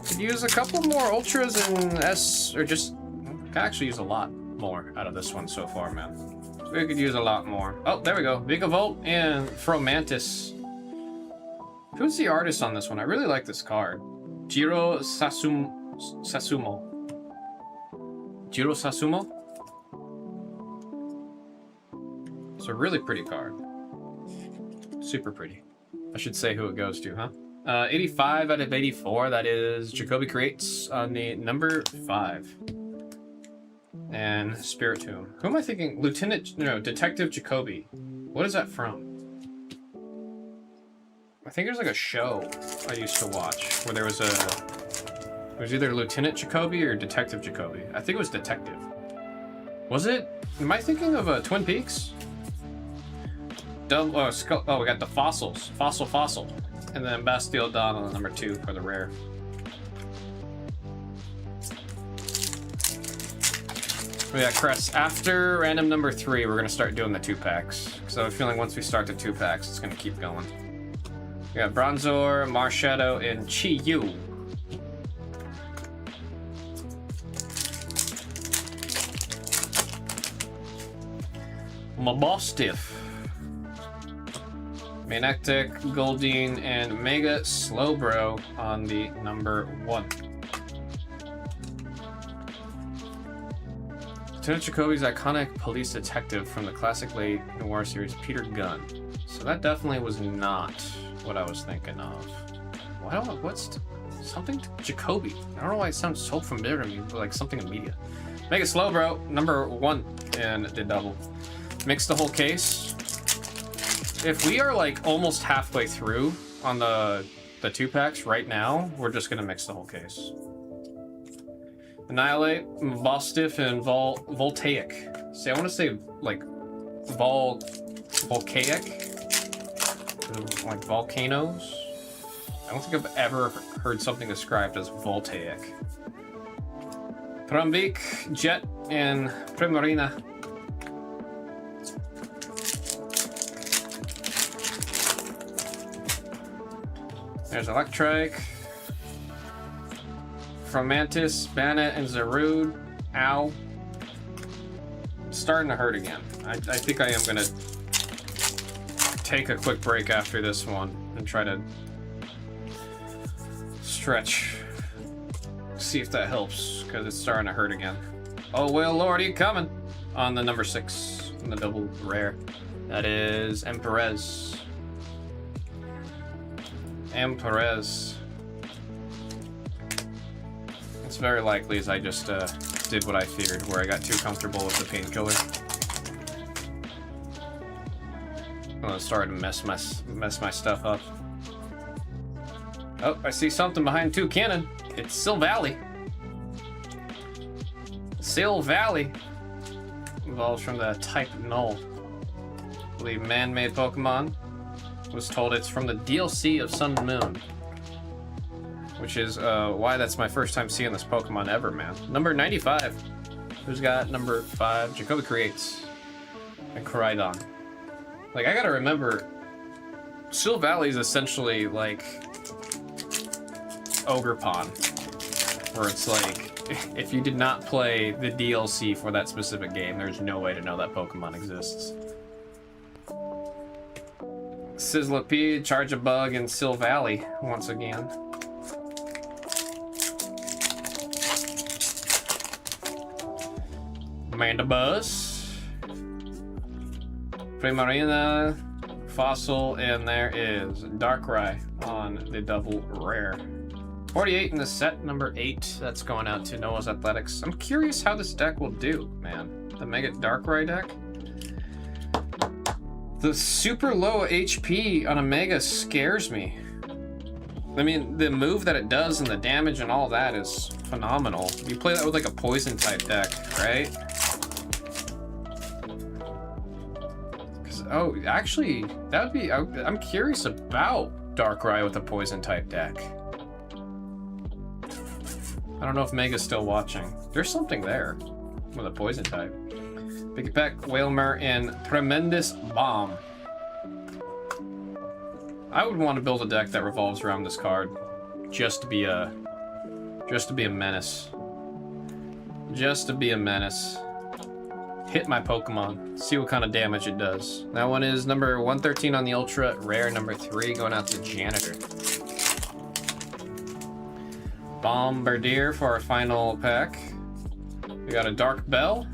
Could use a couple more ultras and S, or just could actually use a lot more out of this one so far, man. We could use a lot more. Oh, there we go. Vigavolt and Fromantis. Who's the artist on this one? I really like this card. Jiro Sasumo. Jiro Sasumo? It's a really pretty card. Super pretty. I should say who it goes to, huh? 85 out of 84, that is Jacoby Creates on the number 5. And Spiritomb. Who am I thinking? Detective Jacoby. What is that from? I think there's like a show I used to watch where there was it was either Lieutenant Jacoby or Detective Jacoby. I think it was Detective. Was it? Am I thinking of Twin Peaks? We got the fossils. Fossil. And then Bastille Dawn on the number 2 for the rare. We got Crest. After random number 3, we're gonna start doing the 2-packs. Because I have a feeling once we start the 2-packs, it's gonna keep going. We got Bronzor, Marshadow, and Chi-Yu. Mabostiff. Manectic, Goldeen, and Mega Slowbro on the number 1. Lieutenant Jacoby's iconic police detective from the classic late noir series, Peter Gunn. So that definitely was not what I was thinking of. What's something Jacoby? I don't know why it sounds so familiar to me, but like something immediate. Mega Slowbro, number 1, and the double. Mix the whole case. If we are like almost halfway through on the 2-packs right now, we're just gonna mix the whole case. Annihilate, Bostiff, and Voltaic. See, I want to say like volcaic, like volcanoes. I don't think I've ever heard something described as voltaic. Trumbeak, Jet, and Primarina. There's Electrike, Fromantis, Bannet, and Zarude. Ow. It's starting to hurt again. I think I am going to take a quick break after this one and try to stretch. See if that helps, because it's starting to hurt again. Oh, well, Lordy, coming on the number 6 in the double rare. That is Emperez. Perez. It's very likely as I just did what I figured, where I got too comfortable with the painkiller. I'm gonna start to mess my stuff up. Oh, I see something behind 2 cannon. It's Sil Valley. Sil Valley evolves from the type Null. I believe man-made Pokemon. Was told it's from the DLC of Sun and Moon, which is why that's my first time seeing this Pokemon ever, man. Number 95. Who's got number 5? Jacoby Creates. and Koraidon. Like, I gotta remember, Sil Valley is essentially like Ogre Pond, where it's like, if you did not play the DLC for that specific game, there's no way to know that Pokemon exists. Sizzlipede, Charge-a-Bug, and Sil Valley once again. Mandibuzz, Primarina, Fossil, and there is Darkrai on the double rare. 48 in the set, number 8. That's going out to Noah's Athletics. I'm curious how this deck will do, man. The Mega Darkrai deck. The super low HP on a Mega scares me. I mean, the move that it does and the damage and all that is phenomenal. You play that with like a poison type deck, right? Oh, actually, that would be... I'm curious about Darkrai with a poison type deck. I don't know if Mega's still watching. There's something there with a poison type. Pikipek, Wailmer, and Tremendous Bomb. I would want to build a deck that revolves around this card, just to be a menace. Just to be a menace. Hit my Pokemon, see what kind of damage it does. That one is number 113 on the Ultra Rare, number 3 going out to Janitor. Bombardier for our final pack. We got a Dark Bell,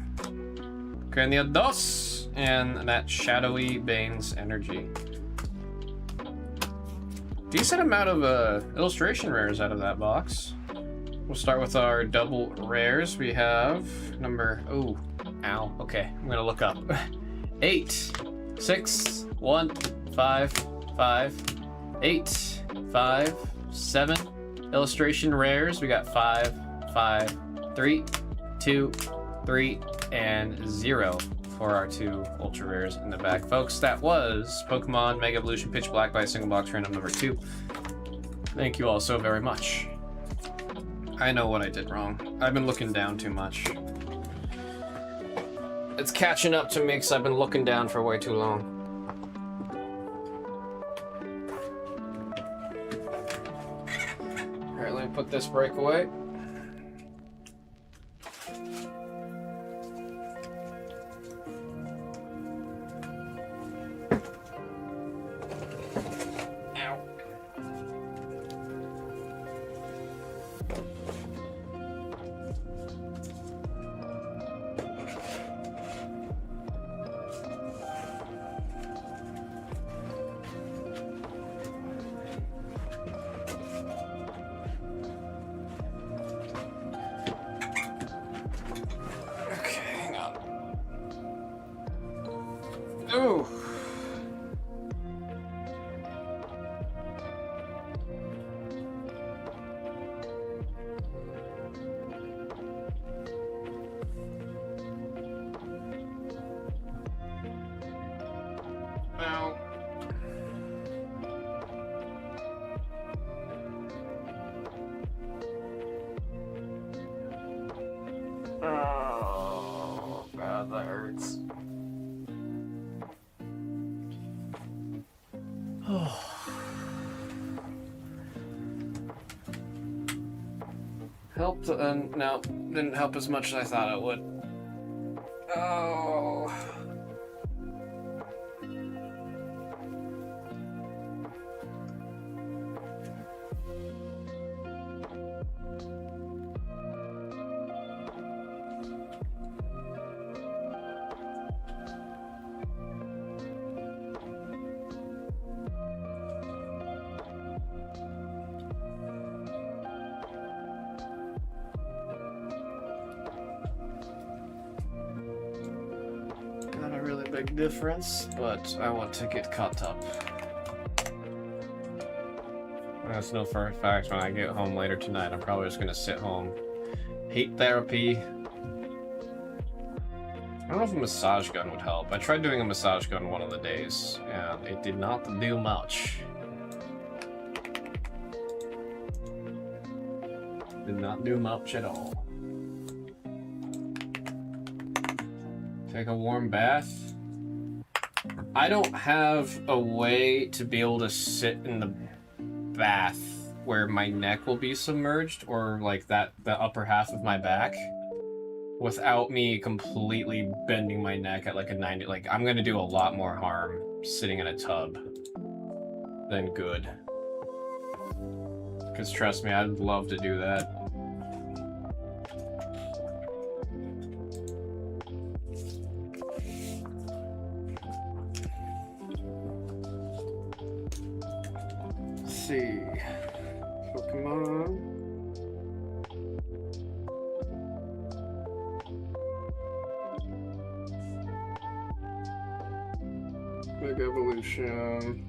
Craniados, and that Shadowy Bane's Energy. Decent amount of illustration rares out of that box. We'll start with our double rares. We have number... Oh, ow. Okay, I'm gonna look up. 8, 6, 1, 5, 5, 8, 5, 7. Illustration rares. We got 5, 5, 3, 2, 3, and 0 for our 2 ultra rares in the back. Folks, that was Pokemon Mega Evolution Pitch Black by a single box random number 2. Thank you all so very much. I know what I did wrong. I've been looking down too much. It's catching up to me because I've been looking down for way too long. Alright, let me put this break away. Ooh. Ow. Oh, God, that hurts. Helped, and no, didn't help as much as I thought it would. Oh. Big difference, but I want to get caught up. That's no for a fact when I get home later tonight. I'm probably just gonna sit home. Heat therapy. I don't know if a massage gun would help. I tried doing a massage gun one of the days, and it did not do much. Did not do much at all. Take a warm bath. I don't have a way to be able to sit in the bath where my neck will be submerged, or like the upper half of my back, without me completely bending my neck at like a 90. Like, I'm gonna do a lot more harm sitting in a tub than good. Because trust me, I'd love to do that. Let's see. Pokemon. Mega Evolution.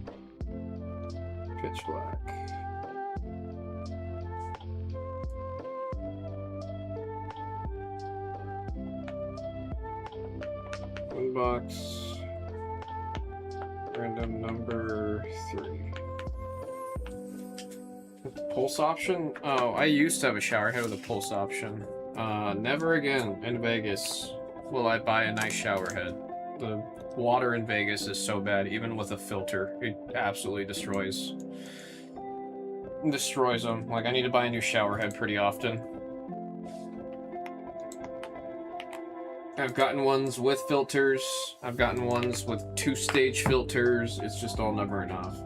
Pitch Black. One box. Random number 3. Pulse option? Oh, I used to have a shower head with a pulse option. Never again in Vegas will I buy a nice shower head. The water in Vegas is so bad, even with a filter. It absolutely destroys them. Like, I need to buy a new shower head pretty often. I've gotten ones with filters. I've gotten ones with 2-stage filters. It's just all never enough.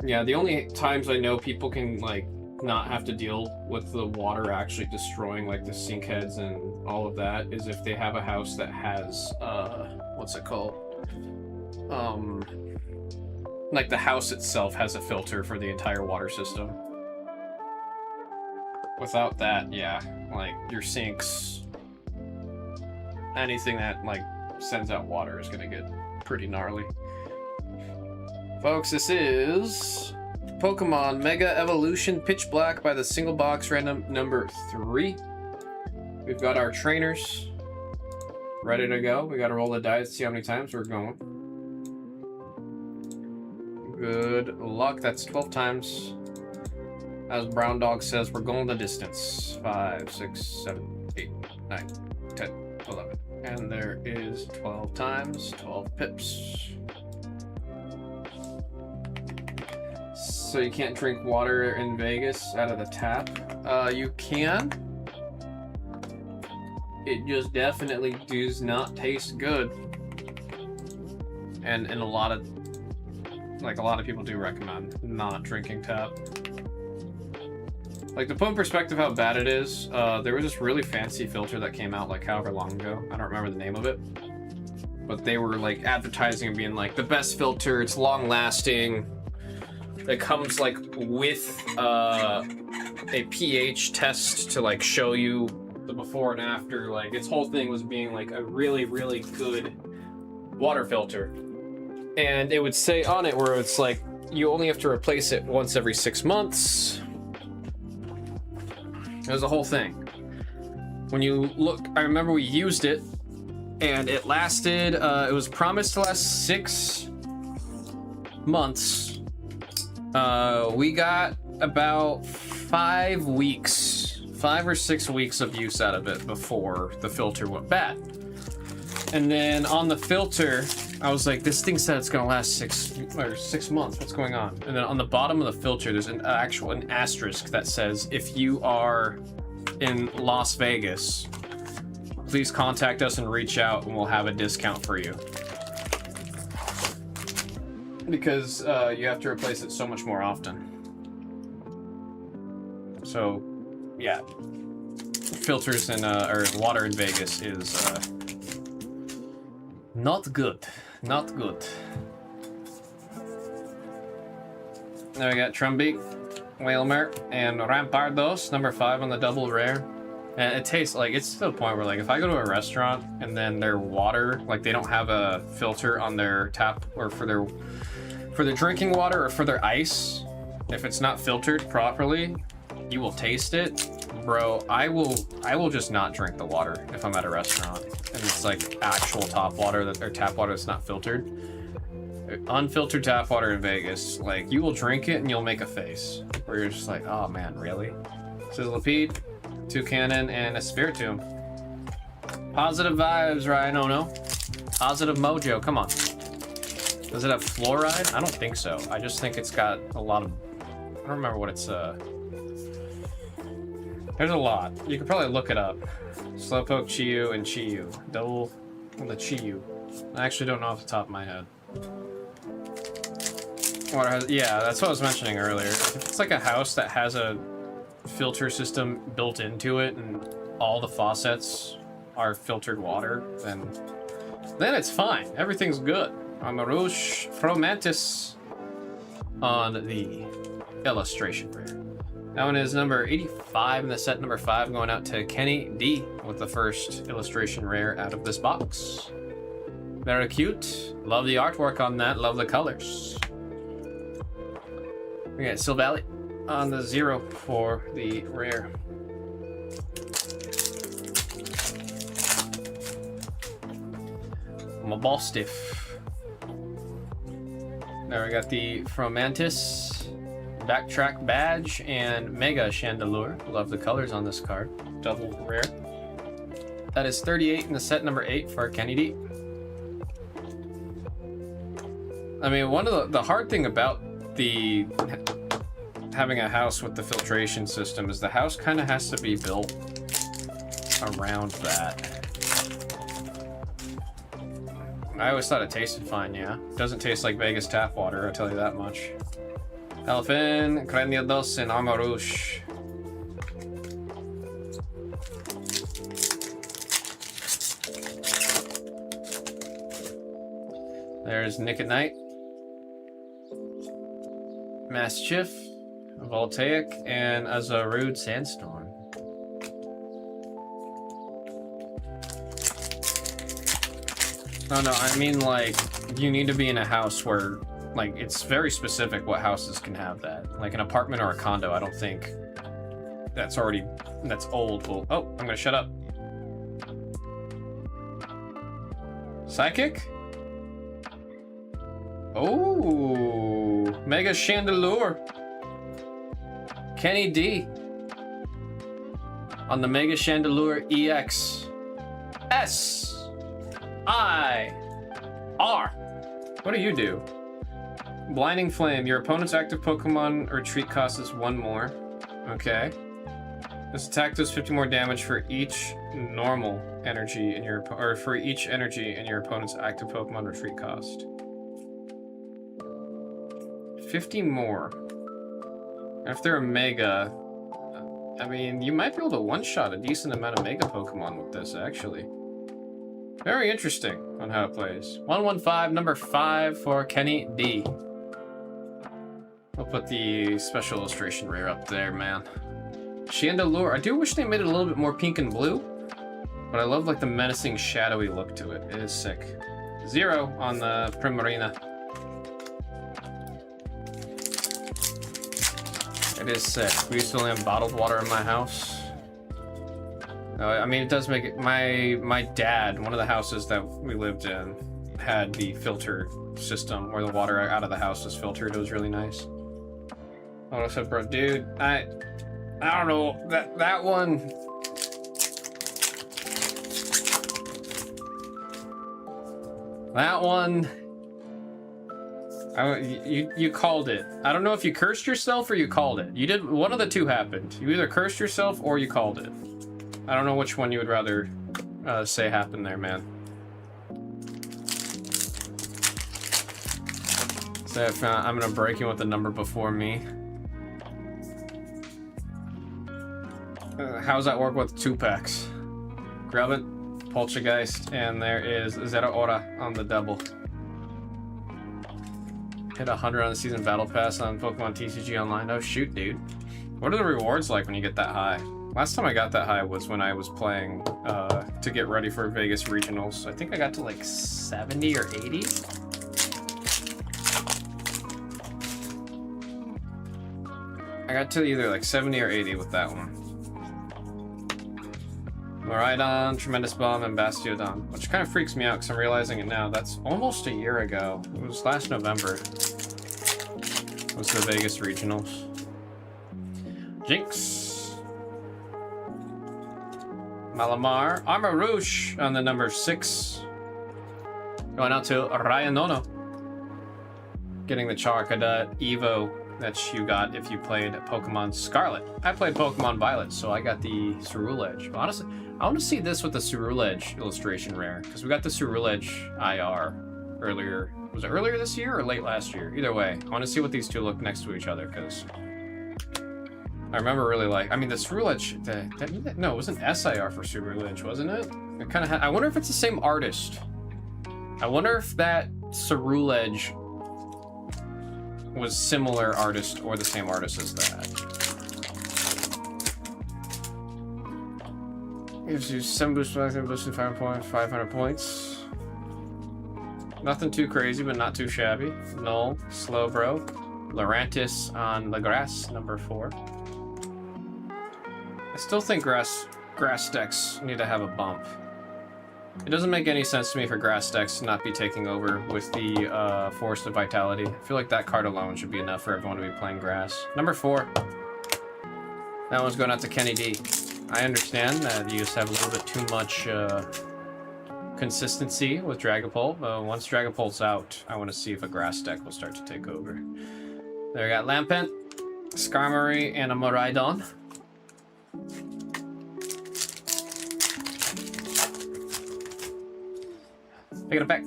Yeah, the only times I know people can, like, not have to deal with the water actually destroying, like, the sink heads and all of that is if they have a house that has, what's it called? Like, the house itself has a filter for the entire water system. Without that, yeah, like, your sinks, anything that, like, sends out water is gonna get pretty gnarly. Folks, this is Pokemon Mega Evolution Pitch Black by the single box random number 3. We've got our trainers ready to go. We gotta roll the dice, see how many times we're going. Good luck. That's 12 times. As Brown Dog says, we're going the distance. 5, 6, 7, 8, 9, 10, 11. And there is 12 times, 12 pips. So you can't drink water in Vegas out of the tap. You can. It just definitely does not taste good. And a lot of people do recommend not drinking tap. Like, to put in perspective how bad it is, there was this really fancy filter that came out like however long ago. I don't remember the name of it. But they were like advertising and being like, the best filter, it's long lasting. It comes like with a pH test to like show you the before and after. Like, its whole thing was being like a really, really good water filter. And it would say on it where it's like, you only have to replace it once every 6 months. It was a whole thing. When you look, I remember we used it and it lasted, it was promised to last 6 months. We got about 5 weeks, 5 or 6 weeks of use out of it before the filter went bad. And then on the filter, I was like, this thing said it's gonna last 6 months. What's going on? And then on the bottom of the filter, there's an asterisk that says, if you are in Las Vegas, please contact us and reach out and we'll have a discount for you. Because you have to replace it so much more often. So, yeah. Filters in, or water in Vegas is not good. Not good. Now we got Trumbeak, Whalmer, and Rampardos, number 5 on the double rare. And it tastes like, it's to the point where, like, if I go to a restaurant and then their water, like, they don't have a filter on their tap or for their drinking water or for their ice, if it's not filtered properly, you will taste it. Bro, I will just not drink the water if I'm at a restaurant and it's like actual tap water that's not filtered. Unfiltered tap water in Vegas, like, you will drink it and you'll make a face where you're just like, oh man, really? Sizzlipede, Toucannon, and a Spiritomb. Positive vibes, Ryan. Oh no. Positive mojo, come on. Does it have fluoride? I don't think so. I just think it's got a lot of... I don't remember what it's... There's a lot. You could probably look it up. Slowpoke, Chiyu, and Chiyu. Double on the Chiyu. I actually don't know off the top of my head. Water has... Yeah, that's what I was mentioning earlier. If it's like a house that has a filter system built into it and all the faucets are filtered water, then it's fine. Everything's good. Amarouche Fromantis on the illustration rare. That one is number 85 in the set, number 5, going out to Kenny D with the first illustration rare out of this box. Very cute. Love the artwork on that. Love the colors. We got Silvally on the 0 for the rare. My ball stiff. There we got the Fromantis Backtrack Badge and Mega Chandelure. Love the colors on this card. Double rare. That is 38 in the set, number 8 for Kenny D. I mean, one of the hard thing about the having a house with the filtration system is the house kind of has to be built around that. I always thought it tasted fine, yeah. Doesn't taste like Vegas tap water, I'll tell you that much. Elfin, Craniados, and Amarouche. There's Nick at Night. Mischief, Voltaic, and Azarude Sandstorm. Oh no, I mean like, you need to be in a house where, like, it's very specific what houses can have that. Like an apartment or a condo, I don't think that's old. Well, oh, I'm gonna shut up. Psychic? Oh, Mega Chandelure. Kenny D on the Mega Chandelure EX. S-I-R. What do you do? Blinding Flame. Your opponent's active Pokemon retreat cost is 1 more. Okay. This attack does 50 more damage for each normal energy in your for each energy in your opponent's active Pokemon retreat cost. 50 more. If they're a Mega, I mean, you might be able to one-shot a decent amount of Mega Pokemon with this, actually. Very interesting on how it plays. 115, number 5 for Kenny D. I'll put the special illustration rare up there, man. Chandelure. I do wish they made it a little bit more pink and blue, but I love like the menacing, shadowy look to it. It is sick. 0 on the Primarina. It is sick. We used to only have bottled water in my house. I mean, it does make it... My dad, one of the houses that we lived in, had the filter system where the water out of the house was filtered. It was really nice. Oh, what's up, bro? Dude, I don't know. That one... That one... You called it. I don't know if you cursed yourself or you called it. You did... One of the two happened. You either cursed yourself or you called it. I don't know which one you would rather say happened there, man. So I'm gonna break in with the number before me. How's that work with 2 packs? Grubbin, Poltergeist, and there is Zero Hora on the double. Hit 100 on the season battle pass on Pokemon TCG Online. Oh shoot, dude. What are the rewards like when you get that high? Last time I got that high was when I was playing to get ready for Vegas Regionals. I think I got to like 70 or 80. I got to either like 70 or 80 with that one. Miraidon, Tremendous Bomb, and Bastiodon, which kind of freaks me out because I'm realizing it now. That's almost a year ago. It was last November. It was the Vegas Regionals. Jinx. Malamar, Amarouche on the number 6 Going out to Ryanono. Getting the Charcadet Evo that you got if you played Pokemon Scarlet. I played Pokemon Violet, so I got the Ceruledge. But honestly, I want to see this with the Ceruledge illustration rare, because we got the Ceruledge IR earlier. Was it earlier this year or late last year? Either way, I want to see what these two look next to each other, because I remember really like, I mean, the Ceruledge, no, it was an SIR for Ceruledge, wasn't it? It kind of had, I wonder if it's the same artist. I wonder if that Ceruledge was similar artist or the same artist as that. Gives you 7 boost points and boosting 500 points. Nothing too crazy, but not too shabby. Null, Slowbro, Lurantis on the grass, number 4. I still think grass decks need to have a bump. It doesn't make any sense to me for grass decks to not be taking over with the Forest of Vitality. I feel like that card alone should be enough for everyone to be playing grass. Number 4. That one's going out to Kenny D. I understand that you just have a little bit too much consistency with Dragapult, but once Dragapult's out, I want to see if a grass deck will start to take over. There we got Lampent, Skarmory, and a Miraidon. Pick it back.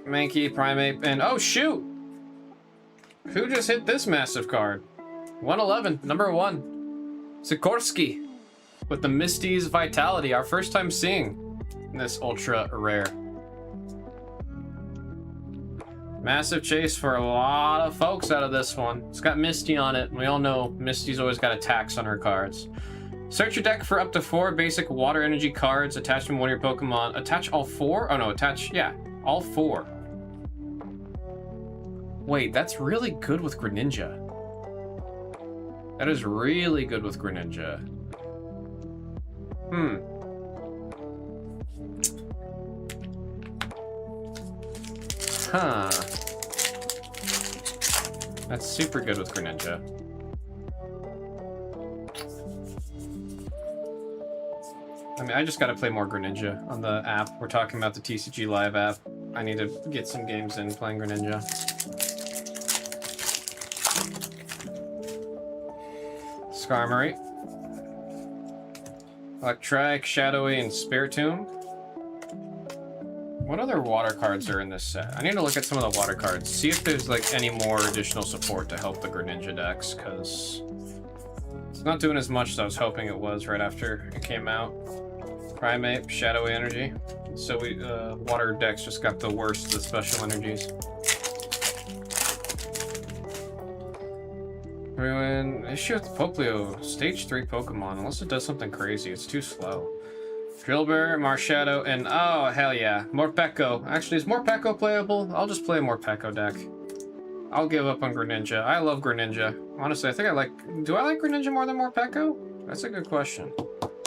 Mankey, Primeape, and oh shoot! Who just hit this massive card? 111, number 1. Sikorsky with the Misty's Vitality, our first time seeing this ultra rare. Massive chase for a lot of folks out of this one. It's got Misty on it. We all know Misty's always got attacks on her cards. Search your deck for up to 4 basic water energy cards attached to one of your Pokemon. Attach all 4? Oh no, attach, yeah, all 4. Wait, that's really good with Greninja. That is really good with Greninja. Huh. That's super good with Greninja. I mean, I just gotta play more Greninja on the app. We're talking about the TCG Live app. I need to get some games in playing Greninja. Skarmory. Electrike, Shadowy, and Spiritomb. What other water cards are in this set? I need to look at some of the water cards. See if there's like any more additional support to help the Greninja decks, because it's not doing as much as I was hoping it was right after it came out. Primeape, Shadowy Energy. So we water decks just got the worst of the special energies. Ruin. Issue with the Poplio. Stage 3 Pokemon. Unless it does something crazy. It's too slow. Drillbur, Marshadow, and oh, hell yeah. Morpeko. Actually, is Morpeko playable? I'll just play a Morpeko deck. I'll give up on Greninja. I love Greninja. Honestly, I think I like... Do I like Greninja more than Morpeko? That's a good question.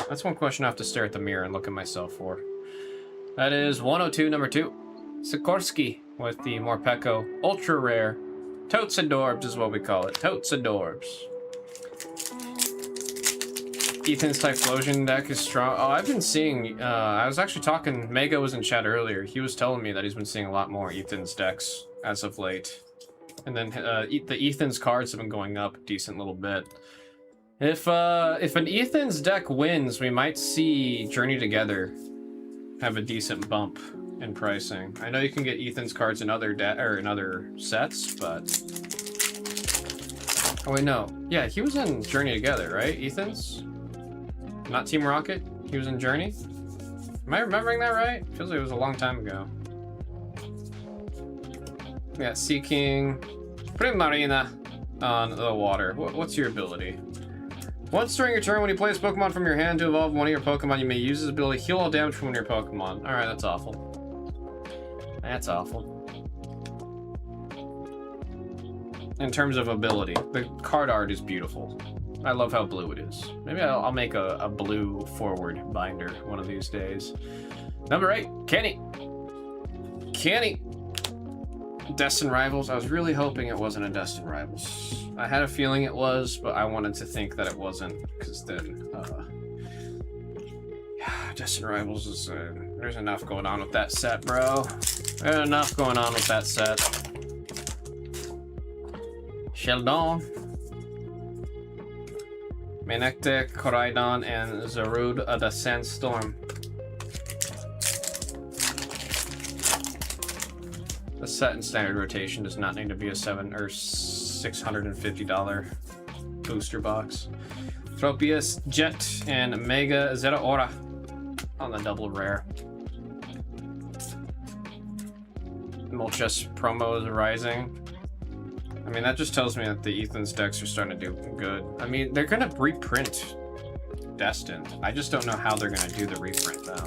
That's one question I have to stare at the mirror and look at myself for. That is 102, number 2. Sikorsky with the Morpeko Ultra Rare. Totes Adorbs is what we call it. Totes Adorbs. Ethan's Typhlosion deck is strong. Oh, I've been seeing... I was actually talking... Mega was in chat earlier. He was telling me that he's been seeing a lot more Ethan's decks as of late. And then the Ethan's cards have been going up a decent little bit. If an Ethan's deck wins, we might see Journey Together have a decent bump in pricing. I know you can get Ethan's cards in other sets, but... Oh wait, no. Yeah, he was in Journey Together, right? Ethan's? Not Team Rocket? He was in Journey? Am I remembering that right? Feels like it was a long time ago. Yeah, Seeking. Primarina on the water. What's your ability? Once during your turn, when you play this Pokemon from your hand to evolve one of your Pokemon, you may use this ability to heal all damage from one of your Pokemon. Alright, that's awful. That's awful. In terms of ability, the card art is beautiful. I love how blue it is. Maybe I'll make a blue forward binder one of these days. Number 8, Kenny. Kenny. Destined Rivals. I was really hoping it wasn't a Destined Rivals. I had a feeling it was, but I wanted to think that it wasn't, because then Distant Rivals is there's enough going on with that set, bro. There's enough going on with that set. Sheldon, Menekte, Koraidon, and Zarud of the Sandstorm. The set in standard rotation does not need to be a $7 or $650 booster box. Tropius, Jet, and Mega Zeta Aura on the double rare. Moltres promo is rising. I mean, that just tells me that the Ethan's decks are starting to do good. I mean, they're gonna reprint Destined. I just don't know how they're gonna do the reprint though.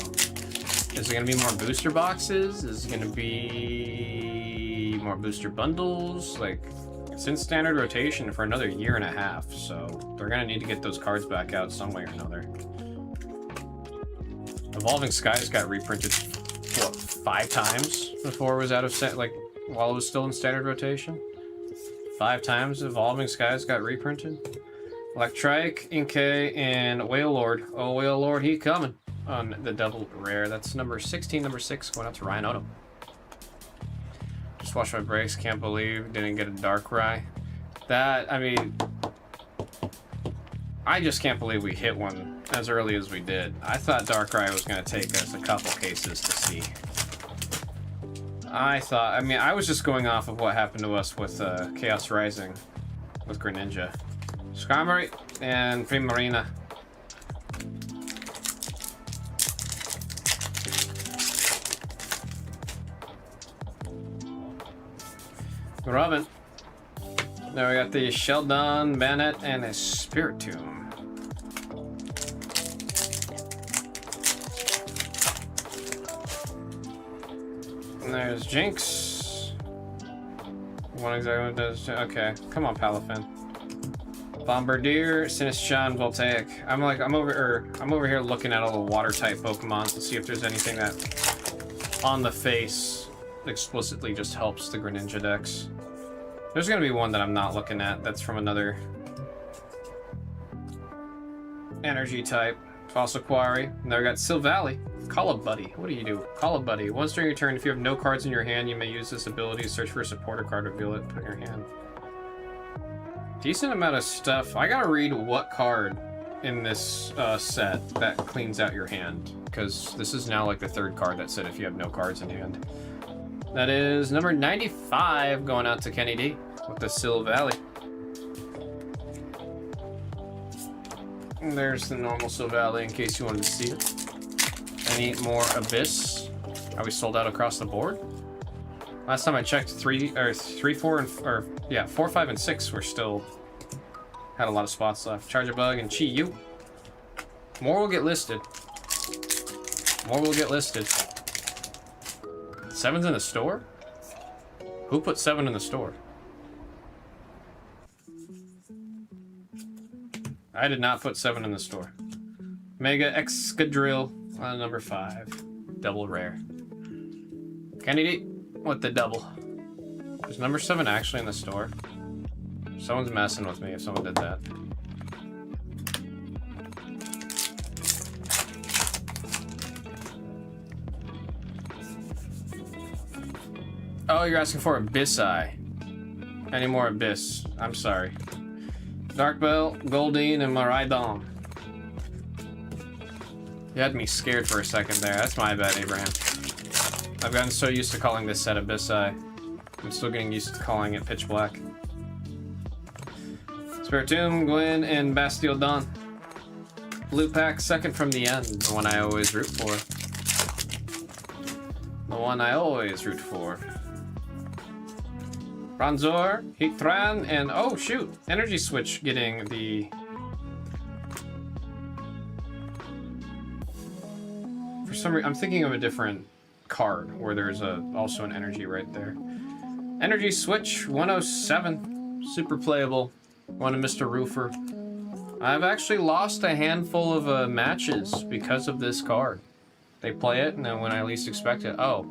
Is it gonna be more booster boxes? Is it gonna be more booster bundles? Like, it's in standard rotation for another 1.5 years, so they're gonna need to get those cards back out some way or another. Evolving Skies got reprinted, what, 5 times before it was out of set, like, while it was still in standard rotation? 5 times Evolving Skies got reprinted. Electrike, Inkay, and Whale Lord. Oh, Whale Lord, he coming on the double rare. That's number 16, number 6, going out to Ryan Odom. Just watched my breaks, can't believe didn't get a Darkrai. That, I mean, I just can't believe we hit one as early as we did. I thought Darkrai was going to take us a couple cases to see. I mean, I was just going off of what happened to us with Chaos Rising with Greninja. Skarmory and Primarina. Robin. Now we got the Sheldon, Bannet, and a Spiritomb. And there's Jinx. One exactly what it does. Okay, come on, Palafin. Bombardier, Sinistcha, Voltaic. I'm over here looking at all the water type Pokemon to see if there's anything that on the face explicitly just helps the Greninja decks. There's gonna be one that I'm not looking at that's from another energy type. Fossil Quarry. And there we got Silvally. Call a buddy. What do you do? Call a buddy. Once during your turn, if you have no cards in your hand, you may use this ability to search for a supporter card, reveal it, put it in your hand. Decent amount of stuff. I gotta read what card in this set that cleans out your hand, because this is now like the 3rd card that said if you have no cards in hand. That is number 95 going out to Kenny D with the Silvally. And there's the normal Silvally in case you wanted to see it. I need more Abyss. Are we sold out across the board? Last time I checked, 4, 5, and 6 were still had a lot of spots left. Charjabug and Chi-Yu. More will get listed. More will get listed. 7's in the store? Who put 7 in the store? I did not put 7 in the store. Mega Excadrill on number 5. Double rare. Kennedy with the double. Is number 7 actually in the store? Someone's messing with me if someone did that. Oh, you're asking for Abyss-Eye. Any more Abyss? I'm sorry. Dark Bell, Goldeen, and Miraidon. You had me scared for a second there. That's my bad, Abraham. I've gotten so used to calling this set Abyss-Eye. I'm still getting used to calling it Pitch Black. Spiritomb, Gwen, and Bastiodon. Blue pack, second from the end. The one I always root for. The one I always root for. Bronzor, Heatran, and oh shoot, Energy Switch getting the... For some reason, I'm thinking of a different card where there's also an energy right there. Energy Switch 107, super playable. One of Mr. Roofer. I've actually lost a handful of matches because of this card. They play it, and then when I least expect it, oh,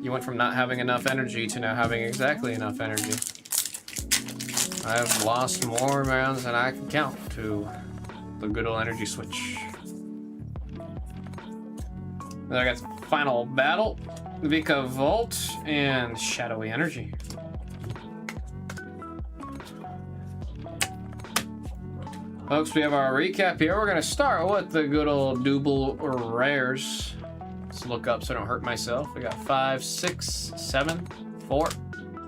you went from not having enough energy to now having exactly enough energy. I've lost more rounds than I can count to the good old Energy Switch. Then I got Final Battle, Vika Volt, and Shadowy Energy. Folks, we have our recap here. We're gonna start with the good old double rares. Let's look up so I don't hurt myself. We got 5, 6, 7, 4,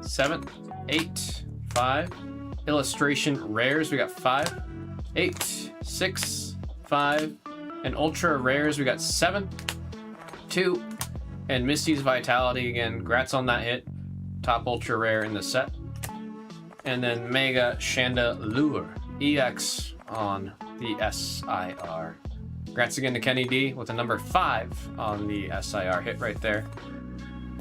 7, 8, 5. Illustration rares, we got 5, 8, 6, 5. And ultra rares, we got 7, 2. And Misty's Vitality, again, congrats on that hit. Top ultra rare in the set. And then Mega Chandelure EX on the SIR. Congrats again to Kenny D with a number 5 on the SIR hit right there.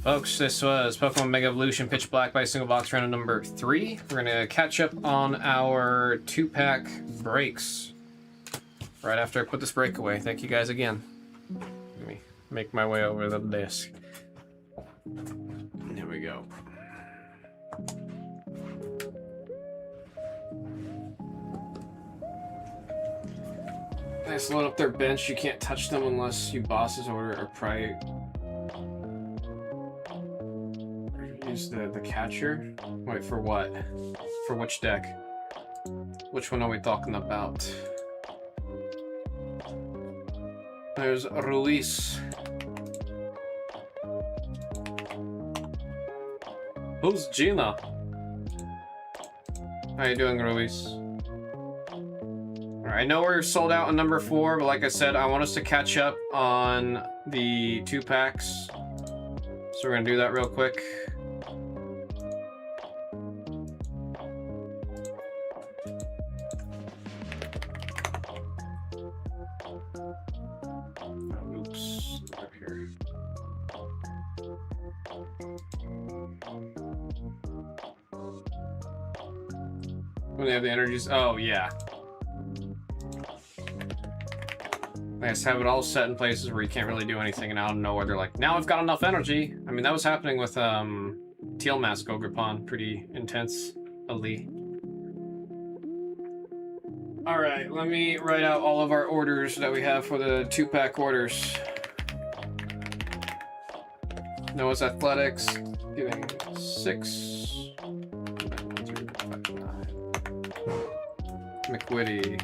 Folks, this was Pokemon Mega Evolution Pitch Black by single box random number 3. We're gonna catch up on our 2-pack breaks right after I put this break away. Thank you guys again. Let me make my way over to the desk. Here we go. Nice, load up their bench. You can't touch them unless you boss's order or pry. Use the catcher. Wait, for what? For which deck? Which one are we talking about? There's Ruiz. Who's Gina? How you doing, Ruiz? I know we're sold out on number 4, but like I said, I want us to catch up on the 2-packs. So we're gonna do that real quick. Oops, up here. When they have the energies, oh yeah. I just have it all set in places where you can't really do anything, and out of nowhere they're like, now I've got enough energy. I mean, that was happening with Teal Mask Ogrepon pretty intensely. Alright, let me write out all of our orders that we have for the 2-pack orders. Noah's Athletics, getting 6. 9. McWitty,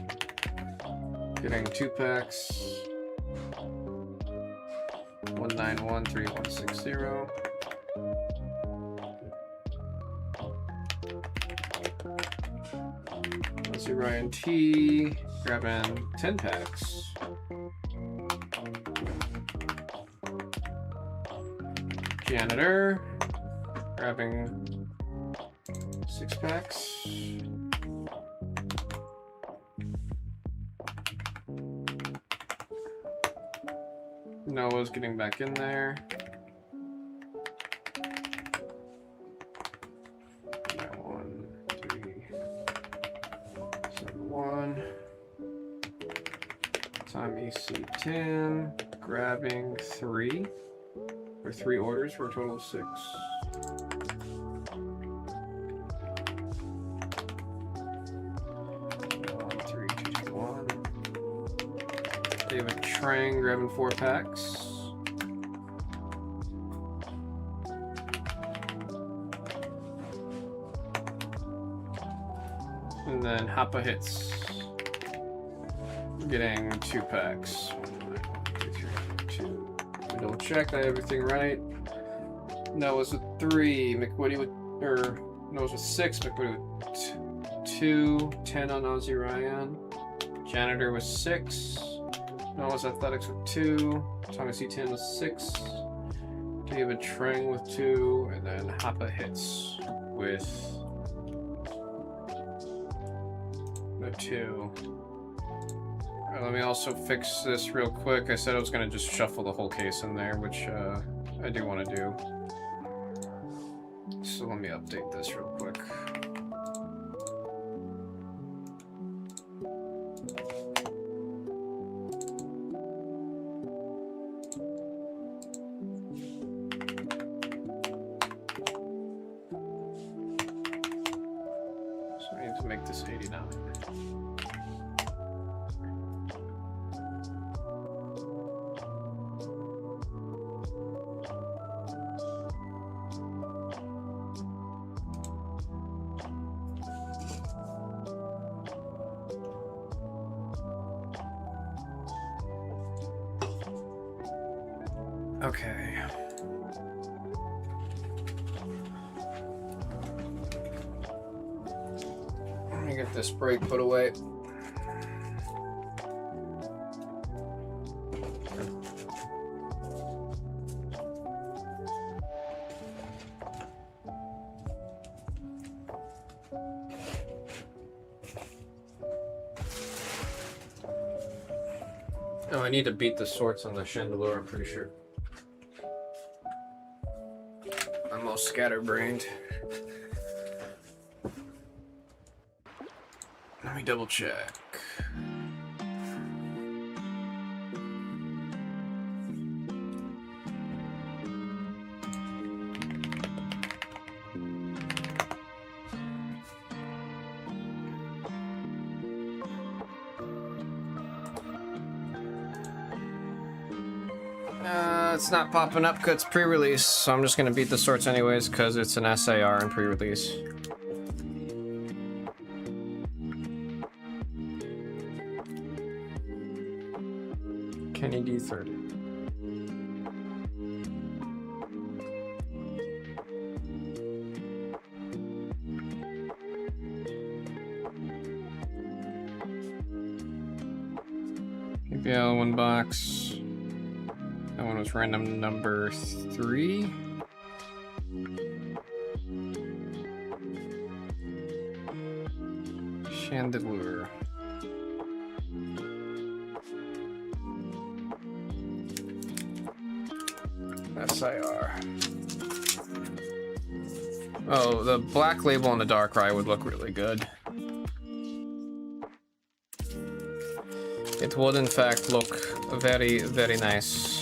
getting 2 packs. 1913160. Let's see, Ryan T grabbing 10 packs. Janitor grabbing 6 packs. Noah's getting back in there. Yeah, 1, 3, 7, 1. Time EC10, grabbing 3, or 3 orders for a total of 6. David Trang grabbing 4 packs. And then Happa Hits getting 2 packs. 1, 2, 3, 2. Double check that everything right. Noah's with 3, McWitty with, or Noah's with 6, McWitty with 2, 10 on Ozzy Ryan. Janitor with 6. Noah's Athletics with 2, Thomas C10 with 6, David Trang with 2, and then Happa Hits with the 2. Right, let me also fix this real quick. I said I was going to just shuffle the whole case in there, which I do want to do. So let me update this real quick. Make this 89. Okay. Let me get this brake put away. Oh, I need to beat the sorts on the chandelier, I'm pretty sure. I'm all scatterbrained. Let me double check. It's not popping up because it's pre-release, so I'm just gonna beat the sorts anyways because it's an SAR and pre-release. Kenny D30. PPL 1 box. That one was random number 3. Chandelier. SIR. Oh, the black label on the Darkrai would look really good. It would in fact look very, very nice.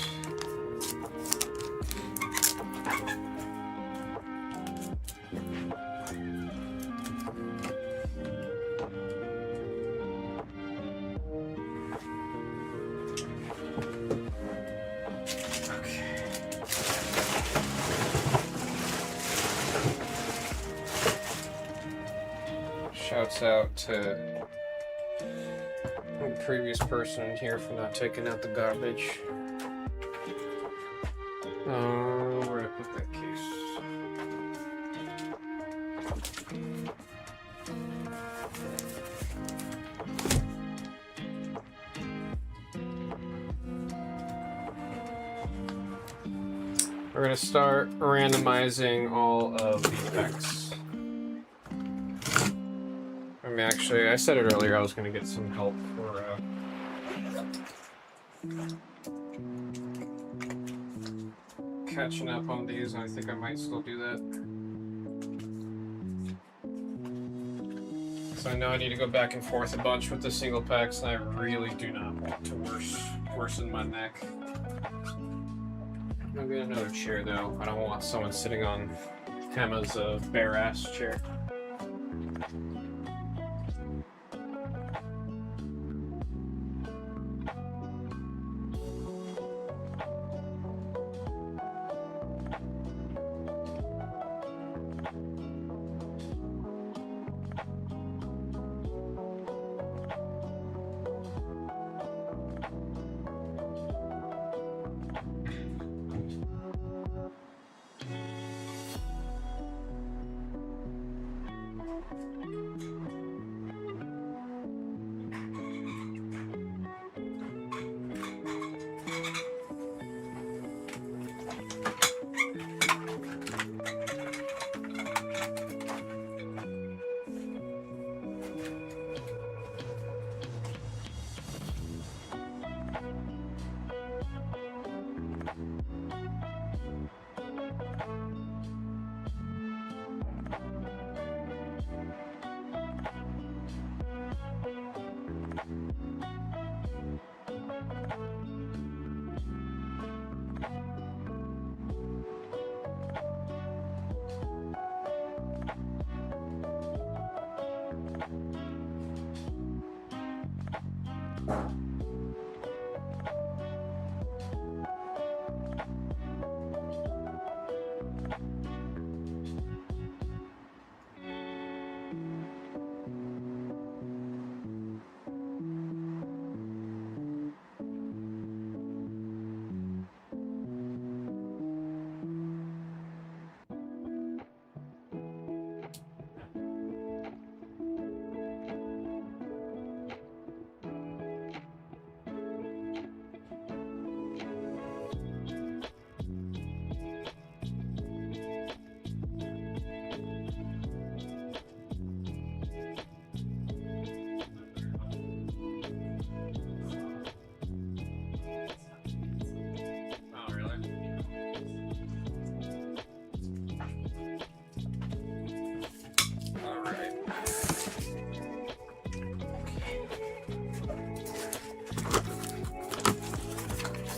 Shouts out to the previous person in here for not taking out the garbage. Where did I put that case? We're gonna start randomizing all of these decks. I mean, actually, I said it earlier, I was going to get some help for, catching up on these, and I think I might still do that. So I know I need to go back and forth a bunch with the single packs, and I really do not want to worsen my neck. I'll get another chair, though. I don't want someone sitting on Emma's bare-ass chair.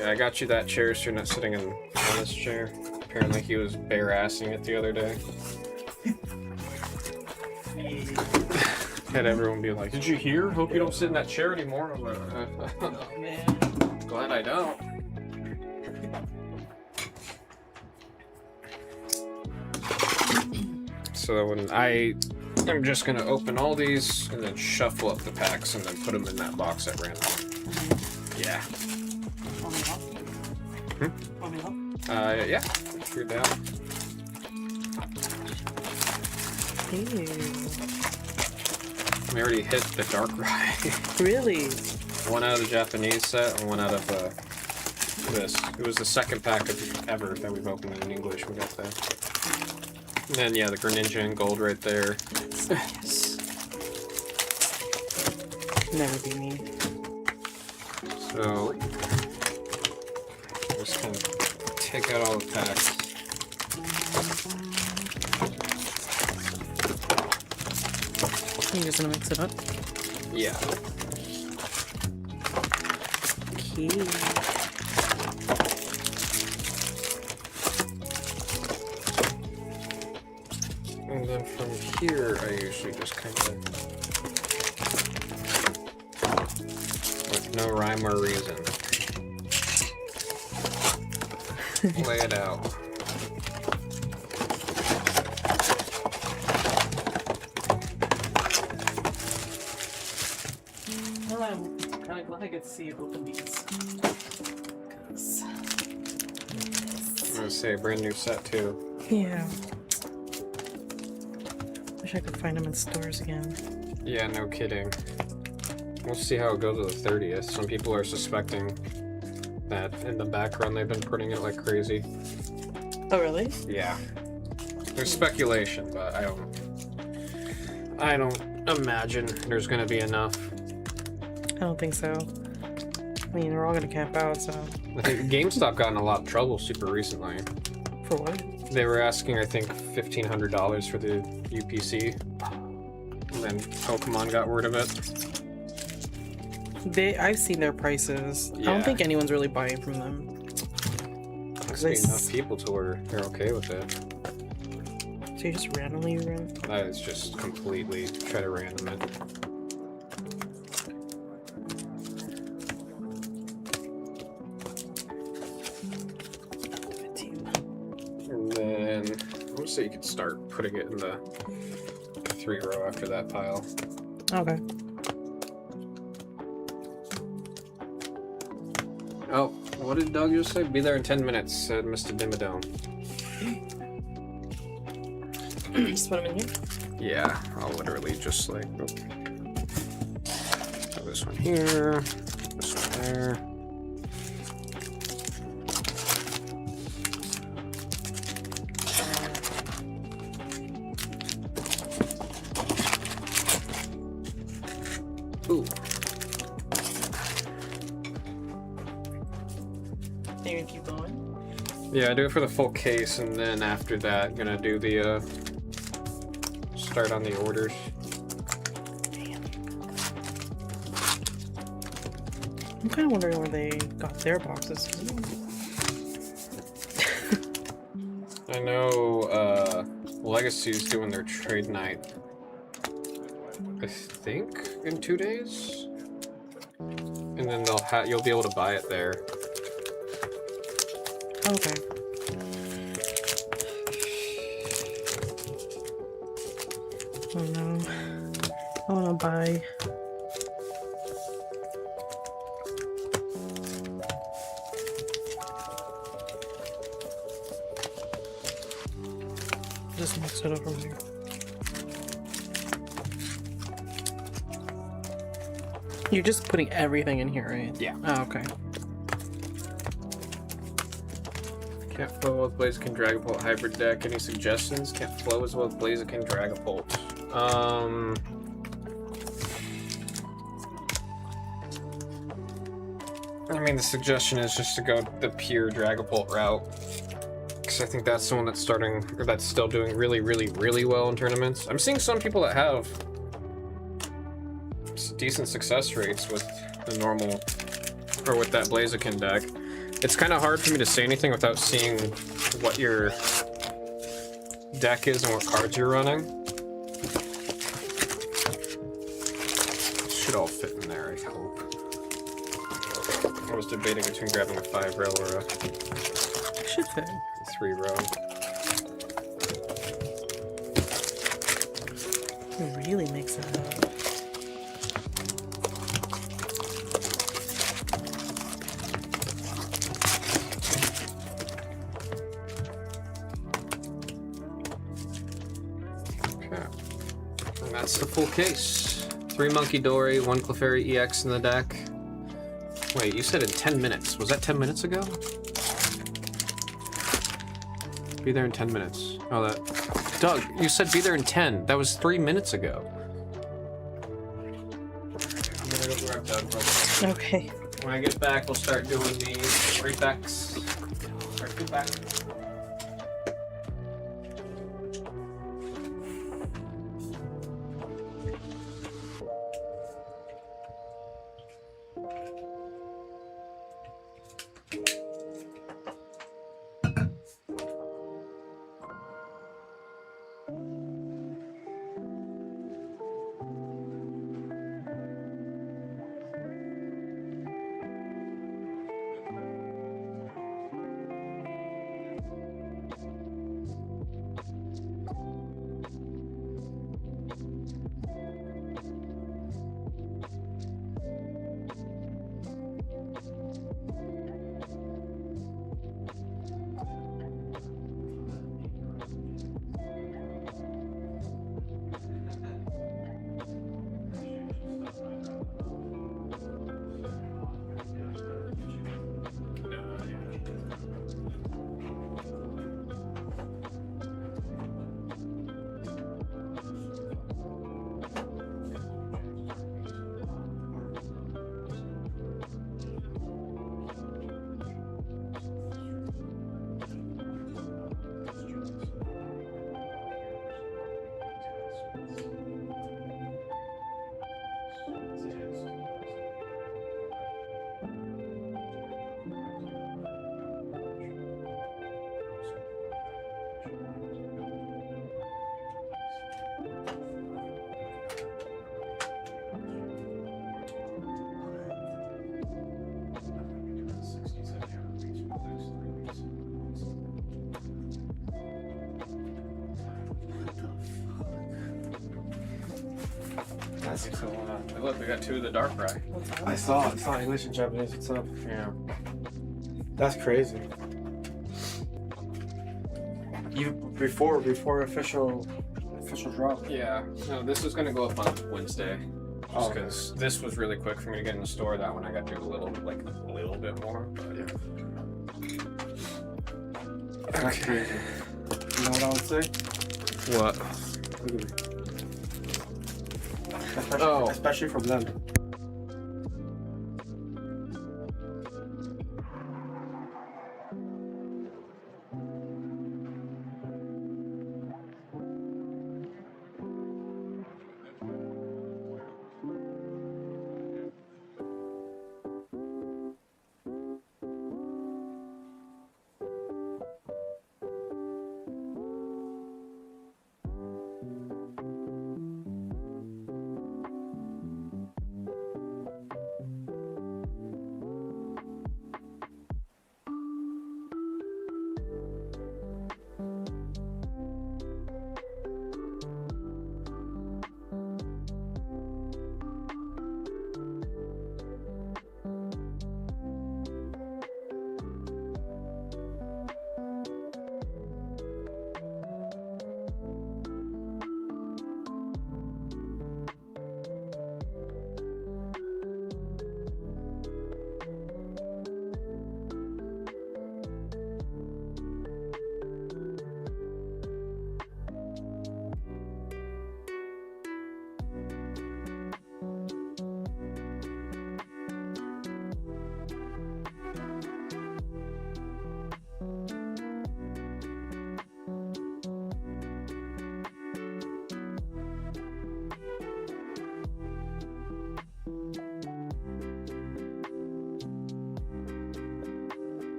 Yeah, I got you that chair so you're not sitting on this chair. Apparently he was bare-assing it the other day. Had everyone be like, "Did you hear? Hope you don't sit in that chair anymore." I'm like, Oh man. glad I don't. So when I'm just gonna open all these and then shuffle up the packs and then put them in that box at random. Yeah. Want me help? Want me help? Yeah. If you're down. Ew. We already hit the dark ride. Really? One out of the Japanese set and one out of this. It was the second pack ever that we've opened in English. We got that. And then yeah, the Greninja in gold right there. Yes. Never be me. So just gonna take out all the packs. You're just gonna mix it up? Yeah. Okay. And then from here, I usually just kind of, with no rhyme or reason, lay it out. Well, I'm kind of glad I get to see you open these. 'Cause... I'm gonna say a brand new set too. Yeah. Wish I could find them in stores again. Yeah, no kidding. We'll see how it goes with the 30th. Some people are suspecting that in the background they've been printing it like crazy. Oh, really? Yeah. There's speculation, but I don't imagine there's gonna be enough. I don't think so. I mean, we're all gonna camp out, so. I think GameStop got in a lot of trouble super recently. For what? They were asking, I think, $1,500 for the UPC. And then Pokemon got word of it. I've seen their prices. I Yeah. don't think anyone's really buying from them. Must be enough people to where they're okay with it. So you just randomly run? That is just completely try to random it. And then I'm gonna say you could start putting it in the 3-row after that pile. Okay. Oh, what did Doug just say? Be there in 10 minutes, said Mr. Dimmadome. Just put them in here? Yeah, I'll literally just like throw this one here, this one there. Ooh. Are you gonna keep going? Yeah, I do it for the full case, and then after that, gonna do the start on the orders. I'm kind of wondering where they got their boxes. I know Legacy's doing their trade night. I think in 2 days, and then you'll be able to buy it there. Okay. Oh no. I wanna buy. Just mix it up from here. You're just putting everything in here, right? Yeah. Oh, okay. Can't flow with Blaziken Dragapult hybrid deck. Any suggestions? Can't flow as well with Blaziken Dragapult. I mean, the suggestion is just to go the pure Dragapult route. Because I think that's the one that's starting, or that's still doing really, really, really well in tournaments. I'm seeing some people that have decent success rates with the normal, or with that Blaziken deck. It's kind of hard for me to say anything without seeing what your deck is and what cards you're running. Should all fit in there, I hope. I was debating between grabbing a 5-rail or a Should fit. 3-row. It really makes it up. Okay. And that's the full case. 3 Monkey Dory, 1 Clefairy EX in the deck. Wait, you said in 10 minutes. Was that 10 minutes ago? Be there in 10 minutes. Oh, that... Doug, you said be there in 10. That was 3 minutes ago. I'm gonna go grab Doug real quick. Okay. When I get back, we'll start doing the repacks. Alright, get back. Look, we got 2 of the Darkrai. I saw English and Japanese. What's up? Yeah. That's crazy. Even before official drop. Yeah. No, this was gonna go up on Wednesday. Just Oh, because this was really quick for me to get in the store. That one I got to do a little bit more. But yeah. That's crazy. You know what I would say? What? Look at me. Especially from them.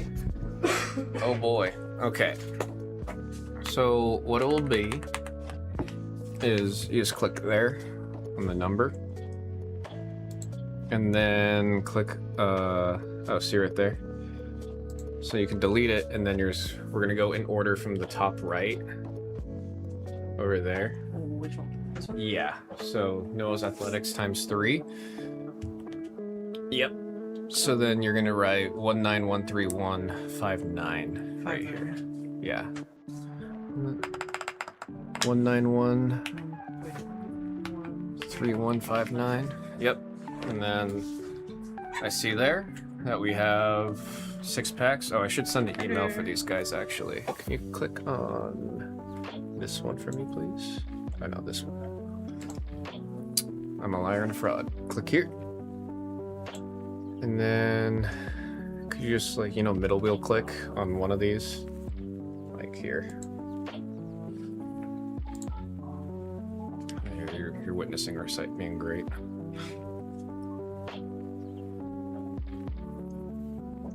great. Oh boy. Okay. So what it will be is you just click there on the number. And then click oh, see right there. So you can delete it, and then we're gonna go in order from the top right. Over there. Oh, which one? This one? Yeah. So Noah's Athletics times 3. Yep. So then you're gonna write 191359 right here. Yeah. 1913159. Yep. And then I see there that we have 6 packs. Oh, I should send an email for these guys actually. Can you click on this one for me, please? Oh no, this one. I'm a liar and a fraud. Click here. And then could you just like, middle wheel click on one of these? Like here. You're witnessing our site being great.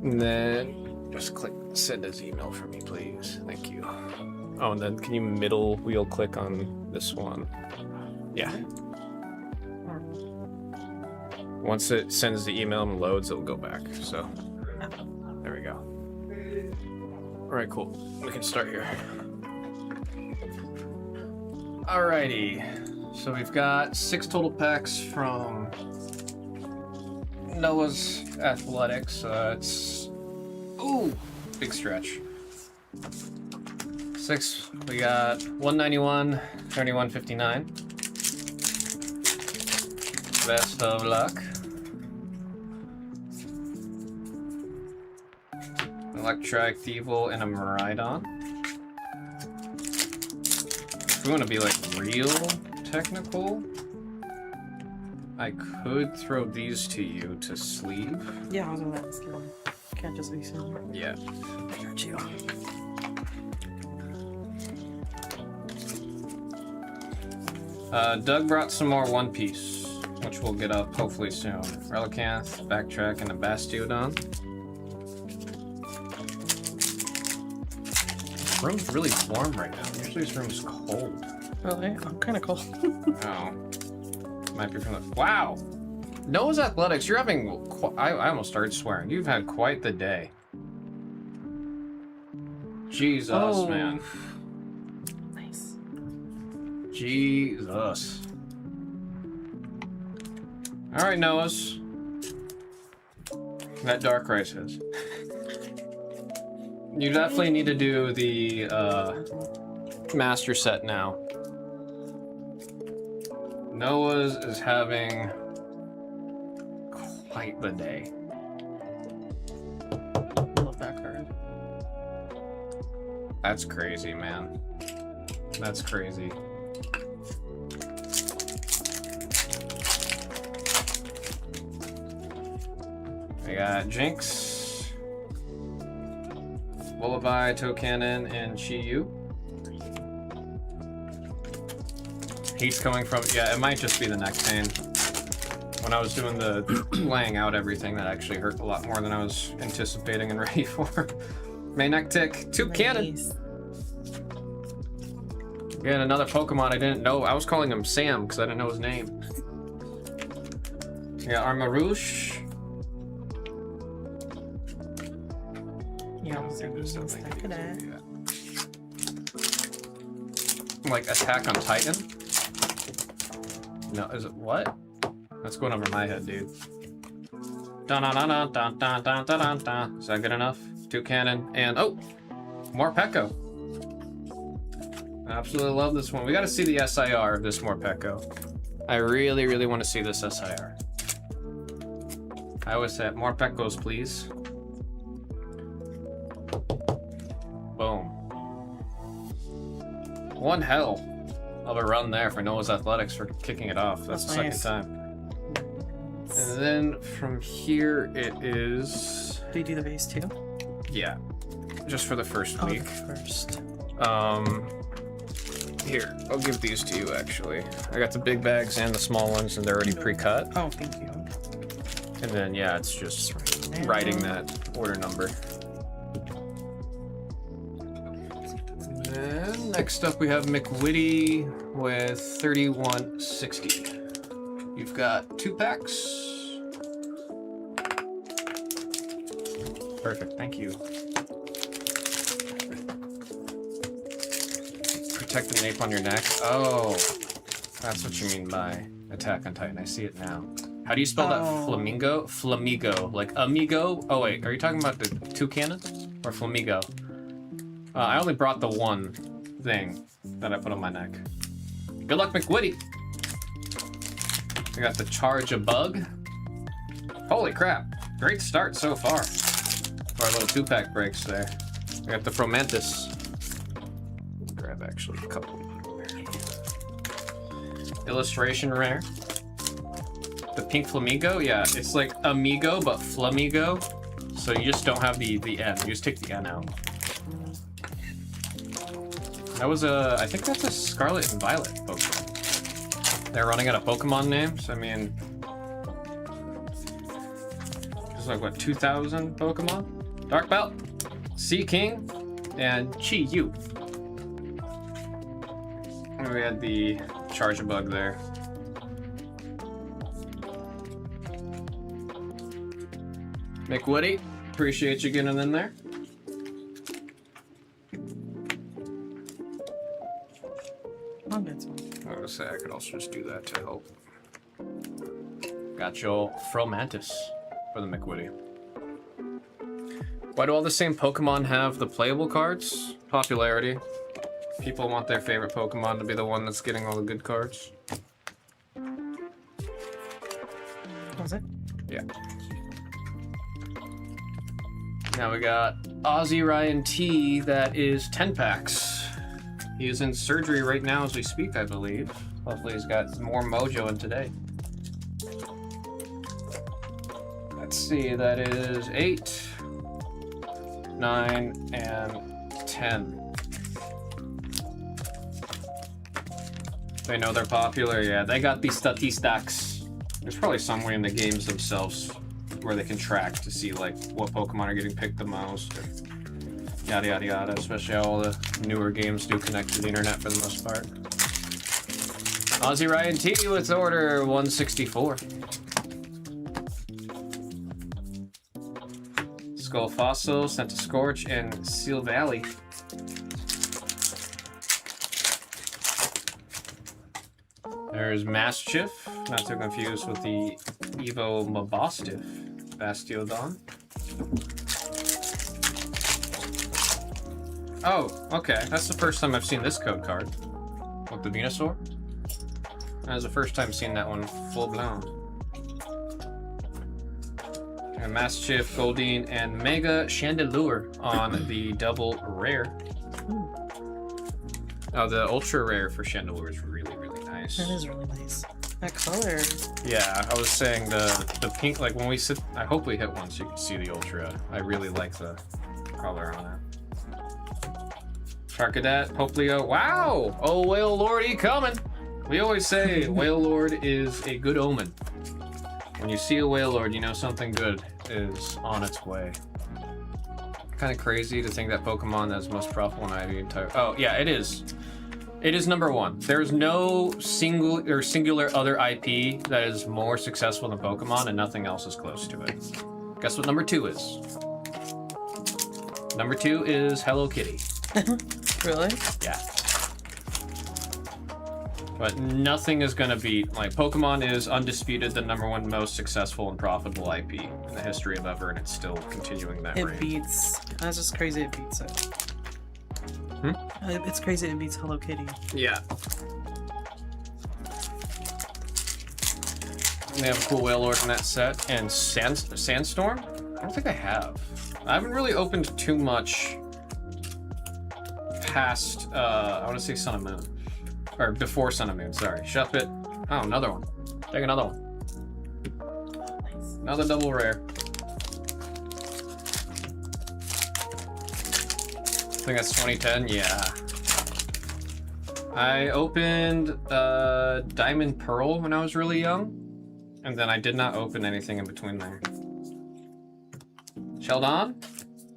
And then just click send as email for me, please. Thank you. Oh, and then can you middle wheel click on this one? Yeah. Once it sends the email and loads, it'll go back. So there we go. All right, cool. We can start here. Alrighty. So we've got 6 total packs from Noah's Athletics. It's big stretch. 6. We got 191, 3159. Best of luck. Electric Thievel and a Maridon. If we want to be like real technical, I could throw these to you to sleeve. Yeah, I was gonna ask you. Can't just be silver. Yeah. Got you. Doug brought some more One Piece, which we'll get up hopefully soon. Relicanth, Backtrack, and a Bastiodon. This room's really warm right now. Usually this room's cold. Really? I'm kind of cold. Oh. Might be from the... Wow! Noah's Athletics, you're having... I almost started swearing. You've had quite the day. Jesus, man. Nice. Jesus. Alright, Noah's. That Darkrai says. You definitely need to do the master set now. Noah's is having quite the day. Love that card. That's crazy, man. That's crazy. We got Jinx, Lullaby, Toucannon, and Chi-Yu. Heat's coming from, yeah, it might just be the neck pain. When I was doing the laying out everything, that actually hurt a lot more than I was anticipating and ready for. Main neck tick, Toucannon. Nice. Again, another Pokemon I didn't know. I was calling him Sam because I didn't know his name. Yeah, Armarouche. Yeah, I was gonna stack of that. Like Attack on Titan? No, is it what? That's going over my head, dude. Dun dun dun dun dun dun dun dun dun. Is that good enough? Toucannon and Morpeko. I absolutely love this one. We got to see the SIR of this Morpeko. I really, really want to see this SIR. I always say Morpekos, please. Boom. One hell of a run there for Noah's Athletics for kicking it off. That's the nice. second time. And then from here it is... Do you do the base too? Yeah. Just for the first Oh, week. the first. Here, I'll give these to you actually. I got the big bags and the small ones and they're already pre-cut. Oh, thank you. And then yeah, it's just Just write it down. writing that order number. Next up, we have McWitty with 3160. You've got 2 packs. Perfect, thank you. Protect the nape on your neck. Oh, that's what you mean by Attack on Titan. I see it now. How do you spell that? Flamingo? Flamigo. Like amigo? Oh wait, are you talking about the 2 cannons? Or Flamigo? I only brought the one thing that I put on my neck. Good luck, McWitty! I got the Charge a Bug. Holy crap. Great start so far. For our little 2-pack breaks there. I got the Fromantis. Grab actually a couple. Illustration rare. The pink Flamigo, yeah, it's like Amigo, but Flamigo. So you just don't have the N, you just take the N out. That was I think that's a Scarlet and Violet Pokemon. They're running out of Pokemon names, I mean... There's like, what, 2,000 Pokemon? Dark Belt, Sea King, and Chi-Yu. And we had the Charge-a-Bug there. McWitty, appreciate you getting in there. I'll get some. I was gonna say I could also just do that to help. Got your Fromantis for the McWitty. Why do all the same Pokemon have the playable cards? Popularity. People want their favorite Pokemon to be the one that's getting all the good cards. Was it? Yeah. Now we got Ozzy Ryan T, that is 10 packs. He is in surgery right now as we speak, I believe. Hopefully he's got more mojo in today. Let's see, that is 8, 9, and 10. They know they're popular, yeah. They got these statistics. There's probably somewhere in the games themselves where they can track to see like what Pokemon are getting picked the most, or yada yada yada, especially how all the newer games do connect to the internet for the most part. Ozzy Ryan T with order 164. Skull Fossil, Sent to Scorch, and Seal Valley. There's Mastiff, not to confuse with the Evo Mabostiff, Bastiodon. Oh, okay, that's the first time I've seen this code card. With the Venusaur. That was the first time seeing that one full blown. And Mastiff, Goldeen, and Mega Chandelure on the double rare. Oh, the ultra rare for Chandelure is really, really nice. That is really nice. That color. Yeah, I was saying the pink, like when we sit, I hope we hit one so you can see the ultra. I really like the color on it. Charcadet, Poplio, wow! Oh, Whale Lordy coming! We always say Whale Lord is a good omen. When you see a Whale Lord, you know something good is on its way. Kind of crazy to think that Pokemon that's most profitable in the entire... Oh, yeah, it is. It is number 1. There's no singular other IP that is more successful than Pokemon, and nothing else is close to it. Guess what number 2 is? Number 2 is Hello Kitty. Really? Yeah. But nothing is gonna beat, like, Pokemon is undisputed the number 1 most successful and profitable IP in the history of ever, and it's still continuing that It reign. beats. That's just crazy. It beats it. It's crazy. It beats Hello Kitty. Yeah. They have a cool Wailord in that set, and Sandstorm? I don't think I have. I haven't really opened too much past, I want to say Sun and Moon. Or before Sun and Moon, sorry. Shuffit. Oh, another one. Take another one. Nice. Another double rare. I think that's 2010, yeah. I opened Diamond Pearl when I was really young, and then I did not open anything in between there. Sheldon,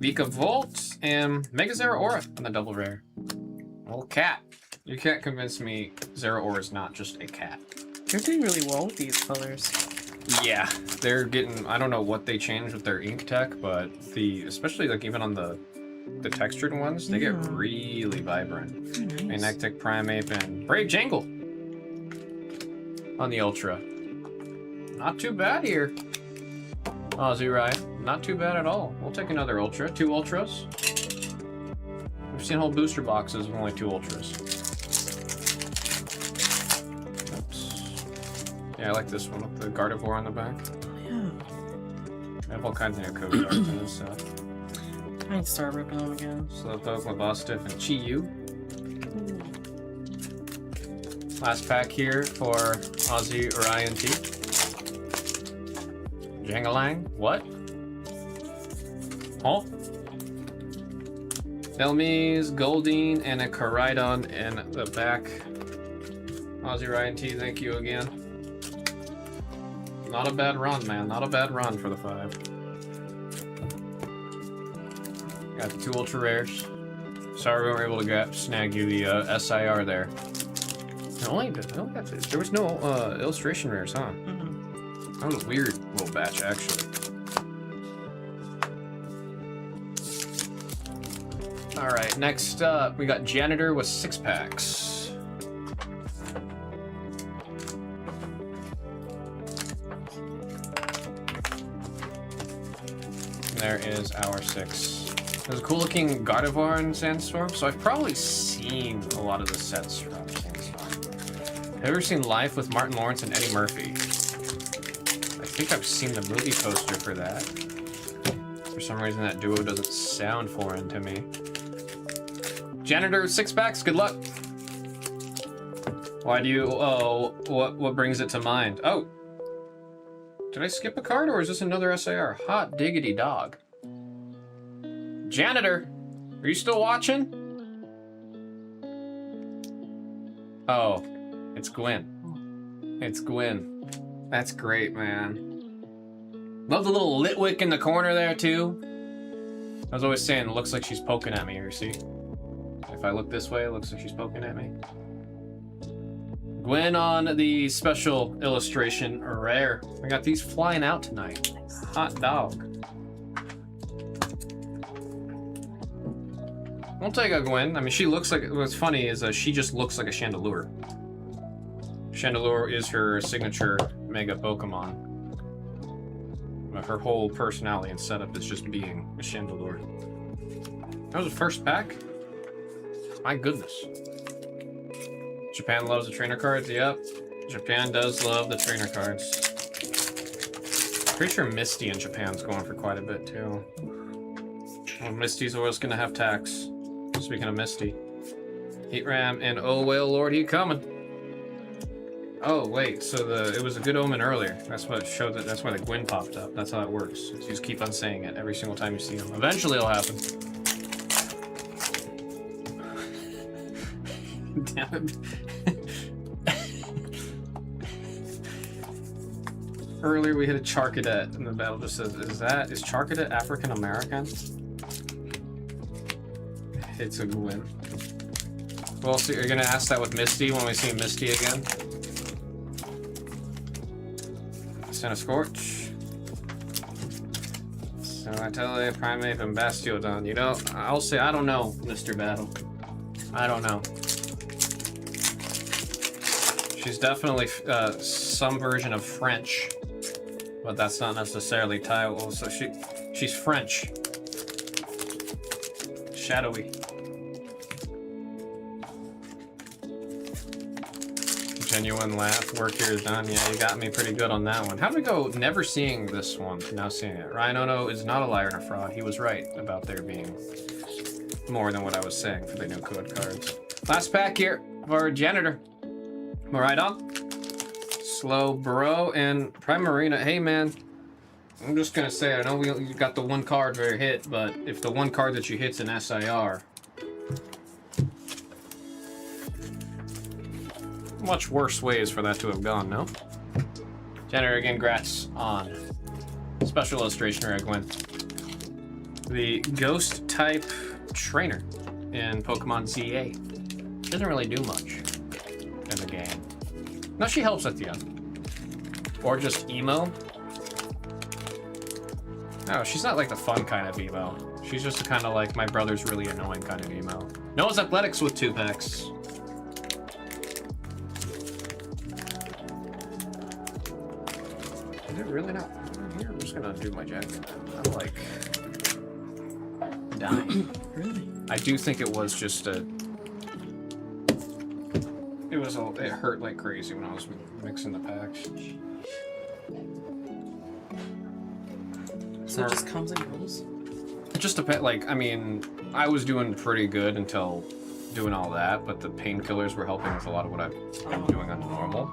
Vika Volt, and Megazera Aura on the double rare. Well, cat. You can't convince me Zero Ore is not just a cat. You're doing really well with these colors. Yeah, they're getting. I don't know what they changed with their ink tech, but especially like even on the textured ones, they get really vibrant. Nice. Magnetic Primeape and Brave Jangle on the Ultra. Not too bad here. Aussie Ryan, not too bad at all. We'll take another Ultra, 2 Ultras. We've seen whole booster boxes with only 2 Ultras. Oops. Yeah, I like this one with the Gardevoir on the back. Yeah. I have all kinds of new code cards in this set. I need to start ripping them again. Slowpoke, Mabostiff, and Chi-Yu. Last pack here for Aussie Ryan T. Jangalang? What? Huh? Elmies, Goldeen, and a Caridon in the back. Aussie Ryan T, thank you again. Not a bad run, man. Not a bad run for the 5. Got the 2 Ultra Rares. Sorry we weren't able to snag you the SIR there. There was no illustration rares, huh? That was a weird little batch, actually. Alright, next up, we got Janitor with 6 packs. There is our 6. There's a cool looking Gardevoir in Sandstorm, so I've probably seen a lot of the sets from Sandstorm. Have you ever seen Life with Martin Lawrence and Eddie Murphy? I think I've seen the movie poster for that. For some reason that duo doesn't sound foreign to me. Janitor, 6 packs, good luck! Why do you, what brings it to mind? Oh! Did I skip a card or is this another SIR? Hot diggity dog. Janitor, are you still watching? Oh, it's Gwen. It's Gwen. That's great, man. Love the little Litwick in the corner there, too. I was always saying, it looks like she's poking at me here, see? If I look this way, it looks like she's poking at me. Gwen on the special illustration, rare. We got these flying out tonight. Hot dog. We'll take a Gwen. I mean, she looks like, what's funny is she just looks like a Chandelure. Chandelure is her signature Mega Pokemon. Her whole personality and setup is just being a Chandelure. That was the first pack? My goodness. Japan loves the trainer cards, yep. Japan does love the trainer cards. Pretty sure Misty in Japan's going for quite a bit too. Well, Misty's always gonna have tax. Speaking of Misty. Heatram and oh whale lord, he coming. Oh wait, so it was a good omen earlier. That's what showed that. That's why the Gwen popped up. That's how it works. You just keep on saying it every single time you see him. Eventually it'll happen. Damn it. Earlier we hit a Charcadet and the battle just says, is Charcadet African American? It's a Gwen. Well, so you're gonna ask that with Misty when we see Misty again? Center Scorch. So I tell you, Primeape and Bastiodon. You know, I'll say I don't know, Mr. Battle. I don't know. She's definitely some version of French, but that's not necessarily Thai. Well, so she's French. Shadowy. Genuine laugh. Work here is done. Yeah, you got me pretty good on that one. How'd we go never seeing this one to now seeing it? Ryan Ono is not a liar and a fraud. He was right about there being more than what I was saying for the new code cards. Last pack here for Janitor. Right on. Slow Bro and Primarina. Hey man, I'm just gonna say, I know you got the one card for your hit, but if the one card that you hit's an SIR, much worse ways for that to have gone, no? Janitor, again, grats on special illustration rare Gwen. The Ghost type trainer in Pokemon ZA. doesn't really do much in the game. No, she helps at the end. Or just emo. No, she's not like the fun kind of emo. She's just the kind of like my brother's really annoying kind of emo. Noah's Athletics with 2 packs. Is it really not here? I'm just gonna do my jacket. I'm like dying. Really? I do think it was just a. It hurt like crazy when I was mixing the packs. So it just comes and goes? It just depends. Like, I mean, I was doing pretty good until doing all that, but the painkillers were helping with a lot of what I've been doing on normal.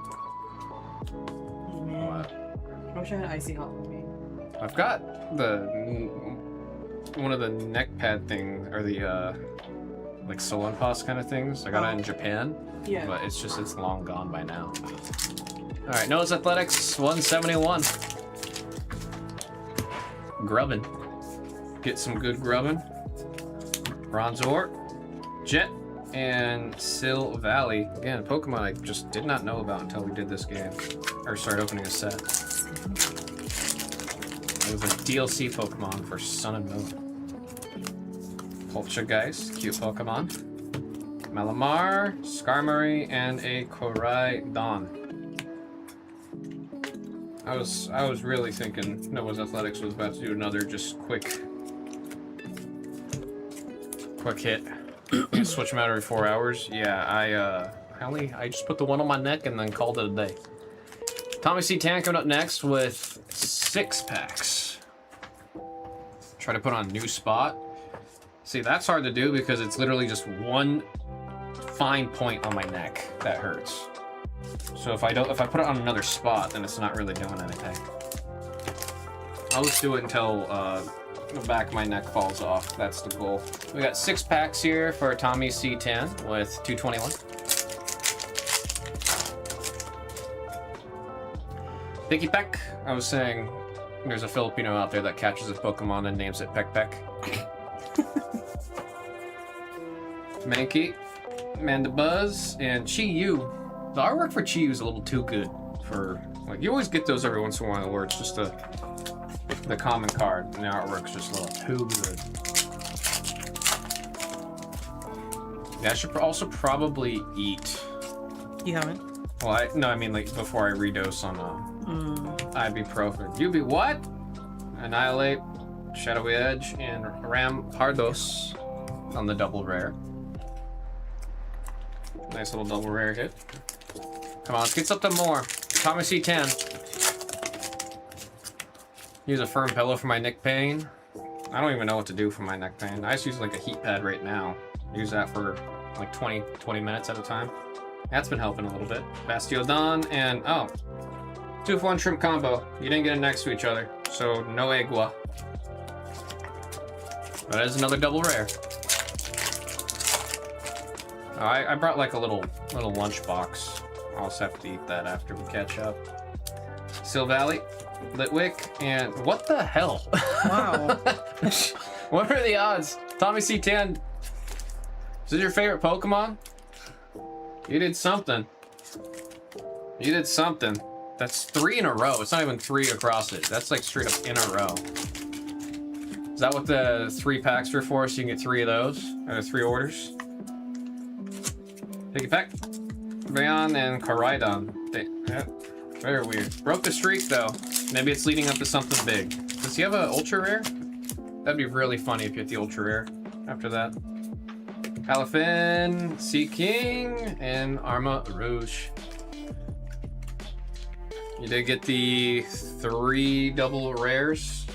I wish I had icy hot with me. I've got one of the neck pad thing, or the like Solonpass kind of things. I got it in Japan, Yeah. but it's long gone by now. All right, Noah's Athletics 171. Grubbin. Get some good grubbin. Bronzor, Jet, and Sil Valley. Again, Pokemon I just did not know about until we did this game, or started opening a set. It was a DLC Pokemon for Sun and Moon. Poltergeist, cute Pokemon. Malamar, Skarmory, and a Koraidon. I was really thinking Noah's Athletics was about to do another just quick hit. Switch them out every 4 hours. Yeah, I just put the one on my neck and then called it a day. Tommy C. Tan coming up next with 6 packs. Try to put on a new spot. See, that's hard to do because it's literally just one fine point on my neck that hurts. So if I put it on another spot, then it's not really doing anything. I'll just do it until the back of my neck falls off. That's the goal. We got 6 packs here for Tommy C10 with 221. Picky Peck. I was saying there's a Filipino out there that catches a Pokemon and names it Peck Peck. Mankey, Mandibuzz, and Chi-Yu. The artwork for Chi-Yu is a little too good for, like, you always get those every once in a while where it's just the common card and the artwork's just a little too good. Yeah, I should also probably eat. You haven't? Well, I mean like before I redose on ibuprofen. You be what? Annihilate, Shadowy Edge, and Rampardos on the double rare. Nice little double rare hit. Come on, let's get something more. Tommy C10. Use a firm pillow for my neck pain. I don't even know what to do for my neck pain. I just use like a heat pad right now. Use that for like 20 minutes at a time. That's been helping a little bit. Bastiodon and, oh, 2-for-1 shrimp combo. You didn't get it next to each other, so no agua. That is another double rare. Oh, I brought like a little lunch box. I'll just have to eat that after we catch up. Sil Valley, Litwick, and what the hell? Wow. What are the odds? Tommy C10. Is this your favorite Pokemon? You did something. You did something. That's 3 in a row. It's not even 3 across it. That's like straight up in a row. Is that what the 3 packs are for? So you can get 3 of those? Or 3 orders? Take it back. Vayon and Koraidon. Yeah, very weird. Broke the streak though. Maybe it's leading up to something big. Does he have an ultra rare? That'd be really funny if you get the ultra rare after that. Alafin, Sea King, and Arma Rouge. You did get the 3 double rares.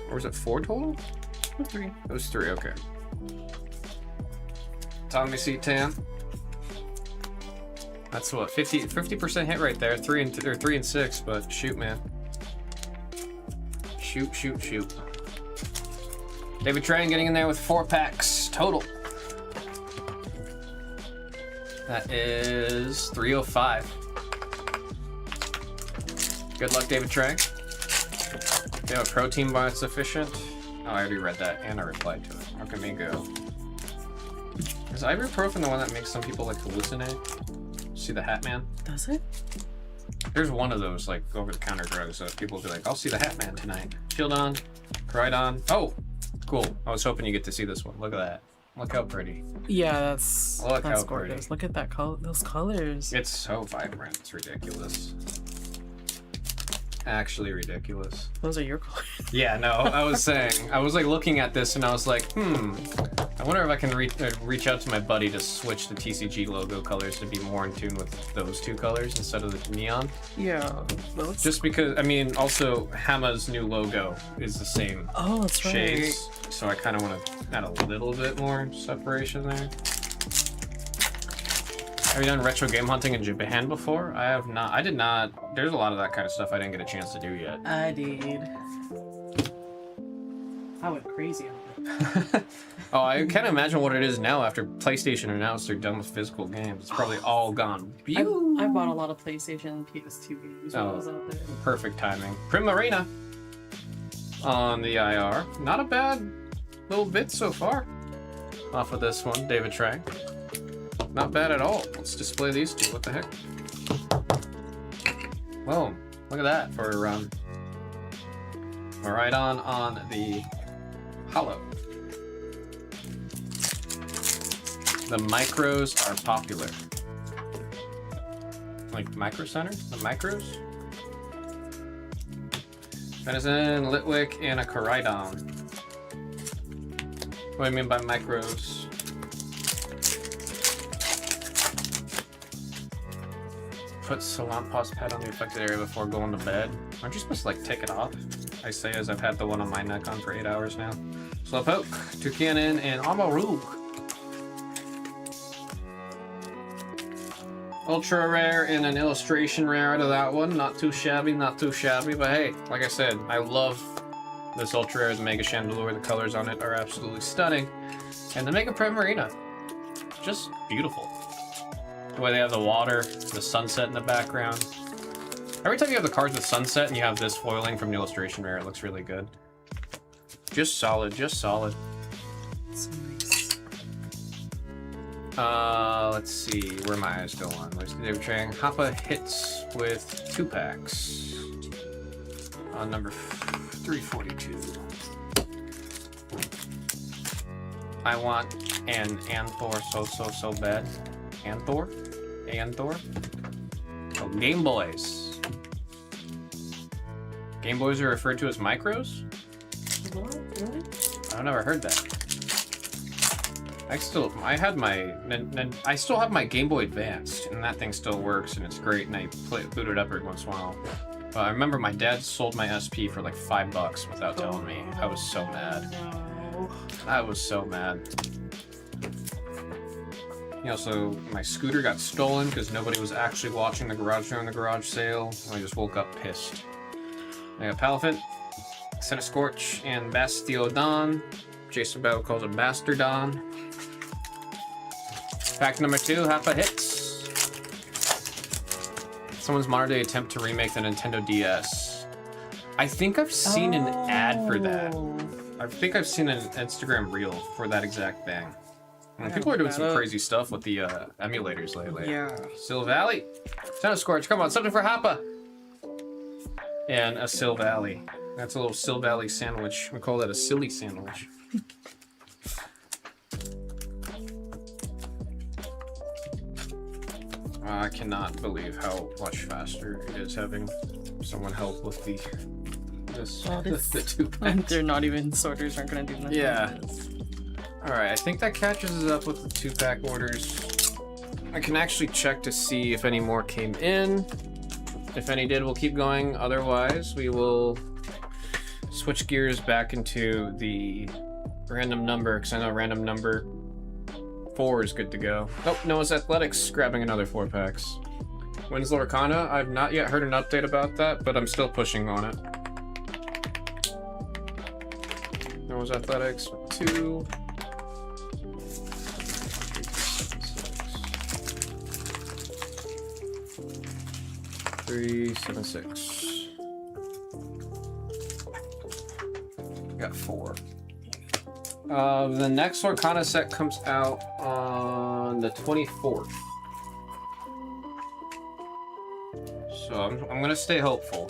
Or was it 4 total? 3. It was 3, okay. Tommy C10. That's what, 50% hit right there. 3 and 6, but shoot, man. Shoot. David Tran getting in there with 4 packs total. That is 305. Good luck, David Tran. Do you have a protein bar that's sufficient? Oh, I already read that and I replied to it. Okay, me go. Is ibuprofen the one that makes some people like hallucinate? See the Hat Man? Does it? There's one of those like over-the-counter drugs that people will be like, I'll see the Hat Man tonight. Shield on, Coridon. Oh, cool. I was hoping you get to see this one. Look at that. Look how pretty. Yeah, that's Look how gorgeous. pretty. Look at that those colors. It's so vibrant. It's ridiculous. Actually ridiculous. Those are your colors. Yeah, no, I was saying, I was like looking at this and I was like, I wonder if I can reach out to my buddy to switch the TCG logo colors to be more in tune with those two colors instead of the neon. Yeah. Just because, I mean, also Hama's new logo is the same that's right. shades, so I kind of want to add a little bit more separation there. Have you done retro game hunting in Japan before? I have not. I did not. There's a lot of that kind of stuff I didn't get a chance to do yet. I did. I went crazy on it. Oh, I can't imagine what it is now after PlayStation announced they're done with physical games. It's probably all gone. I bought a lot of PlayStation and PS2 games when I was out there. Perfect timing. Primarina on the IR. Not a bad little bit so far off of this one, David Trang. Not bad at all. Let's display these two. What the heck? Whoa, look at that for a run. Right on the hollow. The micros are popular. Like Micro Center? The micros? Venison, Litwick, and a Coridon. What do you mean by micros? Put Salant Pause pad on the affected area before going to bed. Aren't you supposed to like take it off? I say as I've had the one on my neck on for 8 hours now. Slowpoke, Toucanon, and Amaru. Ultra rare and an illustration rare out of that one. Not too shabby, not too shabby. But hey, like I said, I love this ultra rare, the Mega Chandelure. The colors on it are absolutely stunning. And the Mega Primarina, just beautiful. The way they have the water, the sunset in the background. Every time you have the cards with sunset and you have this foiling from the illustration rare, it looks really good. Just solid, just solid. So nice. Let's see, where my eyes go on. There's David Trang. Hoppa hits with 2 packs. On number 342. I want an Anthor so bad. Anthor? Oh, Game Boys. Game Boys are referred to as micros? What? Really? I've never heard that. I still have my Game Boy Advanced, and that thing still works, and it's great, and I boot it up every once in a while. But I remember my dad sold my SP for like $5 without telling me. I was so mad. No. I was so mad. You know, so my scooter got stolen because nobody was actually watching the garage during the garage sale. I just woke up pissed. I got Palafin, Senna Scorch, and Bastiodon. Jason Bell calls it Bastardon. Pack number 2, half a hits. Someone's modern day attempt to remake the Nintendo DS. I think I've seen an ad for that. I think I've seen an Instagram reel for that exact thing. And people are doing some crazy stuff with the emulators lately. Yeah. Sil Valley. Senna Scorch, come on, something for Happa. And a Sil Valley. That's a little Sil Valley sandwich. We call that a silly sandwich. I cannot believe how much faster it is having someone help with the 2 packs. They're not even sorters aren't gonna do nothing. Yeah. Alright, I think that catches us up with the 2-pack orders. I can actually check to see if any more came in. If any did, we'll keep going. Otherwise, we will switch gears back into the random number, because I know random number 4 is good to go. Oh, Noah's Athletics grabbing another 4 packs. Winslow Arcana, I've not yet heard an update about that, but I'm still pushing on it. Noah's Athletics with 2. 376. Got 4. The next Arcana set comes out on the 24th. So I'm gonna stay hopeful.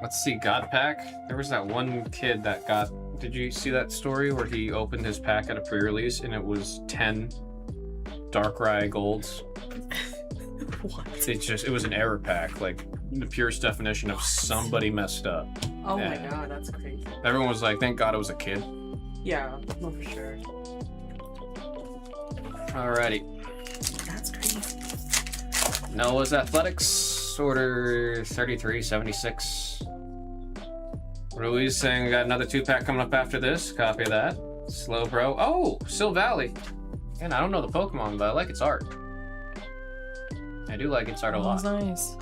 Let's see, God Pack. There was that one kid that got... Did you see that story where he opened his pack at a pre-release and it was 10 Darkrai Golds? What? It was an error pack, like the purest definition of somebody messed up. Oh Yeah. my god, that's crazy. Everyone was like, thank God it was a kid. Yeah, no, for sure. Alrighty. That's crazy. Noah's Athletics, order 3376. Ruiz saying we got another 2-pack coming up after this. Copy that. Slow Bro. Oh, Sil Valley. And I don't know the Pokemon, but I like its art. I do like its art a lot. That's nice.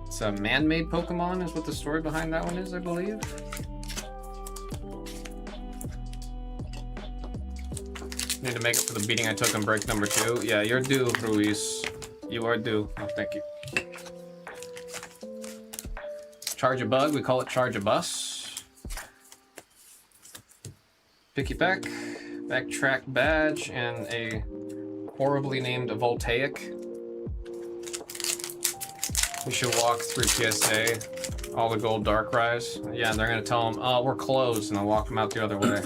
It's a man-made Pokemon is what the story behind that one is, I believe. Need to make up for the beating I took on break number 2. Yeah, you're due, Ruiz. You are due. Oh, thank you. Charge a bug, we call it charge a bus. Picky Peck, backtrack badge, and a horribly named Voltaic. We should walk through PSA, all the gold Darkrai's. Yeah, and they're gonna tell them, oh, we're closed, and I'll walk them out the other way.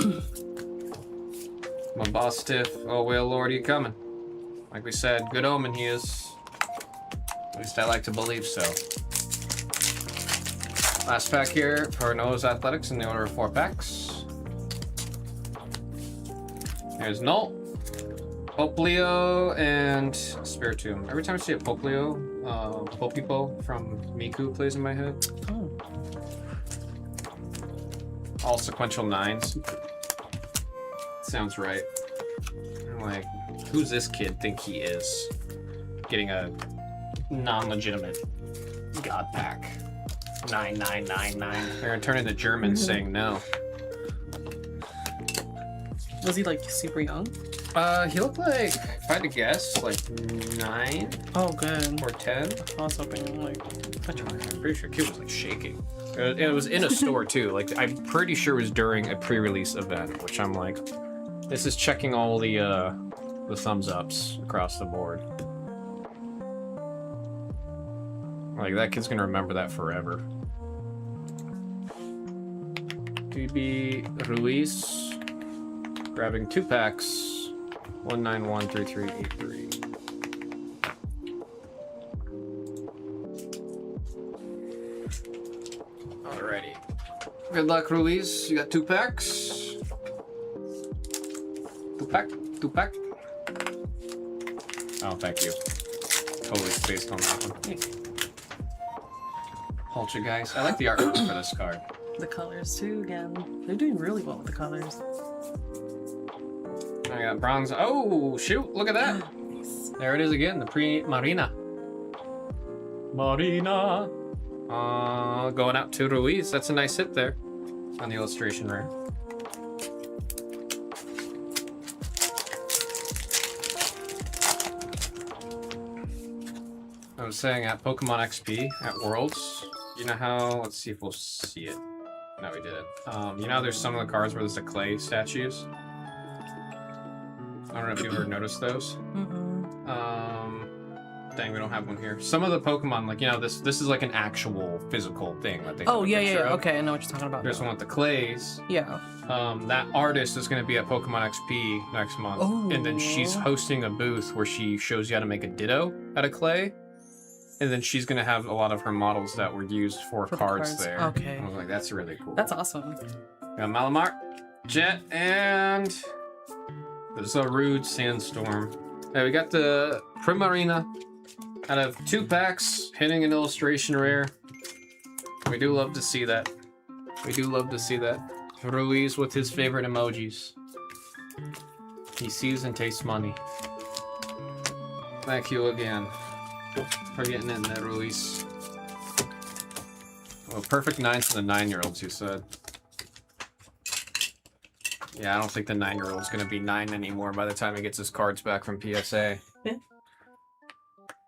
My boss stiff, oh well, Lord, you coming? Like we said, good omen he is. At least I like to believe so. Last pack here for Noah's Athletics in the order of 4 packs. There's Null, Poplio, and Spiritomb. Every time I see a Poplio, Popipo from Miku plays in my head. Oh. All sequential 9s. Sounds right. I'm like, who's this kid think he is? Getting a non-legitimate God Pack. 9999. They're gonna turn into Germans saying no. Was he like super young? He looked like, if I had to guess, like 9 Oh, good. or 10. I was hoping like. I'm pretty sure kid was like shaking. It was in a store too. Like I'm pretty sure it was during a pre-release event, which I'm like, this is checking all the thumbs ups across the board. Like that kid's gonna remember that forever. DB Ruiz grabbing 2 packs. 1913383. Alrighty. Good luck, Ruiz. You got 2 packs. 2 pack. Oh, thank you. Totally spaced on that one. Poltergeist. I like the artwork for this card. The colors too, again. They're doing really well with the colors. I got bronze. Oh, shoot. Look at that. Nice. There it is again. The pre-Marina. Marina. Going out to Ruiz. That's a nice hit there on the illustration rare. I was saying at Pokemon XP at Worlds, you know how, let's see if we'll see it. No, we didn't. You know how there's some of the cards where there's the clay statues? I don't know if you've ever noticed those. Dang, we don't have one here. Some of the Pokemon, like, you know, this is like an actual physical thing that they Oh, have a yeah, picture yeah. of. Okay, I know what you're talking about. There's now. one with the clays. Yeah. That artist is going to be at Pokemon XP next month. And then she's Oh. hosting a booth where she shows you how to make a Ditto out of clay. And then she's going to have a lot of her models that were used for For the cards cards. there. Okay. I was like, that's really cool. That's awesome. Got Malamar, Jet, and the Zarude Sandstorm. Okay, we got the Primarina out of 2 packs, hitting an illustration rare. We do love to see that. We do love to see that. Ruiz with his favorite emojis. He sees and tastes money. Thank you again for getting in there, Ruiz. Well, perfect 9 for the 9-year-olds, you said. Yeah, I don't think the 9-year-old's gonna be 9 anymore by the time he gets his cards back from PSA. Yeah.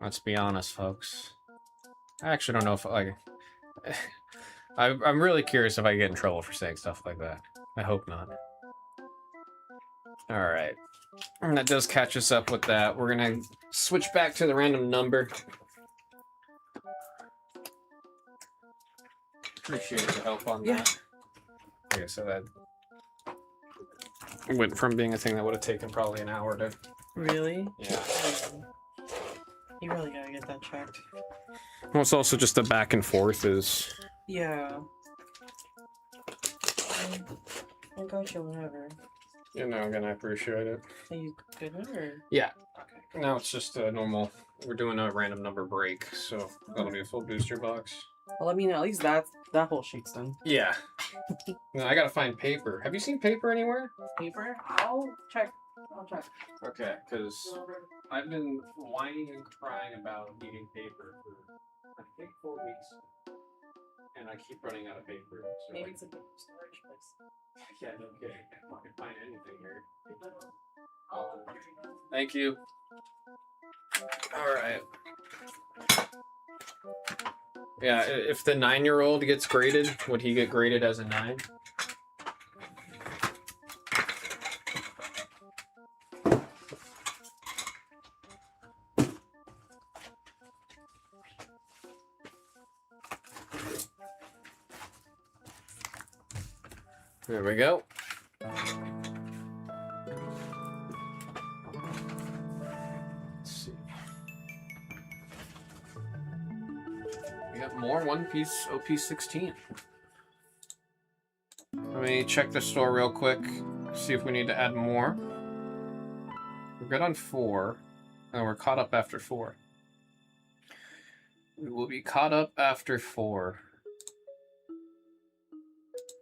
Let's be honest, folks. I actually don't know if, like... I'm really curious if I get in trouble for saying stuff like that. I hope not. All right. And that does catch us up with that. We're gonna switch back to the random number. Appreciate the help on that. Okay, so that went from being a thing that would have taken probably an hour to Really? yeah. You really gotta get that checked. Well, it's also just the back and forth is. Yeah. I got you whenever. You know, again, I appreciate it. Are you good with or? Yeah. Okay. Now it's just a normal. We're doing a random number break, so that'll be a full booster box. Well, I mean, at least that whole sheet's done. Yeah. No, I gotta find paper. Have you seen paper anywhere? Paper? I'll check. Okay, because I've been whining and crying about needing paper for I think 4 weeks, and I keep running out of paper. So Maybe it's a storage place. yeah, no kidding. I can't fucking find anything here. Thank you. All right. Yeah, if the 9-year-old gets graded, would he get graded as a 9? There we go. Let's see. We got more One Piece OP16. Let me check the store real quick, see if we need to add more. We're good on 4, and we're caught up after 4. We will be caught up after 4.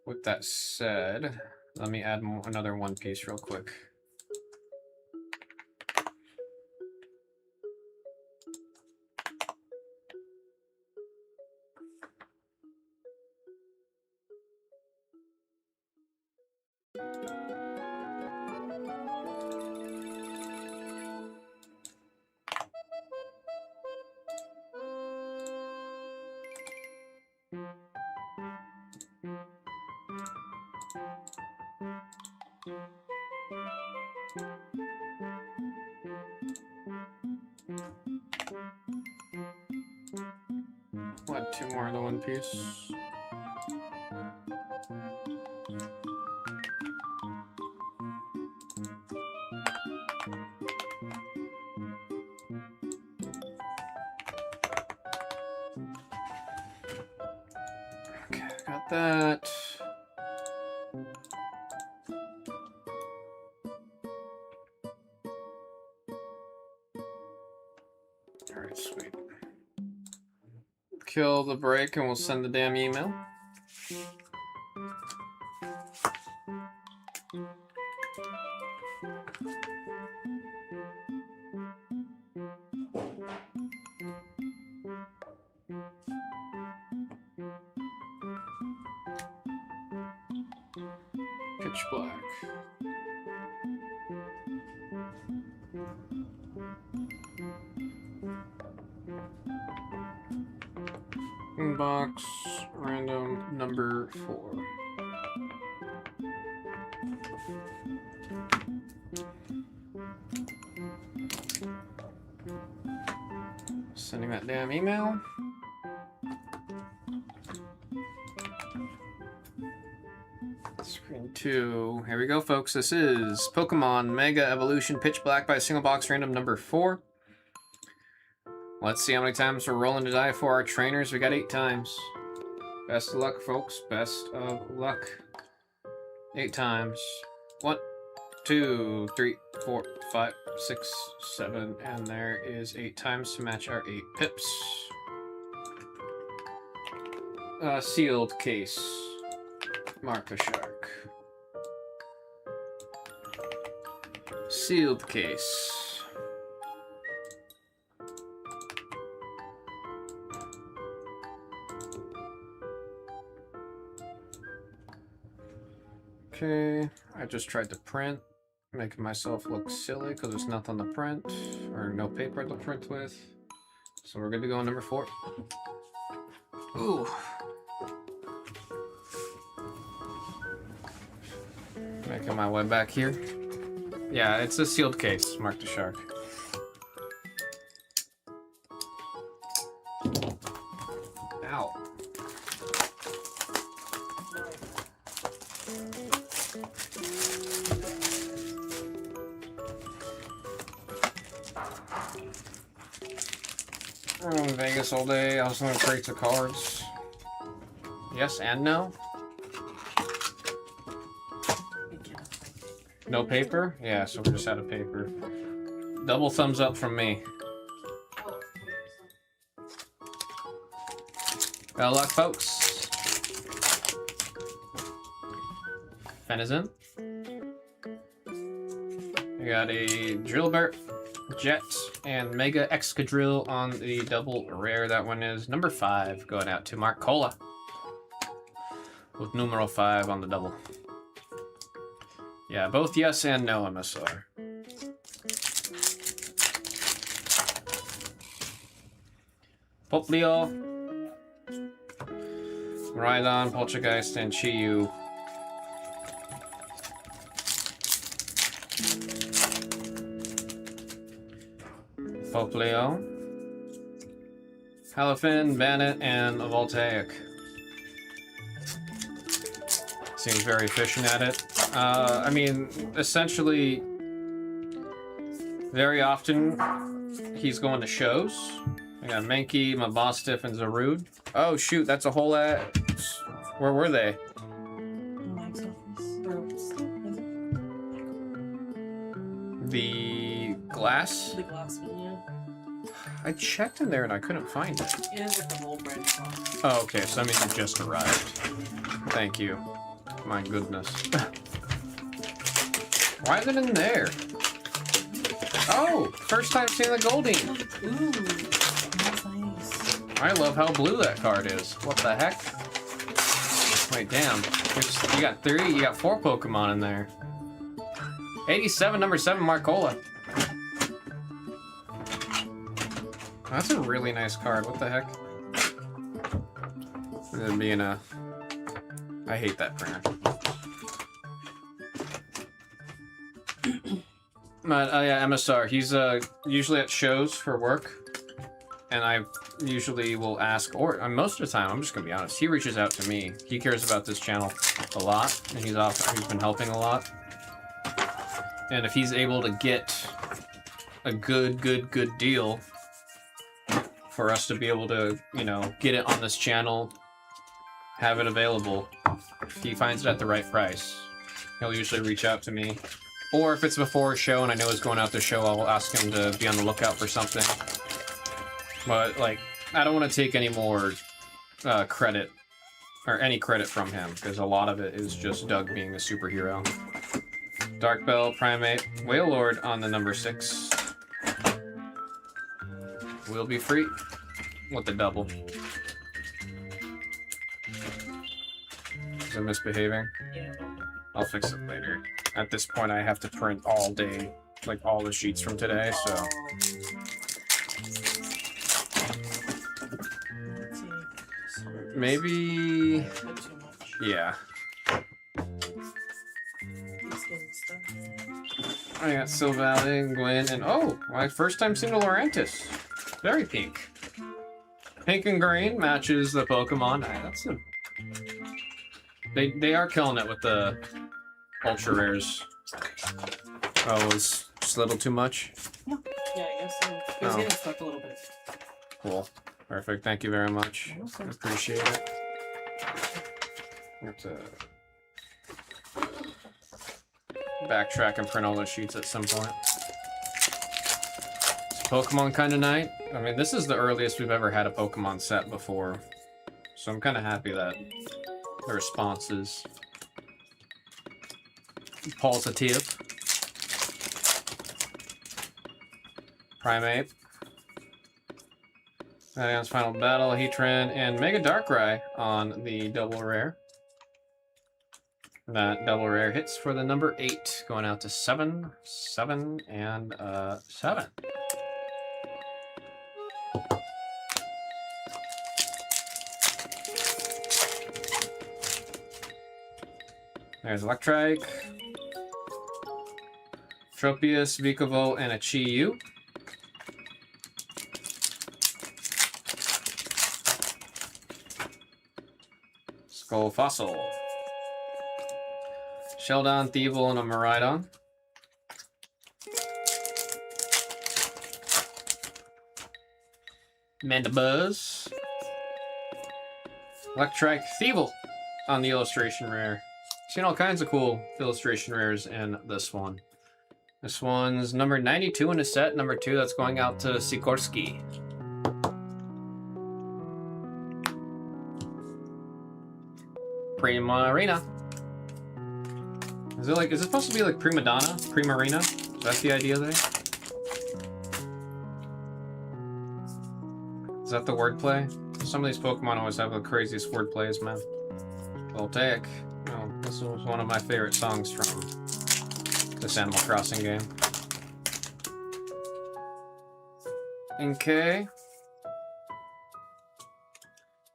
With that said, let me add another One Piece real quick. We'll add 2 more of the One Piece. Okay, got that. Alright, sweet. Kill the break and we'll send the damn email. Pitch black. Inbox, random number 4. Sending that damn email. Screen 2. Here we go, folks. This is Pokemon Mega Evolution Pitch Black by single box random number 4. Let's see how many times we're rolling to die for our trainers. We got 8 times. Best of luck, folks. Best of luck. 8 times. 1, 2, 3, 4, 5, 6, 7, and there is 8 times to match our 8 pips. Sealed case. Mark a shark. Sealed case. Okay, I just tried to print, making myself look silly because there's nothing to print, or no paper to print with. So we're good to go on number 4. Ooh. Making my way back here. Yeah, it's a sealed case. Mark the shark. Ow. I'm in Vegas all day. I was gonna crates of cards. Yes and no? No paper? Yeah, so we're just out of paper. Double thumbs up from me. Good luck, folks. Venison. We got a Drillbert, Jet, and Mega Excadrill on the double rare. That one is number 5, going out to Mark Cola. With numero 5 on the double. Yeah, both yes and no MSR. Poplio, Rhydon, Poltergeist, and Chiyu. Poplio, Halifin, Bandit, and a Voltaic. Seems very efficient at it. I mean, essentially, very often he's going to shows. I got Mankey, my Mastiff, and Zarude. Oh shoot, that's a whole Where were they? Mike's office. The glass? The glass one, yeah. I checked in there and I couldn't find it. It is like the whole brand song. Oh, okay, so that means it just arrived. Thank you. My goodness. Why is it in there? Oh, first time seeing the Goldeen. Ooh, that's nice. I love how blue that card is. What the heck? Wait, damn. You got 3, you got 4 Pokemon in there. 87, number 7, Marcola. That's a really nice card. What the heck? It being a... I hate that printer. But, yeah, MSR. He's usually at shows for work. And I usually will ask, or most of the time, I'm just going to be honest, he reaches out to me. He cares about this channel a lot, and he's been helping a lot. And if he's able to get a good deal for us to be able to, you know, get it on this channel, have it available, if he finds it at the right price, he'll usually reach out to me. Or if it's before a show and I know he's going out to show, I'll ask him to be on the lookout for something. But, like, I don't want to take any more credit, or any credit from him, because a lot of it is just Doug being a superhero. Dark Bell, Primate, Whale Lord on the number 6. Will be free with the double. Is it misbehaving? Yeah. I'll fix it later. At this point, I have to print all day, like all the sheets from today, so... Let's see. Maybe... A bit too much. Yeah. He's getting stuff. I got Sylvain, Gwen, and oh! My first time seeing a Laurentis. Very pink. Pink and green matches the Pokemon. That's a... They are killing it with the ultra rares. Oh, it was just a little too much? Yeah, I guess so. He was getting stuck a little bit. Cool. Perfect. Thank you very much. Awesome. Appreciate it. I have to backtrack and print all those sheets at some point. It's Pokemon kind of night. I mean, this is the earliest we've ever had a Pokemon set before. So I'm kind of happy that the response is positive. Primate. Adam's Final Battle, Heatran, and Mega Darkrai on the double rare. That double rare hits for the number 8, going out to 7, 7, and 7. There's Electrike, Tropius, Vikavolt, and a Chi-Yu. Skull Fossil. Sheldon, Thievul, and a Miraidon. Mandibuzz. Electrike, Thievul on the illustration rare. Seen all kinds of cool illustration rares in this one. This one's number 92 in the set. Number 2, that's going out to Sikorsky. Primarina. Is it supposed to be like Prima Donna? Primarina? Is that the idea there? Is that the wordplay? Some of these Pokemon always have the craziest wordplays, man. Voltaic. Oh, this was one of my favorite songs from this Animal Crossing game. Okay.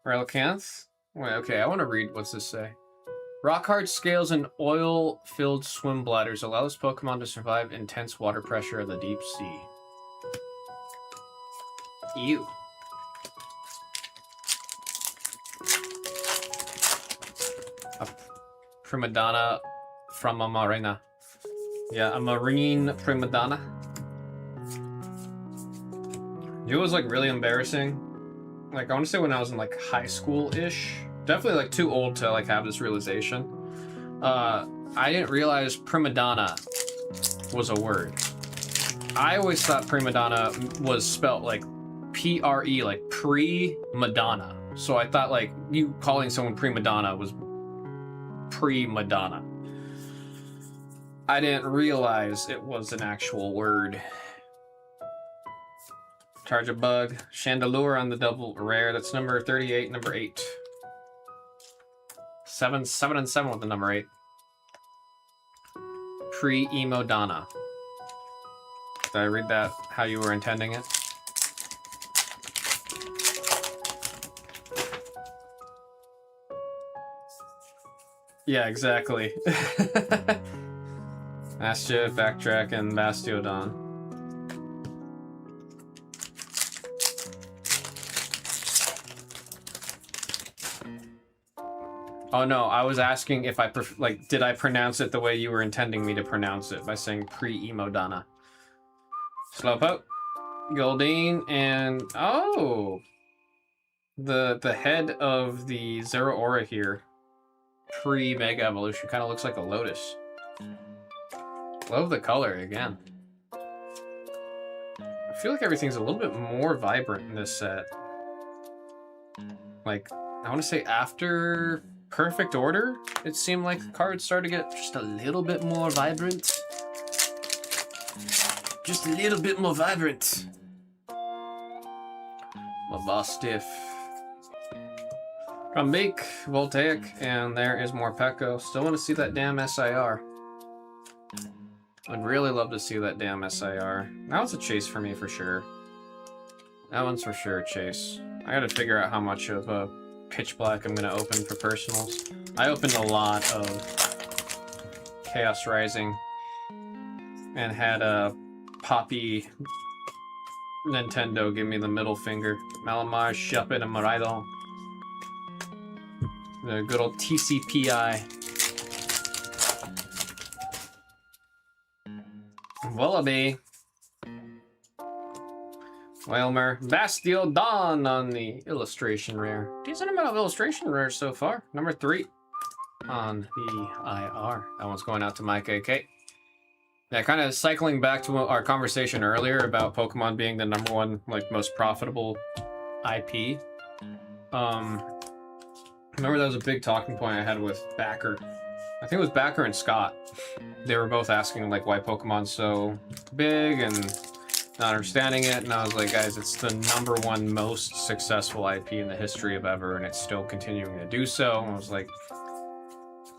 Relicanth. Wait, okay, I want to read. What's this say? Rock hard scales and oil-filled swim bladders allow this Pokemon to survive intense water pressure of the deep sea. Ew. A prima donna from a marina. Yeah, a marine prima donna. You know, it was like really embarrassing. Like, I want to say when I was in like high school-ish. Definitely like too old to like have this realization. I didn't realize prima donna was a word. I always thought prima donna was spelt like P-R-E, like pre-Madonna. So I thought like you calling someone prima donna was pre-Madonna. I didn't realize it was an actual word. Charge a bug. Chandelure on the double rare. That's number 38, number 8. 7 and 7 with the number 8. Pre-Emo Donna. Did I read that how you were intending it? Yeah, exactly. Mastia, Backtrack, and Bastiodon. Oh no, I was asking if did I pronounce it the way you were intending me to pronounce it by saying pre-Emo Donna. Slowpoke, Goldeen, and oh, the head of the Zero Aura here, pre-Mega Evolution, kind of looks like a lotus. Love the color again. I feel like everything's a little bit more vibrant in this set. Like, I want to say after Perfect Order, it seemed like the cards started to get just a little bit more vibrant. Just a little bit more vibrant. Mabostiff. Drumbeak, Voltaic, and there is more Pekko. Still want to see that damn SIR. I'd really love to see that damn SIR. That was a chase for me for sure. That one's for sure a chase. I gotta figure out how much of a Pitch Black I'm gonna open for personals. I opened a lot of Chaos Rising and had a Poppy Nintendo give me the middle finger. Malamar, Shuppet, and Miraidon. The good old TCPI. Wallaby. Whalmer. Bastiodon on the illustration rare. Decent amount of illustration rares so far. Number 3 on the IR. That one's going out to Mike AK. Yeah, kind of cycling back to our conversation earlier about Pokemon being the #1, like, most profitable IP. Remember that was a big talking point I had with Backer. I think it was Backer and Scott. They were both asking, like, why Pokemon's so big and not understanding it, and I was like, guys, it's the #1 most successful IP in the history of ever, and it's still continuing to do so. And I was like,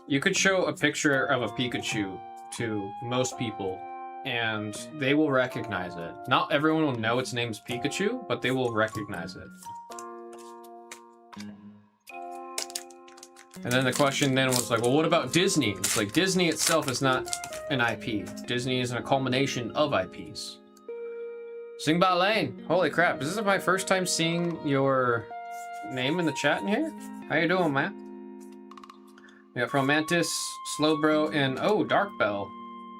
you could show a picture of a Pikachu to most people, and they will recognize it. Not everyone will know its name's Pikachu, but they will recognize it. And then the question then was like, well, what about Disney? It's like, Disney itself is not an IP. Disney is a culmination of IPs. Singba Lane. Holy crap, is this my first time seeing your name in the chat in here? How you doing, man? We got Romantis, Slowbro, and oh, Dark Bell.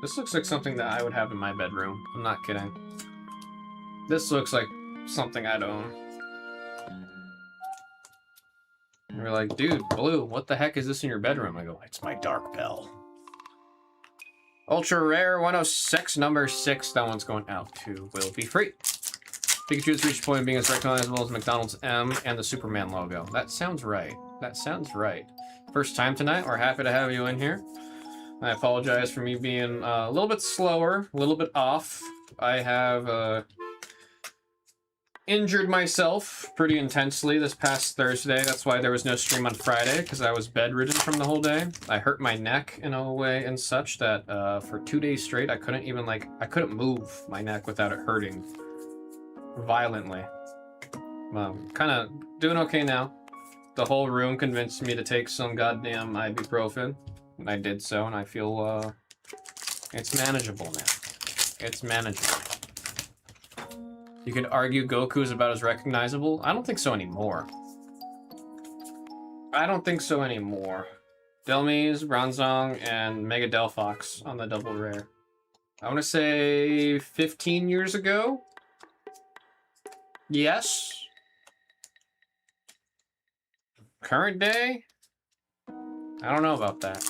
This looks like something that I would have in my bedroom. I'm not kidding. This looks like something I'd own. And we're like, dude, Blue, what the heck is this in your bedroom? I go, it's my Dark Bell. Ultra Rare 106, number 6. That one's going out to Will Be Free. Pikachu has reached the point of being as recognizable as McDonald's M and the Superman logo. That sounds right. That sounds right. First time tonight, we're happy to have you in here. I apologize for me being a little bit slower, a little bit off. I have injured myself pretty intensely this past Thursday. That's why there was no stream on Friday, because I was bedridden from the whole day. I hurt my neck in a way and such that for 2 days straight, I couldn't even I couldn't move my neck without it hurting violently. Kind of doing okay now. The whole room convinced me to take some goddamn ibuprofen, and I did so, and I feel it's manageable now. It's manageable. You could argue Goku is about as recognizable. I don't think so anymore. I don't think so anymore. Delmise, Bronzong, and Mega Delphox on the double rare. I want to say 15 years ago. Yes. Current day? I don't know about that.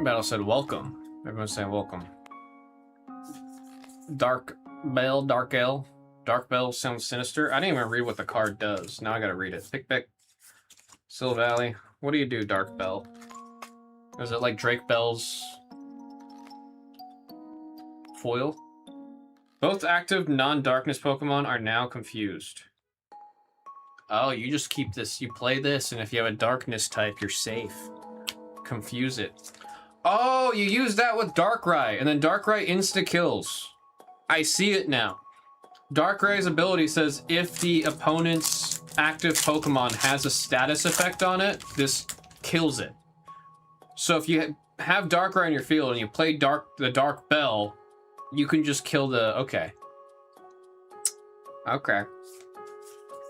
Battle said welcome. Everyone's saying welcome. Dark Bell, Dark L. Dark Bell sounds sinister. I didn't even read what the card does. Now I gotta read it. Pick. Sil Valley. What do you do, Dark Bell? Is it like Drake Bell's foil? Both active non-darkness Pokemon are now confused. Oh, you just keep this, you play this, and if you have a darkness type, you're safe. Confuse it. Oh, you use that with Darkrai, and then Darkrai insta-kills. I see it now. Darkrai's ability says if the opponent's active Pokemon has a status effect on it, this kills it. So if you have Darkrai in your field and you play the Dark Bell, you can just kill the... Okay. Okay.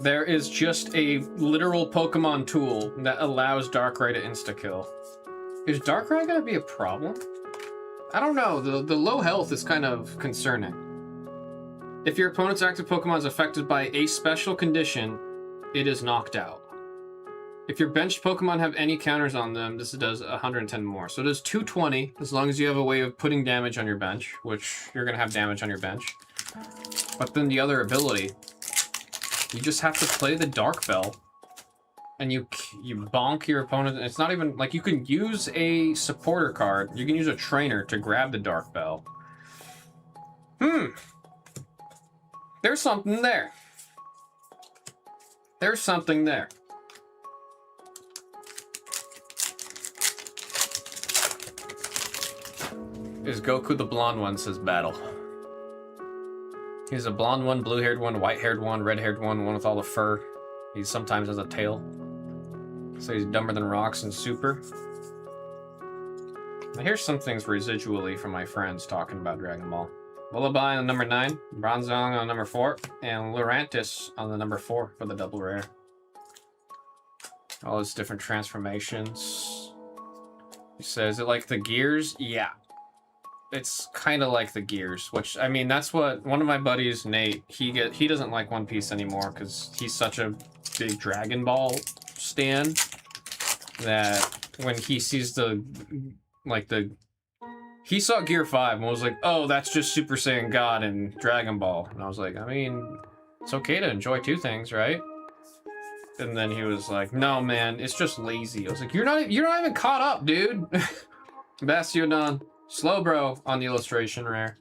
There is just a literal Pokemon tool that allows Darkrai to insta-kill. Is Darkrai gonna be a problem? I don't know. The low health is kind of concerning. If your opponent's active Pokemon is affected by a special condition, it is knocked out. If your benched Pokemon have any counters on them, this does 110 more. So it does 220, as long as you have a way of putting damage on your bench, which you're gonna have damage on your bench. But then the other ability, you just have to play the Dark Bell, and you bonk your opponent. It's not even, like, you can use a supporter card, you can use a trainer to grab the Dark Bell. There's something there. There's something there. Is Goku the blonde one, says Battle. He's a blonde one, blue-haired one, white-haired one, red-haired one with all the fur. He sometimes has a tail. So he's dumber than rocks and super. I hear some things residually from my friends talking about Dragon Ball. Lullaby on number 9, Bronzong on number 4, and Lurantis on the number 4 for the double rare. All those different transformations. He says, is it like the Gears? Yeah. It's kind of like the Gears, which, I mean, that's what one of my buddies, Nate, he doesn't like One Piece anymore because he's such a big Dragon Ball stan that when he sees he saw Gear 5 and was like, oh, that's just Super Saiyan God and Dragon Ball. And I was like, I mean, it's okay to enjoy two things, right? And then he was like, no, man, it's just lazy. I was like, you're not even caught up, dude. Bastiodon. Slowbro on the illustration rare.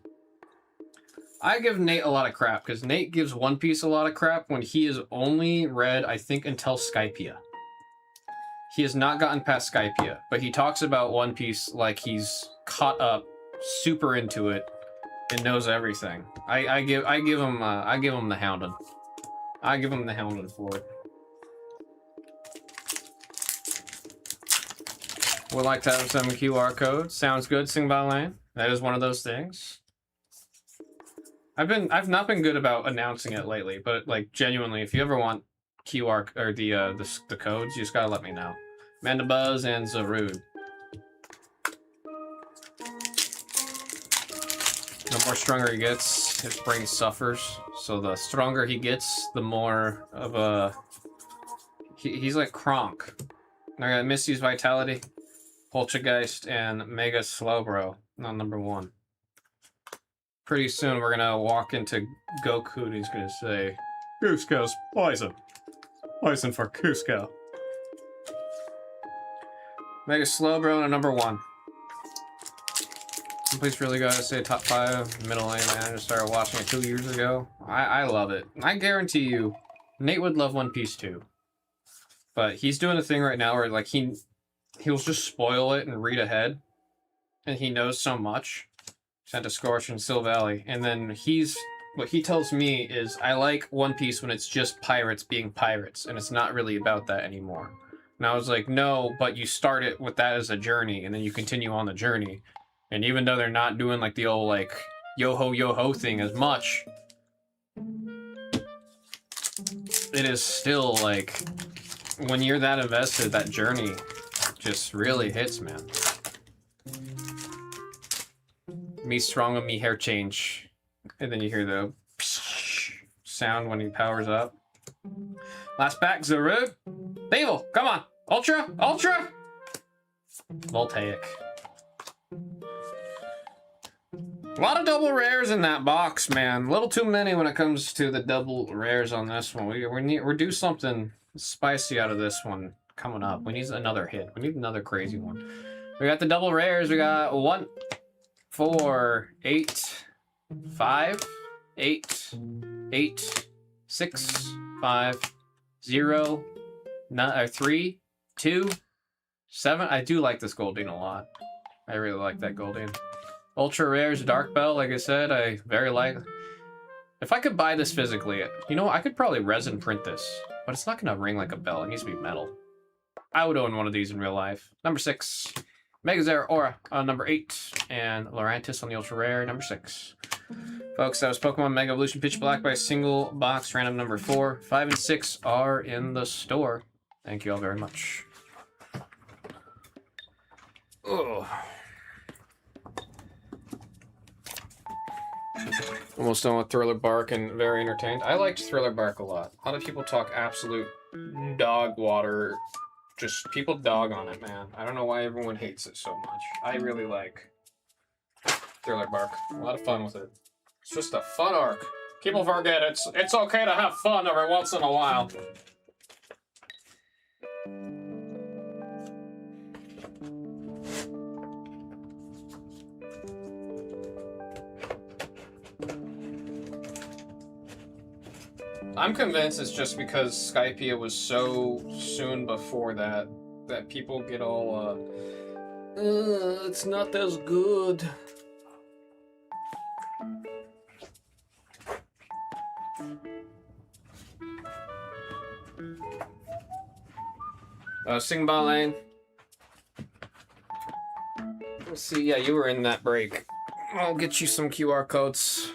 I give Nate a lot of crap because Nate gives One Piece a lot of crap when he has only read, I think, until Skypia. He has not gotten past Skypia, but he talks about One Piece like he's caught up, super into it, and knows everything. I give him the Hounded. I give him the Hounded for it. would like to have some QR codes. Sounds good, Singbao Lane. That is one of those things. I've not been good about announcing it lately, but like genuinely, if you ever want QR or the codes, you just gotta let me know. Mandabuzz and Zarude. The more stronger he gets, his brain suffers. So the stronger he gets, the more of a he's like Kronk. I got Misty's Vitality, Poltergeist, and Mega Slowbro on number 1. Pretty soon we're gonna walk into Goku and he's gonna say, Cusco's poison. Poison for Cusco. Mega Slowbro on number 1. Someplace really gotta say top 5 middle lane. Man, I just started watching it 2 years ago. I love it. I guarantee you, Nate would love One Piece too. But he's doing a thing right now where like he'll just spoil it and read ahead, and he knows so much. Sent to Scorch and Still Valley, and then what he tells me is I like One Piece when it's just pirates being pirates, and it's not really about that anymore. And I was like, no, but you start it with that as a journey, and then you continue on the journey. And even though they're not doing like the old like yo-ho thing as much, it is still like when you're that invested, that journey just really hits, man. Me strong and me hair change. And then you hear the sound when he powers up. Last pack, Zarude. Beetle, come on. Ultra. Voltaic. A lot of double rares in that box, man. A little too many when it comes to the double rares on this one. We're due something spicy out of this one coming up. We need another hit. We need another crazy one. We got the double rares. We got 1, 4, 8, 5, 8, 8, 6, 5, 0, 3, 2, 7. I do like this Goldeen a lot. I really like that Goldeen. Ultra rares, Dark Bell, like I said, I very like. If I could buy this physically, you know, I could probably resin print this, but it's not gonna ring like a bell. It needs to be metal. I would own one of these in real life. Number 6, Megazera Aura on number 8, and Lurantis on the Ultra Rare, number 6. Folks, that was Pokemon Mega Evolution Pitch Black by single box, random number 4. 5 and 6 are in the store. Thank you all very much. Oh. Almost done with Thriller Bark and very entertained. I liked Thriller Bark a lot. A lot of people talk absolute dog water. Just people dog on it, man. I don't know why everyone hates it so much. I really like Thriller Bark. A lot of fun with it. It's just a fun arc. People forget it's okay to have fun every once in a while. I'm convinced it's just because Skypea was so soon before that people get all, it's not as good. Singbao Lane. Let's see, yeah, you were in that break. I'll get you some QR codes.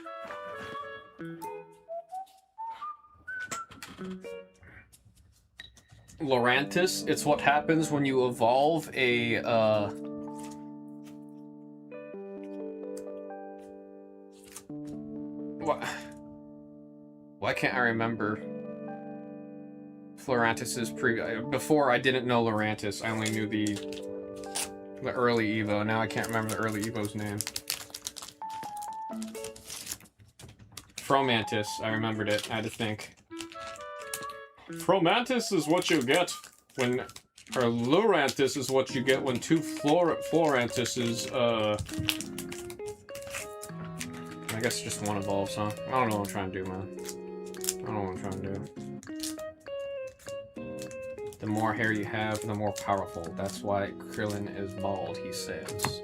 Lurantis, it's what happens when you evolve a, Why can't I remember Lurantis's before I didn't know Lurantis, I only knew the early Evo. Now I can't remember the early Evo's name. Fromantis, I remembered it, I had to think. Fromantis is what you get when, or Lurantis is what you get when two Florantises, I guess just one evolves, huh? I don't know what I'm trying to do, man. I don't know what I'm trying to do. The more hair you have, the more powerful. That's why Krillin is bald, he says.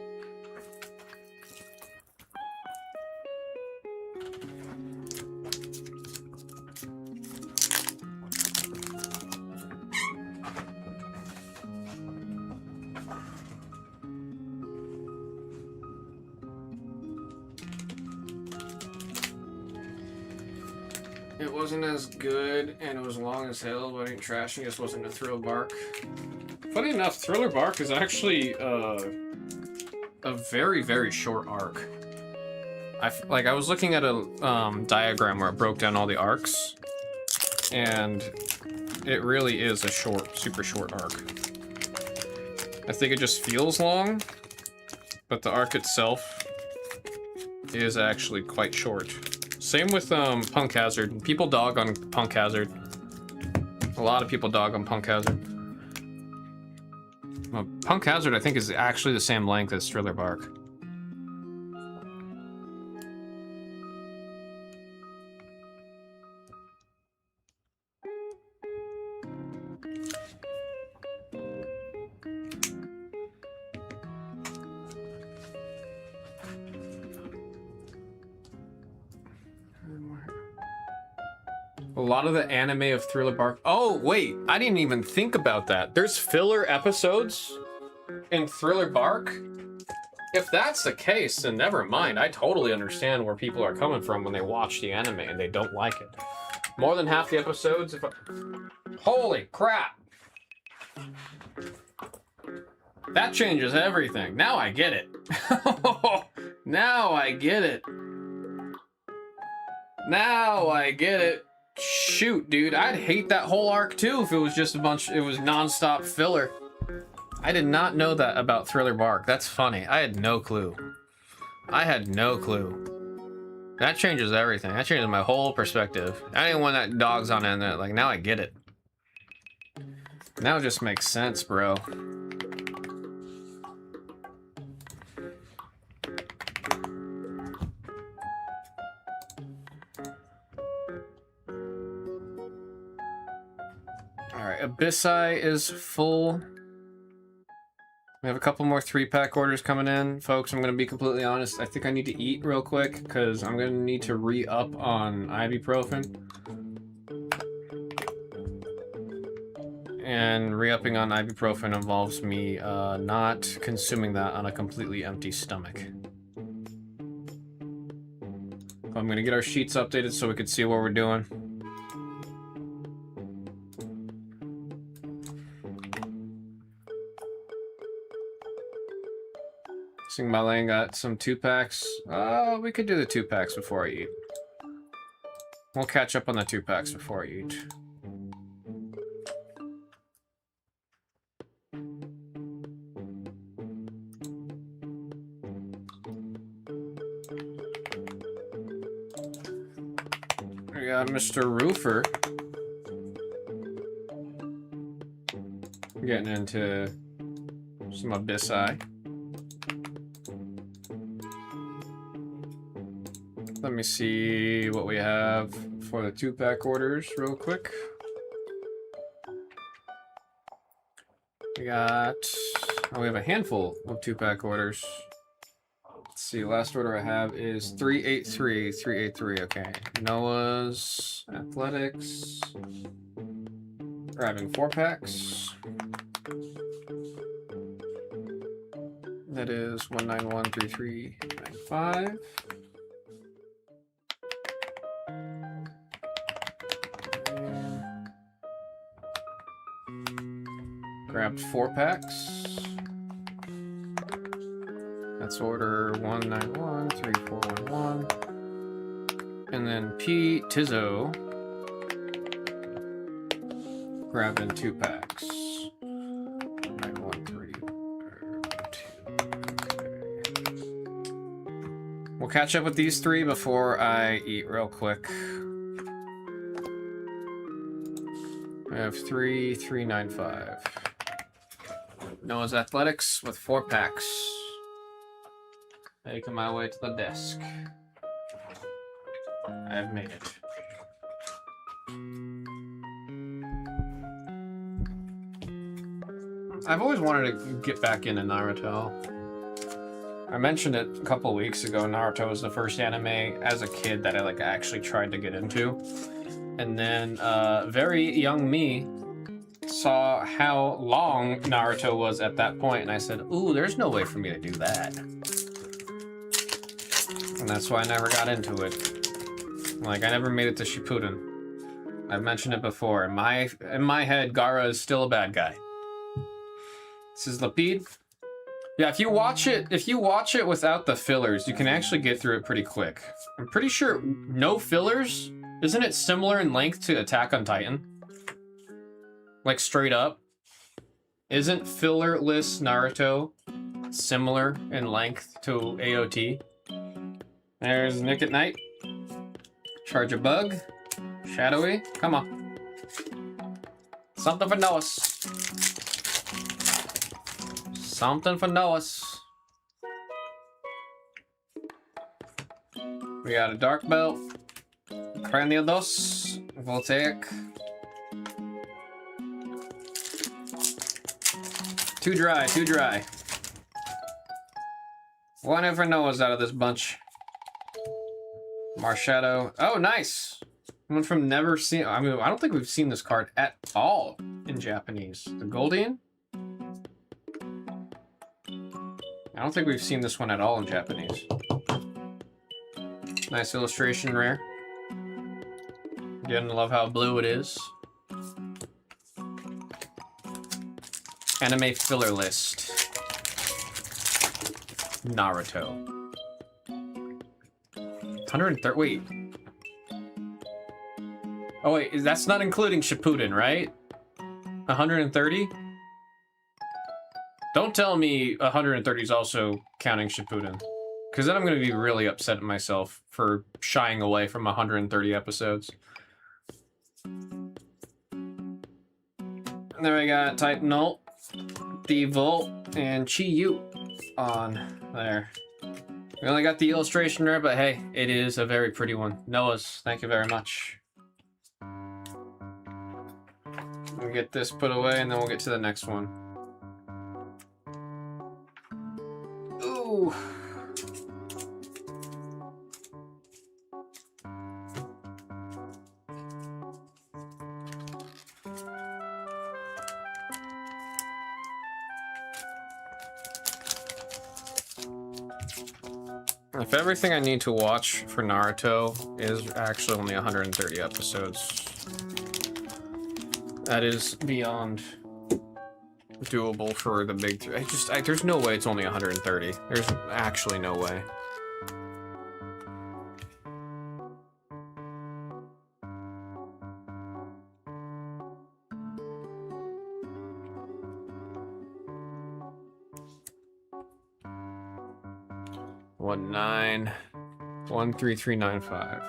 It wasn't as good, and it was long as hell, but ain't trash. It just wasn't a Thriller Bark. Funny enough, Thriller Bark is actually a very, very short arc. I was looking at a diagram where it broke down all the arcs, and it really is a short, super short arc. I think it just feels long, but the arc itself is actually quite short. Same with Punk Hazard. People dog on Punk Hazard. A lot of people dog on Punk Hazard. Well, Punk Hazard, I think, is actually the same length as Thriller Bark. A lot of the anime of Thriller Bark. Oh, wait, I didn't even think about that. There's filler episodes in Thriller Bark? If that's the case, then never mind. I totally understand where people are coming from when they watch the anime and they don't like it. More than half the episodes, holy crap! That changes everything. Now I get it. Now I get it. Now I get it. Shoot, dude, I'd hate that whole arc too if it was just it was non-stop filler. I did not know that about Thriller Bark. That's funny. I had no clue. I had no clue. That changes everything. That changes my whole perspective. Anyone that dogs on it, like, now I get it. Now it just makes sense, bro. Alright, Abyssai is full. We have a couple more 3-pack orders coming in. Folks, I'm going to be completely honest. I think I need to eat real quick because I'm going to need to re-up on ibuprofen. And re-upping on ibuprofen involves me not consuming that on a completely empty stomach. I'm going to get our sheets updated so we can see what we're doing. My lane got some 2-packs. We could do the 2-packs before I eat. We'll catch up on the 2-packs before I eat. We got Mr. Roofer. Getting into some Abyssai. Let me see what we have for the 2-pack orders real quick. We got... Oh, we have a handful of 2-pack orders. Let's see, last order I have is 383. 383, okay. Noah's Athletics. Grabbing 4-packs. That is 1913395. Grabbed 4-packs. That's order 1913411. And then P. Tizzo. Grabbing 2-packs. 1913. We'll catch up with these 3 before I eat real quick. I have 395. Noah's Athletics with 4-packs. Making my way to the desk. I have made it. I've always wanted to get back into Naruto. I mentioned it a couple weeks ago. Naruto was the first anime as a kid that I actually tried to get into. And then very young me saw how long Naruto was at that point, and I said, ooh, there's no way for me to do that. And that's why I never got into it. I never made it to Shippuden. I've mentioned it before. In my head, Gaara is still a bad guy. This is Lapid. Yeah, if you watch it without the fillers, you can actually get through it pretty quick. I'm pretty sure no fillers. Isn't it similar in length to Attack on Titan? Like straight up. Isn't fillerless Naruto similar in length to AOT? There's Nick at Night. Charge a bug. Shadowy. Come on. Something for Noahs. Something for Noahs. We got a Dark Belt. Cranial Dos. Voltaic. Too dry, too dry. One for Noahs out of this bunch. Marshadow. Oh, nice. One from never seen. I mean, I don't think we've seen this card at all in Japanese. The Goldian? I don't think we've seen this one at all in Japanese. Nice illustration, rare. Again, love how blue it is. Anime filler list. Naruto. 130. Wait. Oh wait, that's not including Shippuden, right? 130? Don't tell me 130 is also counting Shippuden. Because then I'm going to be really upset at myself for shying away from 130 episodes. And then we got Titan Ult, the Volt, and Chi-Yu on there. We only got the illustration there, but hey, it is a very pretty one. Noah's, thank you very much. We'll get this put away, and then we'll get to the next one. Ooh. If everything I need to watch for Naruto is actually only 130 episodes, that is beyond doable for the big three. There's no way it's only 130. There's actually no way. One 9 13395.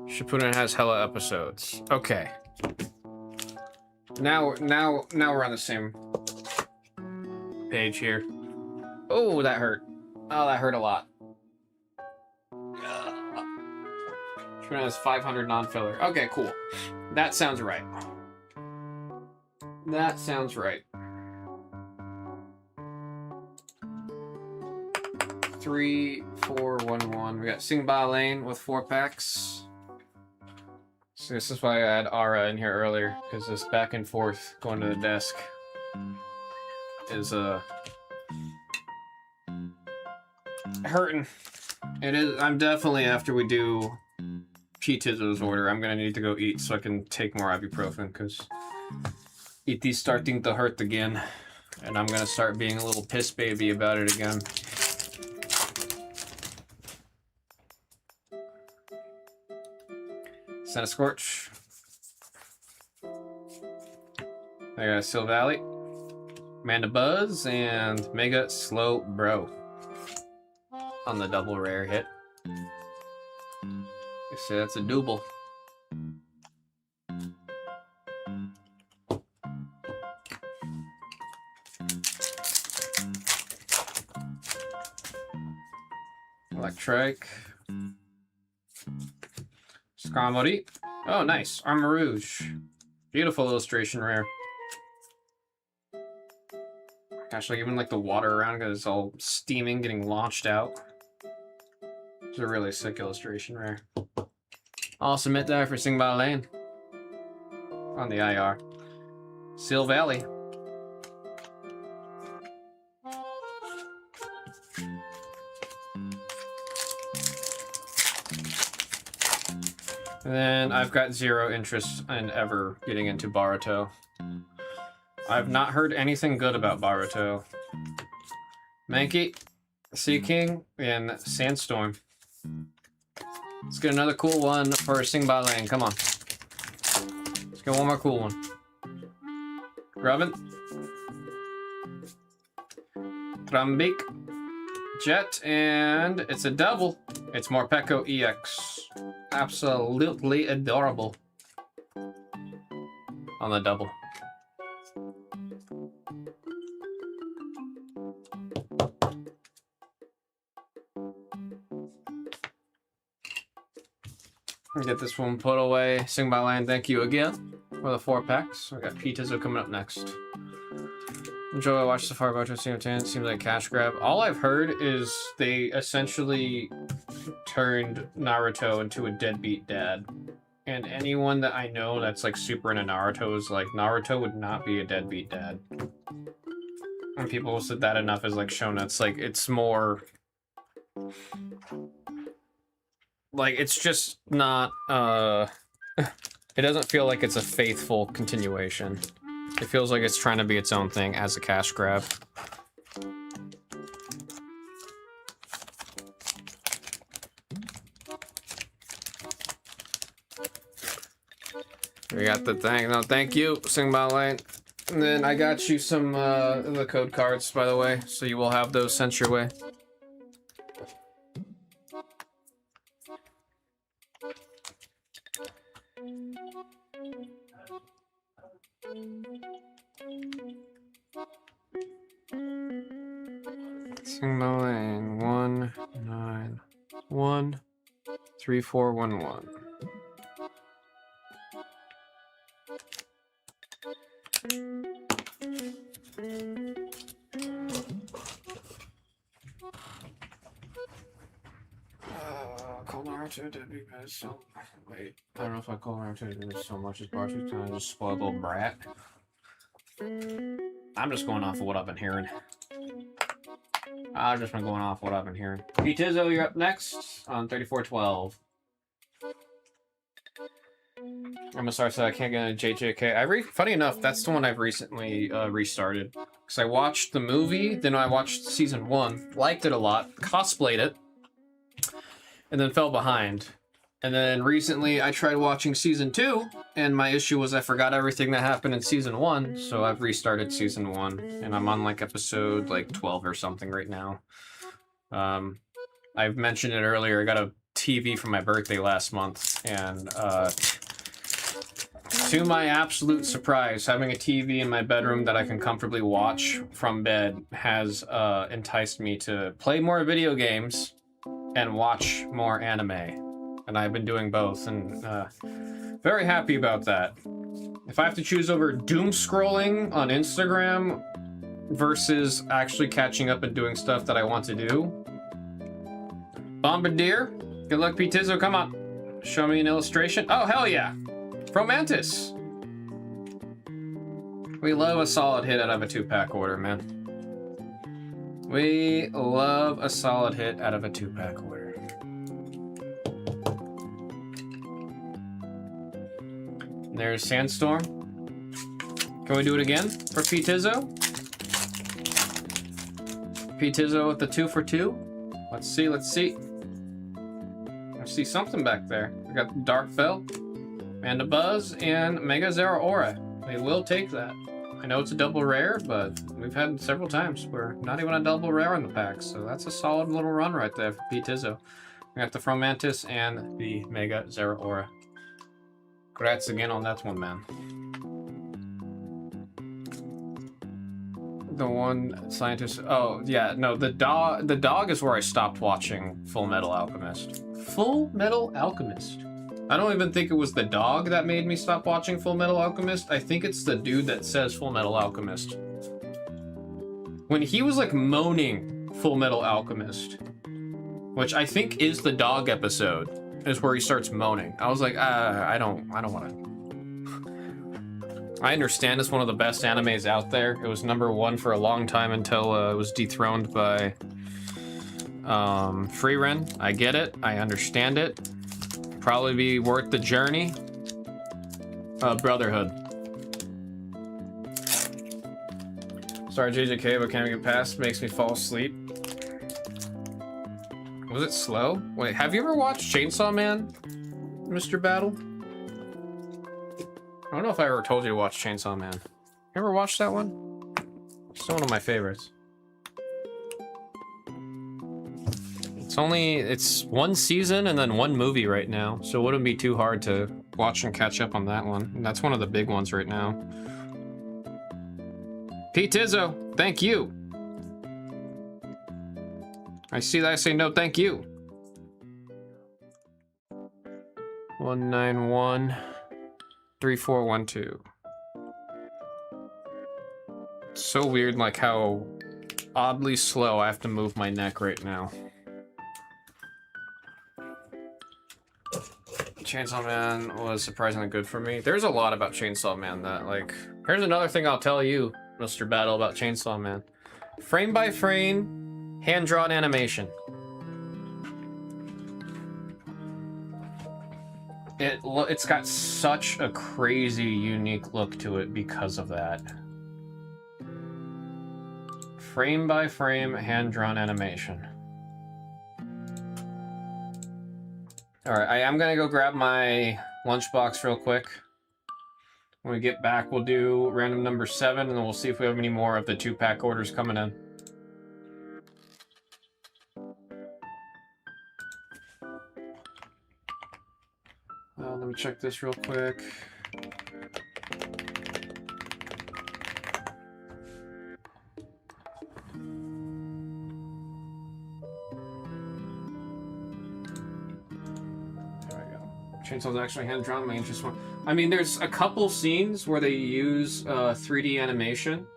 Shippuden has hella episodes. Okay. Now we're on the same page here. Oh, that hurt. Oh, that hurt a lot. Shippuden has 500 non-filler. Okay, cool. That sounds right. That sounds right. 3, 4, 1, 1. We got Sing Ba Lane with 4 packs. So this is why I had Ara in here earlier, because this back and forth going to the desk is hurting. It is. I'm definitely, after we do Cheetah's order, I'm gonna need to go eat so I can take more ibuprofen, because it is starting to hurt again, and I'm gonna start being a little piss baby about it again. Santa Scorch. I got Sil Valley, Amanda Buzz, and Mega Slow Bro on the double rare hit. You see, that's a double. Electric. Scamori. Oh, nice. Armor Rouge. Beautiful illustration rare. Gosh, like even like the water around because it's all steaming, getting launched out. It's a really sick illustration rare. I'll submit that for Sing Ba Lane on the IR. Sil Valley. And then I've got zero interest in ever getting into Boruto. I've not heard anything good about Boruto. Mankey, Sea King, and Sandstorm. Let's get another cool one for Sing Ba Lane. Come on. Let's get one more cool one. Robin. Trambik. Jet, and it's a double. It's Morpeko EX. Absolutely adorable. On the double. Get this one put away. Sing by Land, thank you again for the 4 packs. We got Pizzo coming up next. Enjoy, watch the far Boto seems like a cash grab. All I've heard is they essentially turned Naruto into a deadbeat dad. And anyone that I know that's like super into Naruto is like, Naruto would not be a deadbeat dad. And people said that enough is like shown it's like, it's more... Like, it's just not, it doesn't feel like it's a faithful continuation. It feels like it's trying to be its own thing as a cash grab. We got the thing. No, thank you, Sing Ba Lane. And then I got you some, the code cards, by the way, so you will have those sent your way. Single lane 1913411. Call Naruto deadbeat as so. Wait, I don't know if I call Naruto deadbeat so much as Bartu kind of just spoiled little brat. I'm just going off of what I've been hearing. I've just been going off what I've been hearing. Pizzo, you're up next on 3412. MSR said I can't get into JJK. Funny enough, that's the one I've recently restarted. Because I watched the movie, then I watched season 1, liked it a lot, cosplayed it, and then fell behind. And then recently I tried watching season 2, and my issue was I forgot everything that happened in season 1, so I've restarted season 1, and I'm on like episode like 12 or something right now. I've mentioned it earlier, I got a TV for my birthday last month, and to my absolute surprise, having a TV in my bedroom that I can comfortably watch from bed has enticed me to play more video games and watch more anime. And I've been doing both, and very happy about that. If I have to choose over doom scrolling on Instagram versus actually catching up and doing stuff that I want to do, Bombardier, good luck, Pizzo, come on. Show me an illustration. Oh, hell yeah. Romantis. We love a solid hit out of a 2-pack order, man. We love a solid hit out of a 2-pack order. There's Sandstorm. Can we do it again for Pizzo? Pizzo with the 2 for 2. Let's see, let's see. I see something back there. We got Dark Bell, Manda Buzz, and Mega Zero Aura. We will take that. I know it's a double rare, but we've had several times where not even a double rare in the pack, so that's a solid little run right there for Pizzo. We got the Fromantis and the Mega Zero Aura. Congrats again on that one, man. The one scientist. Oh yeah, no. The dog is where I stopped watching Full Metal Alchemist. Full Metal Alchemist. I don't even think it was the dog that made me stop watching Full Metal Alchemist. I think it's the dude that says Full Metal Alchemist. When he was like moaning Full Metal Alchemist, which I think is the dog episode, is where he starts moaning. I was like, I don't want to. I understand it's one of the best animes out there. It was #1 for a long time until it was dethroned by Free Ren. I get it. I understand it. probably be worth the journey. Brotherhood. Sorry, JJK, but can't get past. Makes me fall asleep. Was it slow? Wait, have you ever watched Chainsaw Man, Mr. Battle? I don't know if I ever told you to watch Chainsaw Man. You ever watched that one? It's still one of my favorites. It's one season and then one movie right now, so it wouldn't be too hard to watch and catch up on that one. And that's one of the big ones right now. Pete Tizzo, thank you. I see that, I say no thank you. 1913412. It's so weird, like how oddly slow I have to move my neck right now. Chainsaw Man was surprisingly good for me. There's a lot about Chainsaw Man that, like... Here's another thing I'll tell you, Mr. Battle, about Chainsaw Man. Frame by frame, hand-drawn animation. It's got such a crazy, unique look to it because of that. Frame by frame, hand-drawn animation. Alright, I am gonna go grab my lunchbox real quick. When we get back, we'll do random number 7, and then we'll see if we have any more of the 2-pack orders coming in. Let me check this real quick. Chainsaw's actually hand-drawn, my interest one. I mean, there's a couple scenes where they use 3D animation,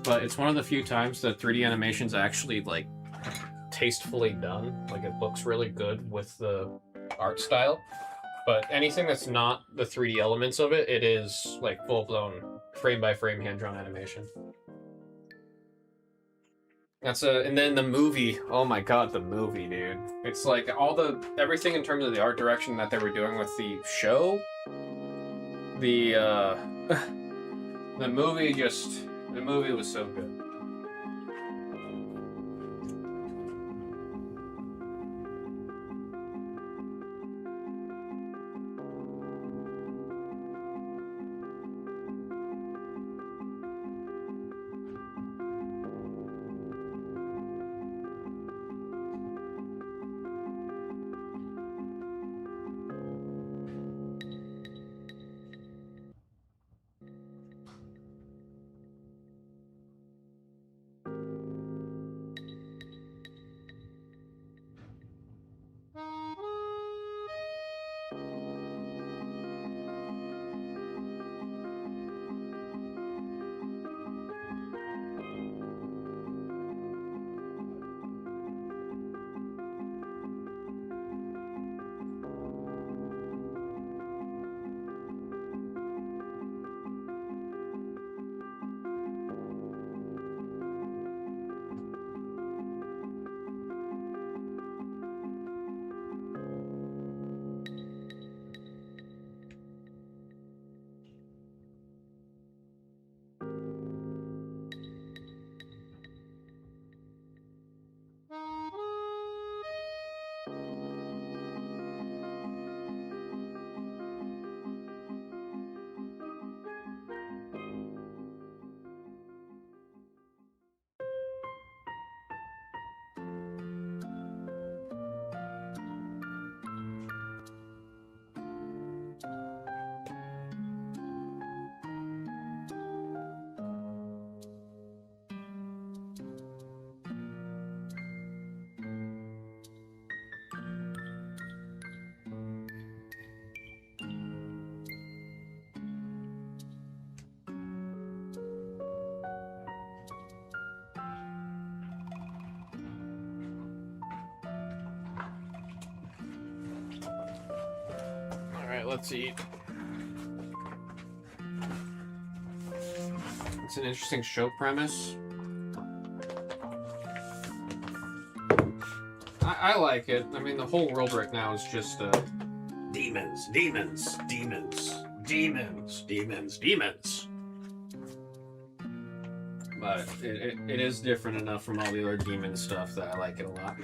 but it's one of the few times that 3D animation's actually, like, tastefully done. Like, it looks really good with the art style. But anything that's not the 3D elements of it, it is, like, full-blown frame-by-frame hand-drawn animation. And then the movie, oh my god, the movie, dude. It's like everything in terms of the art direction that they were doing with the show, the movie was so good. Let's eat. It's an interesting show premise. I like it. I mean, the whole world right now is just Demons, demons, demons, demons, demons, demons. but it is different enough from all the other demon stuff that I like it a lot.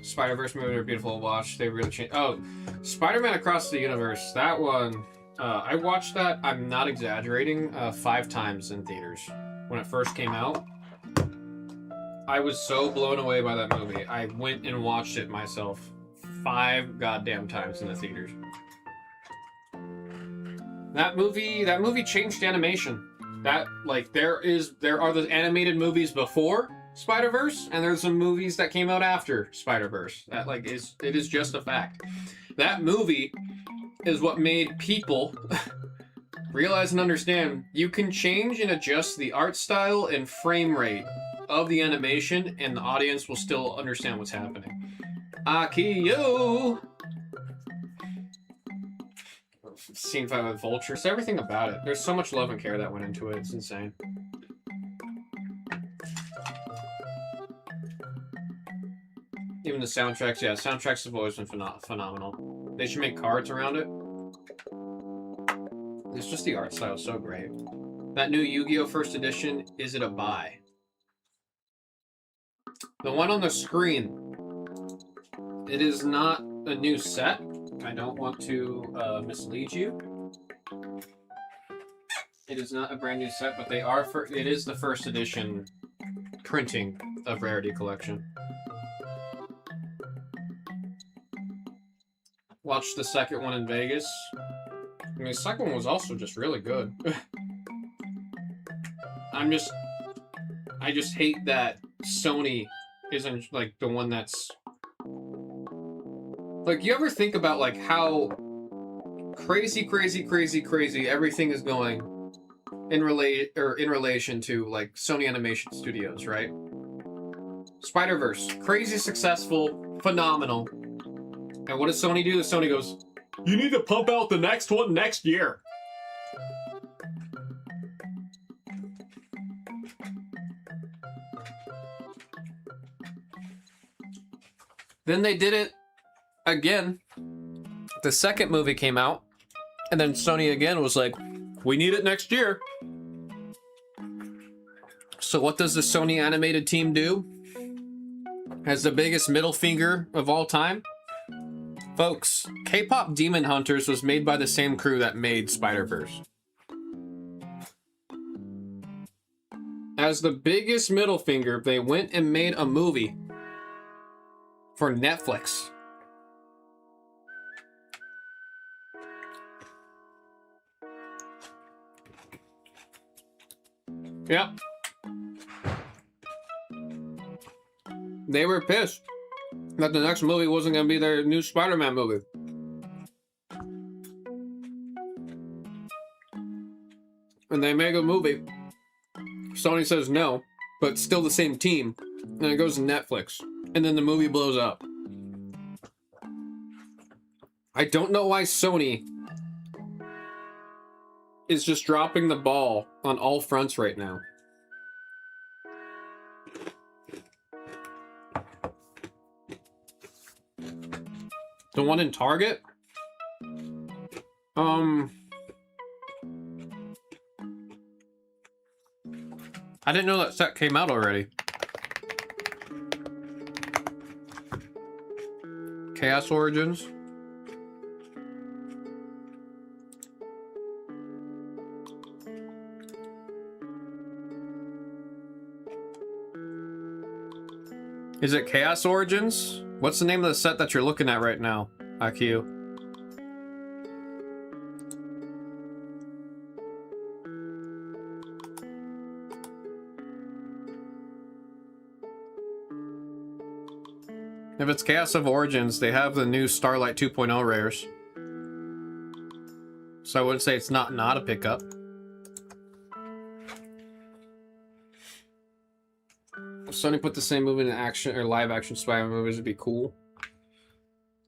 Spider-Verse movie are beautiful to watch. They really changed. Oh, Spider-Man Across the Universe. That one, I watched that. I'm not exaggerating. 5 times in theaters when it first came out. I was so blown away by that movie. I went and watched it myself 5 goddamn times in the theaters. That movie changed animation. That like there are the animated movies before Spider-Verse, and there's some movies that came out after Spider-Verse. That like it is just a fact. That movie is what made people realize and understand you can change and adjust the art style and frame rate of the animation, and the audience will still understand what's happening. Akio! Scene 5 with Vulture. It's everything about it. There's so much love and care that went into it. It's insane. Even the soundtracks, yeah, soundtracks have always been phenomenal. They should make cards around it. It's just the art style is so great. That new Yu-Gi-Oh! First Edition, is it a buy? The one on the screen, it is not a new set. I don't want to mislead you. It is not a brand new set, but they are it is the first edition printing of Rarity Collection. Watched the second one in Vegas. I mean, the second one was also just really good. I just hate that Sony isn't like the one that's like, you ever think about like how crazy everything is going in relation to like Sony Animation Studios, right? Spider-Verse, crazy successful, phenomenal. And what does Sony do? Sony goes, you need to pump out the next one next year. Then they did it again. The second movie came out, and then Sony again was like, we need it next year. So what does the Sony animated team do? Has the biggest middle finger of all time? Folks, K-pop Demon Hunters was made by the same crew that made Spider-Verse. As the biggest middle finger, they went and made a movie for Netflix. Yep. They were pissed that the next movie wasn't going to be their new Spider-Man movie. And they make a movie. Sony says no, but still the same team. And it goes to Netflix. And then the movie blows up. I don't know why Sony is just dropping the ball on all fronts right now. The one in Target? I didn't know that set came out already. Chaos Origins. Is it Chaos Origins? What's the name of the set that you're looking at right now, IQ? If it's Chaos of Origins, they have the new Starlight 2.0 rares. So I wouldn't say it's not a pickup. If Sony put the same movie in action or live action Spider-Man movies, would be cool.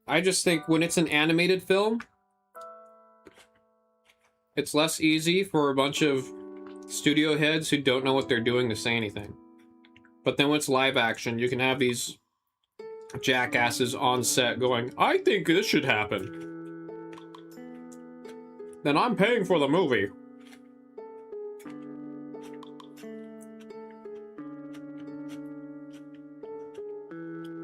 I just think when it's an animated film, it's less easy for a bunch of studio heads who don't know what they're doing to say anything. But then when it's live action, you can have these jackasses on set going, I think this should happen. Then I'm paying for the movie.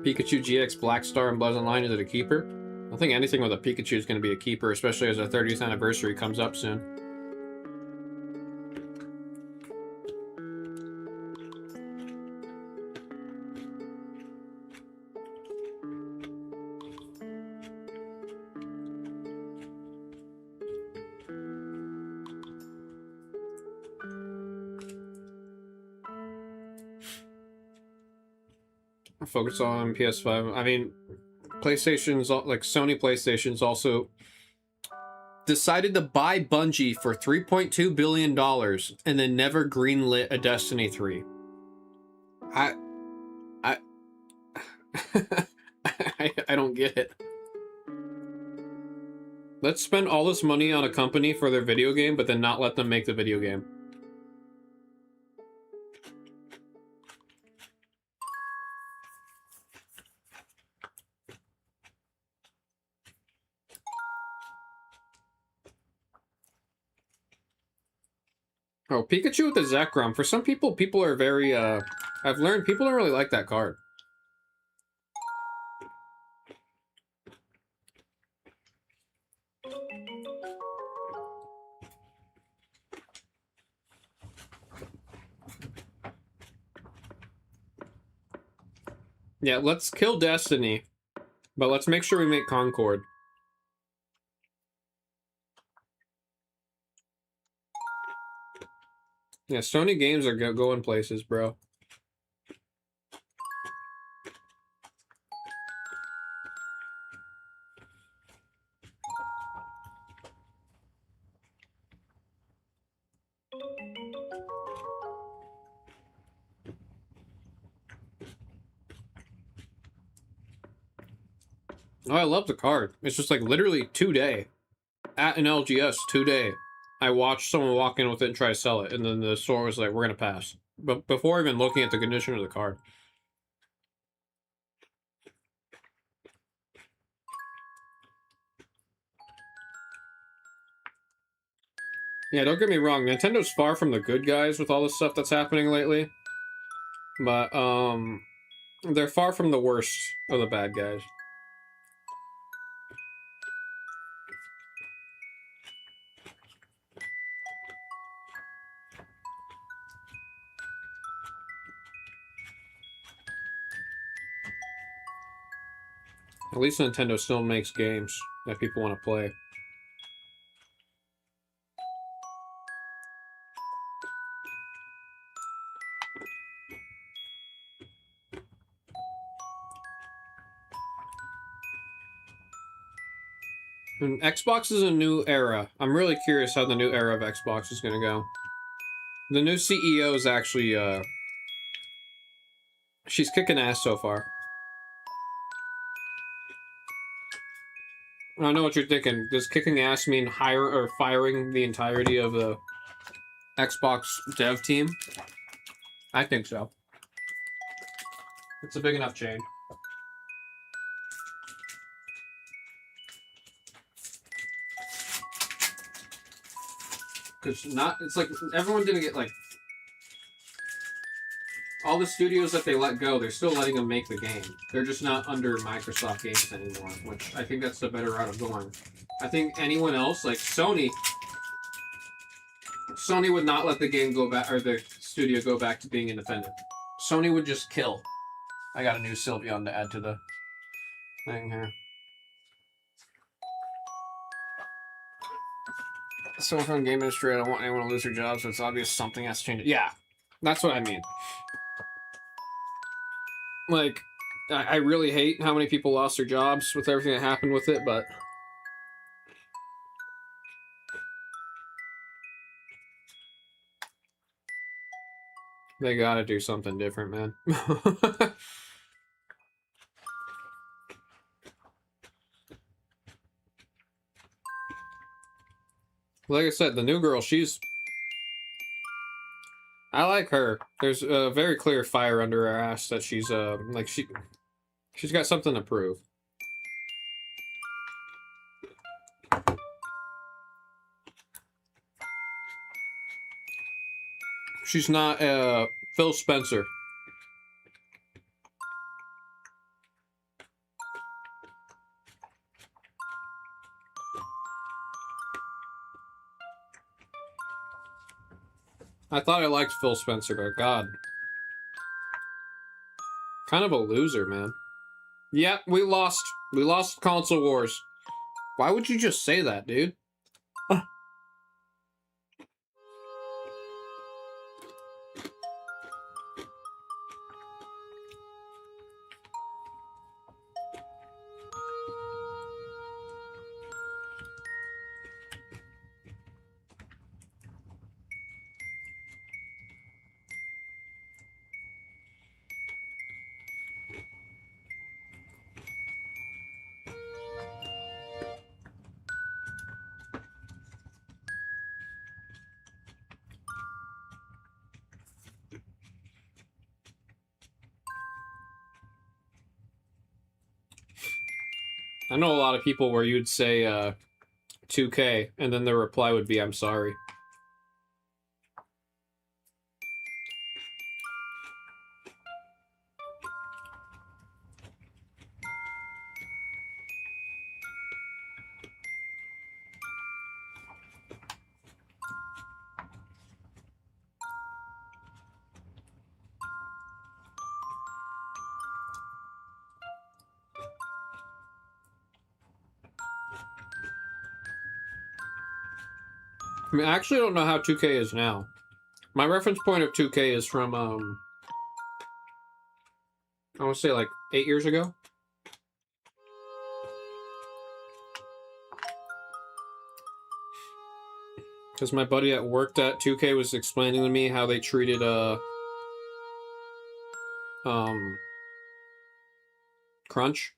Pikachu GX Black Star and Blazing Line, is it a keeper? I think anything with a Pikachu is going to be a keeper, especially as our 30th anniversary comes up soon. Focus on PS5. I mean, PlayStation's like Sony PlayStation's also decided to buy Bungie for $3.2 billion and then never greenlit a Destiny 3. I I don't get it. Let's spend all this money on a company for their video game, but then not let them make the video game. Oh, Pikachu with the Zekrom. For some people, people are very, I've learned people don't really like that card. Yeah, let's kill Destiny, but let's make sure we make Concord. Yeah, Sony games are going places, bro. Oh, I love the card. It's just like literally today, at an LGS today, I watched someone walk in with it and try to sell it, and then the store was like, we're gonna pass. But before even looking at the condition of the card. Yeah, don't get me wrong, Nintendo's far from the good guys with all the stuff that's happening lately. But, they're far from the worst of the bad guys. At least Nintendo still makes games that people want to play. And Xbox is a new era. I'm really curious how the new era of Xbox is going to go. The new CEO is actually, she's kicking ass so far. I don't know what you're thinking. Does kicking ass mean firing the entirety of the Xbox dev team? I think so. It's a big enough chain. Because it's like, everyone didn't get, like, all the studios that they let go, they're still letting them make the game. They're just not under Microsoft Games anymore, which I think that's the better route of going. I think anyone else, like Sony would not let the game go back, or the studio go back to being independent. Sony would just kill. I got a new Sylveon to add to the thing here. Someone from the game industry, I don't want anyone to lose their jobs, so it's obvious something has to change. Yeah, that's what I mean. Like, I really hate how many people lost their jobs with everything that happened with it, but they gotta do something different, man. Like I said, the new girl, she's I like her. There's a very clear fire under her ass that she's like she's got something to prove. She's not Phil Spencer. I thought I liked Phil Spencer, but God. Kind of a loser, man. Yeah, we lost. We lost console wars. Why would you just say that, dude? I know a lot of people where you'd say 2K, and then the reply would be, I'm sorry. I mean, I actually don't know how 2K is now. My reference point of 2K is from, I want to say like 8 years ago. Because my buddy that worked at 2K was explaining to me how they treated, Crunch.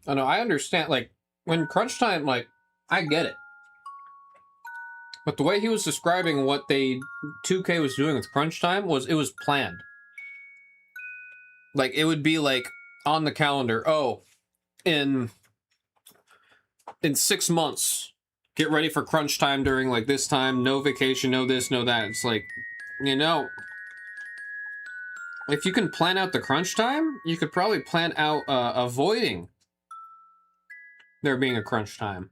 I know, I understand, like, when crunch time, like, I get it. But the way he was describing what 2K was doing with crunch time was, it was planned. Like, it would be, like, on the calendar, oh, in 6 months, get ready for crunch time during, like, this time, no vacation, no this, no that. It's like, you know, if you can plan out the crunch time, you could probably plan out avoiding there being a crunch time.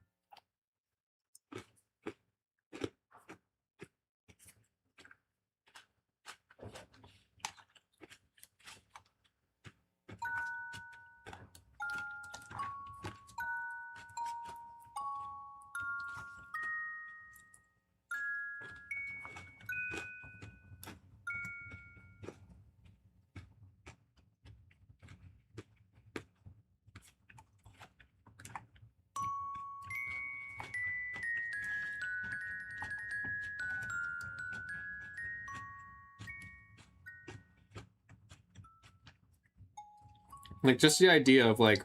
Like, just the idea of, like,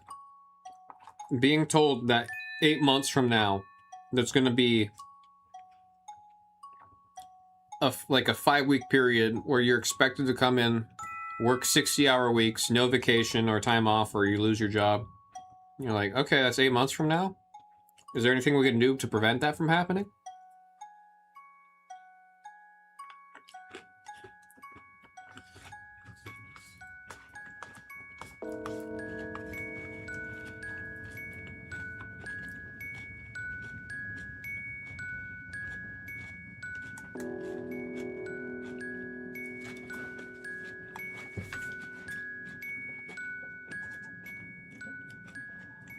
being told that 8 months from now, there's going to be like a 5-week period where you're expected to come in, work 60-hour weeks, no vacation or time off, or you lose your job. You're like, okay, that's 8 months from now? Is there anything we can do to prevent that from happening?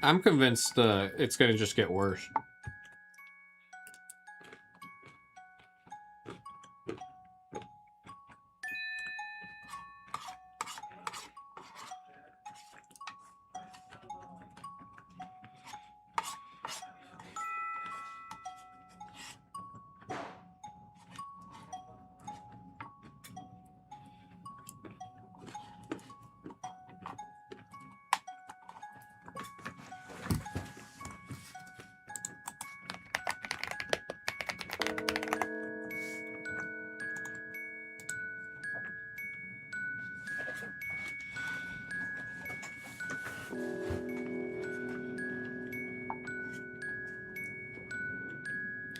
I'm convinced it's gonna just get worse.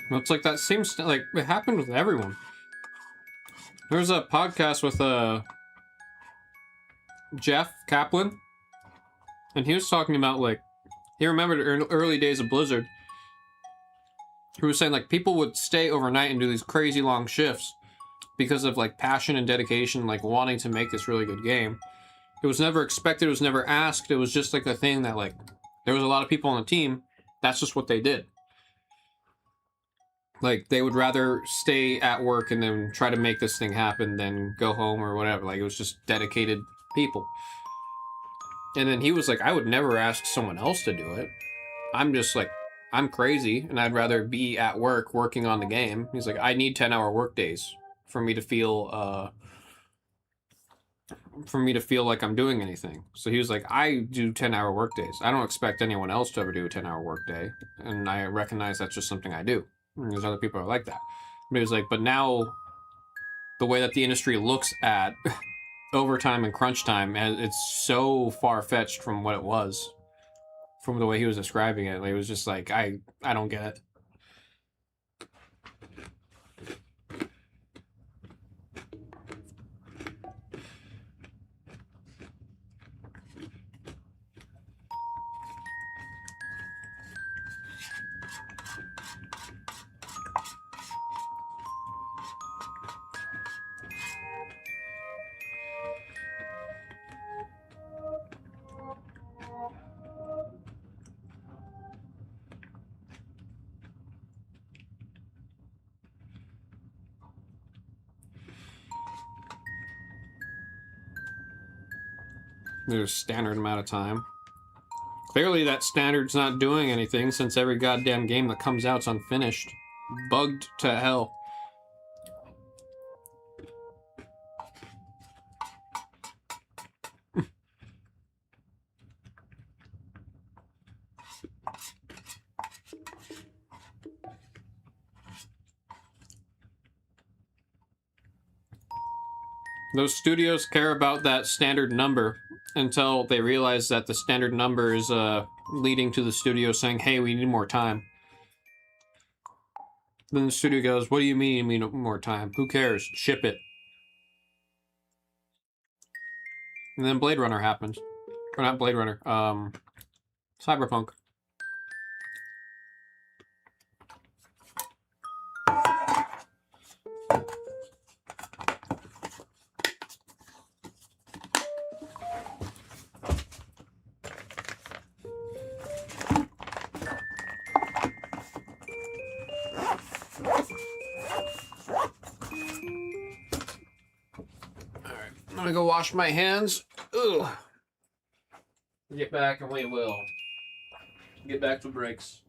Well, it's like that seems like it happened with everyone. There was a podcast with Jeff Kaplan, and he was talking about like he remembered early days of Blizzard. He was saying like people would stay overnight and do these crazy long shifts because of like passion and dedication, like wanting to make this really good game. It was never expected, it was never asked, it was just like a thing that like there was a lot of people on the team, that's just what they did. Like they would rather stay at work and then try to make this thing happen than go home or whatever. Like it was just dedicated people. And then he was like, I would never ask someone else to do it. I'm just like, I'm crazy and I'd rather be at work working on the game. He's like, I need 10-hour work days for me to feel like I'm doing anything. So he was like, I do 10-hour work days. I don't expect anyone else to ever do a 10-hour work day. And I recognize that's just something I do. And there's other people who are like that. But he was like, but now the way that the industry looks at overtime and crunch time, it's so far-fetched from what it was, from the way he was describing it. Like, it was just like, I don't get it. There's a standard amount of time. Clearly that standard's not doing anything since every goddamn game that comes out's unfinished. Bugged to hell. Those studios care about that standard number until they realize that the standard number is leading to the studio saying, hey, we need more time. Then the studio goes, what do you mean you need more time? Who cares? Ship it. And then Blade Runner happens. Or not Blade Runner, Cyberpunk. I'm gonna go wash my hands. Ugh. Get back and we will. Get back to breaks.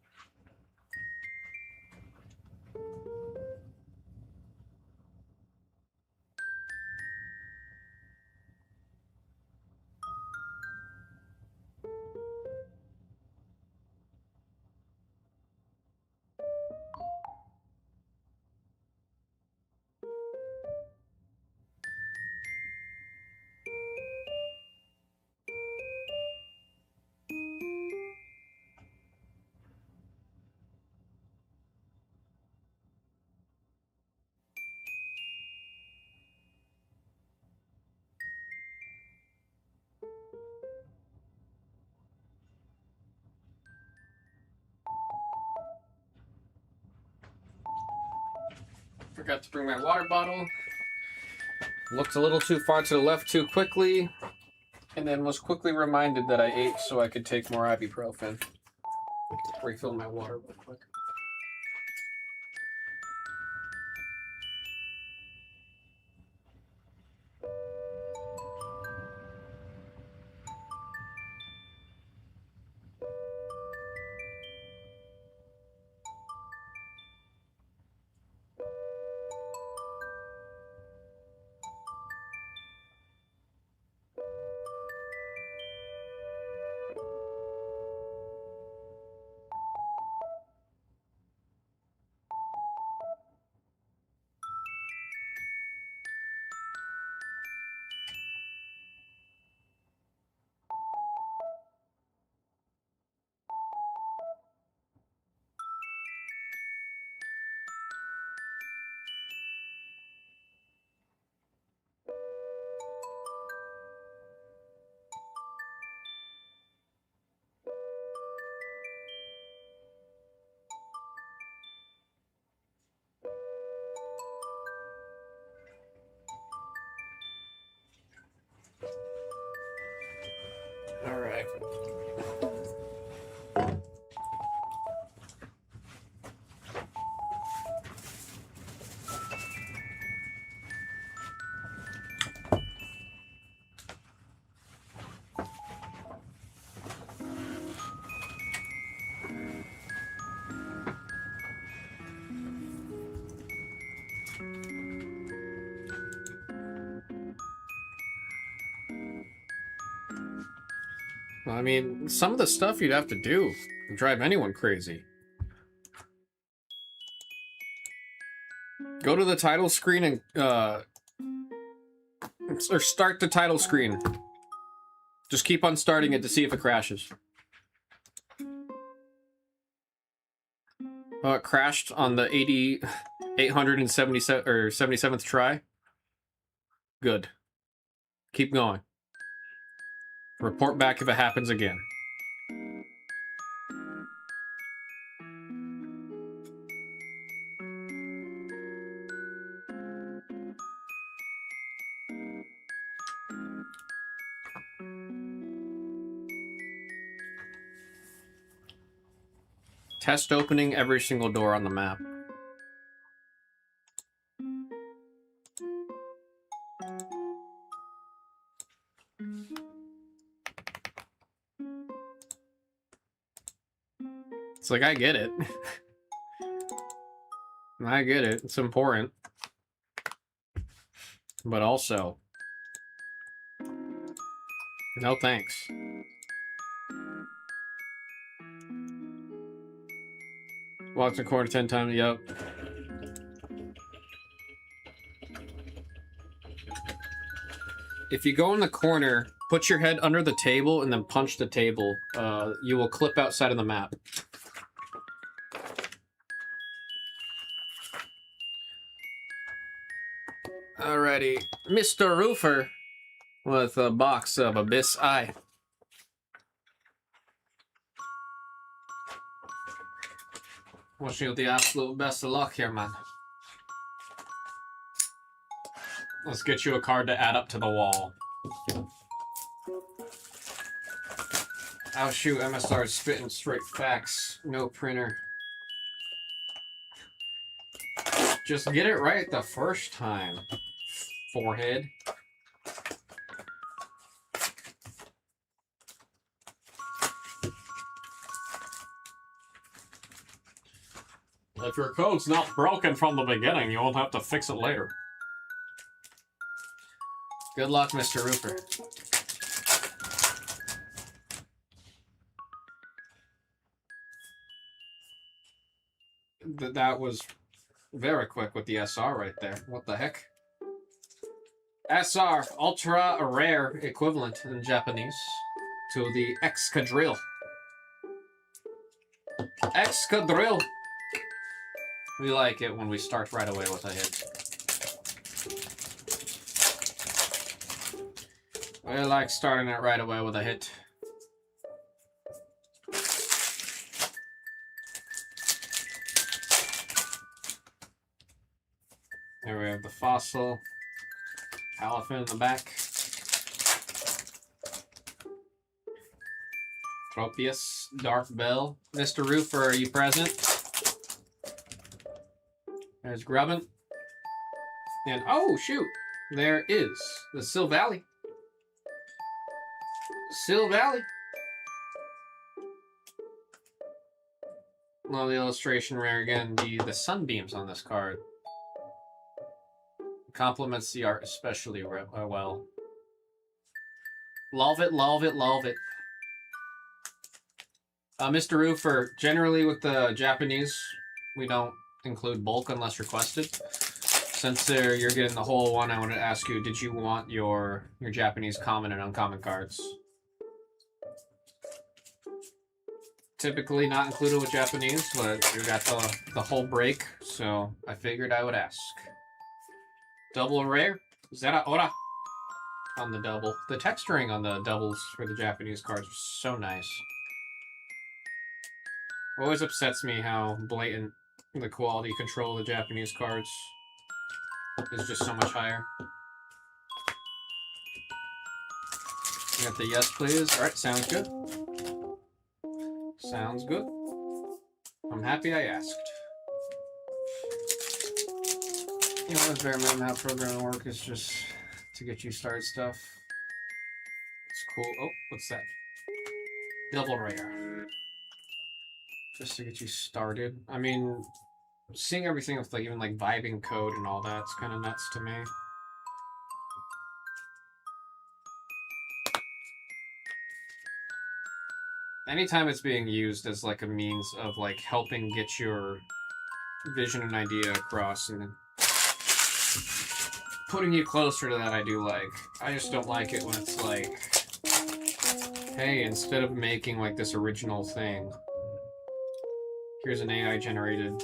Forgot to bring my water bottle. Looked a little too far to the left too quickly. And then was quickly reminded that I ate so I could take more ibuprofen. Refill my water real quick. All right. I mean, some of the stuff you'd have to do would drive anyone crazy. Go to the title screen and, or start the title screen. Just keep on starting it to see if it crashes. Oh, it crashed on the 877 or 77th try. Good. Keep going. Report back if it happens again. Test opening every single door on the map. It's like, I get it. I get it. It's important. But also, no thanks. Walked the corner 10 times, yep. If you go in the corner, put your head under the table and then punch the table. You will clip outside of the map. Alrighty, Mr. Roofer with a box of Abyss Eye. Wishing you the absolute best of luck here, man. Let's get you a card to add up to the wall. Oh shoot, MSR is spitting straight facts. No printer. Just get it right the first time. Forehead. If your code's not broken from the beginning, you won't have to fix it later. Good luck, Mr. Roofer. That was very quick with the SR right there. What the heck? SR, ultra rare equivalent in Japanese to the Excadrill. Excadrill. We like it when we start right away with a hit. We like starting it right away with a hit. There we have the fossil. Elephant in the back. Tropius, Dark Bell. Mr. Roofer, are you present? There's Grubbin. And oh shoot, there is the Sil Valley. Sil Valley. Love the illustration rare again. The sunbeams on this card complements the art especially well. Love it, love it, love it. Mr. Roofer, generally with the Japanese, we don't include bulk unless requested. Since you're getting the whole one, I want to ask you, did you want your Japanese common and uncommon cards? Typically not included with Japanese, but you got the whole break, so I figured I would ask. Double rare, Zera Ora on the double. The texturing on the doubles for the Japanese cards are so nice. Always upsets me how blatant the quality control of the Japanese cards is just so much higher. You got the yes, please. All right, sounds good. Sounds good. I'm happy I asked. You know, the bare minimum how programming work is just to get you started stuff. It's cool. Oh, what's that? Double rare. Just to get you started. I mean, seeing everything with like even like vibing code and all that's kind of nuts to me. Anytime it's being used as like a means of like helping get your vision and idea across and putting you closer to that, I do like. I just don't like it when it's like, hey, instead of making like this original thing, here's an AI generated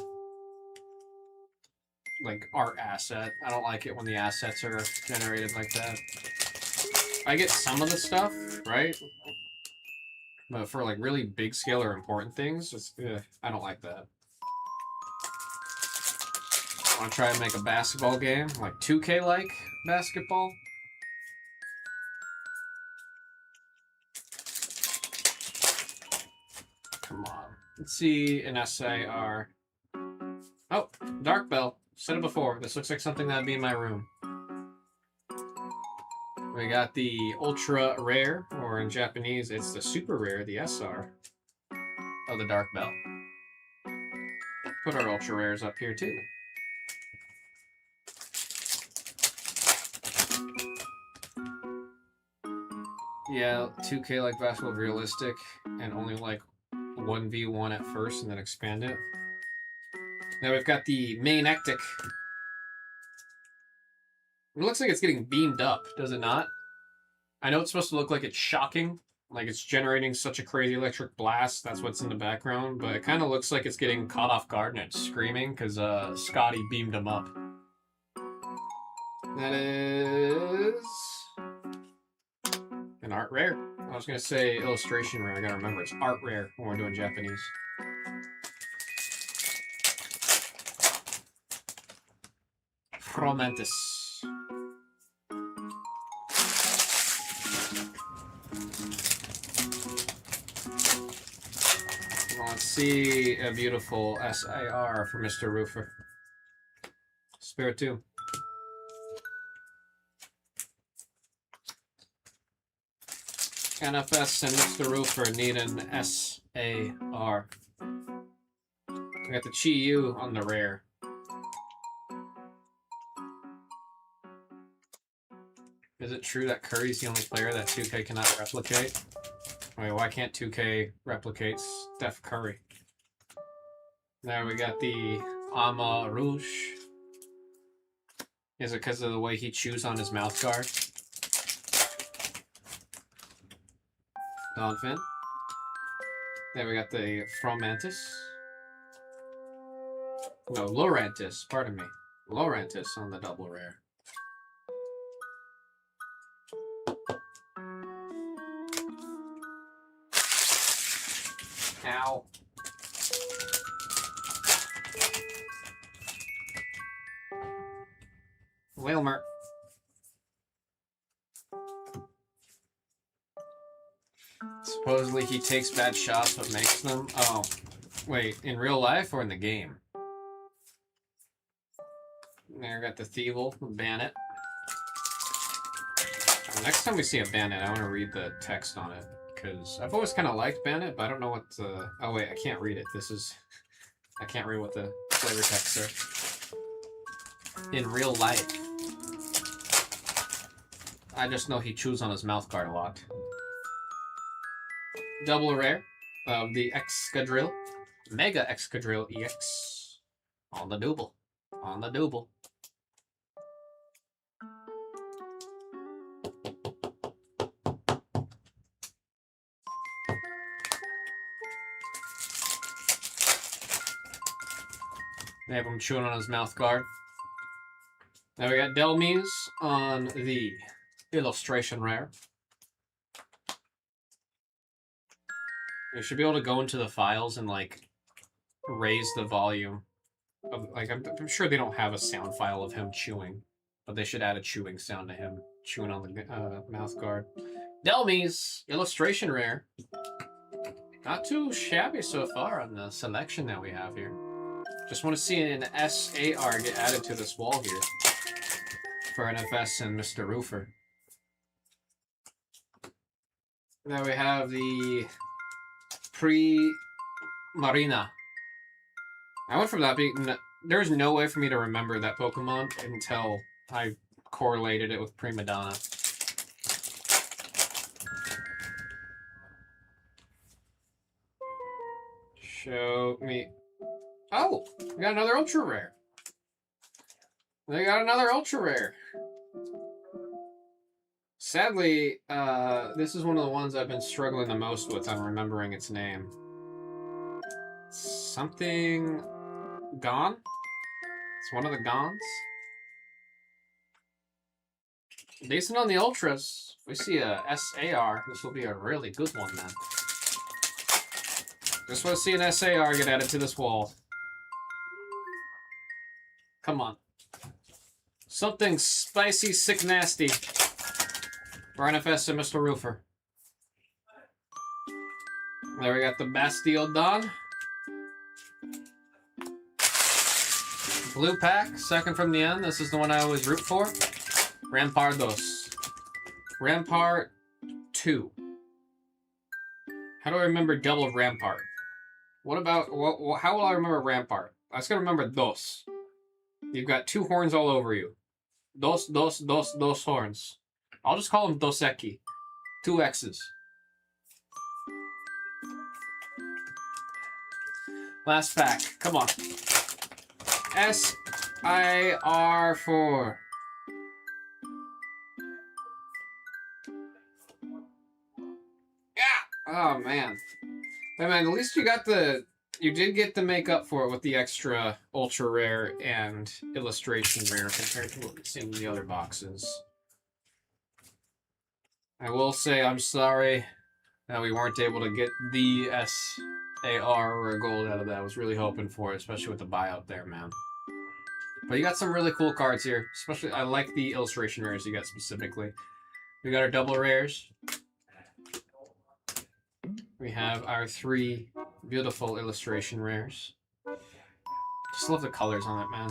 like art asset. I don't like it when the assets are generated like that. I get some of the stuff, right? But for like really big scale or important things, it's, I don't like that. I want to try and make a basketball game, like 2K-like basketball. Come on. Let's see an SAR. Oh, Dark Bell. Said it before. This looks like something that'd be in my room. We got the ultra rare, or in Japanese, it's the super rare, the SR of the Dark Bell. Put our ultra rares up here too. Yeah, 2K like basketball realistic, and only like 1v1 at first, and then expand it. Now we've got the main Ectic. It looks like it's getting beamed up, does it not? I know it's supposed to look like it's shocking, like it's generating such a crazy electric blast, that's what's in the background, but it kind of looks like it's getting caught off guard and it's screaming because Scotty beamed him up. That is an art rare. I was going to say illustration rare, I gotta remember it's art rare when we're doing Japanese. Fromentis. Let's see a beautiful SIR for Mr. Roofer. Spirit 2. NFS and Mr. Roofer need an SAR. We got the Chi Yu on the rare. Is it true that Curry's the only player that 2K cannot replicate? Wait, why can't 2K replicate Steph Curry? There we got the Ama Rouge. Is it because of the way he chews on his mouth guard? Donphin. There we got the Fromantis. No, Laurentis, pardon me. Laurentis on the double rare. Ow. Wilmer. Supposedly he takes bad shots but makes them. Oh, wait, in real life or in the game? There, got the Thievel, Bandit. Next time we see a Bandit, I want to read the text on it. Because I've always kind of liked Bandit, but I don't know what the... Oh wait, I can't read it. This is... I can't read what the flavor texts are. In real life. I just know he chews on his mouth guard a lot. Double rare of the Excadrill. Mega Excadrill EX. On the double. On the double. They have him chewing on his mouth guard. Now we got Delmies on the illustration rare. You should be able to go into the files and like raise the volume of like I'm sure they don't have a sound file of him chewing, but they should add a chewing sound to him chewing on the mouth guard. Delmies illustration rare. Not too shabby so far on the selection that we have here. Just want to see an SAR get added to this wall here for NFS and Mr. Roofer. Now we have the Marina. I went from that being... There's no way for me to remember that Pokemon until I correlated it with Prima Donna. Show me... Oh! We got another Ultra Rare. They got another Ultra Rare. Sadly, this is one of the ones I've been struggling the most with on remembering its name. Something... Gone? It's one of the Gons? Decent on the Ultras. If we see a SAR, this will be a really good one, then. Just want to see an SAR get added to this wall. Come on. Something spicy, sick, nasty. For NFS and Mr. Roofer. There we got the Bastille Don. Blue pack, second from the end. This is the one I always root for. Rampardos. Rampart 2. How do I remember double Rampart? What about, how will I remember Rampart? I just gotta remember dos. You've got two horns all over you. Dos horns. I'll just call them Doseki. 2 X's. Last pack. Come on. SIR4. Yeah! Oh, man. Hey, man, at least you got the... You did get the make up for it with the extra ultra rare and illustration rare compared to what we've seen in the other boxes. I will say I'm sorry that we weren't able to get the SAR or a gold out of that. I was really hoping for it, especially with the buyout there, man. But you got some really cool cards here. Especially, I like the illustration rares you got specifically. We got our double rares. We have our 3 beautiful illustration rares. Just love the colors on it, man.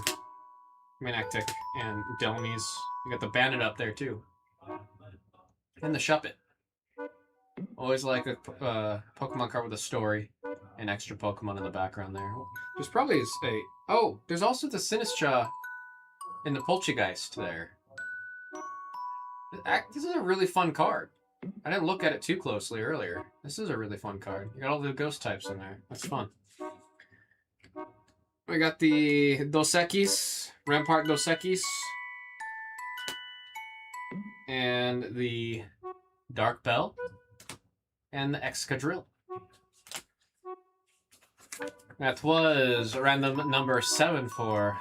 Manectic and Delmies. You got the Bandit up there, too. And the Shuppet. Always like a Pokemon card with a story. And extra Pokemon in the background there. There's probably a... Oh, there's also the Sinistcha and the Poltergeist there. This is a really fun card. I didn't look at it too closely earlier. This is a really fun card. You got all the ghost types in there. That's fun. We got the Dosekis, Rampart Dosekis, and the Dark Bell, and the Excadrill. That was random number 7 for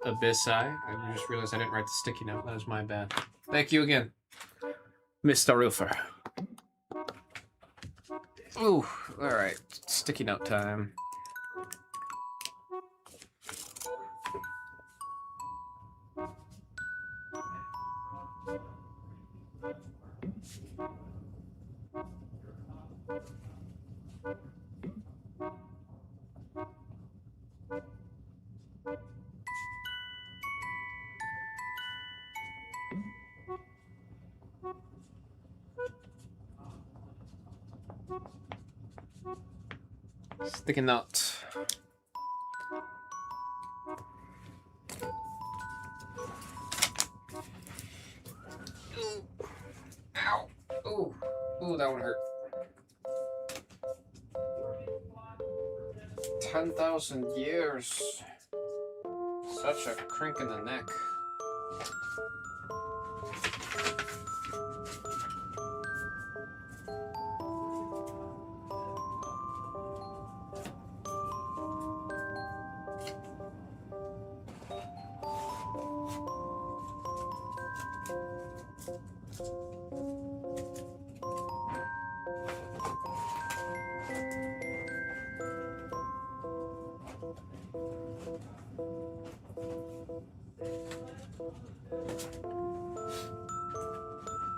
Abyssai. I just realized I didn't write the sticky note. That was my bad. Thank you again, Mr. Roofer. Ooh, alright. Sticky note time. Sticky note. Ow. Ooh. Ooh, that one hurt. 10,000 years. Such a crink in the neck.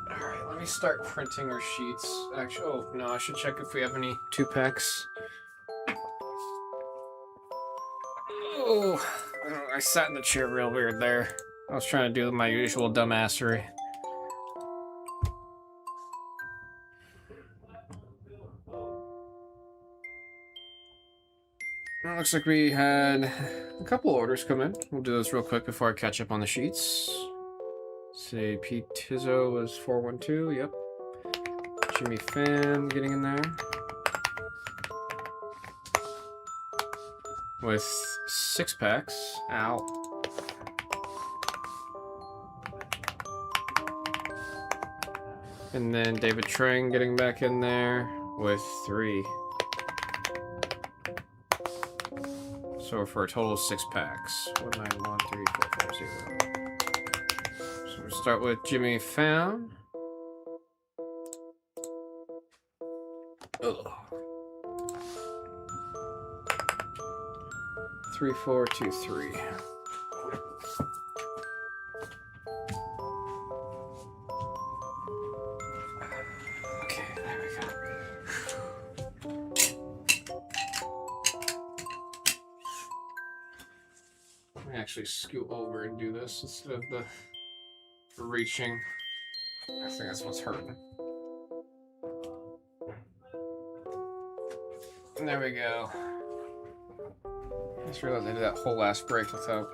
Alright, let me start printing our sheets. Actually, oh no, I should check if we have any 2-packs. Oh, I sat in the chair real weird there. I was trying to do my usual dumbassery. Well, looks like we had a couple orders come in. We'll do this real quick before I catch up on the sheets. Say Pete Tizzo was 412, yep. Jimmy Pham getting in there. With 6-packs. Ow. And then David Trang getting back in there with 3. So for a total of 6-packs. 1913440. So we'll start with Jimmy Pham. Ugh. 3423. Okay, there we go. Let me actually scoot over and do this instead of the reaching. I think that's what's hurting. And there we go. I just realized I did that whole last break without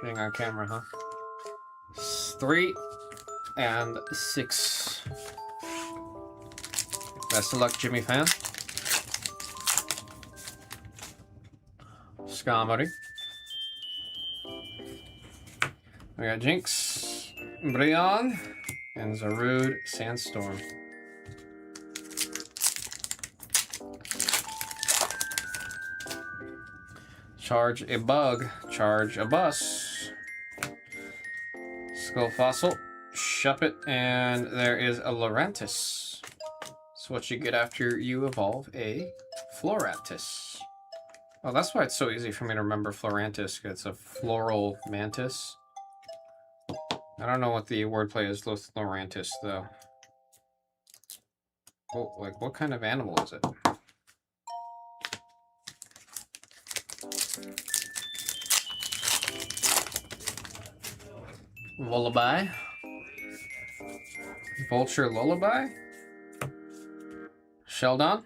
being on camera, huh? 3 and 6. Best of luck, Jimmy Pham. Scamari. We got Jinx, Brion, and Zarud Sandstorm. Charge a bug, charge a bus. Skull Fossil, Shuppet, and there is a Lorantis. So what you get after you evolve a Floraptis. Oh, that's why it's so easy for me to remember Florantis, because it's a floral mantis. I don't know what the wordplay is with Lorantis, though. Oh, like, what kind of animal is it? Lullaby. Vulture Lullaby. Sheldon.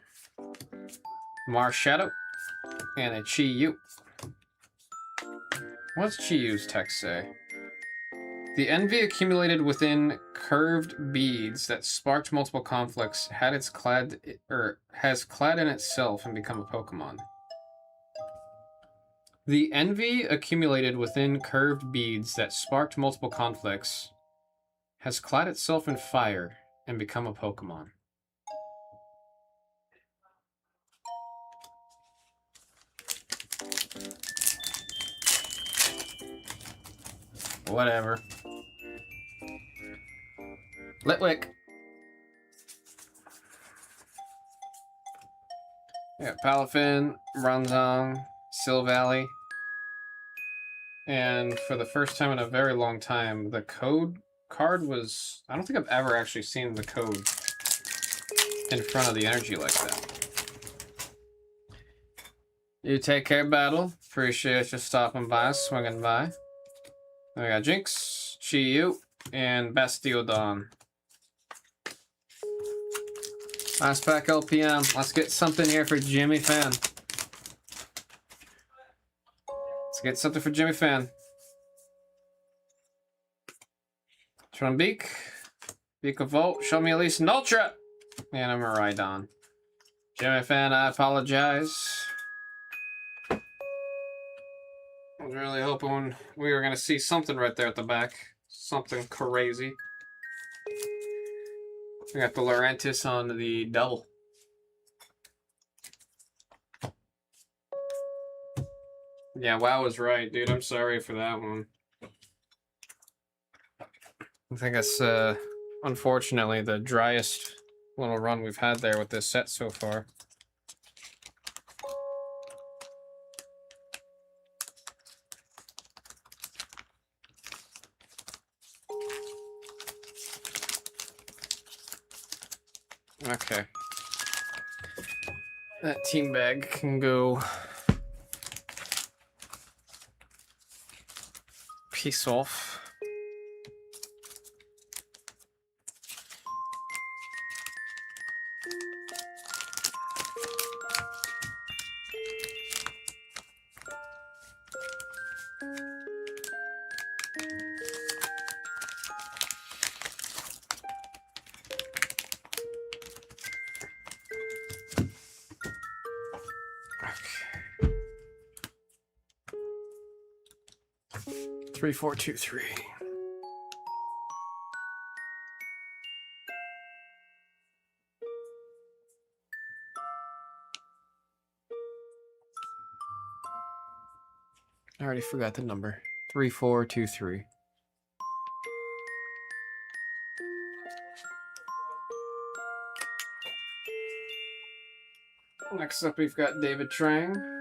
Marshadow. And a Chi-Yu. What's Chi-Yu's text say? The envy accumulated within curved beads that sparked multiple conflicts has clad in itself and become a Pokemon. The envy accumulated within curved beads that sparked multiple conflicts has clad itself in fire and become a Pokemon. Whatever. Litwick. Yeah, Palafin, Bronzong, Silvally. And for the first time in a very long time, the code card was... I don't think I've ever actually seen the code in front of the energy like that. You take care, Battle. Appreciate you stopping by, swinging by. Then we got Jinx, Chi-Yu, and Bastiodon. Last pack LPM. Let's get something here for Jimmy Fan. Let's get something for Jimmy Fan. Trumbeak. Beak a Volt. Show me at least an Ultra. And a Miraidon. Jimmy Fan, I apologize. I was really hoping we were going to see something right there at the back. Something crazy. We got the Laurentis on the double. Yeah, WoW was right, dude. I'm sorry for that one. I think that's, unfortunately, the driest little run we've had there with this set so far. Okay. That team bag can go peace off. Okay. 3423. I already forgot the number. 3423. Next up, we've got David Trang.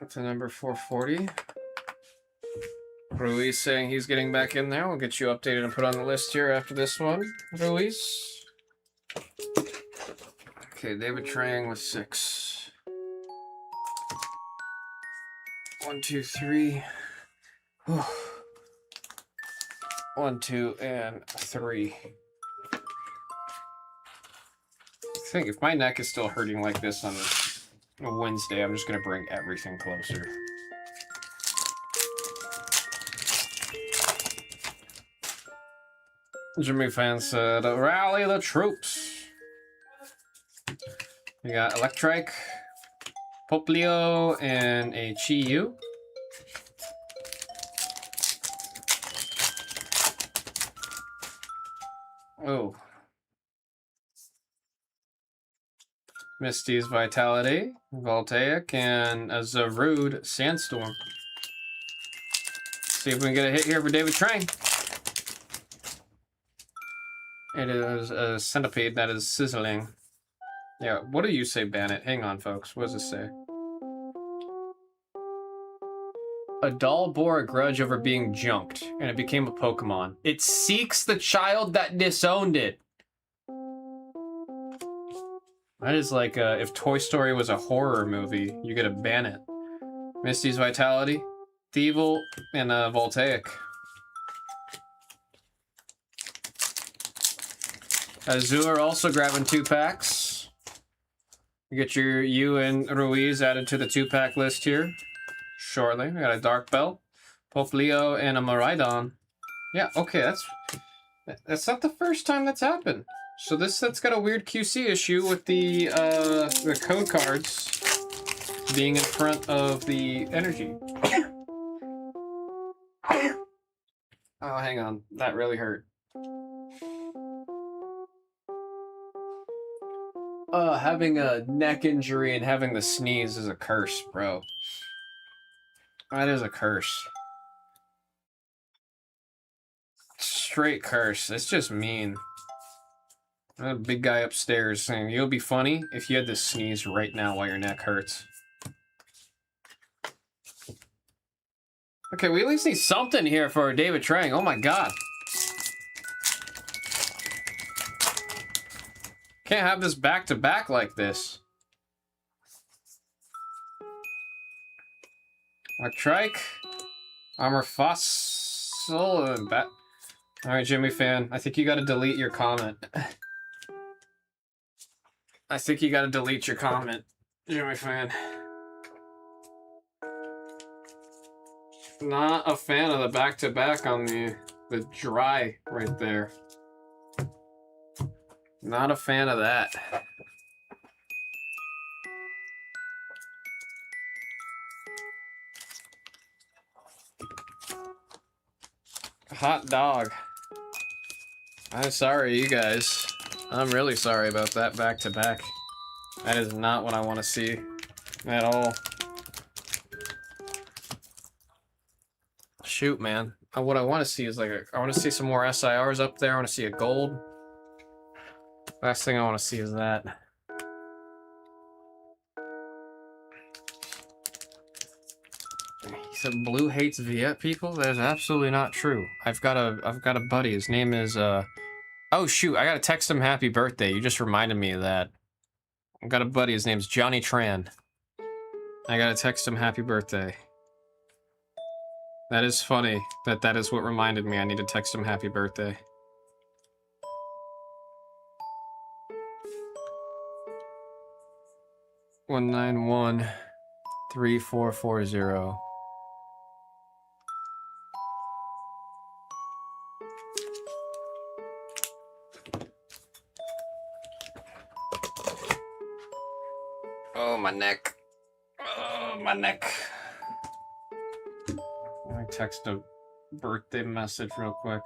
That's a number 440. Ruiz saying he's getting back in there. We'll get you updated and put on the list here after this one, Ruiz. Okay, David Trang with 6. 1, 2, 3. 1, 2, and 3. I think if my neck is still hurting like this on a Wednesday, I'm just going to bring everything closer. Jimmy Fan said, rally the troops. We got Electrike, Poplio, and a Chi-Yu. Oh. Misty's Vitality, Voltaic, and a Zarude Sandstorm. See if we can get a hit here for David Trang. It is a Centipede that is sizzling. Yeah, what do you say, Bandit? Hang on, folks. What does it say? A doll bore a grudge over being junked, and it became a Pokemon. It seeks the child that disowned it. That is like if Toy Story was a horror movie, you get a Bandit. Misty's Vitality, Thievul, and Voltaic. Azure also grabbing 2 packs. You get you and Ruiz added to the 2-pack list here shortly. We got a Dark Bell, Poplio, and a Miraidon. Yeah, okay, that's not the first time that's happened. So this set's got a weird QC issue with the code cards being in front of the energy. Oh, hang on. That really hurt. Having a neck injury and having the sneeze is a curse, bro. That is a curse. Straight curse. It's just mean. A big guy upstairs saying, you'll be funny if you had to sneeze right now while your neck hurts. Okay, we at least need something here for David Trang. Oh my god. Can't have this back-to-back like this. Electrike, Armor Fossil, and All right, Jimmy fan. I think you got to delete your comment. I think you got to delete your comment, Jimmy fan. Not a fan of the back-to-back on the dry right there. Not a fan of that. Hot dog. I'm sorry, you guys. I'm really sorry about that back-to-back. That is not what I want to see at all. Shoot, man. What I want to see is like I want to see some more SIRs up there. I want to see a gold. Last thing I want to see is that. He said Blue hates Viet people. That is absolutely not true. I've got a buddy. His name is Oh shoot! I gotta text him happy birthday. You just reminded me of that. I've got a buddy. His name's Johnny Tran. I gotta text him happy birthday. That is funny that is what reminded me. I need to text him happy birthday. $191-3440. Oh, my neck. Oh, my neck. I text a birthday message real quick.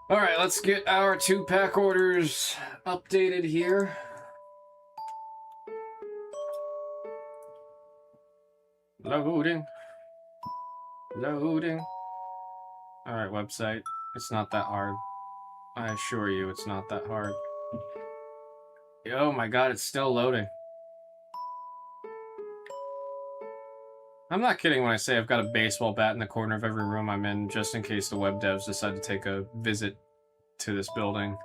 All right, let's get our 2-pack orders updated here. Loading. Loading. All right, website. It's not that hard. I assure you, it's not that hard. Oh my god, it's still loading. I'm not kidding when I say I've got a baseball bat in the corner of every room I'm in, just in case the web devs decide to take a visit to this building.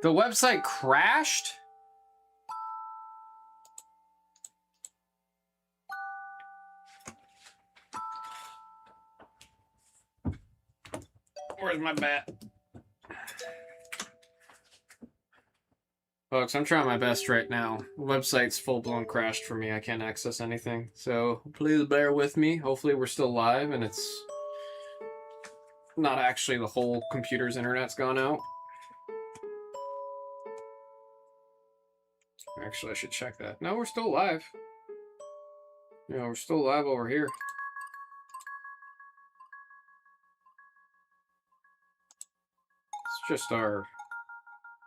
The website crashed? Where's my bat? Folks, I'm trying my best right now. The website's full-blown crashed for me. I can't access anything. So please bear with me. Hopefully we're still live and it's not actually the whole computer's internet's gone out. Actually, I should check that. No, we're still live. Yeah, we're still live over here. It's just our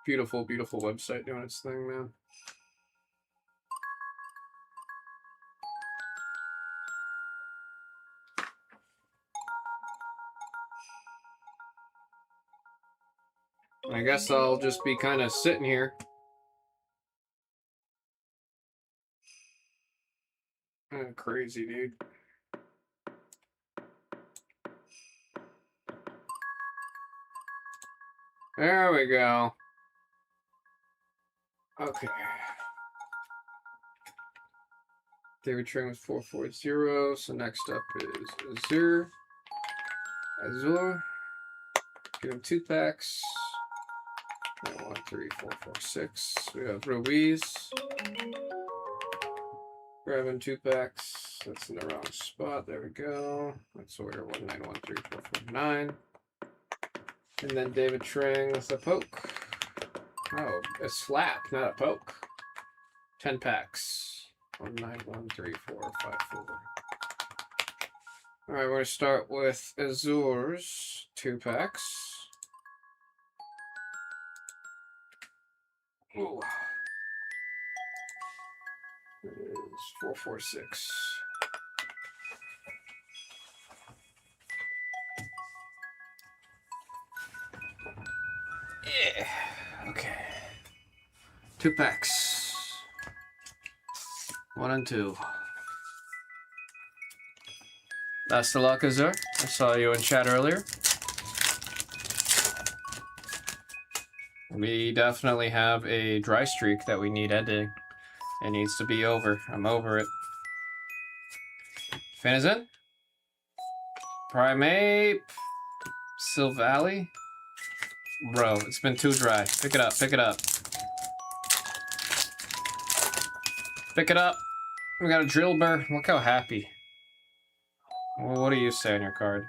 beautiful, beautiful website doing its thing, man. I guess I'll just be kind of sitting here. Crazy, dude. There we go. Okay. David Train was 440, so next up is Azure. Give him 2 packs. 1, 3, 4, 5, 6. We have Ruiz. Grabbing 2 packs. That's in the wrong spot. There we go. Let's order 1913449. And then David Trang with a poke. Oh, a slap, not a poke. 10 packs. 1913454. All right, we're gonna start with Azure's 2 packs. Ooh. It is 446. Yeah. Okay. 2 packs. 1 and 2. Best of luck, Azur. I saw you in chat earlier. We definitely have a dry streak that we need ending. It needs to be over. I'm over it. Fan is in. Primate. Silvally. Bro, it's been too dry. Pick it up, pick it up. Pick it up. We got a drill burr. Look how happy. Well, what do you say on your card?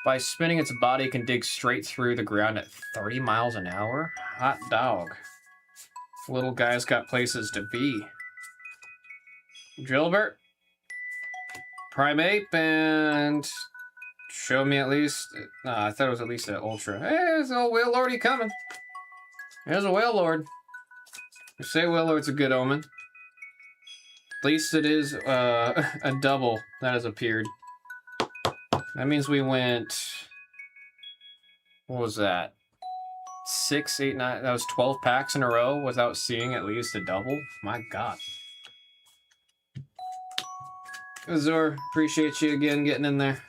By spinning, its body can dig straight through the ground at 30 miles an hour? Hot dog. Little guy's got places to be. Drillbert. Primate and... Show me at least... No, I thought it was at least an ultra. Hey, there's a whale lordy coming. There's a whale lord. You say whale lord's a good omen. At least it is a double that has appeared. That means we went... What was that? 6, 8, 9... That was 12 packs in a row without seeing at least a double? My god. Azur, appreciate you again getting in there.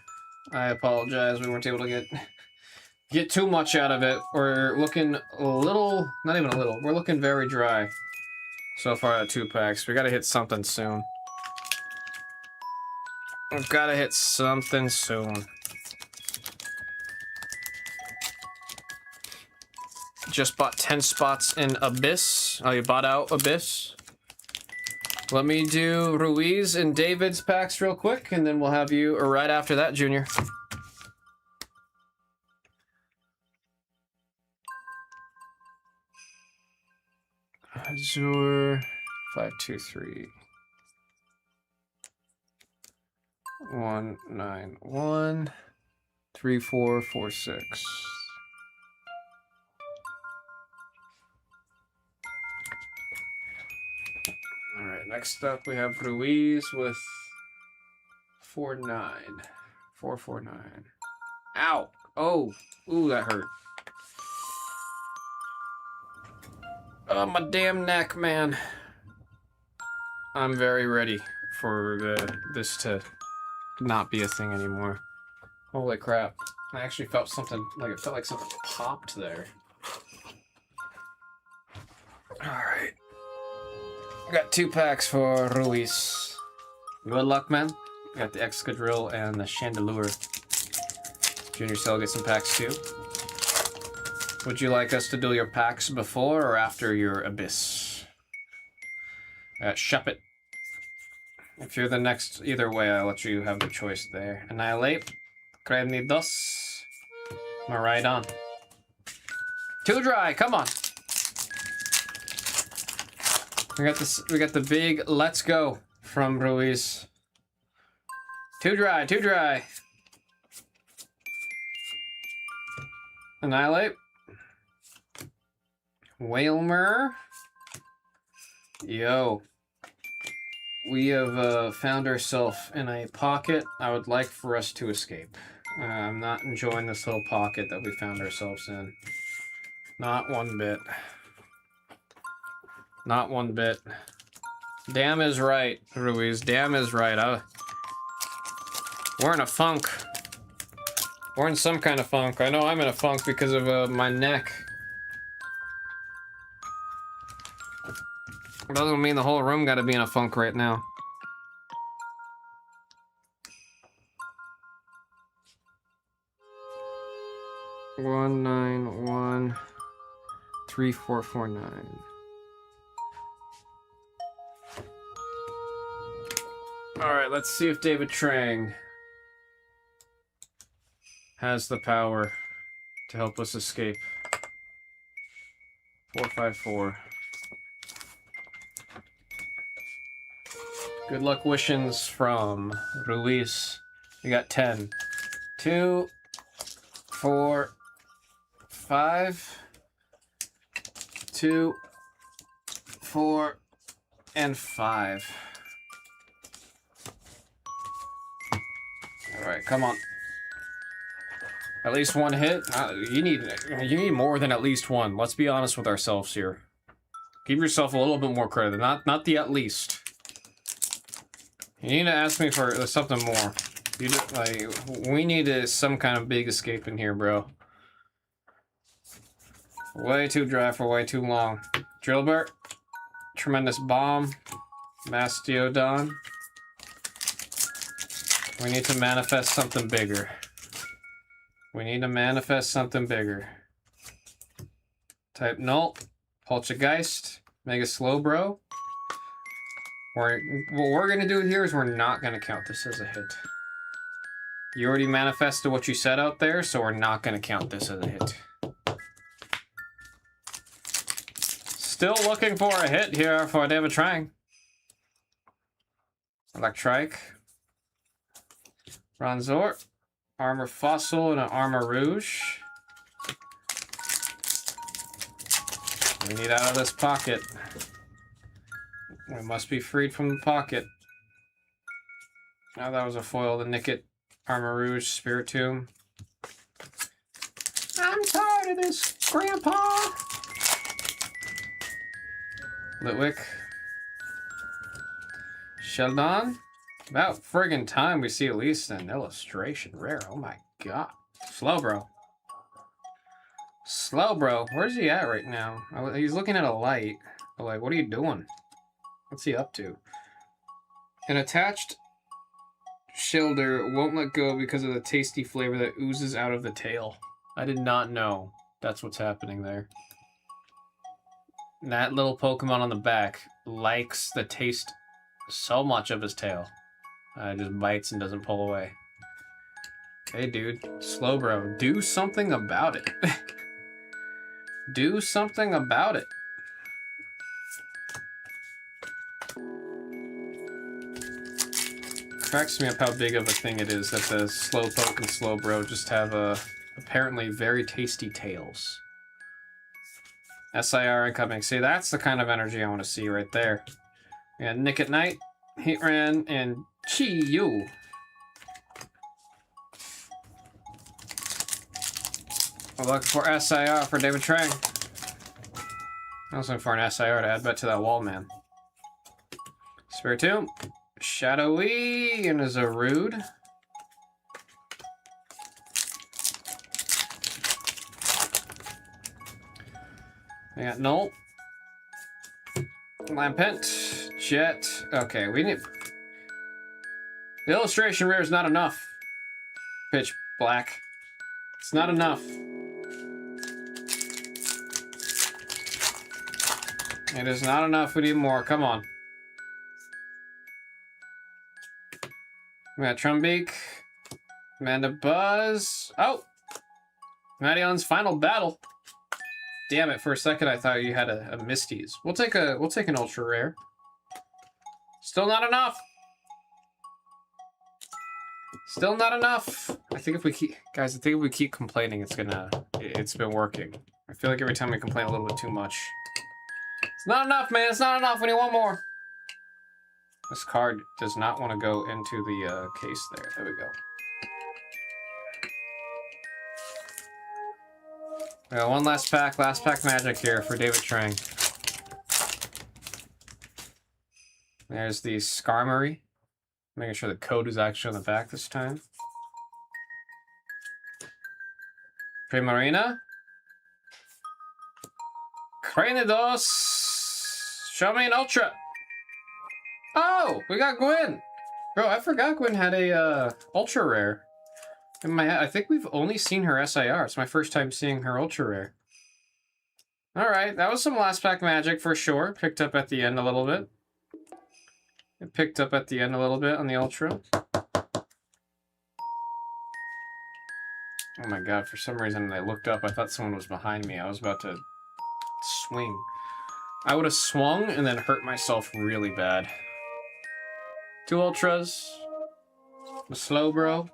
I apologize, we weren't able to get too much out of it. We're looking a little... Not even a little. We're looking very dry so far at 2 packs. We gotta hit something soon. We've gotta hit something soon. Just bought 10 spots in Abyss. Oh, you bought out Abyss? Let me do Ruiz and David's packs real quick, and then we'll have you right after that, Junior. Azur, 5, 2, 3. 1, 9, 1. 3, 4, 4, 6. Alright, next up we have Ruiz with 4, 9. 4, 4, 9. Ow! Oh! Ooh, that hurt. Oh, my damn neck, man. I'm very ready for this to not be a thing anymore. Holy crap. I actually felt something, like it felt like something popped there. Alright. I got 2 packs for Ruiz. Good luck, man. Got the Excadrill and the Chandelure. Junior Cell, get some packs too. Would you like us to do your packs before or after your Abyss? Shop it. If you're the next, either way, I'll let you have the choice there. Annihilate. Cremni dos. Maridon. Too dry, come on. We got this. We got the big let's go from Ruiz. Too dry, too dry. Annihilate. Whalmer. Yo. We have found ourselves in a pocket I would like for us to escape. I'm not enjoying this little pocket that we found ourselves in. Not one bit. Not one bit. Damn is right, Ruiz. Damn is right. We're in a funk. We're in some kind of funk. I know I'm in a funk because of my neck. Doesn't mean the whole room gotta be in a funk right now. One, 9, 1, 3, 4, 4, 9. Alright, let's see if David Trang has the power to help us escape. 4, 5, 4. Good luck wishings from Ruiz. We got 10. 2, 4, 5. 2, 4, and 5. Alright, come on. At least one hit? You need more than at least one. Let's be honest with ourselves here. Give yourself a little bit more credit. Not the at least. You need to ask me for something more. We need some kind of big escape in here, bro. Way too dry for way too long. Drillbert. Tremendous bomb. Mastiodon. We need to manifest something bigger. We need to manifest something bigger. Type null. Poltergeist. Mega Slowbro. What we're going to do here is we're not going to count this as a hit. You already manifested what you said out there, so we're not going to count this as a hit. Still looking for a hit here for David Trang. Electrike. Bronzor. Armor Fossil and an Armor Rouge. We need out of this pocket. We must be freed from the pocket. Oh, that was a foil to Nickit. Armor Rouge, Spiritomb. I'm tired of this, Grandpa! Litwick. Sheldon. About friggin' time we see at least an illustration rare. Oh my god. Slowbro. Slowbro. Where's he at right now? He's looking at a light. But like, what are you doing? What's he up to? An attached Shilder won't let go because of the tasty flavor that oozes out of the tail. I did not know that's what's happening there. And that little Pokemon on the back likes the taste so much of his tail. It just bites and doesn't pull away. Hey dude, Slowbro, do something about it. Do something about it. Cracks me up how big of a thing it is that the Slowpoke and Slowbro just have apparently very tasty tails. SIR incoming. See, that's the kind of energy I want to see right there. We got Nick at Night, Heatran, and Chi-Yu. We're looking for SIR for David Trang. I was looking for an SIR to add back to that wall, man. Spiritomb. Shadowy and a Zarude. I got Null. Lampent. Jet. Okay, we need... The illustration rare is not enough. Pitch Black. It's not enough. It is not enough. We need more. Come on. We got Trumbeak. Mandibuzz. Oh! Madion's final battle. Damn it, for a second I thought you had a Misty's. We'll take an ultra rare. Still not enough. Still not enough. I think if we keep complaining, it's been working. I feel like every time we complain a little bit too much. It's not enough, man. It's not enough. We need one more. This card does not want to go into the case there. There we go. We got one last pack magic here for David Trang. There's the Skarmory. Making sure the code is actually on the back this time. Primarina. Cranidos. Show me an Ultra. Oh, we got Gwen. Bro, I forgot Gwen had a Ultra Rare. In my head, I think we've only seen her SIR. It's my first time seeing her Ultra Rare. Alright, that was some last pack magic for sure. Picked up at the end a little bit. It picked up at the end a little bit on the Ultra. Oh my god, for some reason when I looked up, I thought someone was behind me. I was about to swing. I would have swung and then hurt myself really bad. 2 Ultras. The Slowbro.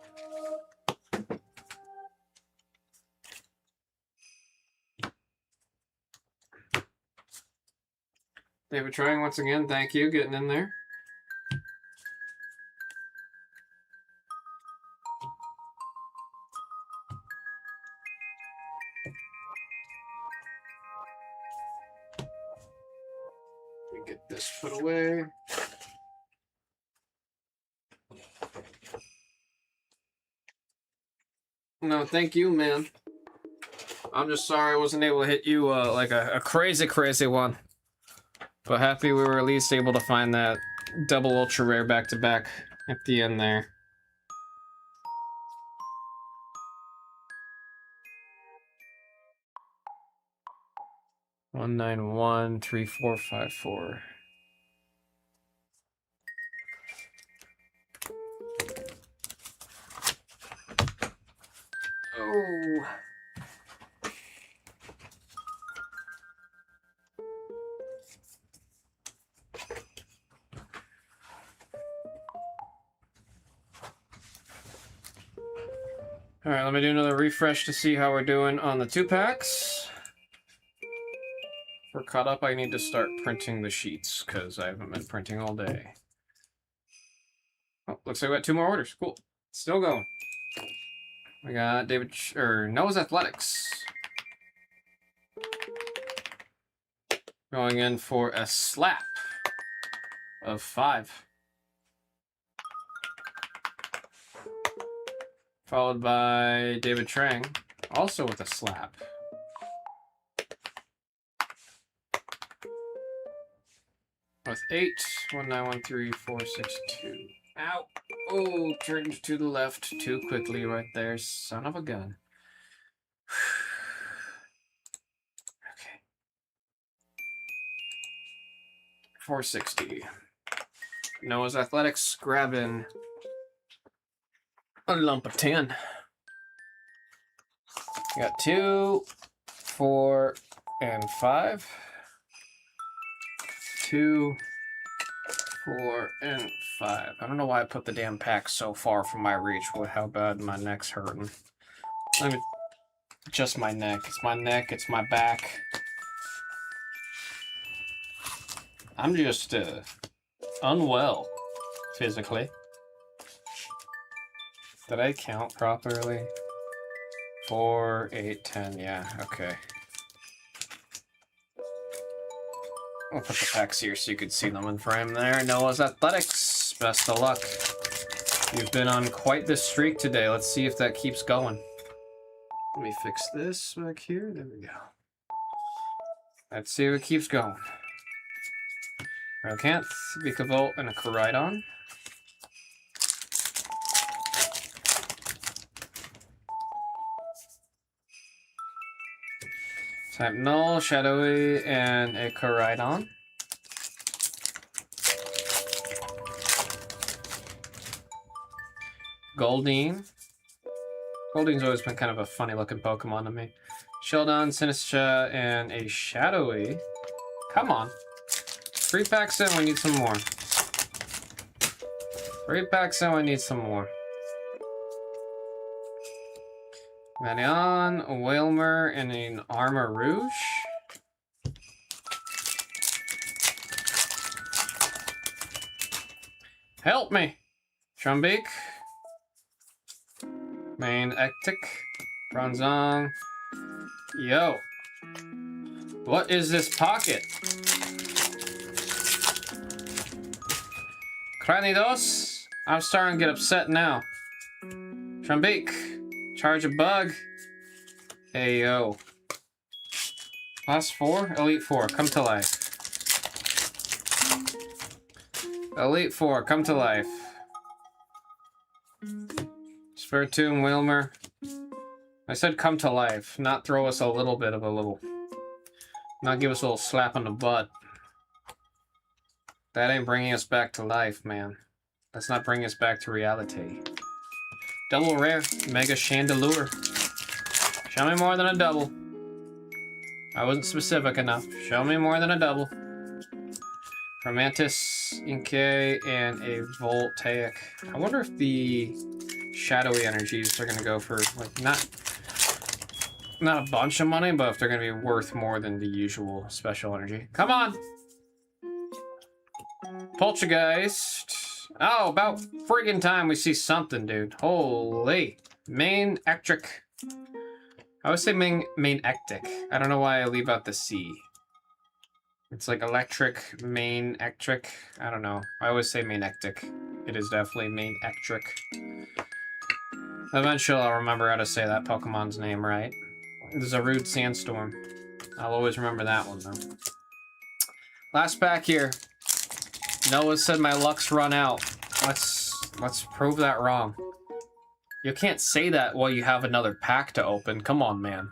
David Trang once again, thank you, getting in there. me get this put away. No, thank you, man. I'm just sorry I wasn't able to hit you like a crazy one. But happy we were at least able to find that double ultra rare back to back at the end there. One 9 1 3 4 5 4. Oh. All right, let me do another refresh to see how we're doing on the 2-packs. If we're caught up, I need to start printing the sheets because I haven't been printing all day. Oh, looks like we got 2 more orders. Cool. Still going. We got Noah's Athletics. Going in for a slap of 5. Followed by David Trang, also with a slap. With 8, 1 9 1 3 4 6 2. Ow! Oh, turned to the left too quickly right there, son of a gun. Okay. 460. Noah's Athletics grabbing a lump of 10. Got 2, 4, and 5. 2, 4, and 5. I don't know why I put the damn pack so far from my reach with how bad my neck's hurting. Let me just my neck. It's my neck, it's my back. I'm just unwell physically. Did I count properly? 4, 8, 10. Yeah, okay. I'll put the packs here so you could see them in frame there. Noah's Athletics. Best of luck. You've been on quite the streak today. Let's see if that keeps going. Let me fix this back here. There we go. Let's see if it keeps going. Railcanth, Vikavolt, and a Koraidon. Type Null, Shadowy, and a Koraidon. Goldeen. Goldeen's always been kind of a funny looking Pokemon to me. Sheldon, Sinistra, and a Shadowy. Come on. 3 packs in, we need some more. 3 packs in, we need some more. Manion, a Wailmer, and an Armor Rouge. Help me! Trumbeak. Main Ectic. Bronzong. Yo. What is this pocket? Cranidos? I'm starting to get upset now. Trumbeak. Charge a bug. Ayo. Last 4? Elite 4, come to life. Elite 4, come to life. Spiritomb, Wilmer. I said come to life, not throw us a little bit of a little. Not give us a little slap on the butt. That ain't bringing us back to life, man. That's not bringing us back to reality. Double rare, Mega Chandelure. Show me more than a double. I wasn't specific enough. Show me more than a double. Romantis, Inkay, and a Voltaic. I wonder if the shadowy energies are gonna go for like not a bunch of money, but if they're gonna be worth more than the usual special energy. Come on! Poltergeist. Oh, about friggin' time we see something, dude. Holy. Main Ectric. I always say main Ectic. I don't know why I leave out the C. It's like electric, main ectric. I don't know. I always say main ectic. It is definitely main ectric. Eventually I'll remember how to say that Pokemon's name right. There's a rude sandstorm. I'll always remember that one though. Last pack here. Noah said my luck's run out. Let's prove that wrong. You can't say that while you have another pack to open. Come on, man.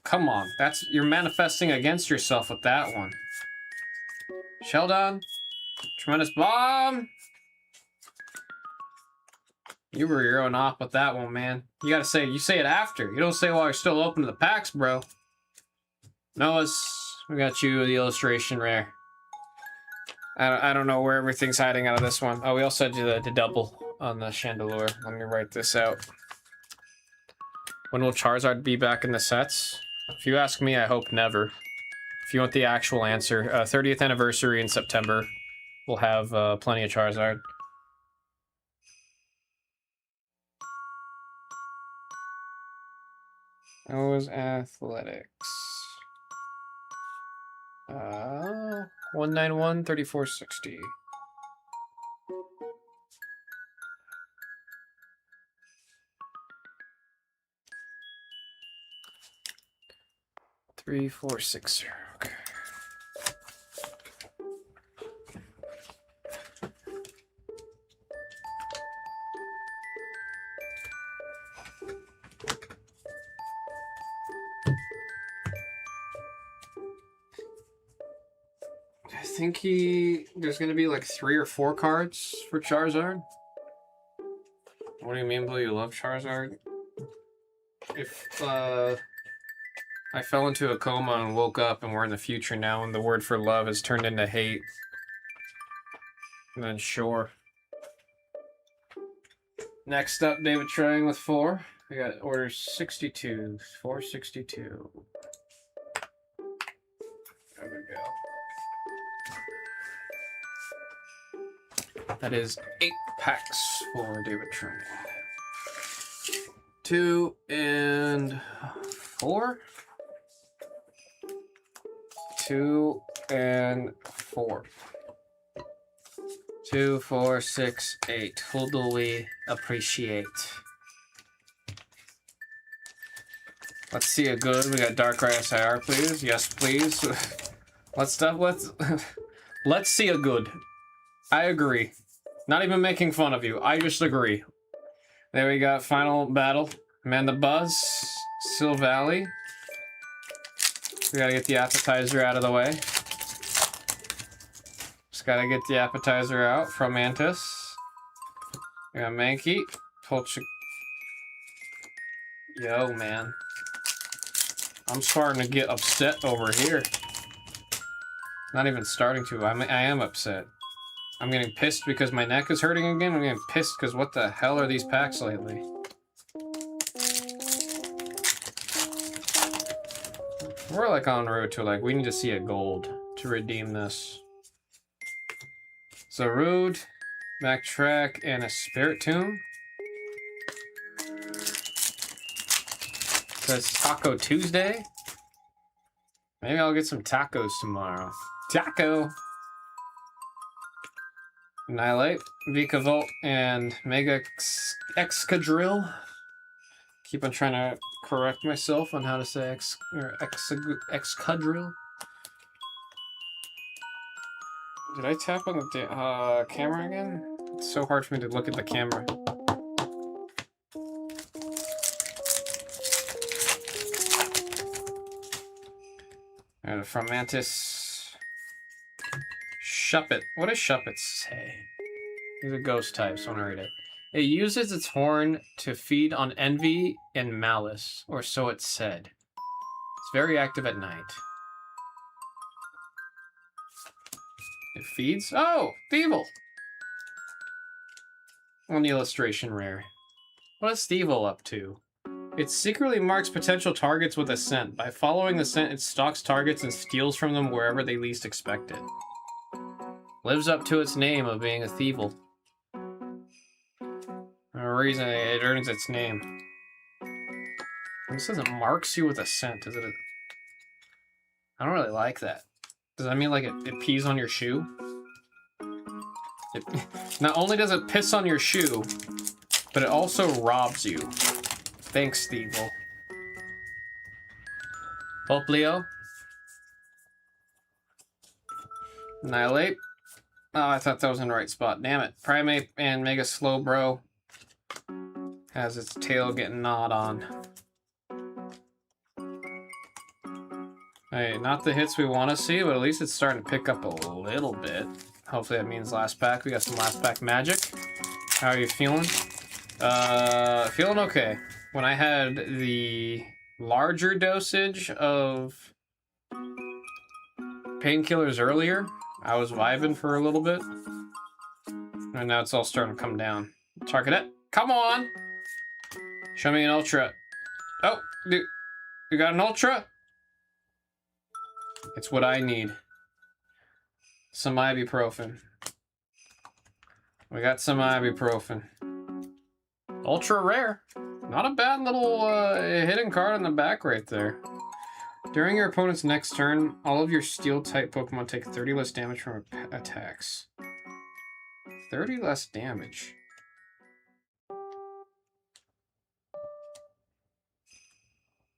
Come on. You're manifesting against yourself with that one. Sheldon. Tremendous bomb. You were your own off with that one, man. You say it after. You don't say while you're still opening the packs, bro. Noah's, we got you the illustration rare. I don't know where everything's hiding out of this one. Oh, we also did the double on the Chandelure. Let me write this out. When will Charizard be back in the sets? If you ask me, I hope never. If you want the actual answer, 30th anniversary in September. We'll have plenty of Charizard. That was athletics. 191, 3460. Three, 4, 6, 0. Okay. I think there's gonna be like 3 or 4 cards for Charizard. What do you mean, Blue? You love Charizard? If I fell into a coma and woke up and we're in the future now and the word for love has turned into hate, then sure. Next up, David trying with 4. We got order 62, 462. There we go. That is 8 packs for David Tring. 2 and 4. 2 and 4. 2, 4, 6, 8. Who do we appreciate? Let's see a good. We got Darkrai SIR, please. Yes, please. Let's see a good. I agree. Not even making fun of you. I just agree. There we got final battle. Amanda Buzz, Silvally. We gotta get the appetizer out of the way. Just gotta get the appetizer out from Mantis. We got Mankey. Yo, man. I'm starting to get upset over here. Not even starting to. I am upset. I'm getting pissed because my neck is hurting again. I'm getting pissed because what the hell are these packs lately? We're like on road to like, we need to see a gold to redeem this. So Rude, Backtrack, and a Spirit Tomb. Says Taco Tuesday. Maybe I'll get some tacos tomorrow. Taco! Annihilate, Vikavolt, and Mega Excadrill. Keep on trying to correct myself on how to say Excadrill. Did I tap on the camera again? It's so hard for me to look at the camera. From Mantis. Shuppet. What does Shuppet say? He's a ghost type, so I'm gonna read it. It uses its horn to feed on envy and malice, or so it's said. It's very active at night. It feeds? Oh! Thievul! On the illustration rare. What is Thievul up to? It secretly marks potential targets with a scent. By following the scent, it stalks targets and steals from them wherever they least expect it. Lives up to its name of being a Thievul. For a reason it earns its name. This doesn't marks you with a scent, is it? I don't really like that. Does that mean like it pees on your shoe? Not only does it piss on your shoe, but it also robs you. Thanks, Stevel. Hope Leo. Annihilate. Oh, I thought that was in the right spot. Damn it. Primate and Mega Slowbro has its tail getting gnawed on. Hey, not the hits we want to see, but at least it's starting to pick up a little bit. Hopefully that means last pack. We got some last pack magic. How are you feeling? Feeling okay. When I had the larger dosage of painkillers earlier, I was vibing for a little bit. And now it's all starting to come down. Target, come on! Show me an ultra. Oh, dude, you got an ultra? It's what I need. Some ibuprofen. We got some ibuprofen. Ultra rare. Not a bad little hidden card on the back right there. During your opponent's next turn, all of your steel-type Pokemon take 30 less damage from attacks. 30 less damage.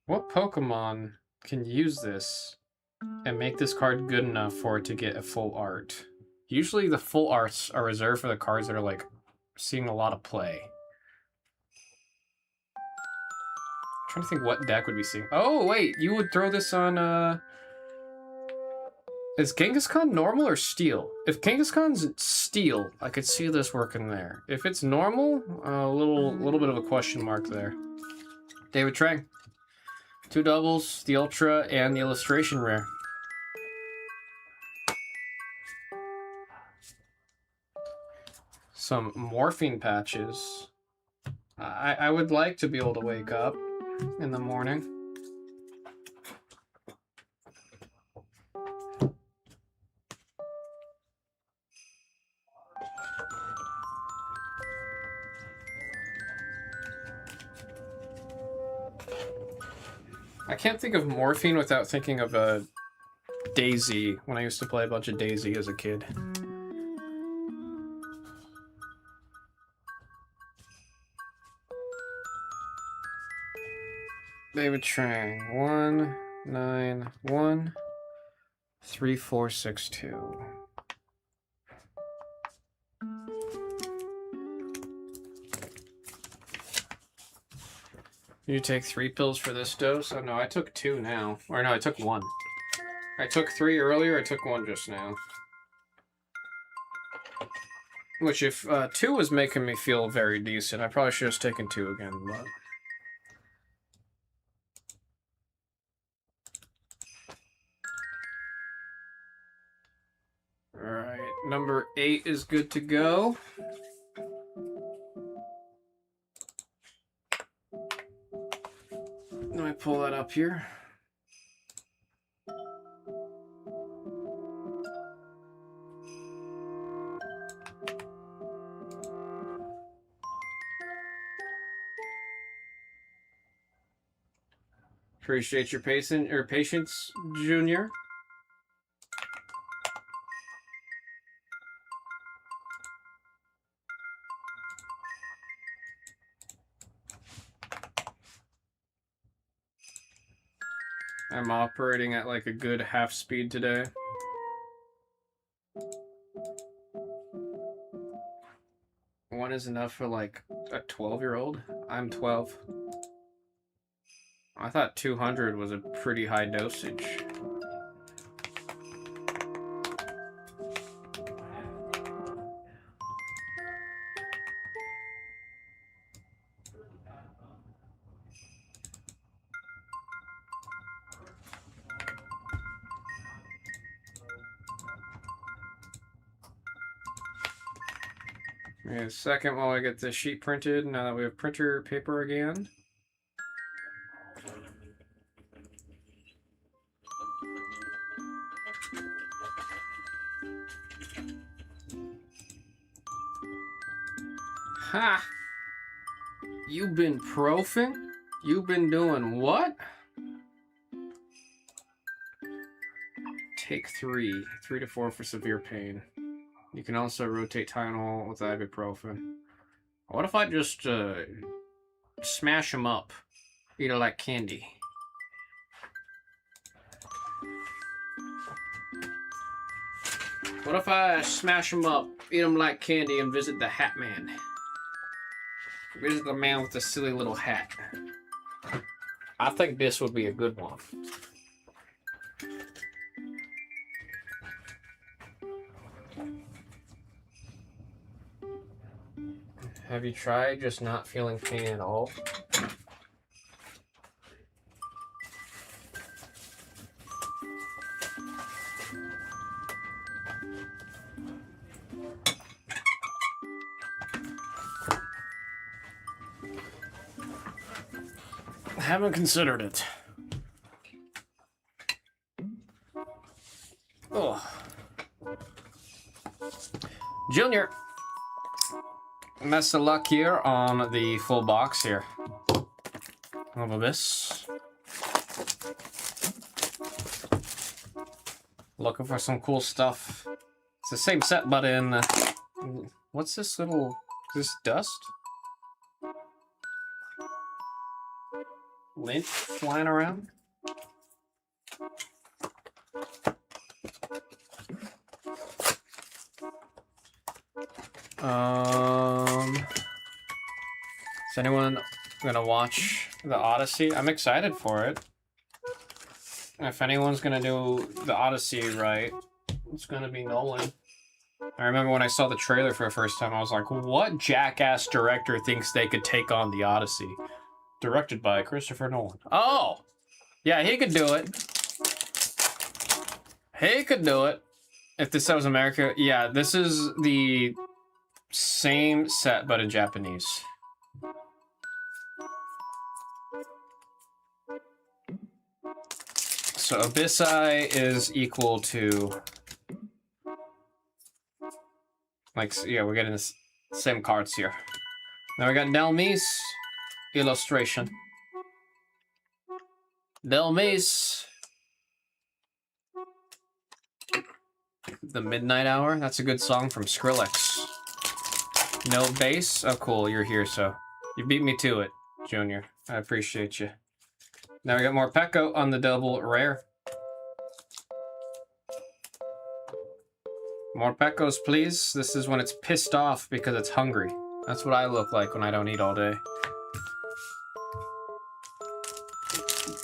What Pokemon can use this and make this card good enough for it to get a full art? Usually the full arts are reserved for the cards that are like seeing a lot of play. I'm trying to think what deck would be seeing. Oh wait, you would throw this on is Kangaskhan normal or steel? If Kangaskhan's steel, I could see this working there. If it's normal, a little bit of a question mark there. David Trang. 2 doubles, the ultra, and the illustration rare. Some morphine patches. I would like to be able to wake up in the morning. I can't think of morphine without thinking of a Daisy when I used to play a bunch of Daisy as a kid. David Trang, 191 3462. You take 3 pills for this dose? Oh no, I took 2 now. Or no, I took 1. I took 3 earlier, I took 1 just now. Which if 2 was making me feel very decent, I probably should have just taken 2 again, but... Alright, number 8 is good to go. Let me pull that up here. Appreciate your patience, Junior. I'm operating at like a good half speed today. One is enough for like a 12-year-old. I'm 12. I thought 200 was a pretty high dosage. Wait a second while I get this sheet printed, now that we have printer paper again. Ha! You've been profing? You've been doing what? take 3. 3 to 4 for severe pain. You can also rotate Tylenol with ibuprofen. What if I just smash them up? Eat it like candy. What if I smash them up, eat them like candy, and visit the Hat Man? Visit the man with the silly little hat. I think this would be a good one. Have you tried just not feeling pain at all? I haven't considered it. Oh. Junior. Best of luck here on the full box here. Over this. Looking for some cool stuff. It's the same set, but in... what's this little... is this dust? Lint flying around? Is anyone gonna watch the Odyssey? I'm excited for it. If anyone's gonna do the Odyssey right, it's gonna be Nolan. I remember when I saw the trailer for the first time, I was like, what jackass director thinks they could take on the Odyssey? Directed by Christopher Nolan. Oh! Yeah, he could do it. He could do it. If this was America, yeah, this is the same set, but in Japanese. So Abyssai is equal to... like, yeah, we're getting the same cards here. Now we got Delmise illustration. Delmise. The Midnight Hour. That's a good song from Skrillex. No bass? Oh, cool. You're here, so you beat me to it, Junior. I appreciate you. Now we got more Pecco on the double rare. More Peccos, please. This is when it's pissed off because it's hungry. That's what I look like when I don't eat all day.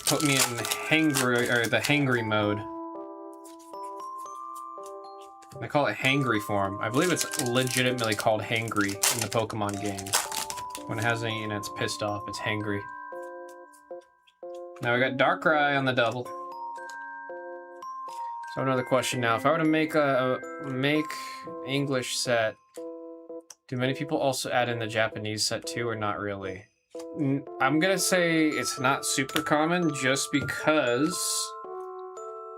Put me in hangry, or the hangry mode. They call it hangry form. I believe it's legitimately called hangry in the Pokemon game. When it hasn't eaten, it's pissed off. It's hangry. Now we got Darkrai on the double. So another question now. If I were to make a English set, do many people also add in the Japanese set too, or not really? I'm gonna say it's not super common, just because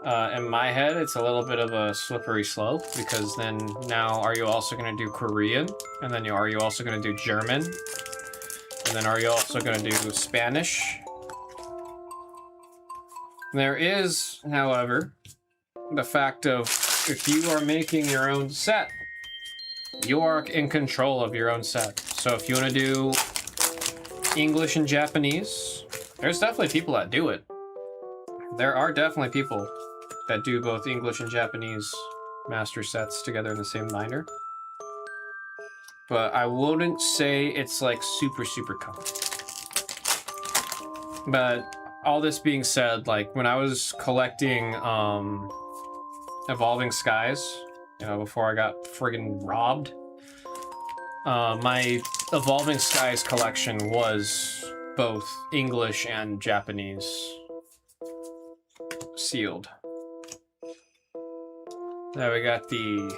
in my head it's a little bit of a slippery slope, because then now are you also gonna do Korean, and then are you also gonna do German, and then are you also gonna do Spanish? There is, however, the fact of if you are making your own set, you are in control of your own set. So if you want to do English and Japanese, there's definitely people that do it. There are definitely people that do both English and Japanese master sets together in the same binder. But I wouldn't say it's like super, super common. But all this being said, like when I was collecting Evolving Skies, you know, before I got friggin' robbed, my Evolving Skies collection was both English and Japanese sealed. Now we got the...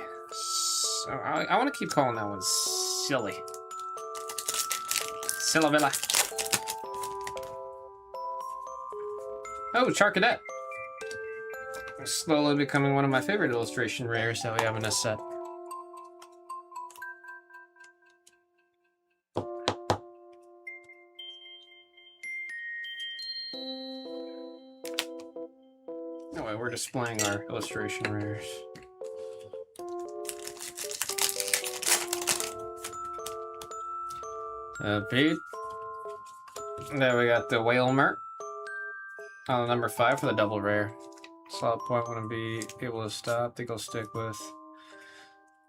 I want to keep calling that one Silly. Sillavilla. Oh, Charcadet. Slowly becoming one of my favorite illustration rares that we have in this set. Oh, way we're displaying our illustration rares. Pete. There we got the whale mert. On number 5 for the double rare. Solid point wouldn't be able to stop. Think I'll stick with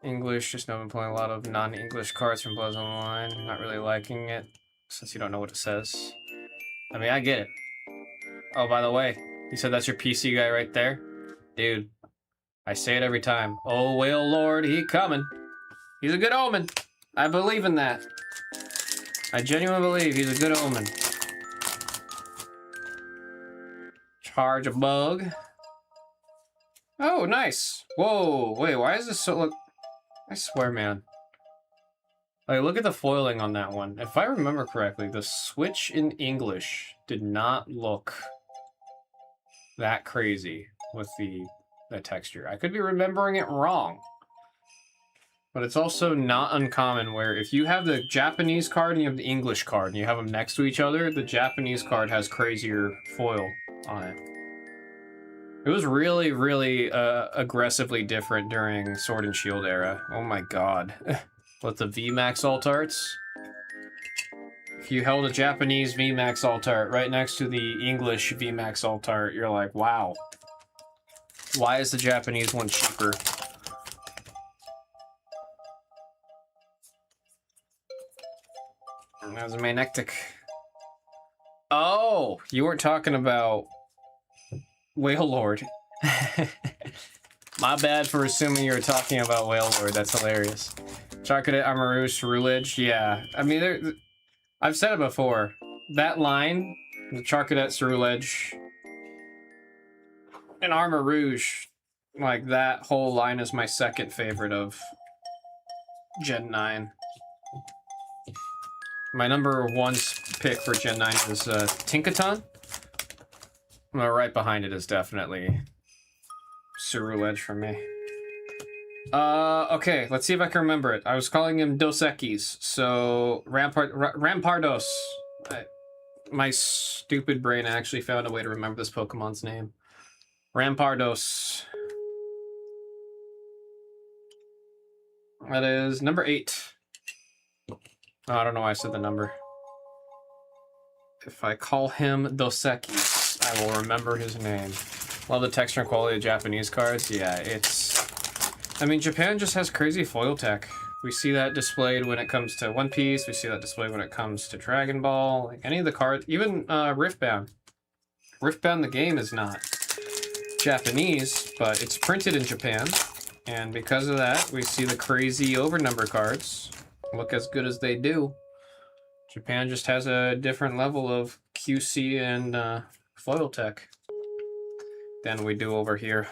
English. Just know I'm playing a lot of non-English cards from Bloods Online. Not really liking it since you don't know what it says. I mean, I get it. Oh, by the way, you said that's your PC guy right there? Dude, I say it every time. Oh, whale lord, he coming. He's a good omen. I believe in that. I genuinely believe he's a good omen. Charge a bug. Oh, nice. Whoa, wait, why is this so look? I swear, man. Like, look at the foiling on that one. If I remember correctly, the switch in English did not look that crazy with the texture. I could be remembering it wrong. But it's also not uncommon where if you have the Japanese card and you have the English card and you have them next to each other, the Japanese card has crazier foil on it. It was really, really aggressively different during Sword and Shield era. Oh my god. With the VMAX alt arts. If you held a Japanese VMAX alt art right next to the English VMAX alt art, you're like, wow. Why is the Japanese one cheaper? That was a Manectic. Oh, you weren't talking about Whale Lord. My bad for assuming you were talking about Whale Lord. That's hilarious. Charcadet, Armarouge, Cerulege. Yeah, I mean, I've said it before. That line, the Charcadet, Cerulege, and Armarouge, like that whole line is my second favorite of Gen 9. My number 1 pick for Gen 9 is Tinkaton. Right behind it is definitely Cerulege for me. Okay, let's see if I can remember it. I was calling him Dos Equis, so Rampardos. My stupid brain actually found a way to remember this Pokemon's name. Rampardos. That is number 8. Oh, I don't know why I said the number. If I call him Dos Equis, I will remember his name. Love the texture and quality of Japanese cards. Yeah, it's... I mean, Japan just has crazy foil tech. We see that displayed when it comes to One Piece. We see that displayed when it comes to Dragon Ball. Like any of the cards, even Riftbound. Riftbound, the game, is not Japanese, but it's printed in Japan. And because of that, we see the crazy overnumber cards look as good as they do. Japan just has a different level of QC and foil tech than we do over here.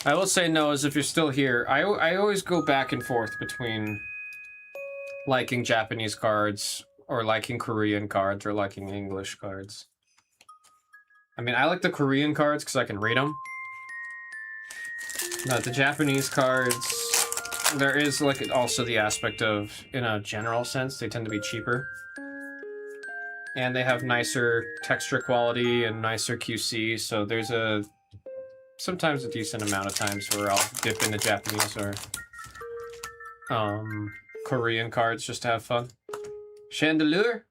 I will say, no, as if you're still here, I always go back and forth between liking Japanese cards or liking Korean cards or liking English cards. I mean, I like the Korean cards because I can read them. But the Japanese cards, there is like also the aspect of, in a general sense, they tend to be cheaper. And they have nicer texture quality and nicer QC, so there's sometimes a decent amount of times where I'll dip into Japanese or Korean cards just to have fun. Chandelure.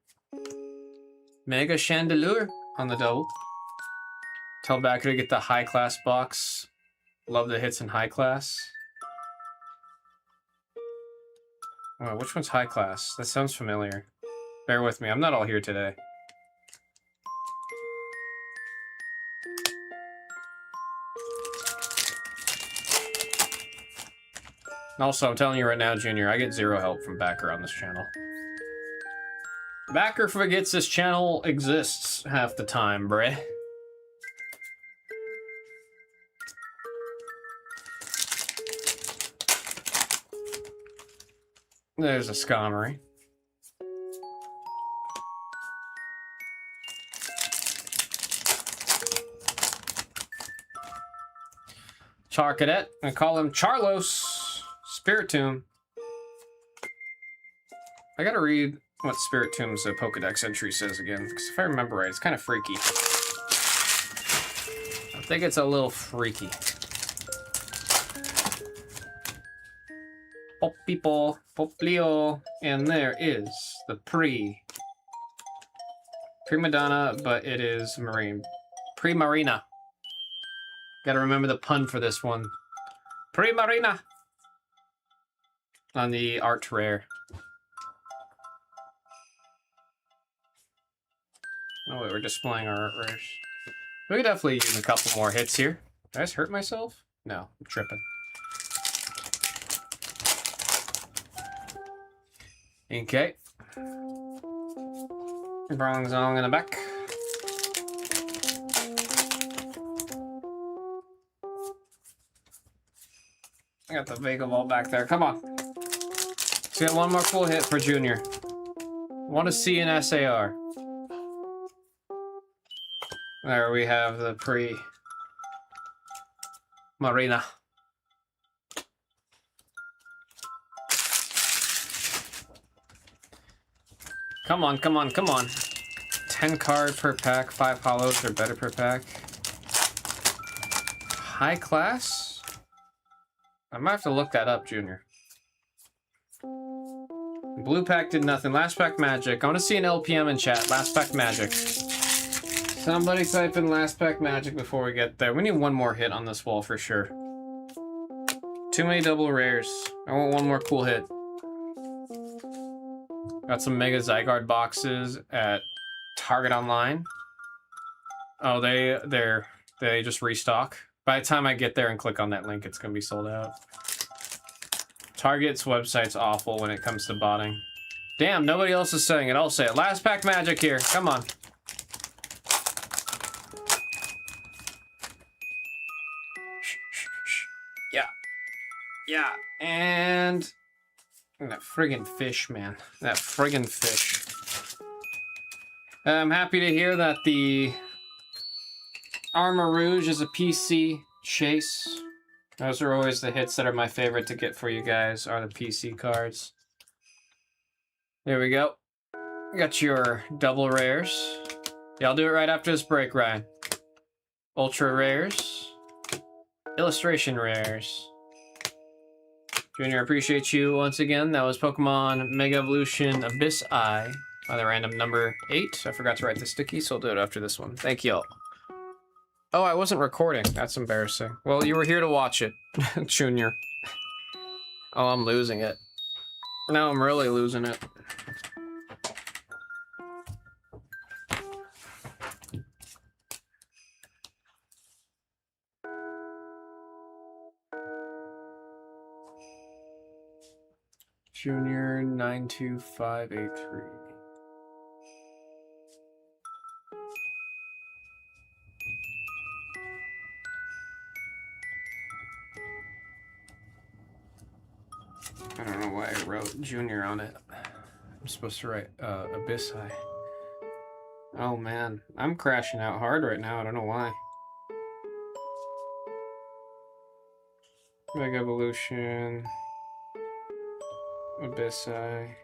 Mega Chandelure on the double. Tell Backer to get the high class box. Love the hits in high class. Oh, which one's high class? That sounds familiar. Bear with me, I'm not all here today. Also, I'm telling you right now, Junior, I get zero help from Backer on this channel. Backer forgets this channel exists half the time, bruh. There's a Skarmory. Tar Cadet. I call him Charlos. Spiritomb. I gotta read what Spiritomb's Pokedex entry says again, because if I remember right, it's kind of freaky. I think it's a little freaky. Popipo, Poplio, and there is the Prima Donna, but it is Marine. Primarina. Gotta remember the pun for this one. Primarina! On the art rare. Oh wait, we're displaying our art rares. We could definitely use a couple more hits here. Did I just hurt myself? No, I'm tripping. Okay. Bronzong in the back. I got the Vega Ball back there. Come on. Let's get one more cool hit for Junior. Want to see an SAR. There we have the Marina. Come on, come on, come on. 10 card per pack, 5 hollows or better per pack. High class? I might have to look that up, Junior. Blue pack did nothing. Last pack magic. I want to see an LPM in chat. Last pack magic. Somebody type in last pack magic before we get there. We need one more hit on this wall for sure. Too many double rares. I want one more cool hit. Got some Mega Zygarde boxes at Target Online. Oh, they just restock. By the time I get there and click on that link, it's gonna be sold out. Target's website's awful when it comes to botting. Damn, nobody else is saying it. I'll say it. Last pack magic here. Come on. Yeah. Yeah. And that friggin' fish, man. That friggin' fish. I'm happy to hear that the Armor Rouge is a PC chase. Those are always the hits that are my favorite to get for you guys, are the PC cards. There we go. Got your double rares. Yeah, I'll do it right after this break, Ryan. Ultra rares. Illustration rares. Junior, appreciate you once again. That was Pokemon Mega Evolution Abyss Eye by the random number 8. I forgot to write the sticky, so I'll do it after this one. Thank you all. Oh, I wasn't recording. That's embarrassing. Well, you were here to watch it, Junior. Oh, I'm losing it. No, I'm really losing it. Junior 92583. I don't know why I wrote Junior on it. I'm supposed to write Abyss High. Oh man, I'm crashing out hard right now. I don't know why. Mega Evolution. Abyss Eye.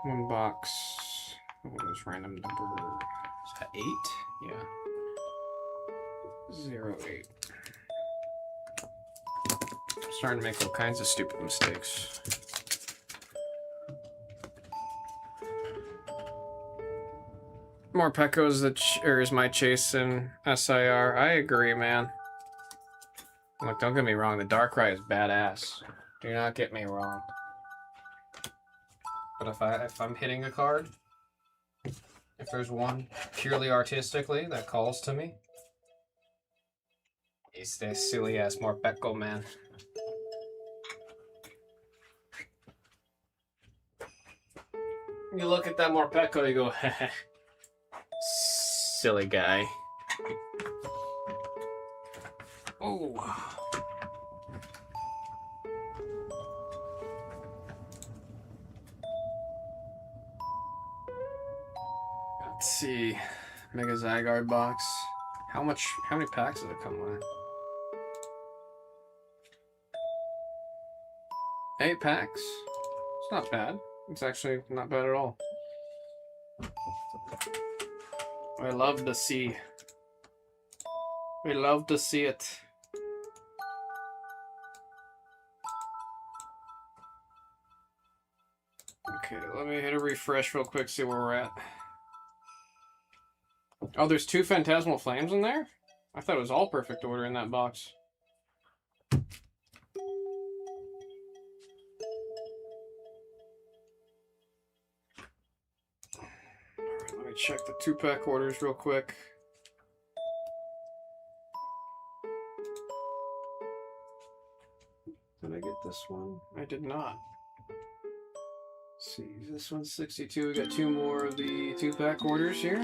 One box. What was random number? Is that 8? Yeah. 08. I'm starting to make all kinds of stupid mistakes. More Pekos that is my chase in SIR. I agree, man. Look, don't get me wrong. The Darkrai is badass. Do not get me wrong. But if I'm hitting a card, if there's one purely artistically that calls to me, it's that silly ass Morpeko, man. You look at that Morpeko, you go, heh, silly guy. Oh. Let's see. Mega Zygarde box. How many packs does it come with? 8 packs. It's not bad. It's actually not bad at all. I love to see. We love to see it. Okay, let me hit a refresh real quick, see where we're at. Oh, there's 2 Phantasmal Flames in there? I thought it was all perfect order in that box. Alright, let me check the 2-pack orders real quick. Did I get this one? I did not. Let's see, this one's 62. We got 2 more of the 2-pack orders here.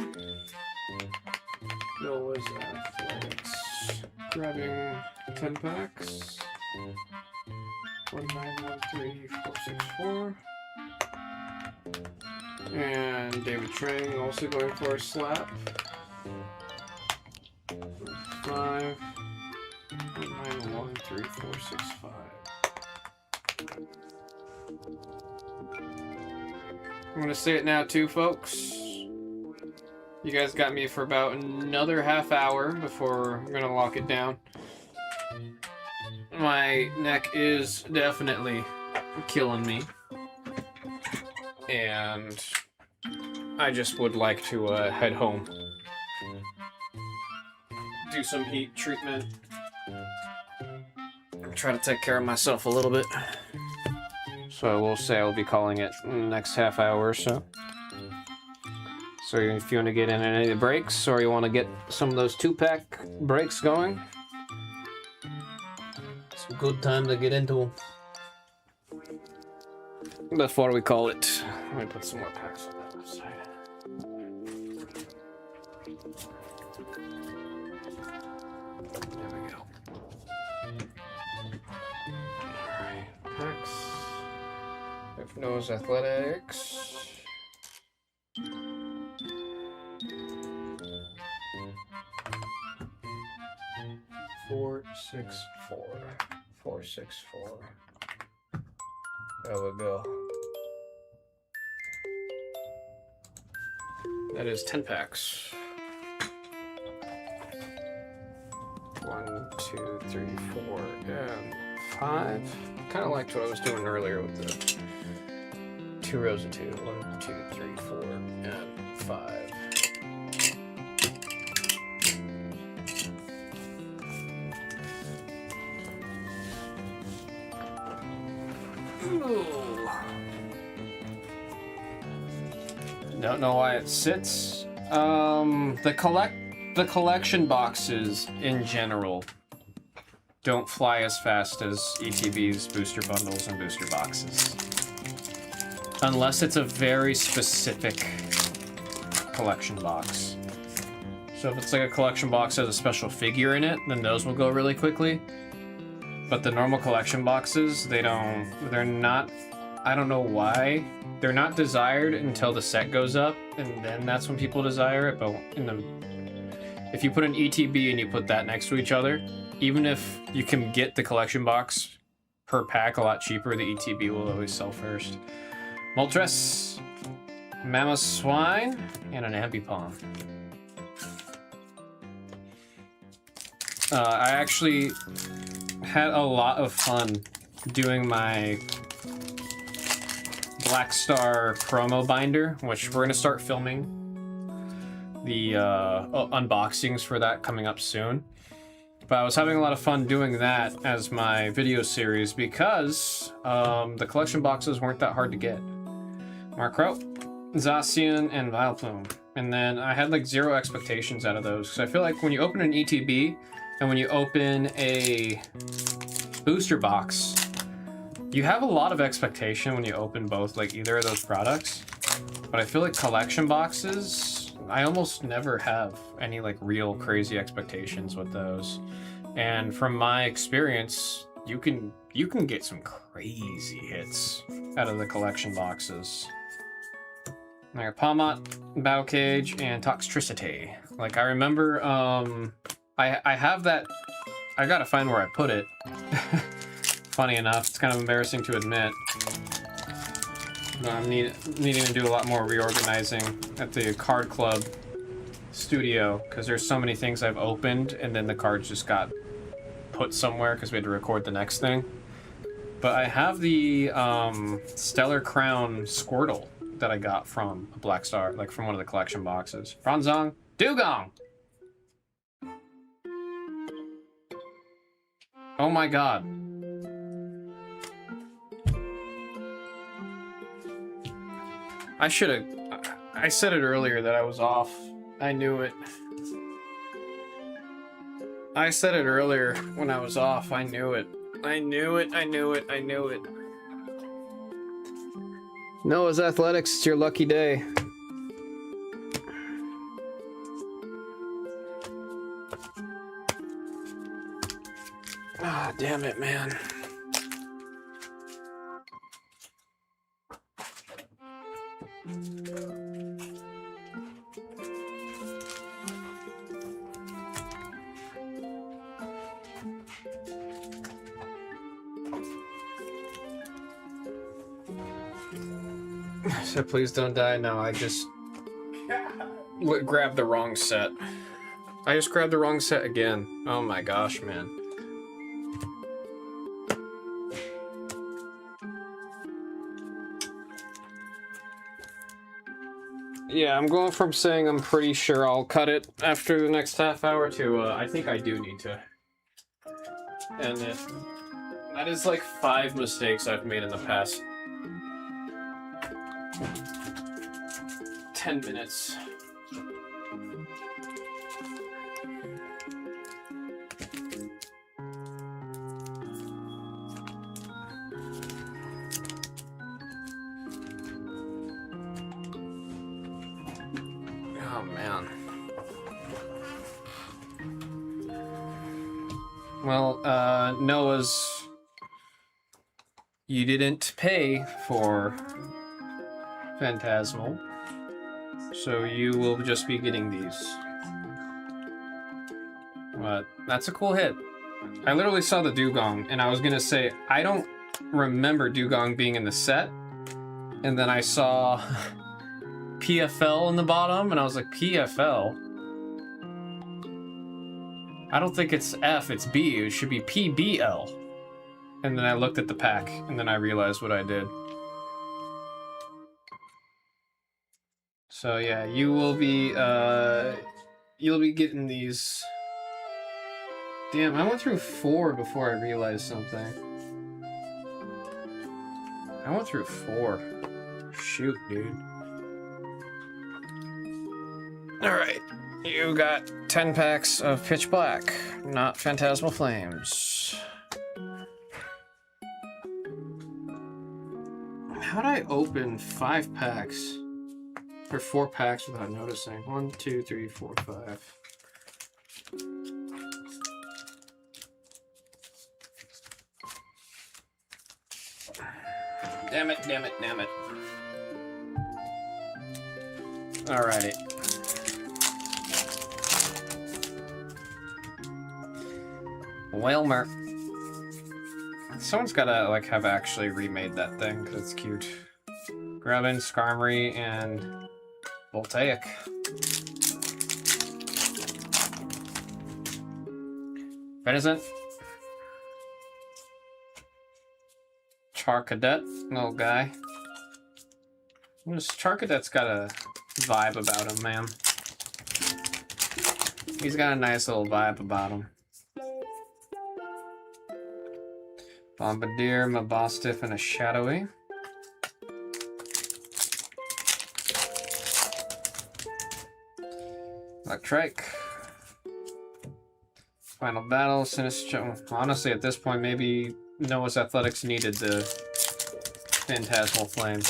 Noah's Athletics. Grabbing 10 packs. 1913464. And David Trang also going for a slap. 5. 1913465. I'm gonna say it now too, folks. You guys got me for about another half hour before we're gonna lock it down. My neck is definitely killing me. And I just would like to head home. Do some heat treatment. Try to take care of myself a little bit. So we'll say I'll be calling it next half hour or so. So if you want to get in any of the breaks, or you want to get some of those 2-pack breaks going, it's a good time to get into them. Before we call it, let me put some more packs on that side. There we go. Alright, packs. If Noah's Athletics. 464. 464. There we go. That is 10 packs. 1, 2, 3, 4, and 5. Kind of liked what I was doing earlier with the 2 rows of 2. 1, 2, 3, 4, and 5. Ooh. Don't know why it sits. The collection boxes in general don't fly as fast as ETBs, booster bundles, and booster boxes. Unless it's a very specific collection box. So if it's like a collection box that has a special figure in it, then those will go really quickly. But the normal collection boxes, they're not, I don't know why. They're not desired until the set goes up, and then that's when people desire it. But if you put an ETB and you put that next to each other, even if you can get the collection box per pack a lot cheaper, the ETB will always sell first. Moltres, Mamoswine, and an Ambipom. I actually had a lot of fun doing my Black Star promo binder, which we're going to start filming the unboxings for that coming up soon. But I was having a lot of fun doing that as my video series because the collection boxes weren't that hard to get. Markrot, Zacian, and Vileplume. And then I had like 0 expectations out of those because I feel like when you open an ETB and when you open a booster box, you have a lot of expectation when you open both, like either of those products. But I feel like collection boxes, I almost never have any like real crazy expectations with those. And from my experience, you can get some crazy hits out of the collection boxes. I got Palmot, Battle Cage, and Toxtricity. Like, I remember, I have that... I gotta find where I put it. Funny enough, it's kind of embarrassing to admit. But I'm needing to do a lot more reorganizing at the card club studio, because there's so many things I've opened, and then the cards just got put somewhere because we had to record the next thing. But I have the Stellar Crown Squirtle that I got from a Black Star, like from one of the collection boxes. Franzong Dugong! Oh my god. I should've... I said it earlier that I was off. I knew it. I said it earlier when I was off. I knew it. I knew it. I knew it. I knew it. Noah's Athletics, it's your lucky day. Ah, damn it, man. So please don't die. No, I just grabbed the wrong set. I just grabbed the wrong set again. Oh my gosh, man. Yeah, I'm going from saying I'm pretty sure I'll cut it after the next half hour to I think I do need to end it. That is like 5 mistakes I've made in the past 10 minutes. Oh man. Well, Noah's... You didn't pay for Phantasmal, so you will just be getting these. But that's a cool hit. I literally saw the Dugong, and I was gonna say, I don't remember Dugong being in the set, and then I saw PFL in the bottom, and I was like, PFL? I don't think it's F, it's B. It should be PBL. And then I looked at the pack, and then I realized what I did. So yeah, you'll be getting these. Damn, I went through 4 before I realized something. I went through 4. Shoot, dude. Alright, you got 10 packs of Pitch Black, not Phantasmal Flames. How'd I open 5 packs? Or 4 packs without noticing? 1, 2, 3, 4, 5. Damn it, damn it, damn it. Alrighty. Wilmer. Someone's gotta, like, have actually remade that thing, because it's cute. Grubbin, Skarmory, and Voltaic. Venizant. Charcadet, little guy. Charcadet's got a vibe about him, man. He's got a nice little vibe about him. Bombardier, Mabostiff, and a Shadowy. Electrike. Final Battle, Sinister. Honestly, at this point, maybe Noah's Athletics needed the Phantasmal Flames.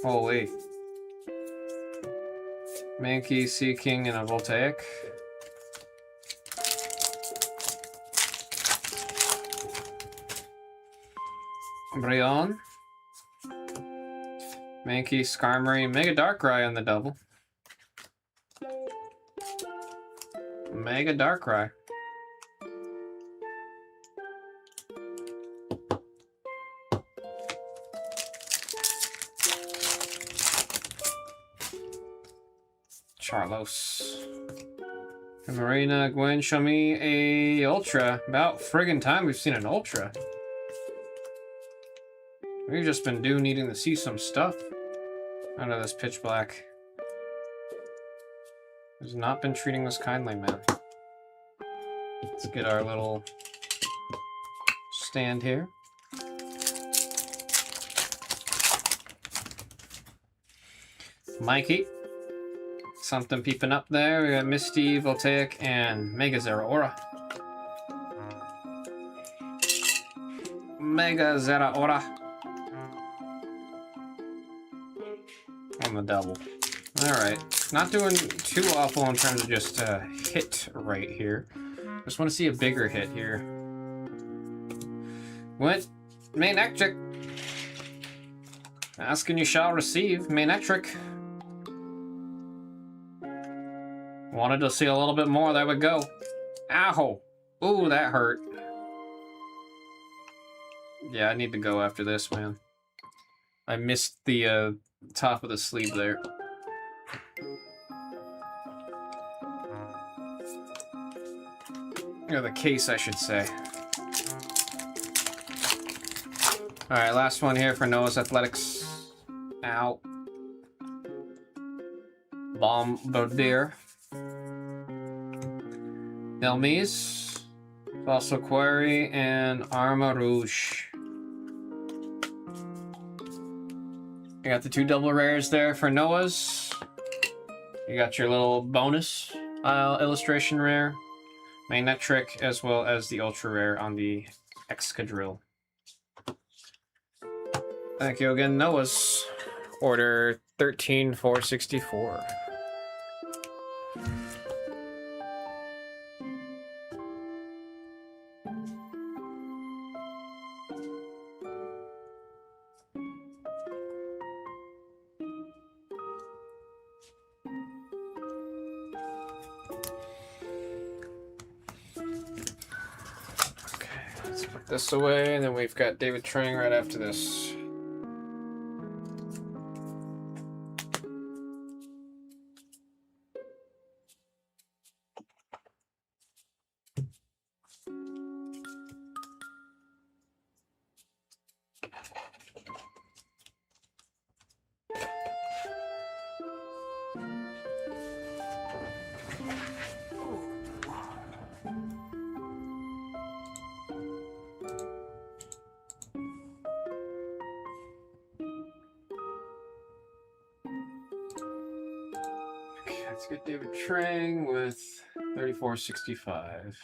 Holy. Mankey, Sea King, and a Voltaic. Brion. Mankey, Skarmory, Mega Darkrai on the double. Mega Darkrai. Charlos. And Marina, Gwen, show me a Ultra. About friggin' time we've seen an Ultra. We've just been needing to see some stuff out of this pitch black. Has not been treating us kindly, man. Let's get our little stand here. Mikey. Something peeping up there. We got Misty, Voltaic, and Mega Zeraora. Mega Zeraora. On the double. Alright. Not doing too awful in terms of just hit right here. Just want to see a bigger hit here. What? Manectric. Ask and you shall receive. Manectric. Wanted to see a little bit more. There we go. Ow! Ooh, that hurt. Yeah, I need to go after this, man. I missed the top of the sleeve there. Or the case, I should say. Alright, last one here for Noah's Athletics. Ow. Bombardier. Elmise, Fossil Quarry, and Arma Rouge. You got the 2 double rares there for Noah's. You got your little bonus illustration rare, Manectric, as well as the ultra rare on the Excadrill. Thank you again, Noah's. Order 13464. This away, and then we've got David Trang right after this. Let's get David Trang with 3465.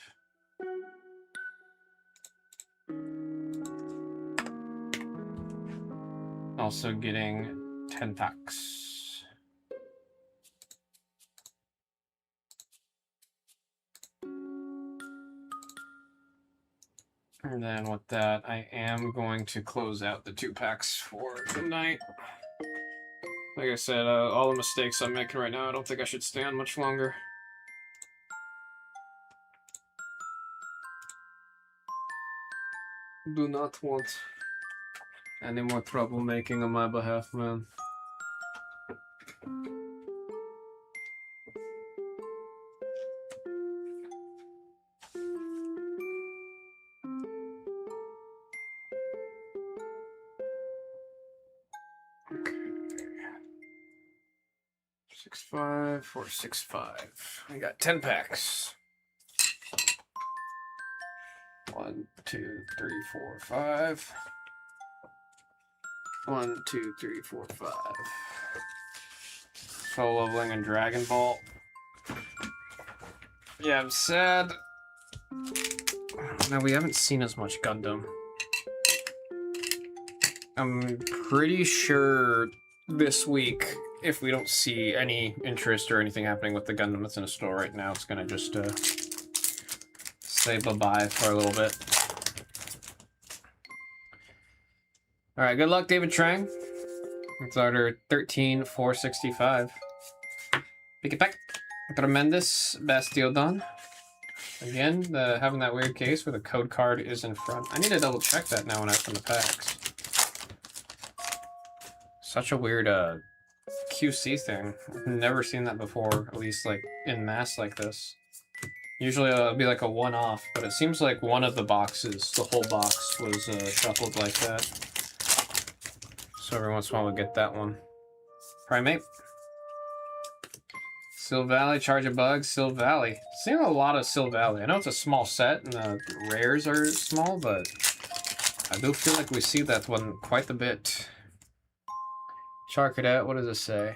Also getting 10 packs. And then with that, I am going to close out the 2 packs for the night. Like I said, all the mistakes I'm making right now, I don't think I should stay on much longer. Do not want any more troublemaking on my behalf, man. Okay. 65, 465. I got 10 packs. 1, 2, 3, 4, 5. 1, 2, 3, 4, 5. Soul Leveling and Dragon Ball. Yeah, I'm sad. No, we haven't seen as much Gundam. I'm pretty sure this week, if we don't see any interest or anything happening with the Gundam that's in a store right now, it's gonna just say bye-bye for a little bit. Alright, good luck, David Trang. It's order 13465. Pick it back. Tremendous Bastiodon. Again, having that weird case where the code card is in front. I need to double check that now when I open the packs. Such a weird QC thing. I've never seen that before, at least like in mass like this. Usually it'll be like a one-off, but it seems like one of the boxes, the whole box, was shuffled like that. So every once in a while we'll get that one. Primate. Silvally, Charge of Bugs, Silvally. Seeing a lot of Silvally. I know it's a small set and the rares are small, but I do feel like we see that one quite a bit. Charcadet, what does it say?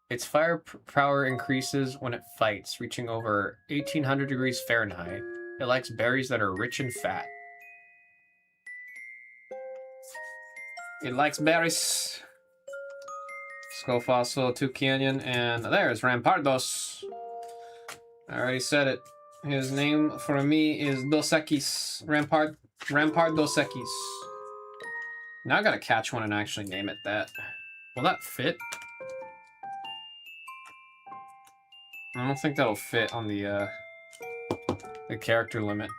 Its firepower increases when it fights, reaching over 1800 degrees Fahrenheit. It likes berries that are rich and fat. It likes berries. Skull Fossil, Toucannon, and there's Rampardos. I already said it. His name for me is Dos Equis. Rampart Dos Equis. Now I gotta catch one and actually name it that. Will that fit? I don't think that'll fit on the character limit.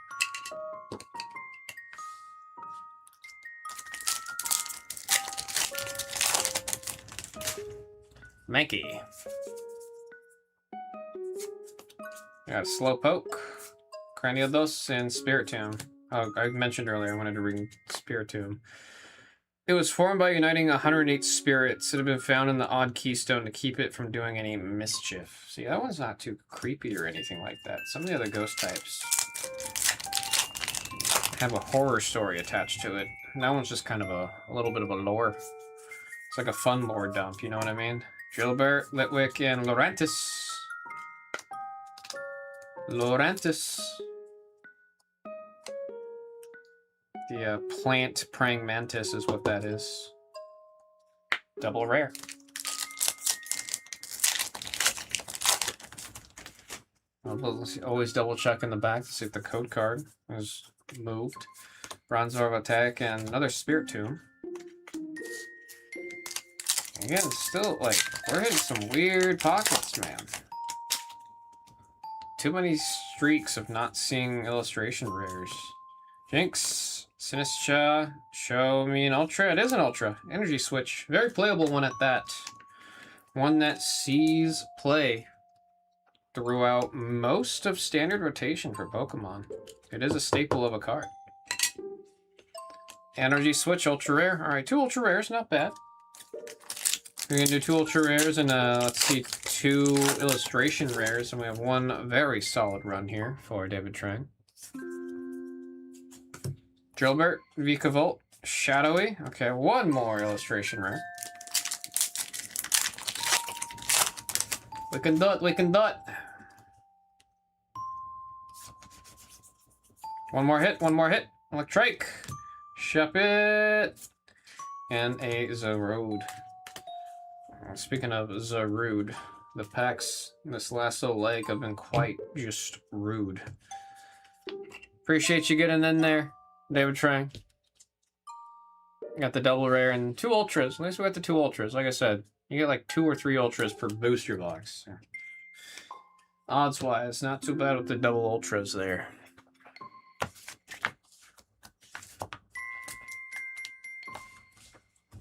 Mankey. We got Slowpoke, Craniodos, and Spiritomb. Oh, I mentioned earlier I wanted to read Spiritomb. It was formed by uniting 108 spirits that have been found in the odd keystone to keep it from doing any mischief. See, that one's not too creepy or anything like that. Some of the other ghost types have a horror story attached to it. And that one's just kind of a little bit of a lore. It's like a fun lore dump, you know what I mean? Drillbert, Litwick, and Lorantis. Lorantis. The plant praying mantis is what that is. Double rare. Always double check in the back to see if the code card is moved. Bronzor attack and another Spiritomb. Again, still like we're hitting some weird pockets, man. Too many streaks of not seeing illustration rares. Jinx, Sinistra, show me an Ultra. It is an Ultra. Energy Switch. Very playable one at that. One that sees play throughout most of standard rotation for Pokemon. It is a staple of a card. Energy Switch, Ultra Rare. Alright, 2 Ultra Rares, not bad. We're going to do 2 Ultra Rares and, let's see, 2 Illustration Rares. And we have one very solid run here for David Trang. Drillbert, Vikavolt, Shadowy. Okay, one more Illustration Rare. We can do it, we can do it. One more hit, one more hit. Electrike. Shuppet. And a Zarude. Speaking of Zarude, the packs in this last little leg have been quite just rude. Appreciate you getting in there, David Trang. Got the double rare and 2 ultras. At least we got the 2 ultras. Like I said, you get like 2 or 3 ultras per booster box. Odds wise, not too bad with the double ultras there.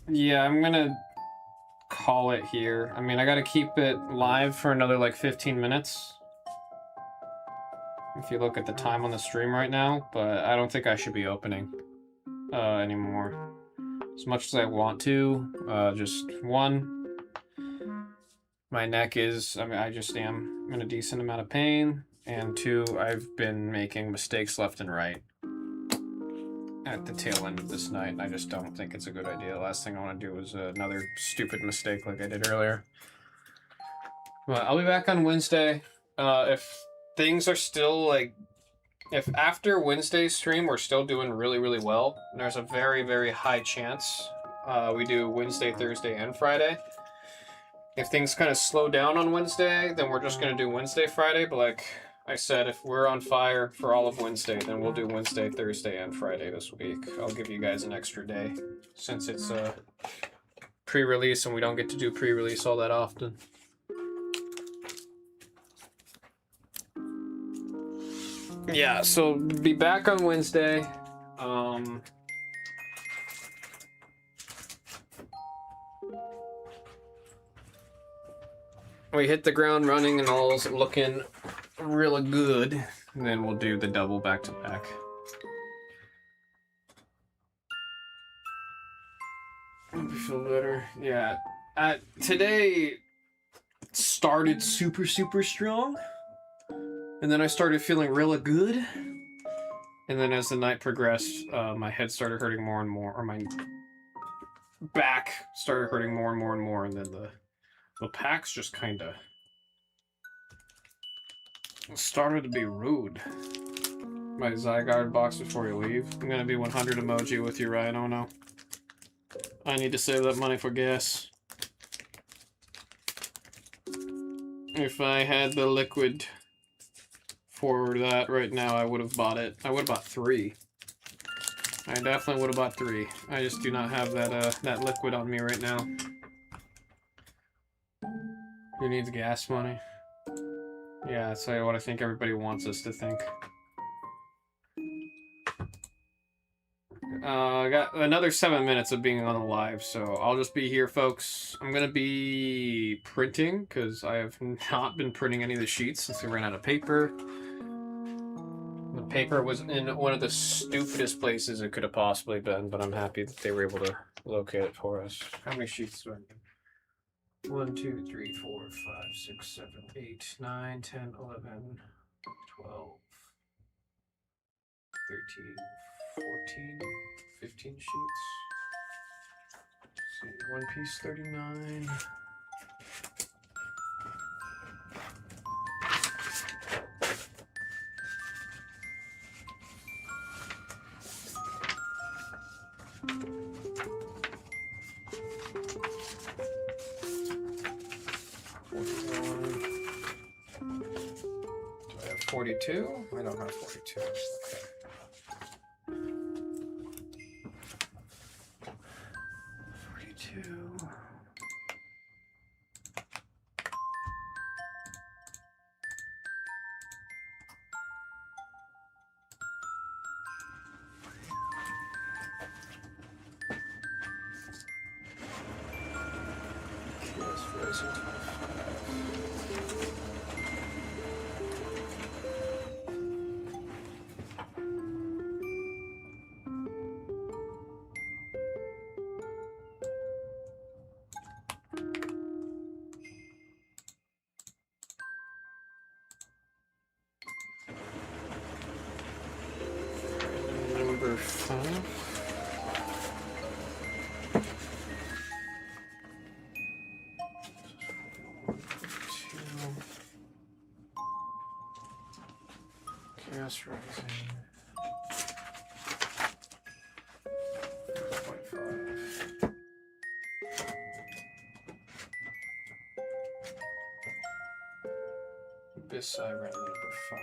Yeah, I'm gonna call it here. I mean, I gotta keep it live for another like 15 minutes. If you look at the time on the stream right now, but I don't think I should be opening anymore. As much as I want to, just one, my neck is, I mean, I just am in a decent amount of pain, and 2, I've been making mistakes left and right at the tail end of this night, and I just don't think it's a good idea. The last thing I want to do is another stupid mistake like I did earlier. But I'll be back on Wednesday. If things are still like, if after Wednesday's stream we're still doing really, really well, there's a very, very high chance we do Wednesday, Thursday, and Friday. If things kind of slow down on Wednesday, then we're just going to do Wednesday, Friday, but like I said, if we're on fire for all of Wednesday, then we'll do Wednesday, Thursday, and Friday this week. I'll give you guys an extra day since it's pre-release and we don't get to do pre-release all that often. yeah, so be back on Wednesday. We hit the ground running and all's looking really good. And then we'll do the double back to back. Hope you feel better. Yeah. Today started super strong. And then I started feeling really good. And then as the night progressed, my head started hurting more and more, or my back started hurting more and more, and then the packs just kind of started to be rude. My Zygarde box before you leave. I'm gonna be 100 emoji with you, Ryan. Oh no. I need to save that money for gas. If I had the liquid for that right now, I would have bought it. I would have bought 3. I definitely would have bought 3. I just do not have that liquid on me right now. Who needs gas money? Yeah, that's what I think everybody wants us to think. I got another 7 minutes of being on the live, so I'll just be here, folks. I'm gonna be printing, because I have not been printing any of the sheets since we ran out of paper. The paper was in one of the stupidest places it could have possibly been, but I'm happy that they were able to locate it for us. How many sheets do I need? 1, 2, 3, 4, 5, 6, 7, 8, 9, 10, 11, 12, 13, 14, 15 sheets. Let's see, One Piece 39. Do I have 42? I don't have 42. Okay. 42. Yes, Frozen 25. Number 5. Chaos Rising. 0.5. Abyss I ran number 5.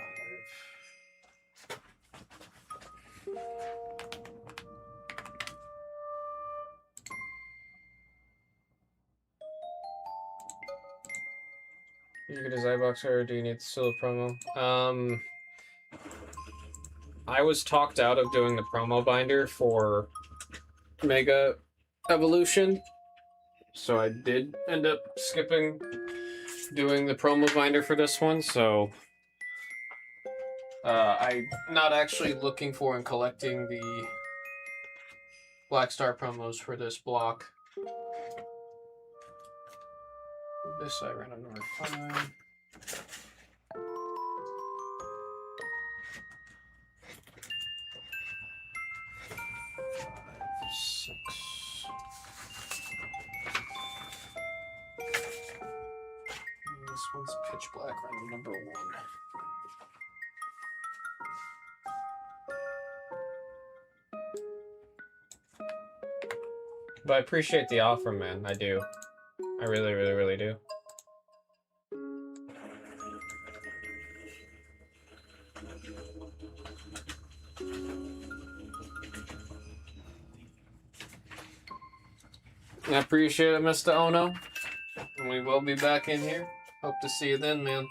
You get a Zybox or do you need still a promo? I was talked out of doing the promo binder for Mega Evolution, so I did end up skipping doing the promo binder for this one, so I'm not actually looking for and collecting the Black Star promos for this block. This I ran on number 5. 6. And this one's pitch black random number 1. But I appreciate the offer, man. I do. I really do. I appreciate it, Mr. Ono. And we will be back in here. Hope to see you then, man.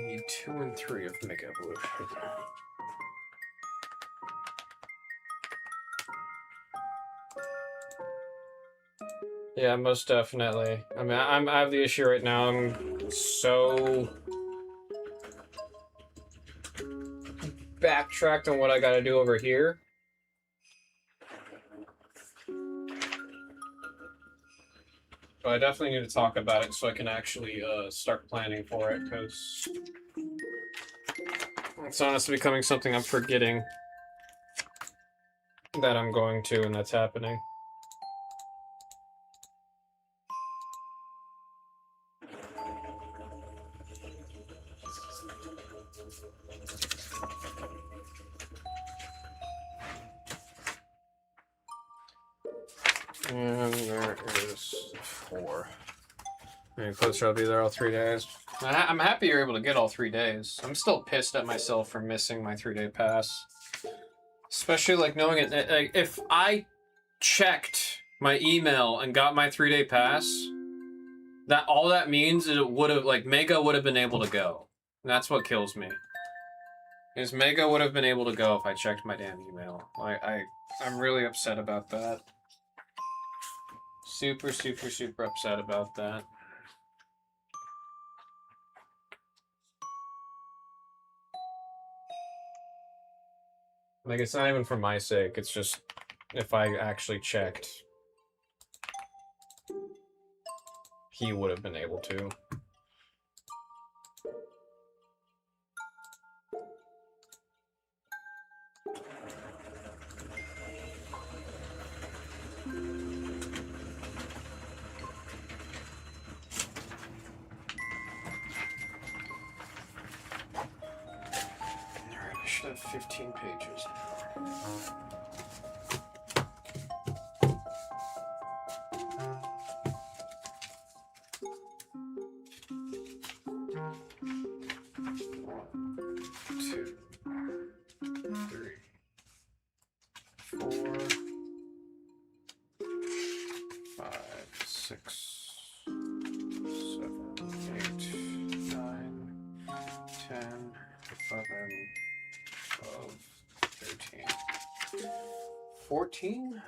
I need 2 and 3 of Mega Evolution. Yeah, most definitely. I mean, I have the issue right now. I'm so backtracked on what I got to do over here. But I definitely need to talk about it so I can actually start planning for it, because it's honestly becoming something I'm forgetting that I'm going to, and that's happening. And there is 4. Maybe closer, I'll be there all 3 days. I'm happy you're able to get all 3 days. I'm still pissed at myself for missing my 3-day pass. Especially, like, knowing it, like, if I checked my email and got my 3-day pass, that all that means is it would have, like, Mega would have been able to go. And that's what kills me. Is Mega would have been able to go if I checked my damn email. I'm really upset about that. Super, super, super upset about that. Like, it's not even for my sake, it's just if I actually checked, he would have been able to. Alright, I should have 15 pages now. Of 13. 14?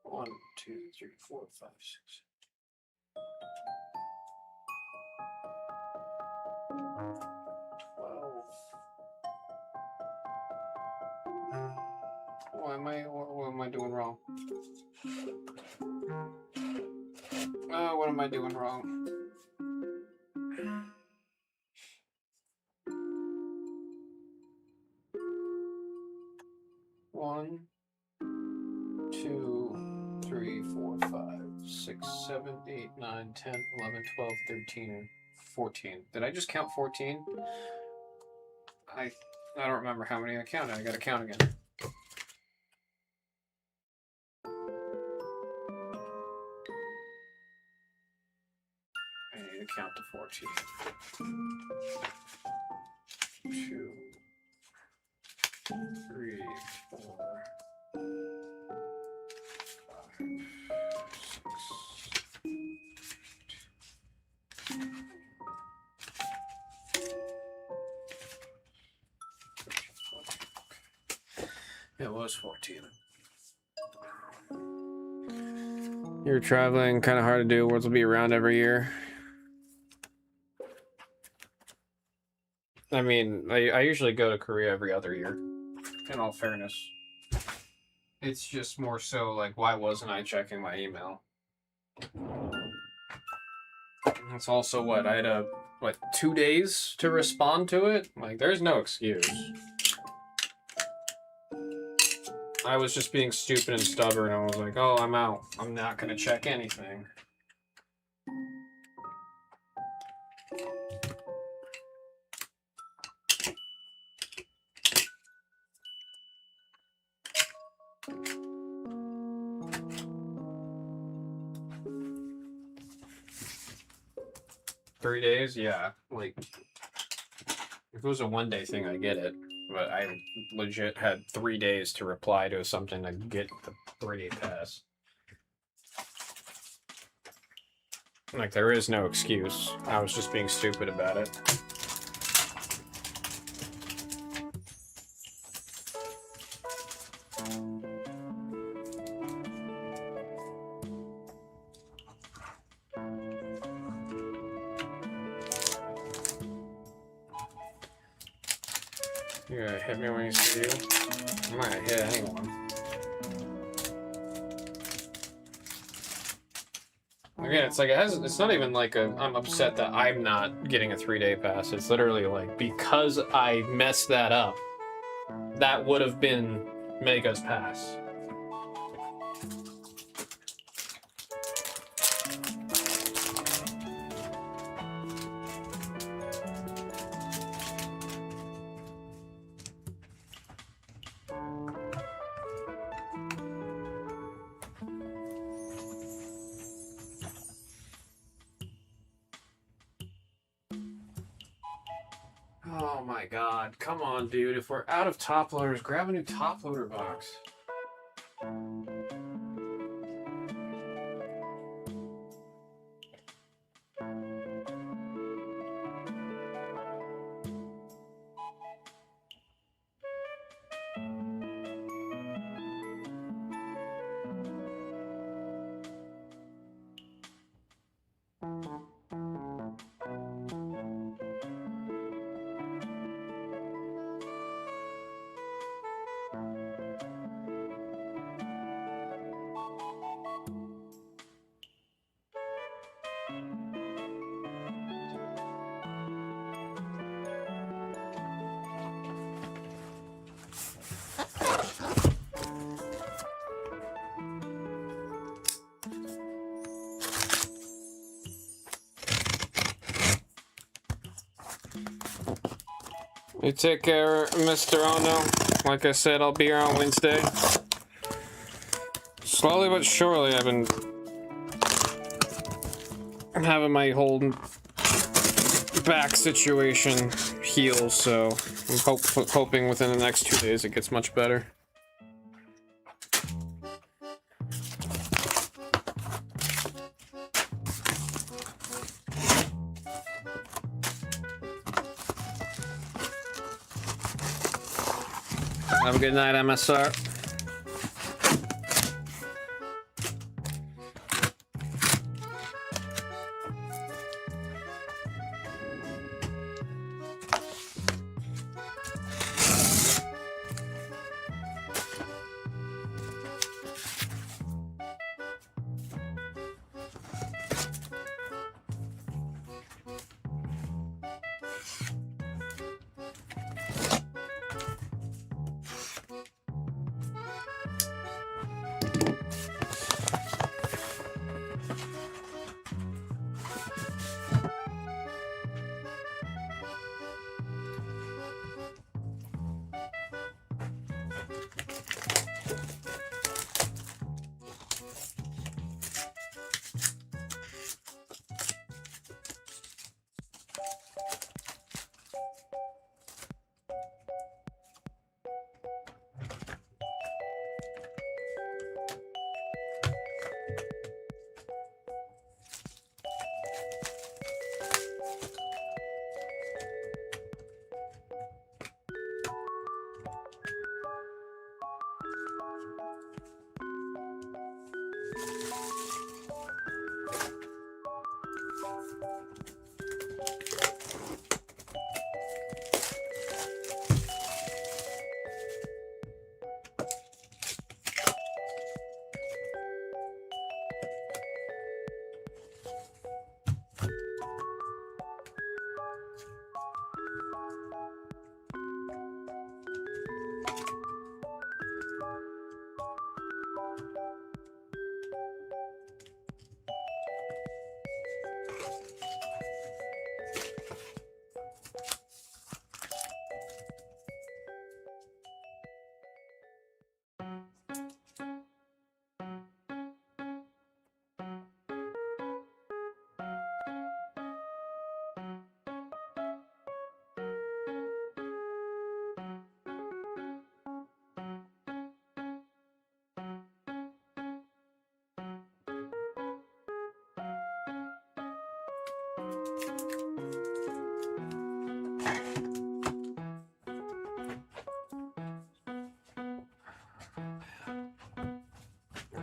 1, 2, 3, 4, 5, 6. 12. What am I doing wrong? What am I doing wrong? One, 2, 3, 4, 5, 6, 7, 8, 9, 10, 11, 12, 13, 14. Did I just count 14? I don't remember how many I counted. I gotta count again. I need to count to 14. 2, 3, 4, 5, 6. It was 14. You're traveling, kind of hard to do. Worlds will be around every year. I mean, I usually go to Korea every other year, in all fairness. It's just more so, like, why wasn't I checking my email? It's also what, I had 2 days to respond to it? Like, there's no excuse. I was just being stupid and stubborn. I was like, oh, I'm out. I'm not gonna check anything. Three days? Yeah. Like, if it was a one-day thing, I get it. But I legit had 3 days to reply to something to get the 3-day pass. Like, there is no excuse. I was just being stupid about it. You're gonna hit me when you see you? I'm not gonna hit anyone. Again, it's like it's not even like I'm upset that I'm not getting a 3-day pass. It's literally like because I messed that up, that would have been Mega's pass. Oh my god, come on, dude. If we're out of top loaders, grab a new top loader box. You take care, Mr. Ono. Like I said, I'll be here on Wednesday. Slowly but surely, I've been having my whole back situation heal, so I'm hoping within the next 2 days it gets much better. Have a good night, MSR.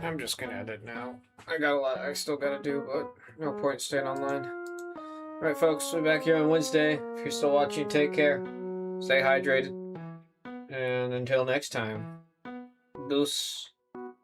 I'm just gonna edit now. I got a lot I still gotta do, but no point staying online. Alright, folks, we'll be back here on Wednesday. If you're still watching, take care. Stay hydrated. And until next time, deuce.